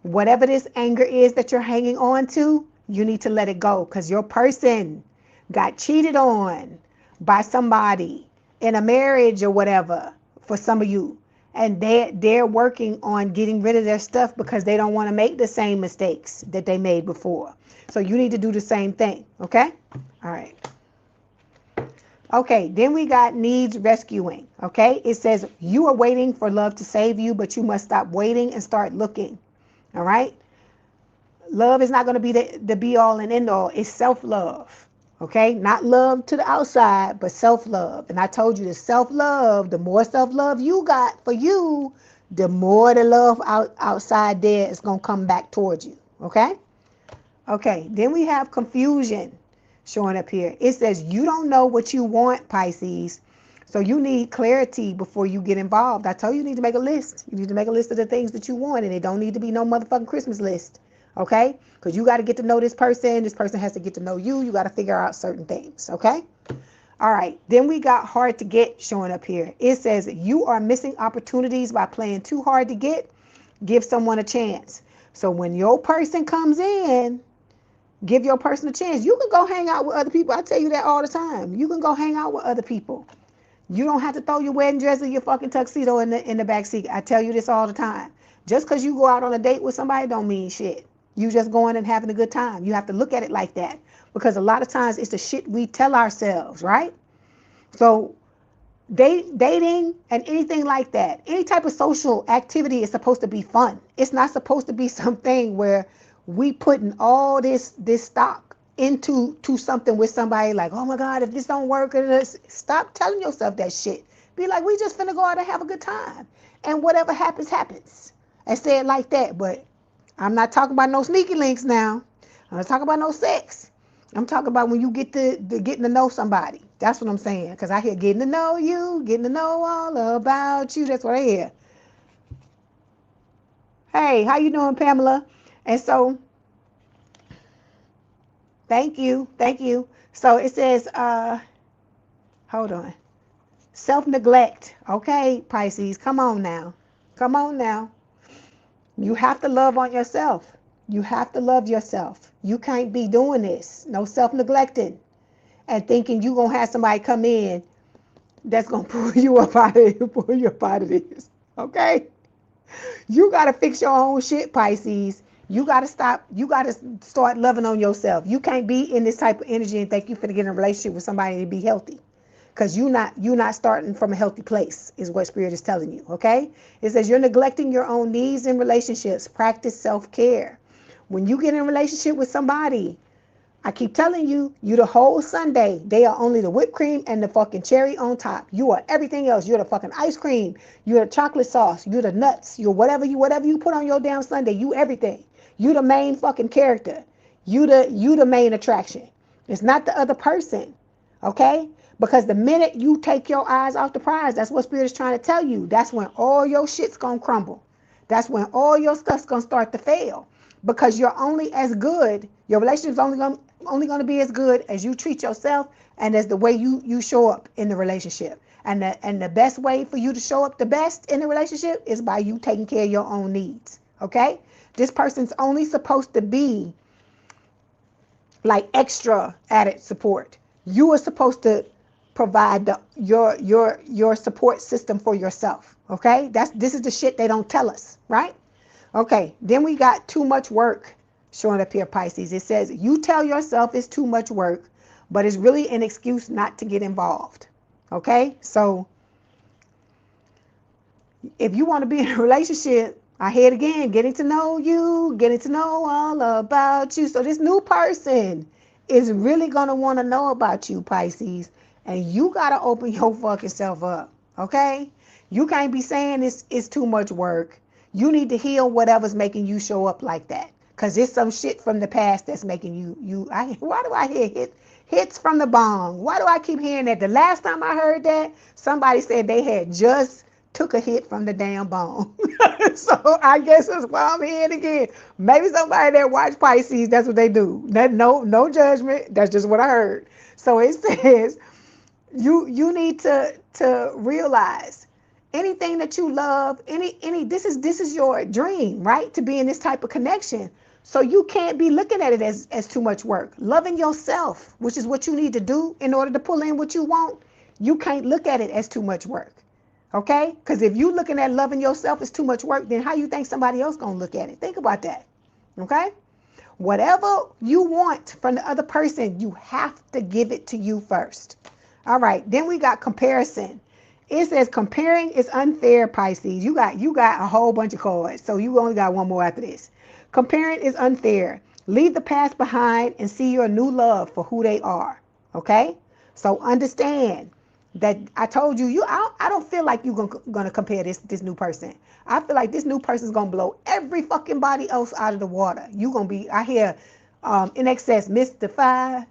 whatever this anger is that you're hanging on to, you need to let it go, because your person got cheated on by somebody in a marriage or whatever, for some of you. And they're working on getting rid of their stuff because they don't want to make the same mistakes that they made before. So you need to do the same thing. Okay? All right. Okay, then we got needs rescuing. Okay? It says you are waiting for love to save you, but you must stop waiting and start looking. All right? Love is not going to be the be all and end all. It's self-love. Okay, not love to the outside, but self-love. And I told you, the self-love, the more self-love you got for you, the more the love outside there is going to come back towards you. Okay? Okay, then we have confusion showing up here. It says you don't know what you want, Pisces. So you need clarity before you get involved. I told you, you need to make a list. You need to make a list of the things that you want, and it don't need to be no motherfucking Christmas list. Okay? Because you got to get to know this person. This person has to get to know you. You got to figure out certain things. Okay? All right. Then we got hard to get showing up here. It says you are missing opportunities by playing too hard to get. Give someone a chance. So when your person comes in, give your person a chance. You can go hang out with other people. I tell you that all the time. You can go hang out with other people. You don't have to throw your wedding dress or your fucking tuxedo in the back seat. I tell you this all the time. Just because you go out on a date with somebody don't mean shit. You just going and having a good time. You have to look at it like that, because a lot of times it's the shit we tell ourselves, right? So dating and anything like that, any type of social activity is supposed to be fun. It's not supposed to be something where we putting all this stock into something with somebody like, oh my God, if this don't work, stop telling yourself that shit. Be like, we just finna go out and have a good time, and whatever happens, happens. And say it like that. But I'm not talking about no sneaky links now. I'm not talking about no sex. I'm talking about when you get to getting to know somebody. That's what I'm saying. Because I hear getting to know you, getting to know all about you. That's what I hear. Hey, how you doing, Pamela? And so, thank you. So it says, hold on. Self-neglect. Okay, Pisces, come on now. You have to love on yourself. You have to love yourself. You can't be doing this. No self-neglecting and thinking you're going to have somebody come in that's going to pull you up out of this. Okay? You got to fix your own shit, Pisces. You got to stop. You got to start loving on yourself. You can't be in this type of energy and think you're finna get in a relationship with somebody to be healthy. Because you're not starting from a healthy place, is what Spirit is telling you, okay? It says you're neglecting your own needs in relationships. Practice self-care. When you get in a relationship with somebody, I keep telling you, you the whole sundae. They are only the whipped cream and the fucking cherry on top. You are everything else. You're the fucking ice cream. You're the chocolate sauce. You're the nuts. You're whatever you put on your damn sundae. You everything. You the main fucking character. You the main attraction. It's not the other person. Okay? Because the minute you take your eyes off the prize, that's what Spirit is trying to tell you. That's when all your shit's gonna crumble. That's when all your stuff's gonna start to fail. Because you're only as good, your relationship's only gonna be as good as you treat yourself and as the way you show up in the relationship. And the best way for you to show up the best in the relationship is by you taking care of your own needs. Okay? This person's only supposed to be like extra added support. You are supposed to provide your support system for yourself. Okay? This is the shit they don't tell us, right? Okay, then we got too much work showing up here, Pisces. It says you tell yourself it's too much work, but it's really an excuse not to get involved. Okay, so if you want to be in a relationship, I hear it again, getting to know you, getting to know all about you. So this new person is really going to want to know about you, Pisces, and you got to open your fucking self up. Okay, you can't be saying it's too much work. You need to heal whatever's making you show up like that. Because it's some shit from the past that's making why do I hear hits from the bong? Why do I keep hearing that? The last time I heard that, somebody said they had just took a hit from the damn bong. So I guess that's why I'm hearing it again. Maybe somebody that watch Pisces, that's what they do. No judgment. That's just what I heard. So it says you need to realize anything that you love, this is your dream, right? To be in this type of connection. So you can't be looking at it as too much work. Loving yourself, which is what you need to do in order to pull in what you want, you can't look at it as too much work. Okay? Because if you looking at loving yourself as too much work, then how you think somebody else gonna look at it? Think about that. Okay? Whatever you want from the other person, you have to give it to you first. All right, then we got comparison. It says comparing is unfair, Pisces. You got a whole bunch of cards, so you only got one more after this. Comparing is unfair. Leave the past behind and see your new love for who they are. Okay? So understand that I told you, I don't feel like you're gonna compare this new person. I feel like this new person's gonna blow every fucking body else out of the water. You gonna be, I hear in excess, mystify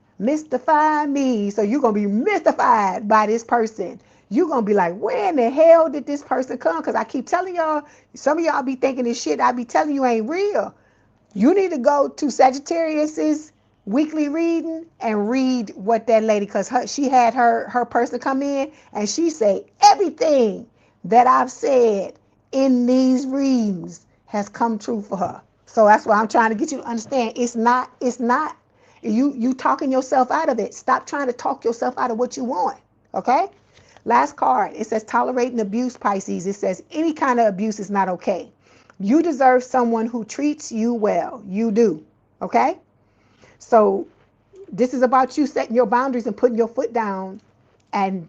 me. So you're gonna be mystified by this person. You're going to be like, where in the hell did this person come? Because I keep telling y'all, some of y'all be thinking this shit I be telling you ain't real. You need to go to Sagittarius's weekly reading and read what that lady, because she had her person come in and she say, everything that I've said in these readings has come true for her. So that's why I'm trying to get you to understand. It's not, you talking yourself out of it. Stop trying to talk yourself out of what you want. Okay? Last card, it says tolerating abuse, Pisces. It says any kind of abuse is not okay. You deserve someone who treats you well. You do. Okay? So this is about you setting your boundaries and putting your foot down and,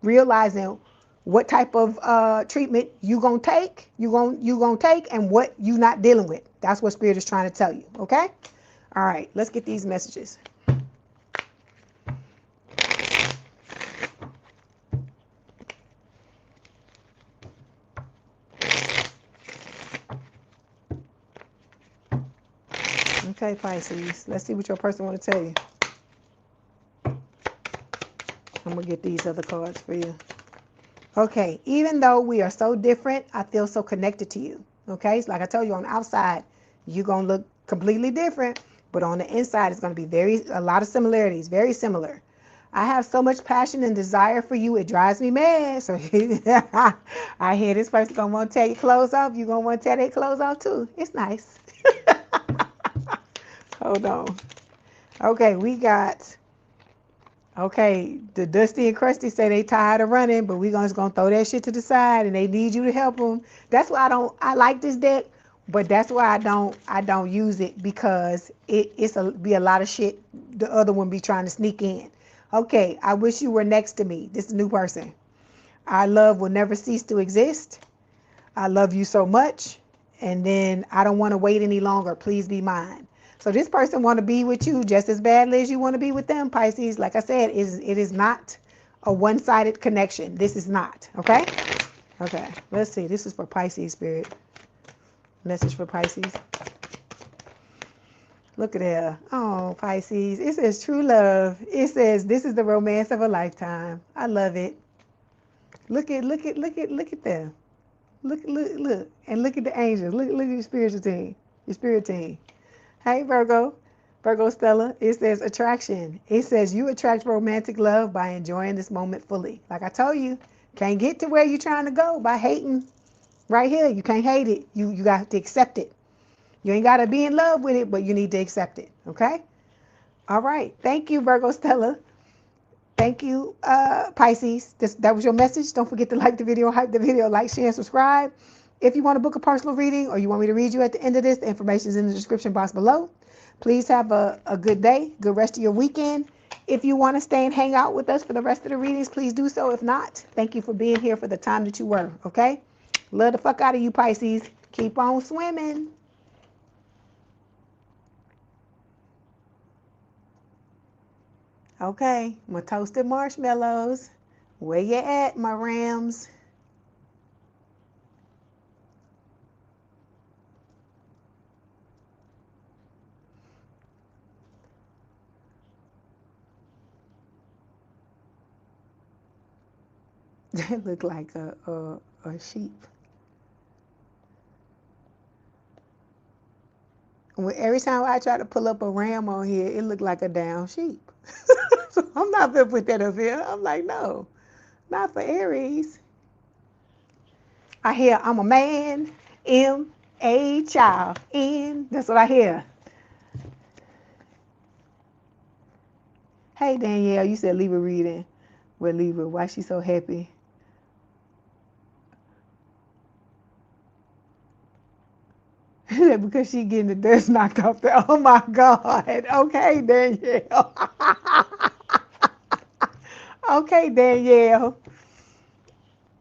realizing what type of treatment you gonna take, and what you not dealing with. That's what Spirit is trying to tell you. Okay? All right, let's get these messages. Okay, Pisces, let's see what your person want to tell you. I'm going to get these other cards for you. Okay, even though we are so different, I feel so connected to you. Okay, so like I told you, on the outside, you're going to look completely different, but on the inside, it's going to be a lot of similarities, very similar. I have so much passion and desire for you, it drives me mad. So I hear this person going to want to tear your clothes off. You're going to want to tear their clothes off too. It's nice. Hold on. Okay, we got, the Dusty and Krusty say they tired of running, but we just gonna throw that shit to the side and they need you to help them. That's why I like this deck, but that's why I don't use it, because it's be a lot of shit the other one be trying to sneak in. Okay, I wish you were next to me. This is a new person. Our love will never cease to exist. I love you so much. And then I don't want to wait any longer. Please be mine. So this person want to be with you just as badly as you want to be with them, Pisces. Like I said, it is not a one-sided connection. This is not, okay? Okay, let's see. This is for Pisces, Spirit. Message for Pisces. Look at there. Oh, Pisces. It says true love. It says this is the romance of a lifetime. I love it. Look at them. Look. And look at the angels. Look at your spiritual team. Your spirit team. Hey, Virgo. Virgo Stella. It says attraction. It says you attract romantic love by enjoying this moment fully. Like I told you, can't get to where you're trying to go by hating. Right here, you can't hate it. You got to accept it. You ain't got to be in love with it, but you need to accept it. Okay? All right. Thank you, Virgo Stella. Thank you, Pisces. That was your message. Don't forget to like the video, hype the video, like, share, and subscribe. If you want to book a personal reading or you want me to read you at the end of this, the information is in the description box below. Please have a good day, good rest of your weekend. If you want to stay and hang out with us for the rest of the readings, please do so. If not, thank you for being here for the time that you were. Okay? Love the fuck out of you, Pisces. Keep on swimming. Okay, my toasted marshmallows. Where you at, my Rams? They look like a sheep. Every time I try to pull up a ram on here, it looked like a down sheep. So I'm not gonna put that up here. I'm like, no, not for Aries. I hear I'm a man, a child, N. That's what I hear. Hey Danielle, you said leave a reading. Well, leave her. Why she so happy? Because she getting the dust knocked off there. Oh my God. Okay, Danielle. Okay, Danielle.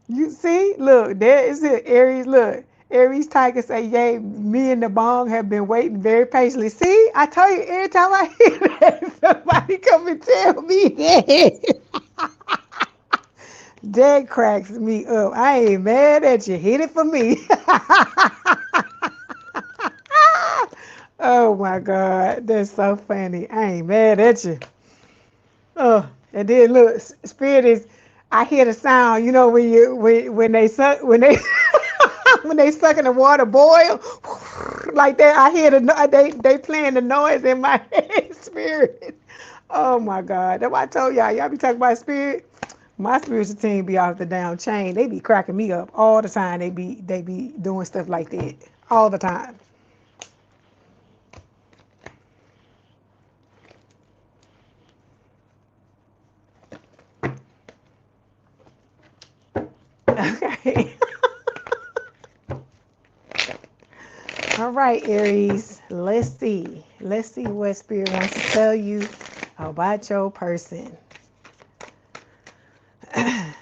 You see? Look, there is it. Aries, look. Aries Tiger say, yay, me and the bong have been waiting very patiently. See? I told you every time I hear that, somebody come and tell me that. That cracks me up. I ain't mad at you. Hit it for me. Oh my God, that's so funny. I ain't mad at you. Oh, and then look, spirit is. I hear the sound. You know when they suck when they when they suck in the water boil like that. I hear they playing the noise in my head. Spirit. Oh my God, that's why I told y'all. Y'all be talking about spirit. My spiritual team be off the down chain. They be cracking me up all the time. They be doing stuff like that all the time. Okay. All right, Aries. Let's see. Let's see what Spirit wants to tell you about your person. I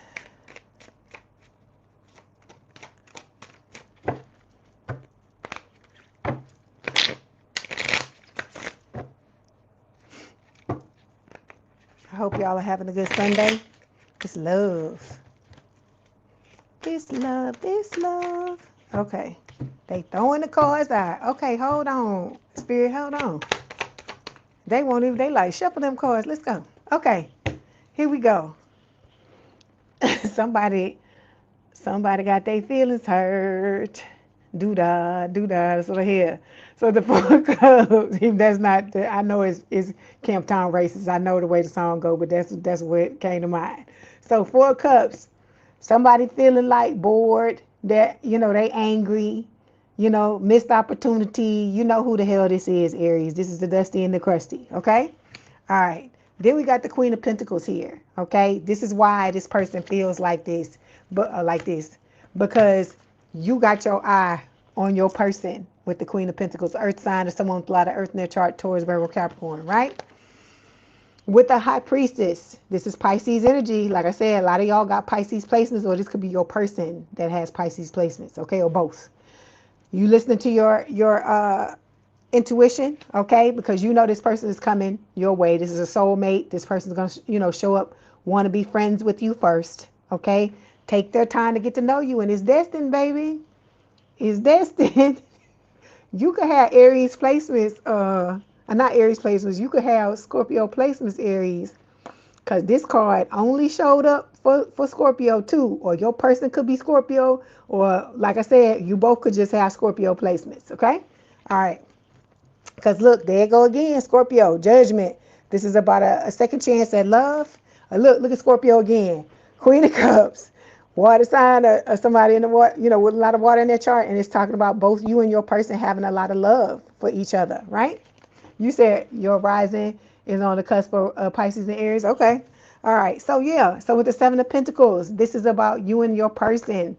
hope y'all are having a good Sunday. It's love. This love, this love. Okay. They throwing the cards out. Okay, hold on. Spirit, hold on. They won't even, they like, shuffle them cards. Let's go. Okay. Here we go. Somebody got their feelings hurt. Do-da. That's what I hear. So the Four of Cups, that's not, I know it's Camp Town Races. I know the way the song go, but that's what came to mind. So Four of Cups, somebody feeling like bored, that, they angry, missed opportunity. You know who the hell this is, Aries. This is the Dusty and the Crusty, okay? All right. Then we got the Queen of Pentacles here, okay? This is why this person feels like this, because you got your eye on your person with the Queen of Pentacles, Earth sign, or someone with a lot of Earth in their chart, Taurus, Virgo, Capricorn, right? With the High Priestess, this is Pisces energy. Like I said, a lot of y'all got Pisces placements, or this could be your person that has Pisces placements, okay, or both. You listening to your intuition, okay? Because you know this person is coming your way. This is a soulmate. This person's going to, show up, want to be friends with you first, okay? Take their time to get to know you, and it's destined, baby. It's destined. You could have Aries placements, not Aries placements, you could have Scorpio placements, Aries, because this card only showed up for Scorpio too, or your person could be Scorpio, or like I said, you both could just have Scorpio placements, okay? All right. Because look, there you go again, Scorpio, judgment. This is about a second chance at love. Look at Scorpio again. Queen of Cups, water sign, or somebody in the water, with a lot of water in their chart, and it's talking about both you and your person having a lot of love for each other, right? You said your rising is on the cusp of Pisces and Aries. Okay. All right. So yeah. So with the Seven of Pentacles, this is about you and your person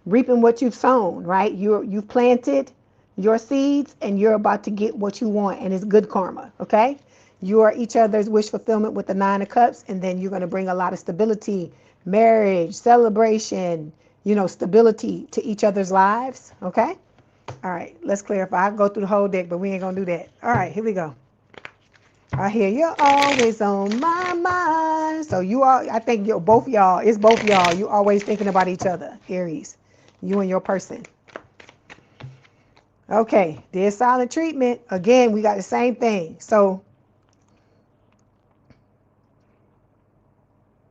reaping what you've sown, right? You've planted your seeds and you're about to get what you want, and it's good karma, okay? You are each other's wish fulfillment with the Nine of Cups, and then you're going to bring a lot of stability, marriage, celebration, stability to each other's lives, okay? All right, let's clarify. I can go through the whole deck, but we ain't going to do that. All right, here we go. I hear you're always on my mind. So I think both y'all, it's both y'all. You always thinking about each other, Aries, you and your person. Okay, there's silent treatment. Again, we got the same thing. So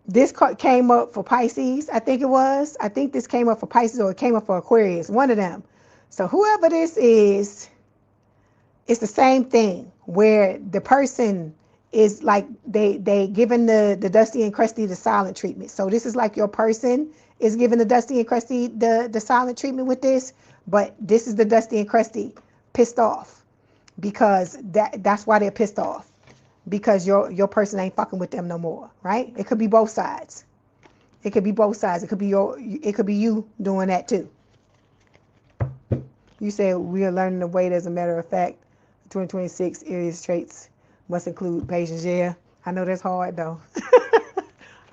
this came up for Pisces, I think it was. I think this came up for Pisces, or it came up for Aquarius, one of them. So whoever this is, it's the same thing where the person is like they giving the dusty and crusty the silent treatment. So this is like your person is giving the dusty and crusty the silent treatment with this, but this is the dusty and crusty pissed off, because that's why they're pissed off, because your person ain't fucking with them no more, right? It could be both sides. It could be both sides. It could be you doing that too. You said we are learning to wait. As a matter of fact, 2026 Aries traits must include patience. Yeah, I know that's hard though.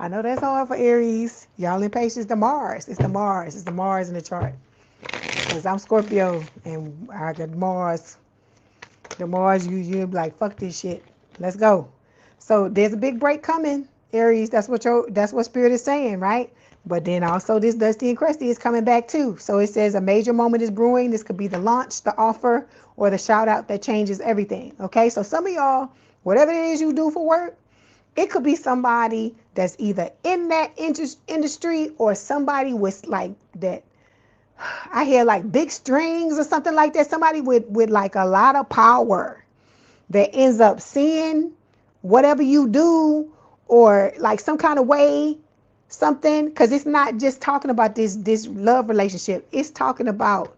I know that's hard for Aries. Y'all impatience. The Mars. It's the Mars. It's the Mars in the chart. Because I'm Scorpio and I got Mars. The Mars, you be like, fuck this shit. Let's go. So there's a big break coming, Aries. That's what Spirit is saying, right? But then also this dusty and crusty is coming back too. So it says a major moment is brewing. This could be the launch, the offer, or the shout out that changes everything. Okay, so some of y'all, whatever it is you do for work, it could be somebody that's either in that industry or somebody with like that. I hear like big strings or something like that. Somebody with like a lot of power that ends up seeing whatever you do, or like some kind of way, something, because it's not just talking about this love relationship. It's talking about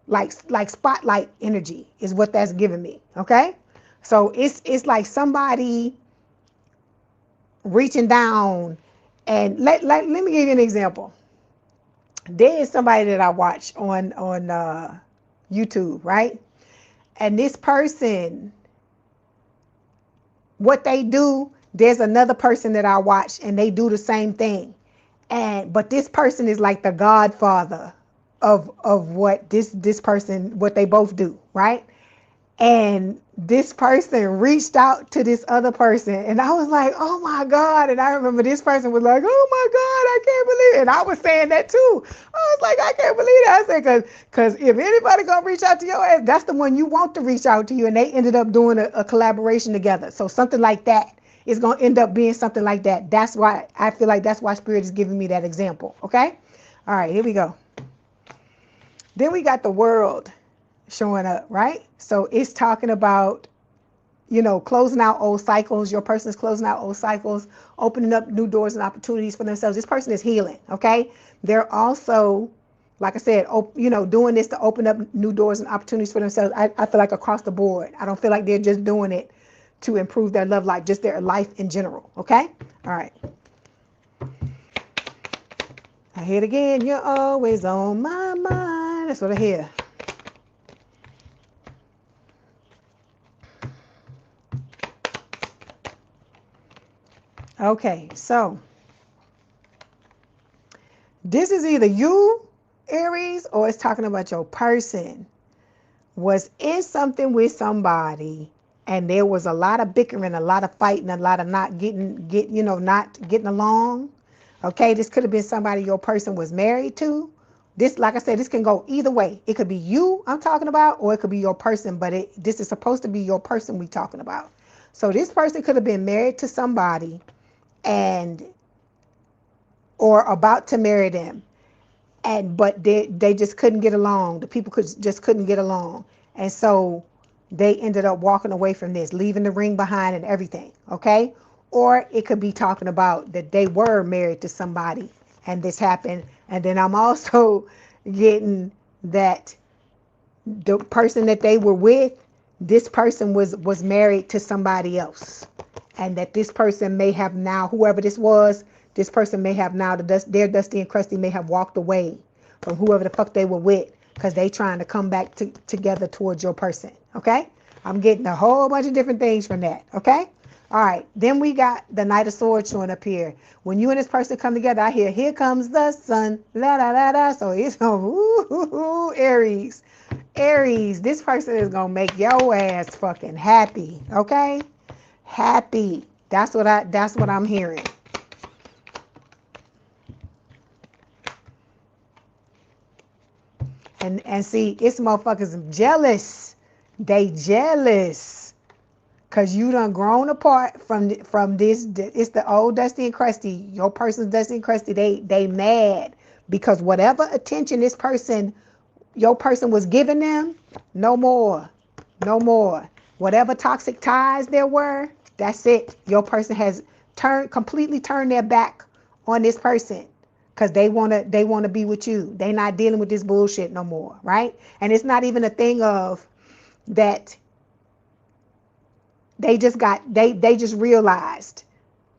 like spotlight energy is what that's giving me. Okay, so it's like somebody reaching down, and let me give you an example. There is somebody that I watch on YouTube, right? And this person, what they do, there's another person that I watch and they do the same thing. But this person is like the godfather of what this person, what they both do, right? And this person reached out to this other person, and I was like, oh my God. And I remember this person was like, oh my God, I can't believe it. And I was saying that too. I was like, I can't believe that. I said, because if anybody gonna reach out to your ass, that's the one you want to reach out to you. And they ended up doing a collaboration together. So something like that is gonna end up being something like that. That's why I feel like that's why Spirit is giving me that example. Okay? All right, here we go. Then we got the World showing up, right? So it's talking about, closing out old cycles. Your person is closing out old cycles, opening up new doors and opportunities for themselves. This person is healing, okay? They're also, like I said, doing this to open up new doors and opportunities for themselves. I feel like across the board. I don't feel like they're just doing it to improve their love life, just their life in general, okay? All right. I hear it again. You're always on my mind. That's what I hear. Okay, so this is either you, Aries, or it's talking about your person. was in something with somebody, and there was a lot of bickering, a lot of fighting, a lot of not getting along. Okay, this could have been somebody your person was married to. This, like I said, this can go either way. It could be you I'm talking about, or it could be your person, but this is supposed to be your person we talking about. So this person could have been married to somebody and or about to marry them, but they just couldn't get along. The people couldn't get along, and so they ended up walking away from this, leaving the ring behind and everything. Okay, or it could be talking about that they were married to somebody and this happened, and then I'm also getting that the person that they were with, this person was married to somebody else, and that this person may have now, whoever this person may have now, their Dusty and Crusty may have walked away from whoever the fuck they were with because they trying to come back together towards your person. Okay, I'm getting a whole bunch of different things from that. Okay, all right, then we got the Knight of Swords showing up here. When you and this person come together, I hear, here comes the sun, la la la la. So it's Aries. Aries, this person is gonna make your ass fucking happy. Okay, happy. That's what I'm hearing. And see, it's motherfuckers jealous. They jealous. Cause you done grown apart from this. It's the old Dusty and Crusty. Your person's Dusty and Crusty. They mad because whatever attention your person was giving them, no more. No more. Whatever toxic ties there were, that's it. Your person has completely turned their back on this person. Cause they wanna be with you. They not dealing with this bullshit no more, right? And it's not even a thing of that they just realized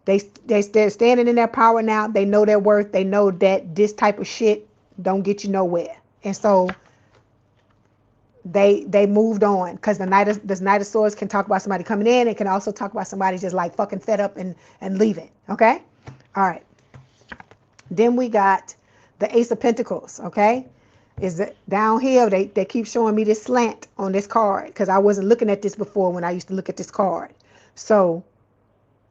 they're standing in their power now. They know their worth. They know that this type of shit don't get you nowhere. And so they moved on, because the Knight of Swords can talk about somebody coming in. It can also talk about somebody just like fucking fed up and leaving. Okay, all right. Then we got the Ace of Pentacles. Okay, is that down here? They keep showing me this slant on this card because I wasn't looking at this before when I used to look at this card. So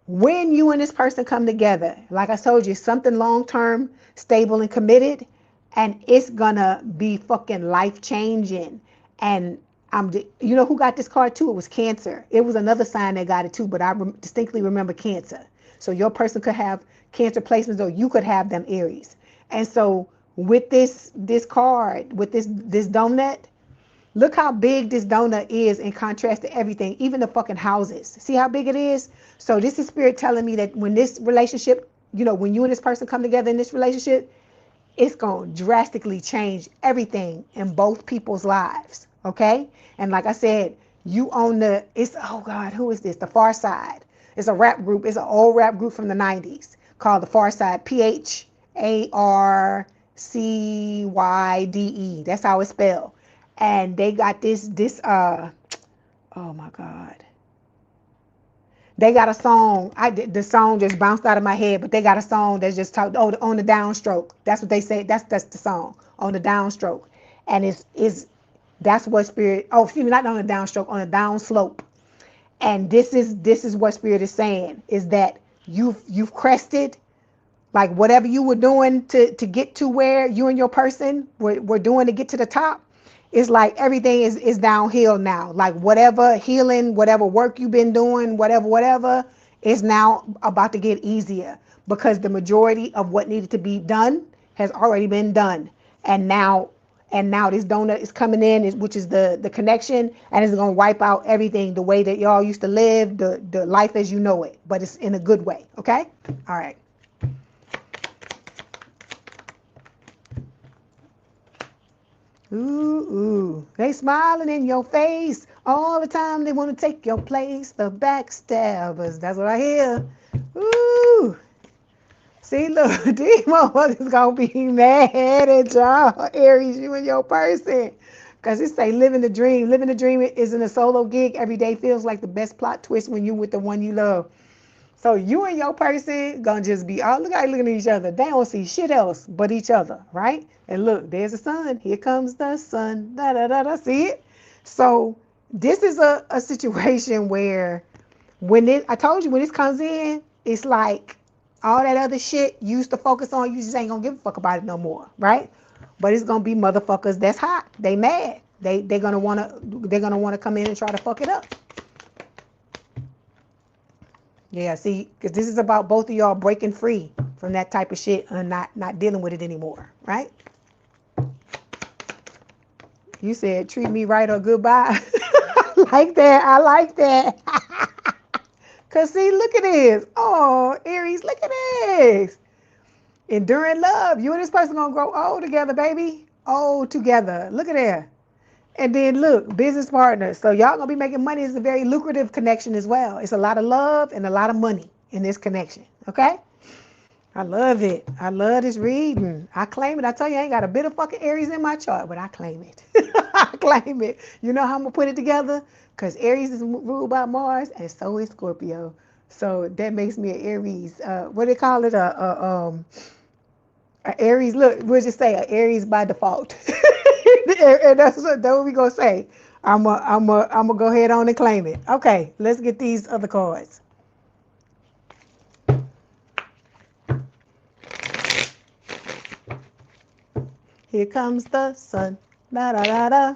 when you and this person come together, like I told you, something long-term, stable and committed, and it's gonna be fucking life-changing. And you know who got this card too? It was Cancer. It was another sign that got it too, but I distinctly remember Cancer. So your person could have Cancer placements, or you could have them Aries. And so with this card, with this donut, look how big this donut is in contrast to everything, even the fucking houses. See how big it is? So this is Spirit telling me that when this relationship, when you and this person come together in this relationship, it's going to drastically change everything in both people's lives. Okay? And like I said, you own oh God, who is this? The Far Side. It's a rap group. It's an old rap group from the 90s called the Far Side. PHARCYDE. That's how it's spelled. And they got this oh my God. They got a song. The song just bounced out of my head, but they got a song that's just talked on the downstroke. That's what they say. That's the song, on the downstroke. And that's what Spirit, excuse me, not on the downstroke, on the downslope. And this is what Spirit is saying, is that you've crested, like whatever you were doing to get to where you and your person were doing to get to the top. It's like everything is downhill now. Like whatever healing, whatever work you've been doing, whatever is now about to get easier, because the majority of what needed to be done has already been done. And now this donut is coming in, which is the connection, and it's going to wipe out everything, the way that y'all used to live, the life as you know it, but it's in a good way. Okay? All right. Ooh, they smiling in your face all the time. They want to take your place. The backstabbers. That's what I hear. Ooh. See, look, these motherfuckers gonna be mad at y'all, Aries, you and your person. Because it say living the dream. Living the dream isn't a solo gig. Every day feels like the best plot twist when you with the one you love. So you and your person gonna just be all looking at each other. They don't see shit else but each other, right? And look, there's the sun. Here comes the sun. Da da da da. See it? So this is a situation where I told you when this comes in, it's like all that other shit you used to focus on, you just ain't gonna give a fuck about it no more, right? But it's gonna be motherfuckers that's hot. They mad. They're gonna wanna come in and try to fuck it up. Yeah, see, because this is about both of y'all breaking free from that type of shit and not dealing with it anymore, right? You said treat me right or goodbye. I like that. I like that. Cause see, look at this. Oh, Aries, look at this. Enduring love. You and this person gonna grow old together, baby. Old together. Look at that. And then look, business partners. So y'all gonna be making money. It's a very lucrative connection as well. It's a lot of love and a lot of money in this connection. Okay? I love it. I love this reading. I claim it. I tell you, I ain't got a bit of fucking Aries in my chart, but I claim it. I claim it. You know how I'm gonna put it together? Because Aries is ruled by Mars, and so is Scorpio. So that makes me an Aries. What do they call it? A Aries. Look, we'll just say a Aries by default. And that's what we gonna say. I'm gonna go ahead on and claim it. Okay, let's get these other cards. Here comes the sun. Da da da da.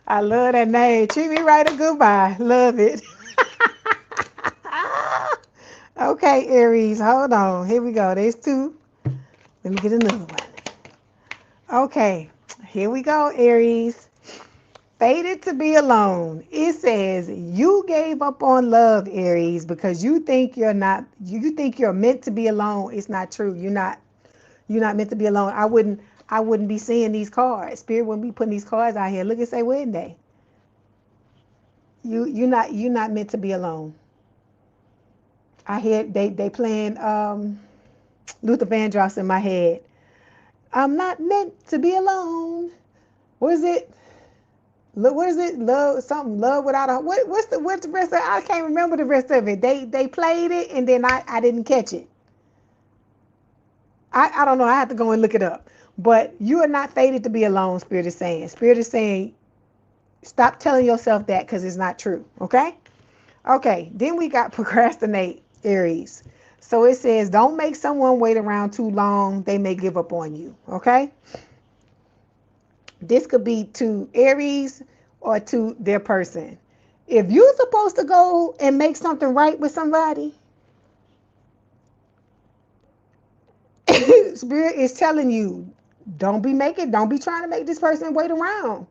I love that name. Treat me right or goodbye. Love it. Okay, Aries, hold on. Here we go. There's two. Let me get another one. Okay, here we go, Aries. Fated to be alone. It says you gave up on love, Aries, because you think you're not. You think you're meant to be alone. It's not true. You're not meant to be alone. I wouldn't be seeing these cards. Spirit wouldn't be putting these cards out here. Look and say, when they. You're not meant to be alone. I hear they playing Luther Vandross in my head. I'm not meant to be alone. What is it? What is it? Love something. Love without a what's the rest of it? I can't remember the rest of it. They played it and then I didn't catch it. I don't know. I have to go and look it up. But you are not fated to be alone. Spirit is saying. Spirit is saying, stop telling yourself that because it's not true. Okay. Okay. Then we got procrastinate, Aries. So it says, don't make someone wait around too long. They may give up on you. Okay. This could be to Aries or to their person. If you're supposed to go and make something right with somebody, Spirit is telling you, don't be trying to make this person wait around.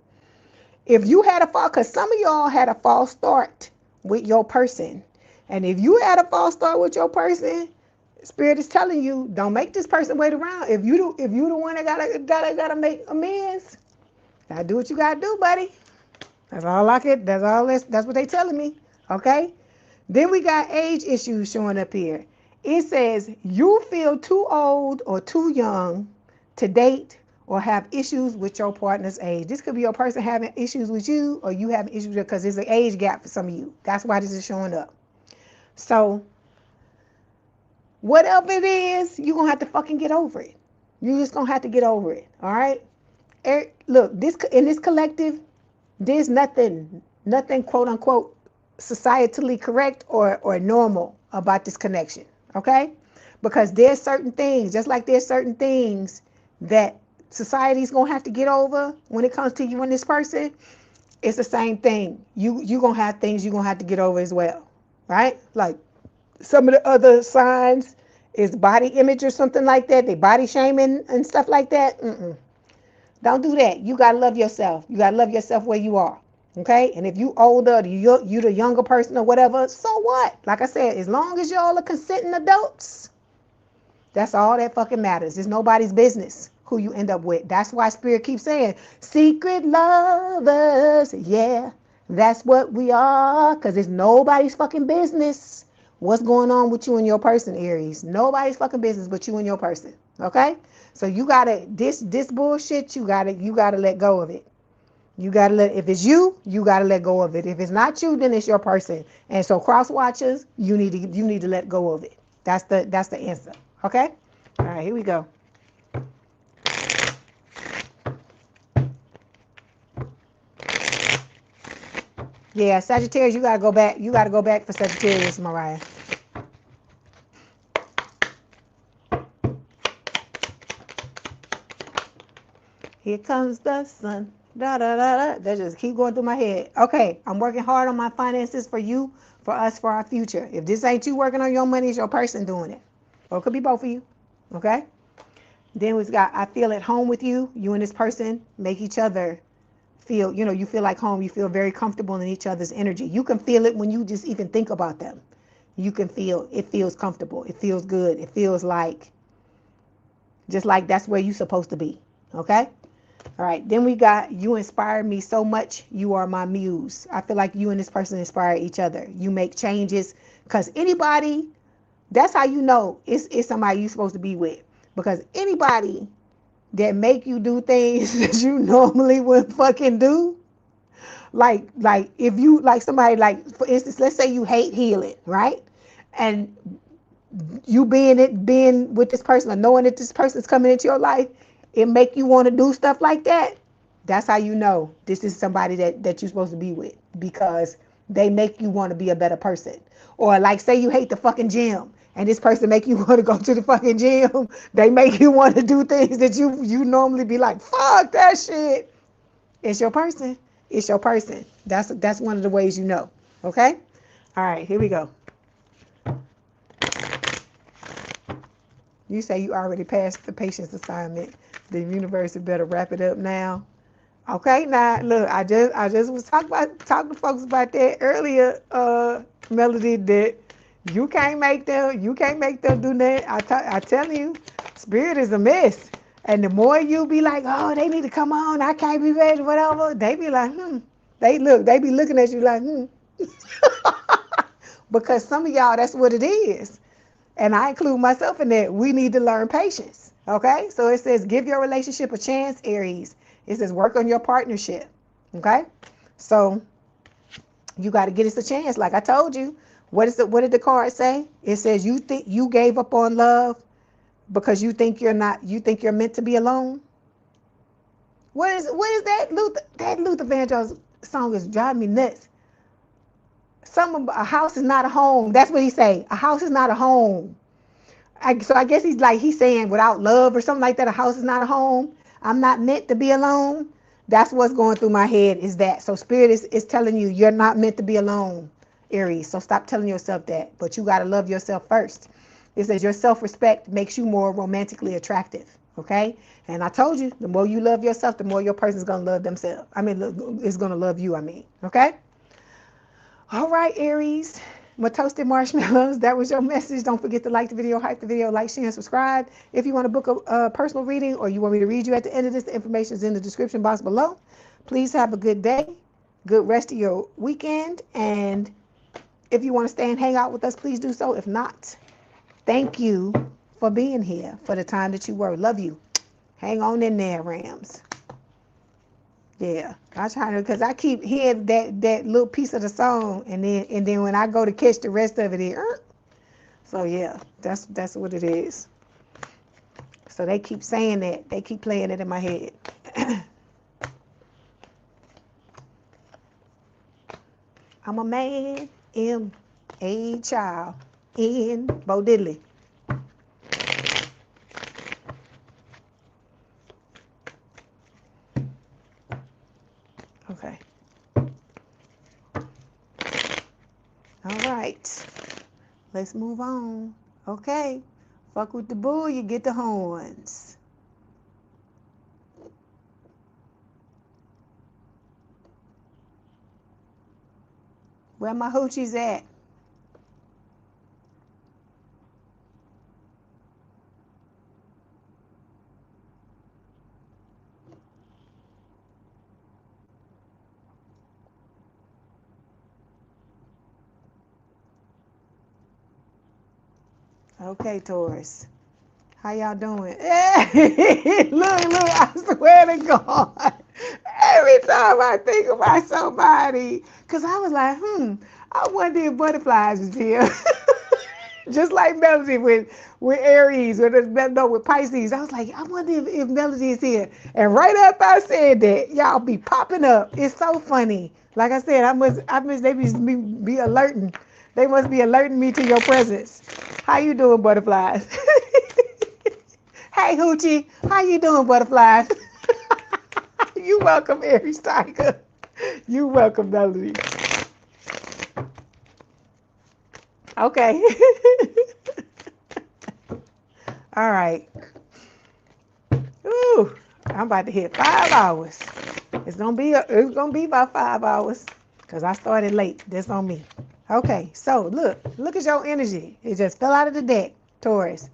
If you had a fall, because some of y'all had a false start with your person. And if you had a false start with your person, Spirit is telling you, don't make this person wait around. If you the one that gotta make amends, gotta do what you gotta do, buddy. That's what they telling me. Okay? Then we got age issues showing up here. It says you feel too old or too young to date or have issues with your partner's age. This could be your person having issues with you or you having issues because there's an age gap for some of you. That's why this is showing up. So whatever it is, you're going to have to fucking get over it. You're just going to have to get over it. All right? Look, in this collective, there's nothing quote unquote societally correct or normal about this connection. Okay? Because there's certain things, just like there's certain things that society's gonna have to get over when it comes to you and this person. It's the same thing. You gonna have things you're gonna have to get over as well. Right? Like some of the other signs is body image or something like that. They body shaming and stuff like that. Don't do that. You gotta love yourself. You gotta love yourself where you are. Okay? And if you older, you the younger person or whatever, so what? Like I said, as long as y'all are consenting adults, that's all that fucking matters. It's nobody's business who you end up with. That's why Spirit keeps saying, secret lovers. Yeah, that's what we are. Because it's nobody's fucking business what's going on with you and your person, Aries. Nobody's fucking business but you and your person. Okay? So you gotta, this bullshit, you gotta let go of it. You gotta if it's you gotta let go of it. If it's not you, then it's your person. And so cross watchers, you need to let go of it. That's the answer. Okay? All right, here we go. Yeah, Sagittarius, you gotta go back. You gotta go back for Sagittarius, Mariah. Here comes the sun. Da da da da. That just keep going through my head. Okay, I'm working hard on my finances for you, for us, for our future. If this ain't you working on your money, it's your person doing it. Or it could be both of you. Okay? Then we've got I feel at home with you. You and this person make each other feel, you feel like home. You feel very comfortable in each other's energy. You can feel it when you just even think about them. You can feel it feels comfortable. It feels good. It feels like just like that's where you're supposed to be. Okay? All right, then we got you inspire me so much. You are my muse. I feel like you and this person inspire each other. You make changes because anybody, that's how you know it's somebody you're supposed to be with. Because anybody that make you do things that you normally wouldn't fucking do, like if you like somebody, like for instance, let's say you hate healing, right? And you being with this person or knowing that this person's coming into your life, it make you want to do stuff like that. That's how you know this is somebody that you're supposed to be with, because they make you want to be a better person. Or like say you hate the fucking gym and this person make you want to go to the fucking gym. They make you want to do things that you normally be like, fuck that shit. It's your person. It's your person. That's one of the ways you know. Okay? All right, here we go. You say you already passed the patience assignment. The universe had better wrap it up now. Okay, now look, I just was talking to folks about that earlier, Melody, that you can't make them do that. I tell you, spirit is a mess. And the more you be like, oh, they need to come on, I can't be ready, whatever, they be like, They be looking at you like, Because some of y'all, that's what it is. And I include myself in that. We need to learn patience. Okay? So it says, give your relationship a chance, Aries. It says, work on your partnership. Okay? So you got to get us a chance. Like I told you, what did the card say? It says, you think you gave up on love because you think you're meant to be alone. What is that? Luther Vandross song is driving me nuts. A house is not a home. That's what he say. A house is not a home. So I guess he's saying without love or something like that, a house is not a home. I'm not meant to be alone. That's what's going through my head is that. So spirit is telling you you're not meant to be alone, Aries. So stop telling yourself that. But you got to love yourself first. It says your self-respect makes you more romantically attractive. Okay? And I told you, the more you love yourself, the more your person's going to love themselves. Is going to love you, Okay? All right, Aries. My toasted marshmallows. That was your message. Don't forget to like the video, hype the video, like, share, and subscribe. If you want to book a personal reading or you want me to read you at the end of this, the information is in the description box below. Please have a good day, good rest of your weekend. And if you want to stay and hang out with us, please do so. If not, thank you for being here for the time that you were. Love you. Hang on in there, Rams. Yeah, I'm trying to, because I keep hearing that little piece of the song, and then when I go to catch the rest of it, so yeah, that's what it is. So they keep saying that, they keep playing it in my head. I'm a man, am a child, in Bo Diddley. Okay. All right. Let's move on. Okay. Fuck with the bull, you get the horns. Where my hoochies at? Okay, Taurus. How y'all doing? Hey, look, I swear to God. Every time I think about somebody, because I was like, I wonder if butterflies was here. Just like Melody with Aries, with Pisces. I was like, I wonder if Melody is here. And right after I said that, y'all be popping up. It's so funny. Like I said, they be alerting. They must be alerting me to your presence. How you doing, butterflies? Hey, Hoochie. How you doing, butterflies? You welcome, Aries Tiger. You welcome, Melody. Okay. All right. Ooh, I'm about to hit 5 hours. It's gonna be about 5 hours because I started late. That's on me. Okay, so look at your energy. It just fell out of the deck, Taurus.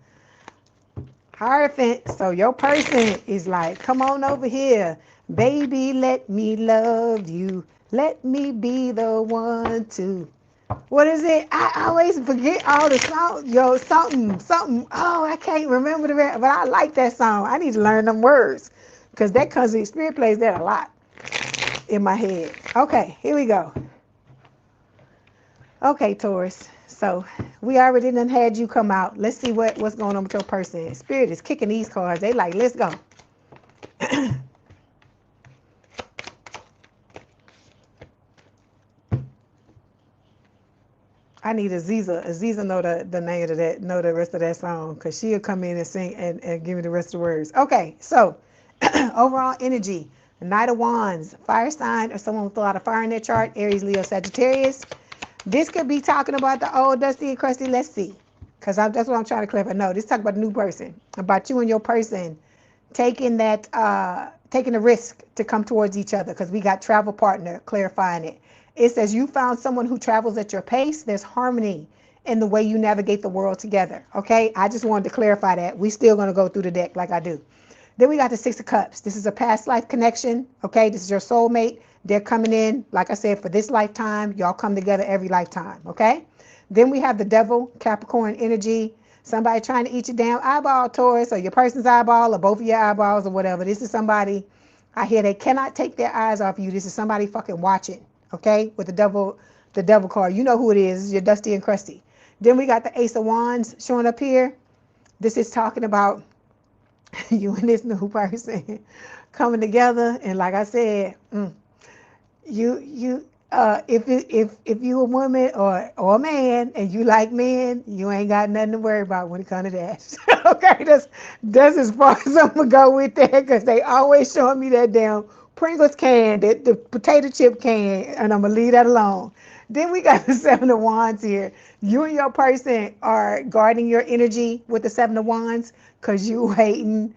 Hierophant. So your person is like, come on over here, baby. Let me love you. Let me be the one to. What is it? I always forget all the songs. Yo, something. Oh, I can't remember the rest, but I like that song. I need to learn them words because that country spirit plays that a lot in my head. Okay, here we go. Okay, Taurus. So we already done had you come out. Let's see what's going on with your person. Spirit is kicking these cards. They like, let's go. I need Aziza. Aziza know the name of that, know the rest of that song, because she'll come in and sing and give me the rest of the words. Okay, so overall energy, Knight of Wands, fire sign or someone with a lot of fire in their chart, Aries, Leo, Sagittarius. This could be talking about the old dusty and crusty. Let's see, because that's what I'm trying to clarify. No, this talk about a new person, about you and your person taking the risk to come towards each other, because we got travel partner clarifying it. It says you found someone who travels at your pace. There's harmony in the way you navigate the world together. Okay, I just wanted to clarify that. We still going to go through the deck like I do. Then we got the Six of Cups. This is a past life connection. Okay, this is your soulmate. They're coming in, like I said, for this lifetime. Y'all come together every lifetime. Okay. Then we have the Devil, Capricorn energy. Somebody trying to eat your damn eyeball, Taurus, or your person's eyeball, or both of your eyeballs, or whatever. This is somebody, I hear they cannot take their eyes off you. This is somebody fucking watching. Okay, with the devil card. You know who it is. You're dusty and crusty. Then we got the Ace of Wands showing up here. This is talking about you and this new person coming together. And like I said, if you a woman or a man and you like men, you ain't got nothing to worry about when it comes to that. Okay, that's as far as I'm gonna go with that, because they always showing me that damn Pringles can, the potato chip can, and I'm gonna leave that alone. Then we got the Seven of Wands here. You and your person are guarding your energy with the Seven of Wands, because you waiting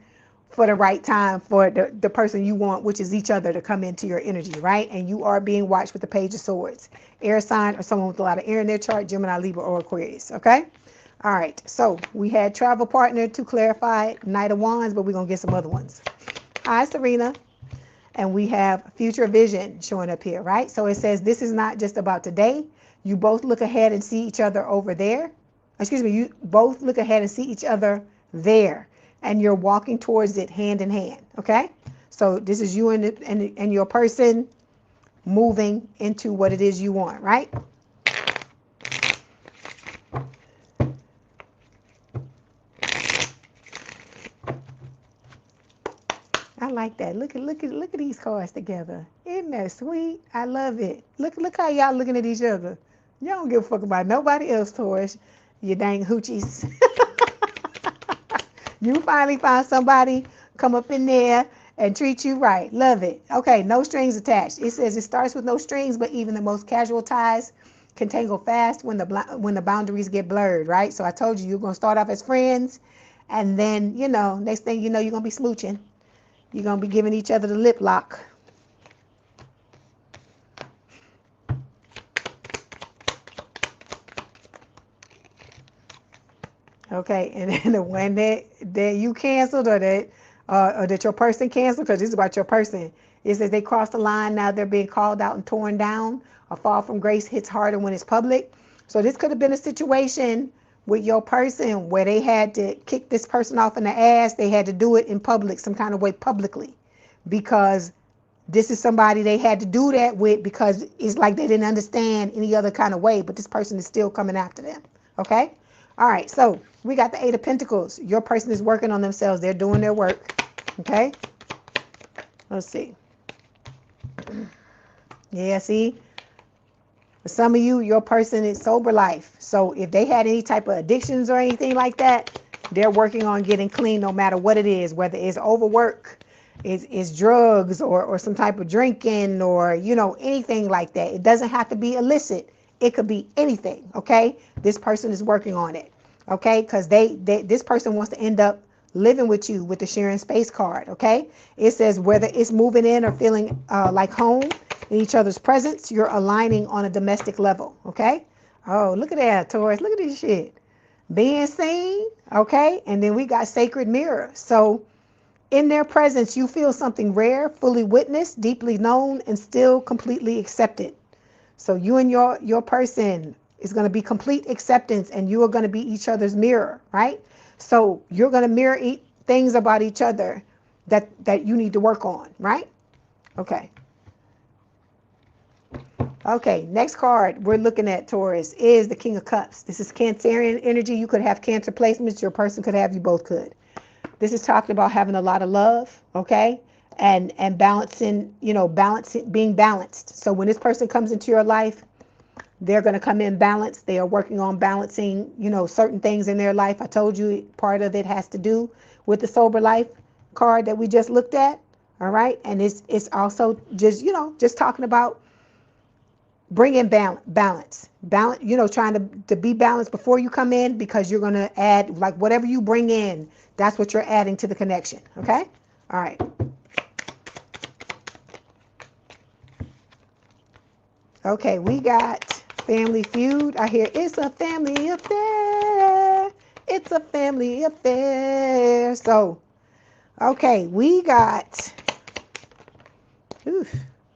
for the right time for the person you want, which is each other, to come into your energy, right? And you are being watched with the Page of Swords. Air sign or someone with a lot of air in their chart, Gemini, Libra, or Aquarius, okay? All right, so we had travel partner to clarify, Knight of Wands, but we're going to get some other ones. Hi, Serena. And we have future vision showing up here, right? So it says this is not just about today. You both look ahead and see each other over there. Excuse me, you both look ahead and see each other there. And you're walking towards it hand in hand, okay? So this is you and your person moving into what it is you want, right? I like that. Look at these cards together. Isn't that sweet? I love it. Look how y'all looking at each other. Y'all don't give a fuck about nobody else, Taurus. You dang hoochies. You finally found somebody come up in there and treat you right. Love it. Okay, no strings attached. It says it starts with no strings, but even the most casual ties can tangle fast when the boundaries get blurred, right? So I told you, you're going to start off as friends, and then, next thing you know, you're going to be smooching. You're going to be giving each other the lip lock. Okay, and then the one that you canceled, or that your person canceled, because this is about your person, it says they crossed the line, now they're being called out and torn down. A fall from grace hits harder when it's public. So this could have been a situation with your person where they had to kick this person off in the ass. They had to do it in public, some kind of way publicly, because this is somebody they had to do that with, because it's like they didn't understand any other kind of way, but this person is still coming after them. Okay? All right, so we got the Eight of Pentacles. Your person is working on themselves. They're doing their work. Okay. Let's see. Yeah, see? For some of you, your person is sober life. So if they had any type of addictions or anything like that, they're working on getting clean no matter what it is, whether it's overwork, it's drugs or some type of drinking or, you know, anything like that. It doesn't have to be illicit. It could be anything, okay? This person is working on it, okay? Because this person wants to end up living with you with the sharing space card, okay? It says whether it's moving in or feeling like home in each other's presence, you're aligning on a domestic level, okay? Oh, look at that, Taurus. Look at this shit. Being seen, okay? And then we got sacred mirror. So in their presence, you feel something rare, fully witnessed, deeply known, and still completely accepted. So you and your person is going to be complete acceptance, and you are going to be each other's mirror, right? So you're going to mirror things about each other that you need to work on, right? Okay. Okay, next card we're looking at, Taurus, is the King of Cups. This is Cancerian energy. You could have Cancer placements. Your person could have, you both could. This is talking about having a lot of love, okay? And balancing, you know, being balanced. So when this person comes into your life, they're going to come in balanced. They are working on balancing, you know, certain things in their life. I told you part of it has to do with the sober life card that we just looked at, all right? And it's also just, you know, just talking about bringing balance, you know, trying to be balanced before you come in, because you're going to add, like, whatever you bring in, that's what you're adding to the connection, okay? All right. Okay, we got Family Feud. I hear it's a family affair. It's a family affair. So, okay, we got,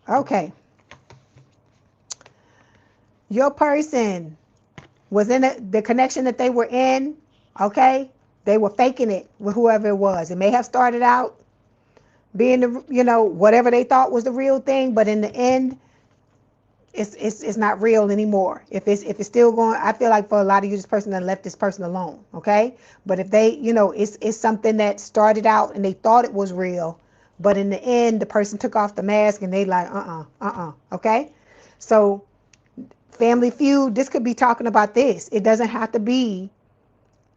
okay. Your person was in the connection that they were in, okay? They were faking it with whoever it was. It may have started out being the, you know, whatever they thought was the real thing, but in the end, it's not real anymore. If it's still going, I feel like for a lot of you, this person done left this person alone, okay? But if they, you know, it's something that started out and they thought it was real, but in the end, the person took off the mask and they like, okay? So Family Feud, this could be talking about this. It doesn't have to be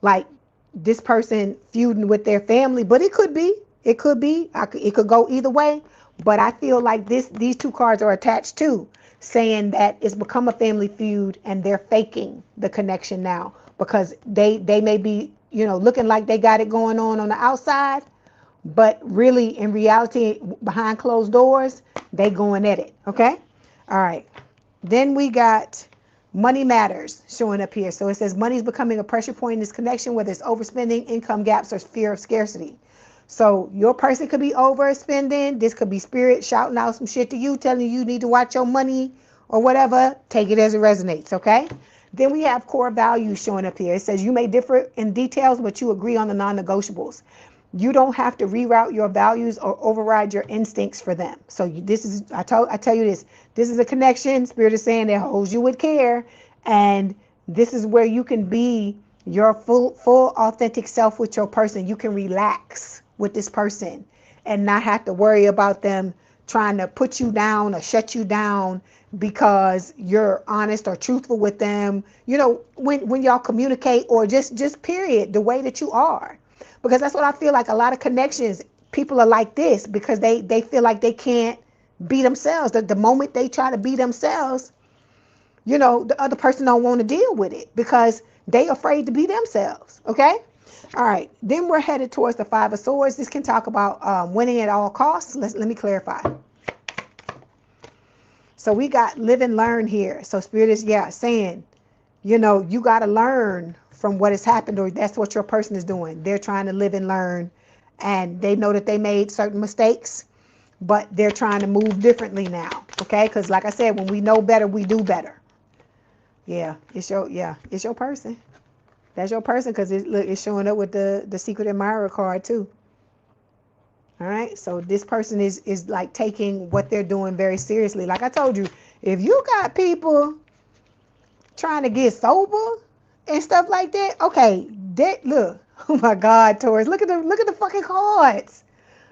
like this person feuding with their family, but it could be. It could be. It could go either way. But I feel like these two cards are attached too, saying that it's become a family feud and they're faking the connection now because they may be, you know, looking like they got it going on the outside, but really in reality, behind closed doors, they going at it. Okay. All right. Then we got money matters showing up here. So it says money is becoming a pressure point in this connection, whether it's overspending, income gaps, or fear of scarcity. So your person could be overspending. This could be spirit shouting out some shit to you, telling you need to watch your money or whatever. Take it as it resonates, okay? Then we have core values showing up here. It says you may differ in details, but you agree on the non-negotiables. You don't have to reroute your values or override your instincts for them. So this is, I tell you this is a connection. Spirit is saying that holds you with care. And this is where you can be your full authentic self with your person. You can relax with this person and not have to worry about them trying to put you down or shut you down because you're honest or truthful with them. You know, when y'all communicate, or just period, the way that you are. Because that's what I feel like a lot of connections, people are like this because they feel like they can't be themselves. The moment they try to be themselves, you know, the other person don't want to deal with it because they afraid to be themselves, okay? All right, then we're headed towards the Five of Swords. This can talk about winning at all costs. Let me clarify. So we got live and learn here. So Spirit is, saying, you know, you got to learn from what has happened, or that's what your person is doing. They're trying to live and learn, and they know that they made certain mistakes, but they're trying to move differently now, okay? Because like I said, when we know better, we do better. It's your person. That's your person, because it's showing up with the Secret Admirer card too. All right, so this person is like taking what they're doing very seriously. Like I told you, if you got people trying to get sober and stuff like that. Okay, that look. Oh my God, Taurus, look at the fucking cards.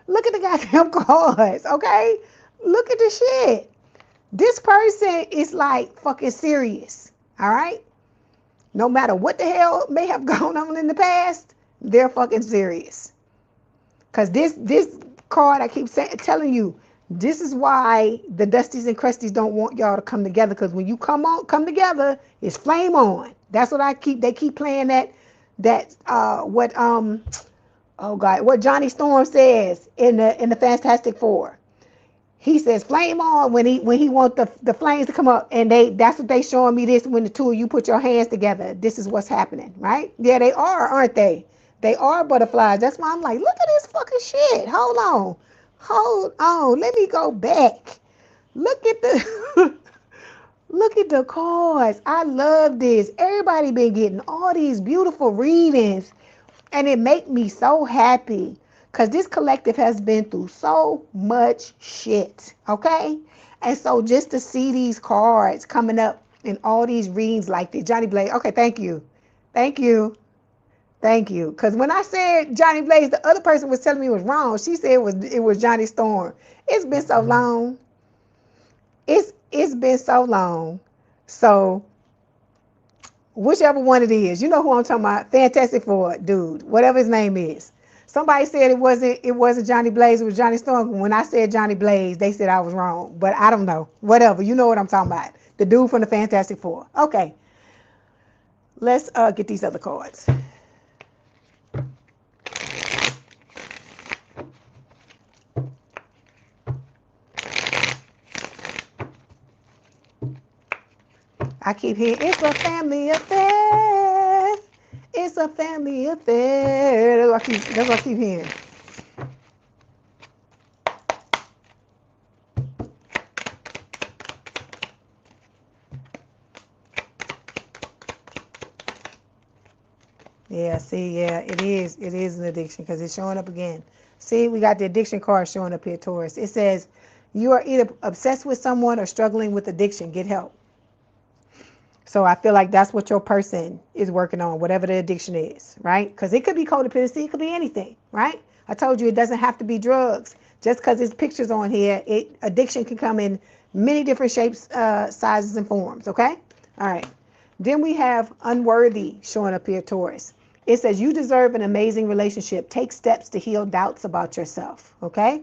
Look at the goddamn cards. Okay, look at the shit. This person is like fucking serious. All right. No matter what the hell may have gone on in the past, they're fucking serious. Cause this card, I keep telling you, this is why the Dusties and Crusties don't want y'all to come together. Cause when you come together, it's flame on. That's what they keep playing what Johnny Storm says in the Fantastic Four. He says flame on when he wants the flames to come up, and that's what they showing me this when the two of you put your hands together. This is what's happening, right? Yeah, they are, aren't they? They are butterflies. That's why I'm like, look at this fucking shit. Hold on. Let me go back. Look at the look at the cards. I love this. Everybody been getting all these beautiful readings, and it make me so happy. Because this collective has been through so much shit, okay? And so just to see these cards coming up in all these readings like this, Johnny Blaze, okay, thank you. Because when I said Johnny Blaze, the other person was telling me it was wrong. She said it was Johnny Storm. It's been so long. It's been so long. So whichever one it is, you know who I'm talking about. Fantastic Four, dude, whatever his name is. Somebody said it wasn't Johnny Blaze, it was Johnny Storm. When I said Johnny Blaze, they said I was wrong. But I don't know. Whatever. You know what I'm talking about. The dude from the Fantastic Four. Okay. Let's get these other cards. I keep hearing it's a family affair. It's a family affair. That's what I keep hearing. Yeah, see, yeah, it is an addiction because it's showing up again. See, we got the addiction card showing up here, Taurus. It says, you are either obsessed with someone or struggling with addiction. Get help. So I feel like that's what your person is working on, whatever the addiction is, right? Because it could be codependency, it could be anything, right? I told you it doesn't have to be drugs. Just because it's pictures on here, addiction can come in many different shapes, sizes, and forms, okay? All right. Then we have unworthy showing up here, Taurus. It says you deserve an amazing relationship. Take steps to heal doubts about yourself, okay?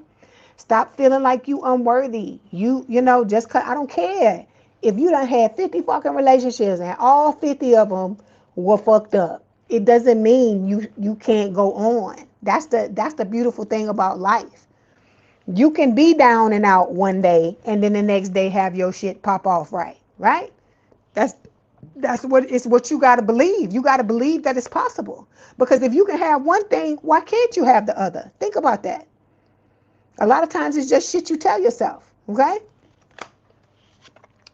Stop feeling like you unworthy. You know, just cause I don't care. If you done had 50 fucking relationships and all 50 of them were fucked up, it doesn't mean you can't go on. That's the beautiful thing about life. You can be down and out one day and then the next day have your shit pop off right? That's what you got to believe. You got to believe that it's possible. Because if you can have one thing, why can't you have the other? Think about that. A lot of times it's just shit you tell yourself, okay?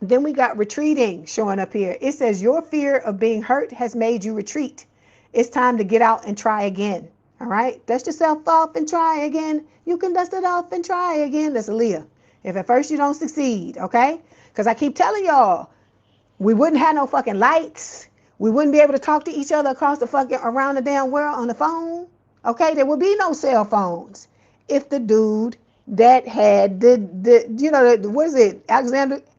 Then we got retreating showing up here. It says your fear of being hurt has made you retreat. It's time to get out and try again. All right? Dust yourself off and try again. You can dust it off and try again. That's a Leah. If at first you don't succeed, okay? Because I keep telling y'all, we wouldn't have no fucking lights. We wouldn't be able to talk to each other across the fucking around the damn world on the phone. Okay? There would be no cell phones if the dude that had what is it,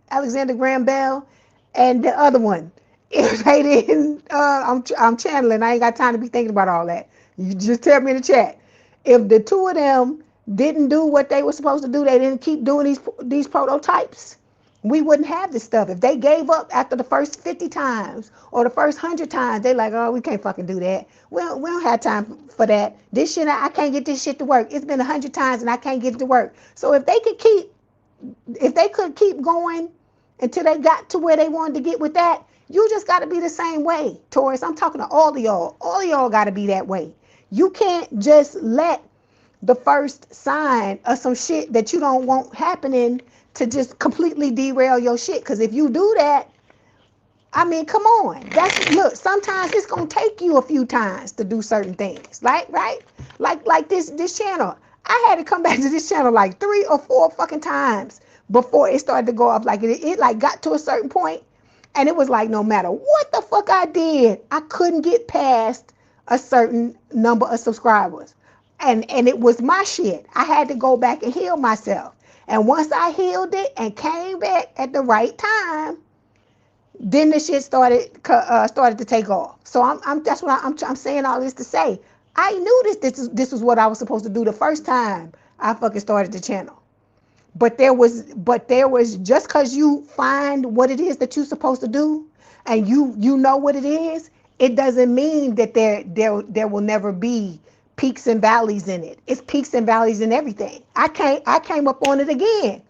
Alexander Graham Bell and the other one, if they didn't, I'm channeling. I ain't got time to be thinking about all that. You just tell me in the chat. If the two of them didn't do what they were supposed to do, they didn't keep doing these prototypes, we wouldn't have this stuff. If they gave up after the first 50 times or the first 100 times, they like, oh, we can't fucking do that. We don't have time for that. This shit, I can't get this shit to work. It's been 100 times and I can't get it to work. So if they could keep going until they got to where they wanted to get with that, you just got to be the same way, Taurus. I'm talking to all of y'all. All of y'all got to be that way. You can't just let the first sign of some shit that you don't want happening to just completely derail your shit. Because if you do that, I mean, come on. Look, sometimes it's going to take you a few times to do certain things. Right? Like this channel. I had to come back to this channel like 3 or 4 fucking times before it started to go up. Like it like got to a certain point And it was like, no matter what the fuck I did, I couldn't get past a certain number of subscribers. And it was my shit. I had to go back and heal myself. And once I healed it and came back at the right time, then the shit started to take off. So that's what I'm saying all this to say. I knew this was what I was supposed to do the first time I fucking started the channel. But there was just because you find what it is that you're supposed to do and you know what it is, it doesn't mean that there will never be peaks and valleys in it. It's peaks and valleys in everything. I came up on it again,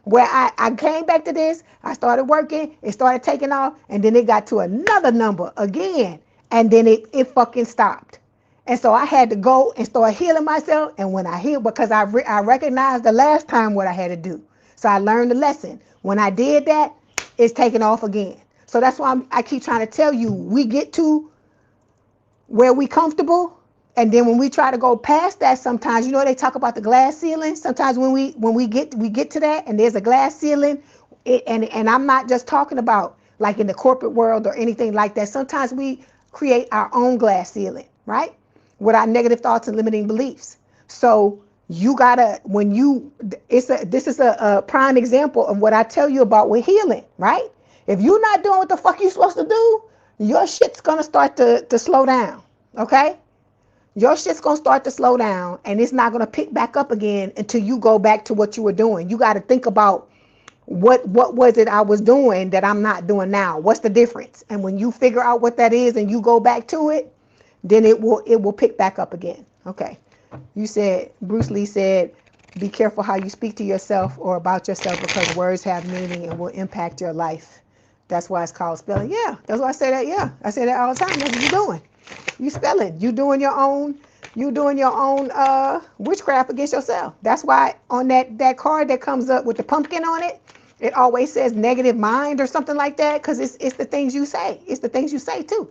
where I came back to this, I started working, it started taking off, and then it got to another number again, and then it fucking stopped. And so I had to go and start healing myself. And when I healed, because I recognized the last time what I had to do. So I learned the lesson. When I did that, it's taking off again. So that's why I keep trying to tell you, we get to where we comfortable. And then when we try to go past that, sometimes, you know, they talk about the glass ceiling. Sometimes when we get to that and there's a glass ceiling, and I'm not just talking about like in the corporate world or anything like that. Sometimes we create our own glass ceiling, right? With our negative thoughts and limiting beliefs. So you gotta, this is a prime example of what I tell you about with healing, right? If you're not doing what the fuck you're supposed to do, your shit's gonna start to slow down, okay? Your shit's gonna start to slow down, and it's not gonna pick back up again until you go back to what you were doing. You gotta think about what was it I was doing that I'm not doing now? What's the difference? And when you figure out what that is and you go back to it, then it will pick back up again. Okay. You said, Bruce Lee said, be careful how you speak to yourself or about yourself, because words have meaning and will impact your life. That's why it's called spelling. Yeah, that's why I say that. Yeah, I say that all the time. That's what you're doing. You spelling. You doing your own witchcraft against yourself. That's why on that card that comes up with the pumpkin on it, it always says negative mind or something like that, because it's the things you say. It's the things you say too.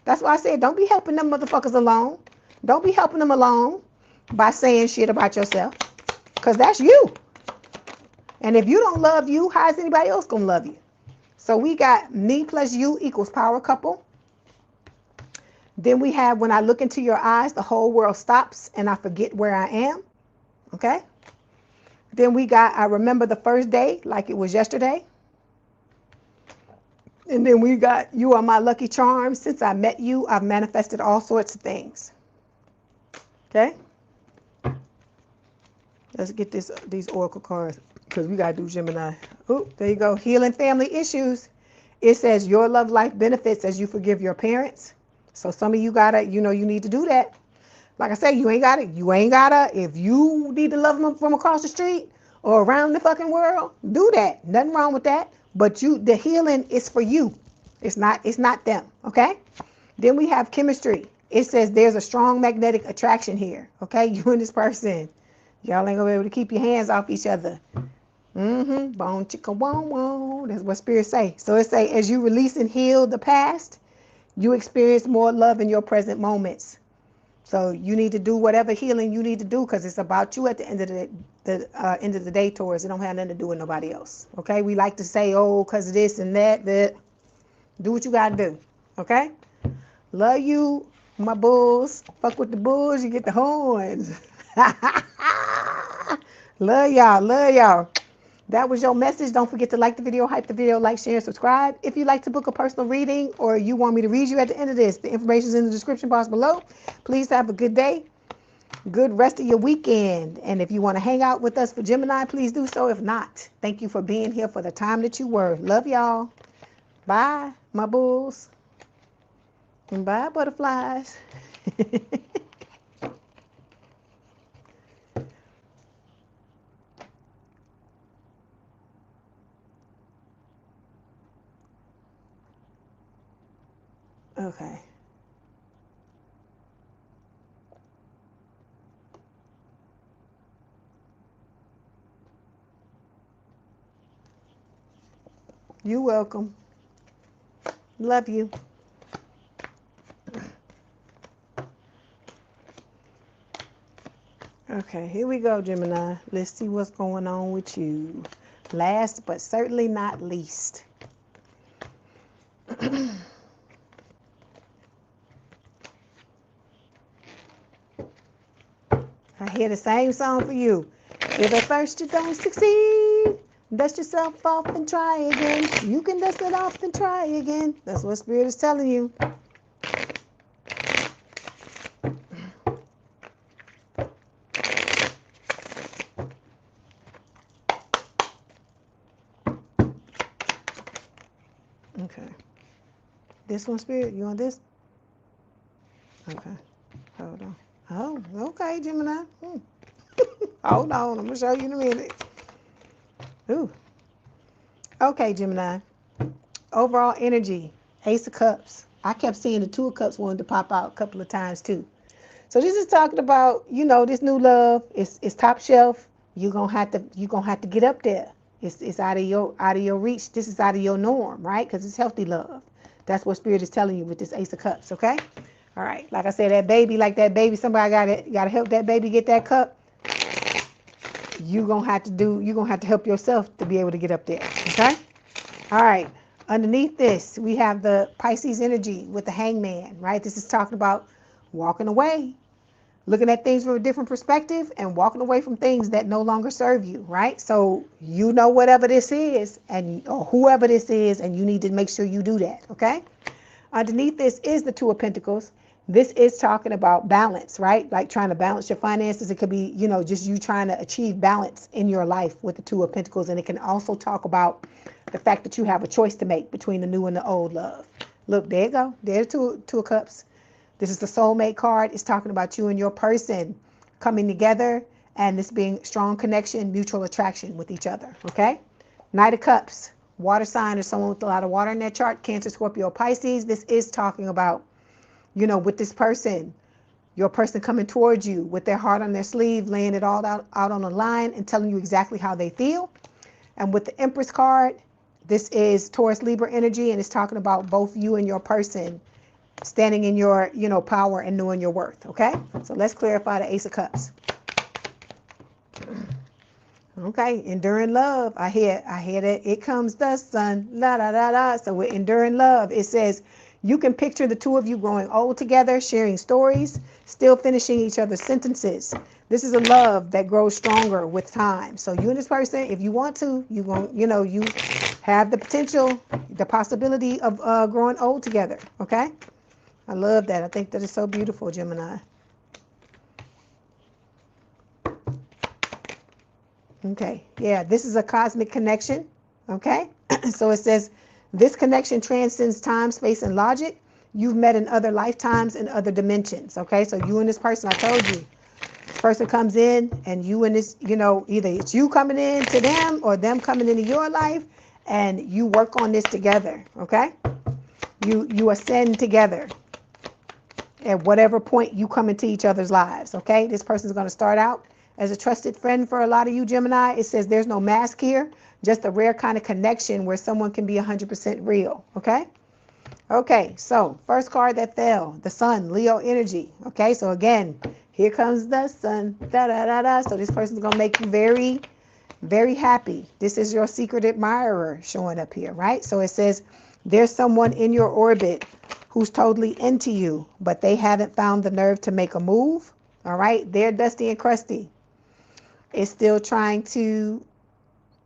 That's why I said, don't be helping them motherfuckers alone. Don't be helping them alone by saying shit about yourself, because that's you. And if you don't love you, how is anybody else going to love you? So we got me plus you equals power couple. Then we have, when I look into your eyes, the whole world stops and I forget where I am. Okay. Then we got, I remember the first day like it was yesterday. And then we got, you are my lucky charm. Since I met you, I've manifested all sorts of things. Okay. Let's get these oracle cards, because we got to do Gemini. Oh, there you go. Healing family issues. It says your love life benefits as you forgive your parents. So some of you gotta, you need to do that. Like I said, you ain't gotta, if you need to love them from across the street or around the fucking world, do that. Nothing wrong with that. But the healing is for you. It's not them. Okay. Then we have chemistry. It says there's a strong magnetic attraction here. Okay. You and this person, y'all ain't gonna be able to keep your hands off each other. Bone chicka wong wong. That's what spirits say. So it say, as you release and heal the past, you experience more love in your present moments. So you need to do whatever healing you need to do, because it's about you at the end of the day, Taurus. It don't have nothing to do with nobody else. Okay? We like to say, oh, because of this and that. Do what you got to do. Okay? Love you, my bulls. Fuck with the bulls, you get the horns. Love y'all. Love y'all. That was your message. Don't forget to like the video, hype the video, like, share, and subscribe. If you'd like to book a personal reading or you want me to read you at the end of this, the information is in the description box below. Please have a good day, good rest of your weekend. And if you want to hang out with us for Gemini, please do so. If not, thank you for being here for the time that you were. Love y'all. Bye, my bulls. And bye, butterflies. Okay. You're welcome. Love you. Okay, here we go, Gemini. Let's see what's going on with you. Last but certainly not least. I hear the same song for you. If at first you don't succeed, dust yourself off and try again. You can dust it off and try again. That's what Spirit is telling you. Okay. This one, Spirit, you want this? Okay. Hold on. Oh, okay, Gemini. Hold on. I'm going to show you in a minute. Ooh. Okay, Gemini. Overall energy, Ace of Cups. I kept seeing the Two of Cups wanted to pop out a couple of times too. So this is talking about, you know, this new love. It's top shelf. You're gonna have to get up there. It's out of your reach. This is out of your norm, right? Because it's healthy love. That's what Spirit is telling you with this Ace of Cups. Okay. All right. Like I said, that baby, somebody gotta help that baby get that cup. You're gonna have to help yourself to be able to get up there. Okay. All right. Underneath this, we have the Pisces energy with the Hangman, right? This is talking about walking away, looking at things from a different perspective and walking away from things that no longer serve you, right? So you know whatever this is or whoever this is, and you need to make sure you do that, okay? Underneath this is the Two of Pentacles. This is talking about balance, right? Like trying to balance your finances. It could be, you know, just you trying to achieve balance in your life with the Two of Pentacles. And it can also talk about the fact that you have a choice to make between the new and the old love. Look, there you go. There's Two of Cups. This is the soulmate card. It's talking about you and your person coming together and this being strong connection, mutual attraction with each other, okay? Knight of Cups, water sign or someone with a lot of water in their chart, Cancer, Scorpio, Pisces. This is talking about, you know, with this person, your person coming towards you with their heart on their sleeve, laying it all out on the line and telling you exactly how they feel. And with the Empress card, this is Taurus, Libra energy, and it's talking about both you and your person standing in your, you know, power and knowing your worth, okay? So let's clarify the Ace of Cups. Okay, enduring love. I hear that it comes the sun, la la la la. So with enduring love, it says you can picture the two of you growing old together, sharing stories, still finishing each other's sentences. This is a love that grows stronger with time. So you and this person, if you want to, you have the potential, the possibility of growing old together, okay? I love that. I think that is so beautiful, Gemini. Okay, yeah, this is a cosmic connection, okay? So it says, this connection transcends time, space, and logic. You've met in other lifetimes and other dimensions, okay? So you and this person, I told you, this person comes in and you and this, you know, either it's you coming in to them or them coming into your life and you work on this together, okay? You ascend together at whatever point you come into each other's lives, okay? This person is going to start out as a trusted friend for a lot of you, Gemini. It says there's no mask here, just a rare kind of connection where someone can be 100% real, okay? Okay, so first card that fell, the Sun, Leo energy, okay? So again, here comes the Sun, da-da-da-da. So this person's going to make you very, very happy. This is your secret admirer showing up here, right? So it says there's someone in your orbit who's totally into you, but they haven't found the nerve to make a move, all right? They're dusty and crusty. It's still trying to,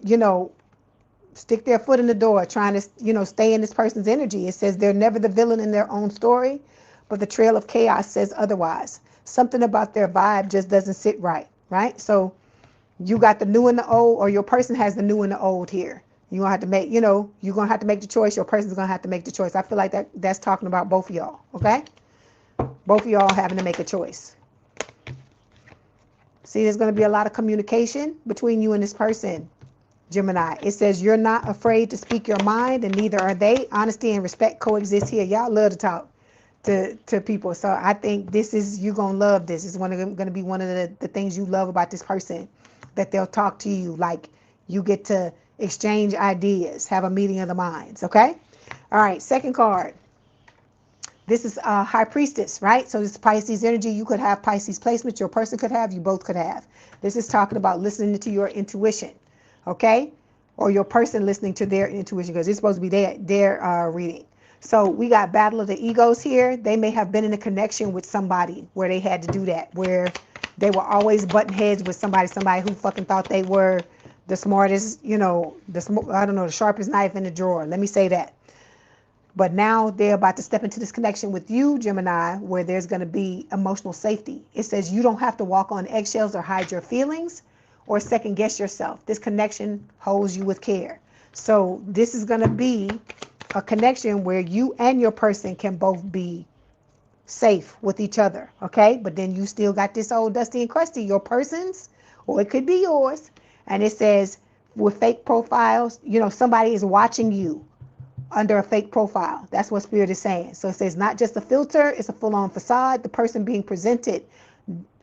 you know, stick their foot in the door, trying to, you know, stay in this person's energy. It says they're never the villain in their own story, but the trail of chaos says otherwise. Something about their vibe just doesn't sit right, right? So you got the new and the old, or your person has the new and the old here. You're gonna have to make, you know, you're gonna have to make the choice. Your person's gonna have to make the choice. I feel like that's talking about both of y'all, okay? Both of y'all having to make a choice. See, there's going to be a lot of communication between you and this person, Gemini. It says you're not afraid to speak your mind, and neither are they. Honesty and respect coexist here. Y'all love to talk to people. So I think this is, you're going to love this. It's going to be one of the things you love about this person, that they'll talk to you like you get to exchange ideas, have a meeting of the minds, okay? All right, second card. This is High Priestess, right? So this is Pisces energy. You could have Pisces placement. Your person could have. You both could have. This is talking about listening to your intuition, okay? Or your person listening to their intuition, because it's supposed to be their reading. So we got battle of the egos here. They may have been in a connection with somebody where they had to do that, where They were always butting heads with somebody who fucking thought they were the smartest, you know, I don't know, the sharpest knife in the drawer. Let me say that. But now they're about to step into this connection with you, Gemini, where there's going to be emotional safety. It says you don't have to walk on eggshells or hide your feelings or second guess yourself. This connection holds you with care. So this is going to be a connection where you and your person can both be safe with each other, okay? But then you still got this old dusty and crusty, your person's, or it could be yours. And it says with fake profiles, you know, somebody is watching you under a fake profile. That's what Spirit is saying. So it says not just a filter, it's a full-on facade. The person being presented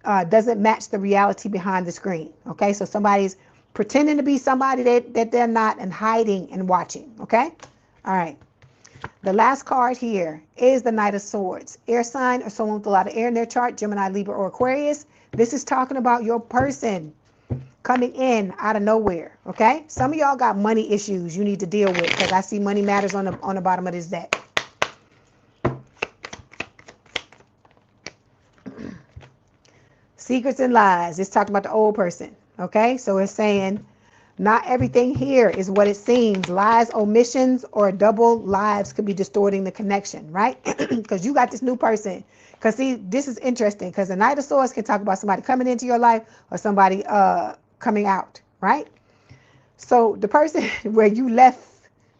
doesn't match the reality behind the screen. Okay, so somebody's pretending to be somebody that they're not and hiding and watching. Okay, all right. The last card here is the Knight of Swords. Air sign or someone with a lot of air in their chart, Gemini, Libra, or Aquarius. This is talking about your person coming in out of nowhere, okay? Some of y'all got money issues you need to deal with because I see money matters on the bottom of this deck. Secrets and lies. It's talking about the old person, okay? So it's saying not everything here is what it seems. Lies, omissions, or double lives could be distorting the connection, right? Because you got this new person. Because see, this is interesting because the Knight of Swords can talk about somebody coming into your life or somebody coming out, right? So the person where you left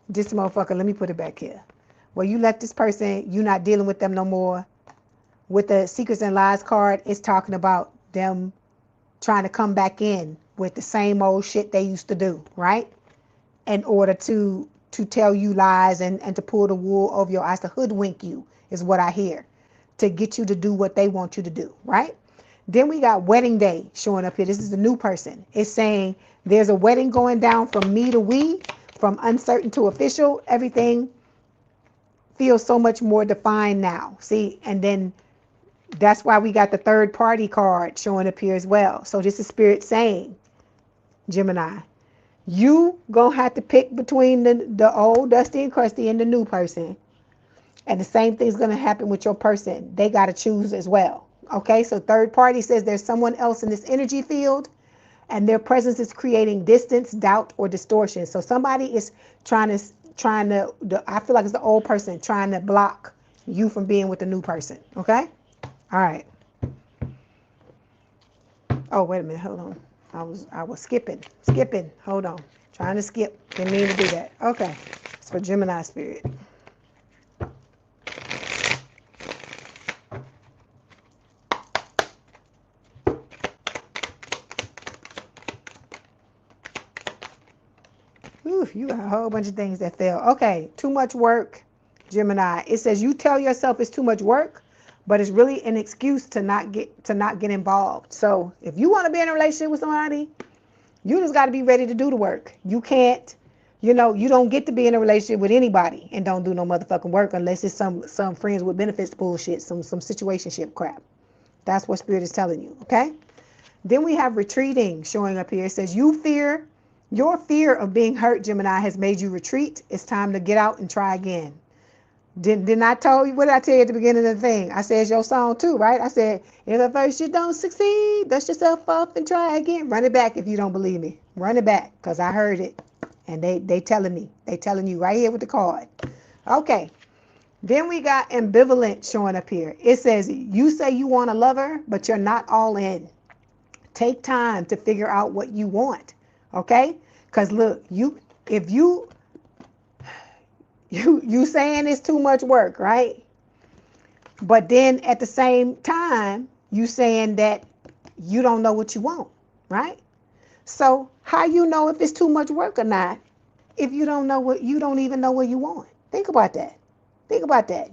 this motherfucker, let me put it back here. Where you left this person, you're not dealing with them no more. With the Secrets and Lies card, it's talking about them trying to come back in with the same old shit they used to do, right? In order to tell you lies and to pull the wool over your eyes, to hoodwink you is what I hear. To get you to do what they want you to do, right? Then we got wedding day showing up here. This is the new person. It's saying there's a wedding going down from me to we, from uncertain to official. Everything feels so much more defined now. See, and then that's why we got the third party card showing up here as well. So this is Spirit saying, Gemini, you gonna have to pick between the old dusty and crusty and the new person. And the same thing's gonna happen with your person. They gotta choose as well. Okay, so third party says there's someone else in this energy field and their presence is creating distance, doubt, or distortion. So somebody is trying to, I feel like it's the old person trying to block you from being with the new person. Okay, all right. Oh, wait a minute, hold on. I was skipping. Hold on, trying to skip. Didn't mean to do that. Okay, it's for Gemini Spirit. Ooh, you got a whole bunch of things that fail. Okay, too much work, Gemini. It says you tell yourself it's too much work, but it's really an excuse to not get involved. So if you want to be in a relationship with somebody, you just got to be ready to do the work. You can't, you know, you don't get to be in a relationship with anybody and don't do no motherfucking work unless it's some friends with benefits bullshit, some situationship crap. That's what Spirit is telling you, okay? Then we have retreating showing up here. It says your fear of being hurt, Gemini, has made you retreat. It's time to get out and try again. Didn't I tell you, what did I tell you at the beginning of the thing? I said it's your song too, right? I said, if at first you don't succeed, dust yourself up and try again. Run it back if you don't believe me. Run it back, because I heard it. And they telling me. They telling you right here with the card. Okay. Then we got ambivalent showing up here. It says, you say you want a lover, but you're not all in. Take time to figure out what you want. Okay? Because look, you saying it's too much work, right? But then at the same time, you saying that you don't know what you want, right? So how you know if it's too much work or not if you don't even know what you want? Think about that.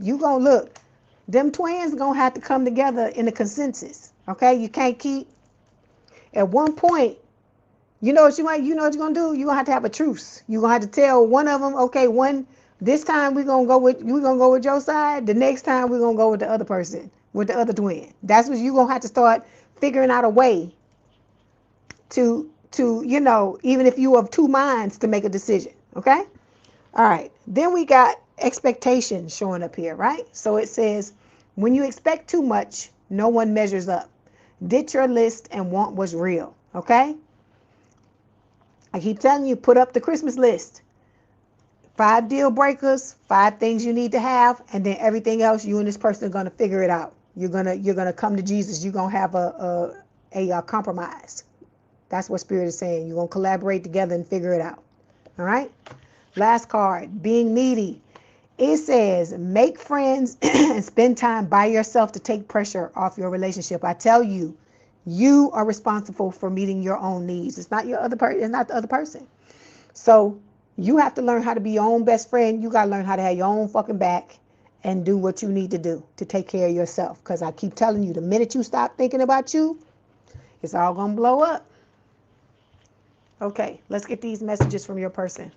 You gonna look, them twins gonna have to come together in a consensus. Okay? You can't keep at one point. You know what you're gonna do? You're gonna have to have a truce. You're gonna have to tell one of them, okay, this time we're gonna go with your side. The next time we're gonna go with the other person, with the other twin. That's what you're gonna have to start figuring out a way to even if you have two minds to make a decision. Okay? All right. Then we got expectations showing up here, right? So it says, when you expect too much, no one measures up. Ditch your list and want what's real, okay? I keep telling you, put up the Christmas list. 5 deal breakers, 5 things you need to have, and then everything else, you and this person are gonna figure it out. You're gonna come to Jesus. You're gonna have a compromise. That's what Spirit is saying. You're gonna collaborate together and figure it out. All right. Last card, being needy. It says make friends and spend time by yourself to take pressure off your relationship. I tell you, you are responsible for meeting your own needs. It's not your other person. It's not the other person. So you have to learn how to be your own best friend. You got to learn how to have your own fucking back and do what you need to do to take care of yourself. Because I keep telling you, the minute you stop thinking about you, it's all going to blow up. Okay, let's get these messages from your person.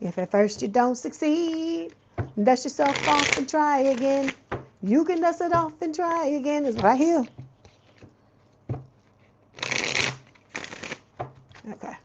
If at first you don't succeed, dust yourself off and try again. You can dust it off and try again. It's right here. Okay.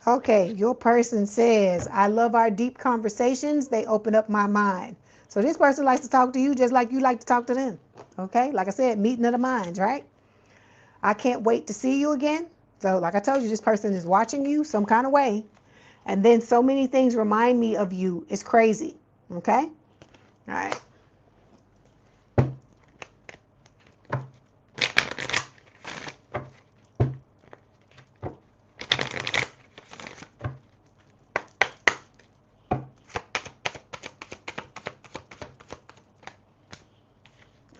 Okay, your person says, I love our deep conversations. They open up my mind. So this person likes to talk to you just like you like to talk to them. Okay, like I said, meeting of the minds, right? I can't wait to see you again. So like I told you, this person is watching you some kind of way. And then so many things remind me of you. It's crazy. Okay? All right.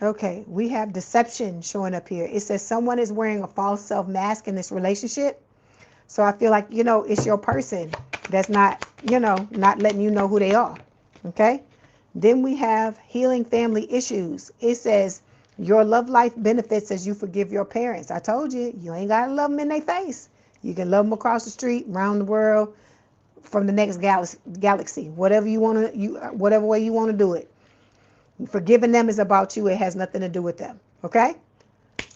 Okay, we have deception showing up here. It says someone is wearing a false self mask in this relationship. So I feel like, it's your person that's not, not letting you know who they are. Okay? Then we have healing family issues. It says your love life benefits as you forgive your parents. I told you, you ain't got to love them in their face. You can love them across the street, around the world, from the next galaxy, whatever you want to, whatever way you want to do it. Forgiving them is about you. It has nothing to do with them. Okay?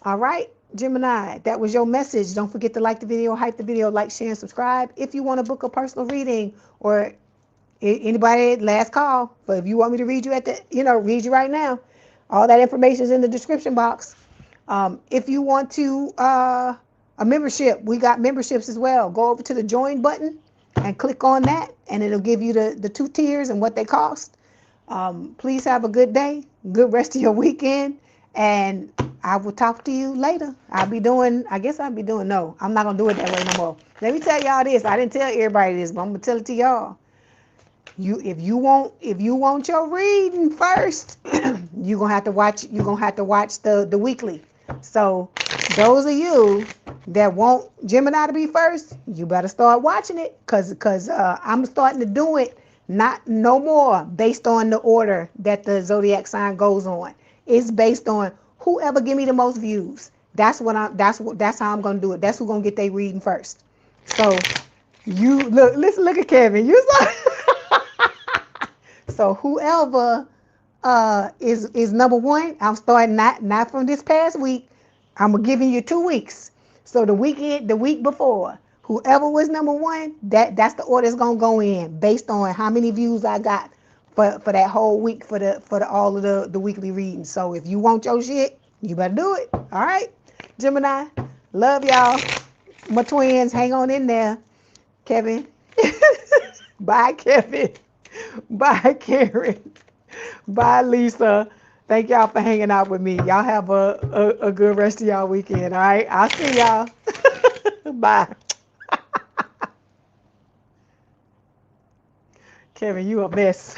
All right, Gemini, that was your message. Don't forget to like the video, hype the video, like, share, and subscribe. If you want to book a personal reading, or anybody, last call, but if you want me to read you read you right now, all that information is in the description box. If you want to, a membership, we got memberships as well. Go over to the join button and click on that, and it'll give you the 2 tiers and what they cost. Please have a good day, good rest of your weekend, and I will talk to you later. No, I'm not going to do it that way no more. Let me tell y'all this. I didn't tell everybody this, but I'm going to tell it to y'all. If you want your reading first, you're going to have to watch the weekly. So those of you that want Gemini to be first, you better start watching it, because I'm starting to do it. No more based on the order that the zodiac sign goes on. It's based on whoever give me the most views. That's how I'm gonna do it. That's who's gonna get their reading first. So you look at Kevin. You saw. So whoever is number 1, I'm starting not from this past week. I'm giving you 2 weeks. So the week before, whoever was number 1, that's the order it's gonna go in based on how many views I got for that whole week for all of the weekly readings. So if you want your shit, you better do it. All right, Gemini, love y'all. My twins, hang on in there. Kevin, bye Kevin, bye Karen, bye Lisa. Thank y'all for hanging out with me. Y'all have a good rest of y'all weekend. All right, I'll see y'all. Bye. Kevin, you a mess.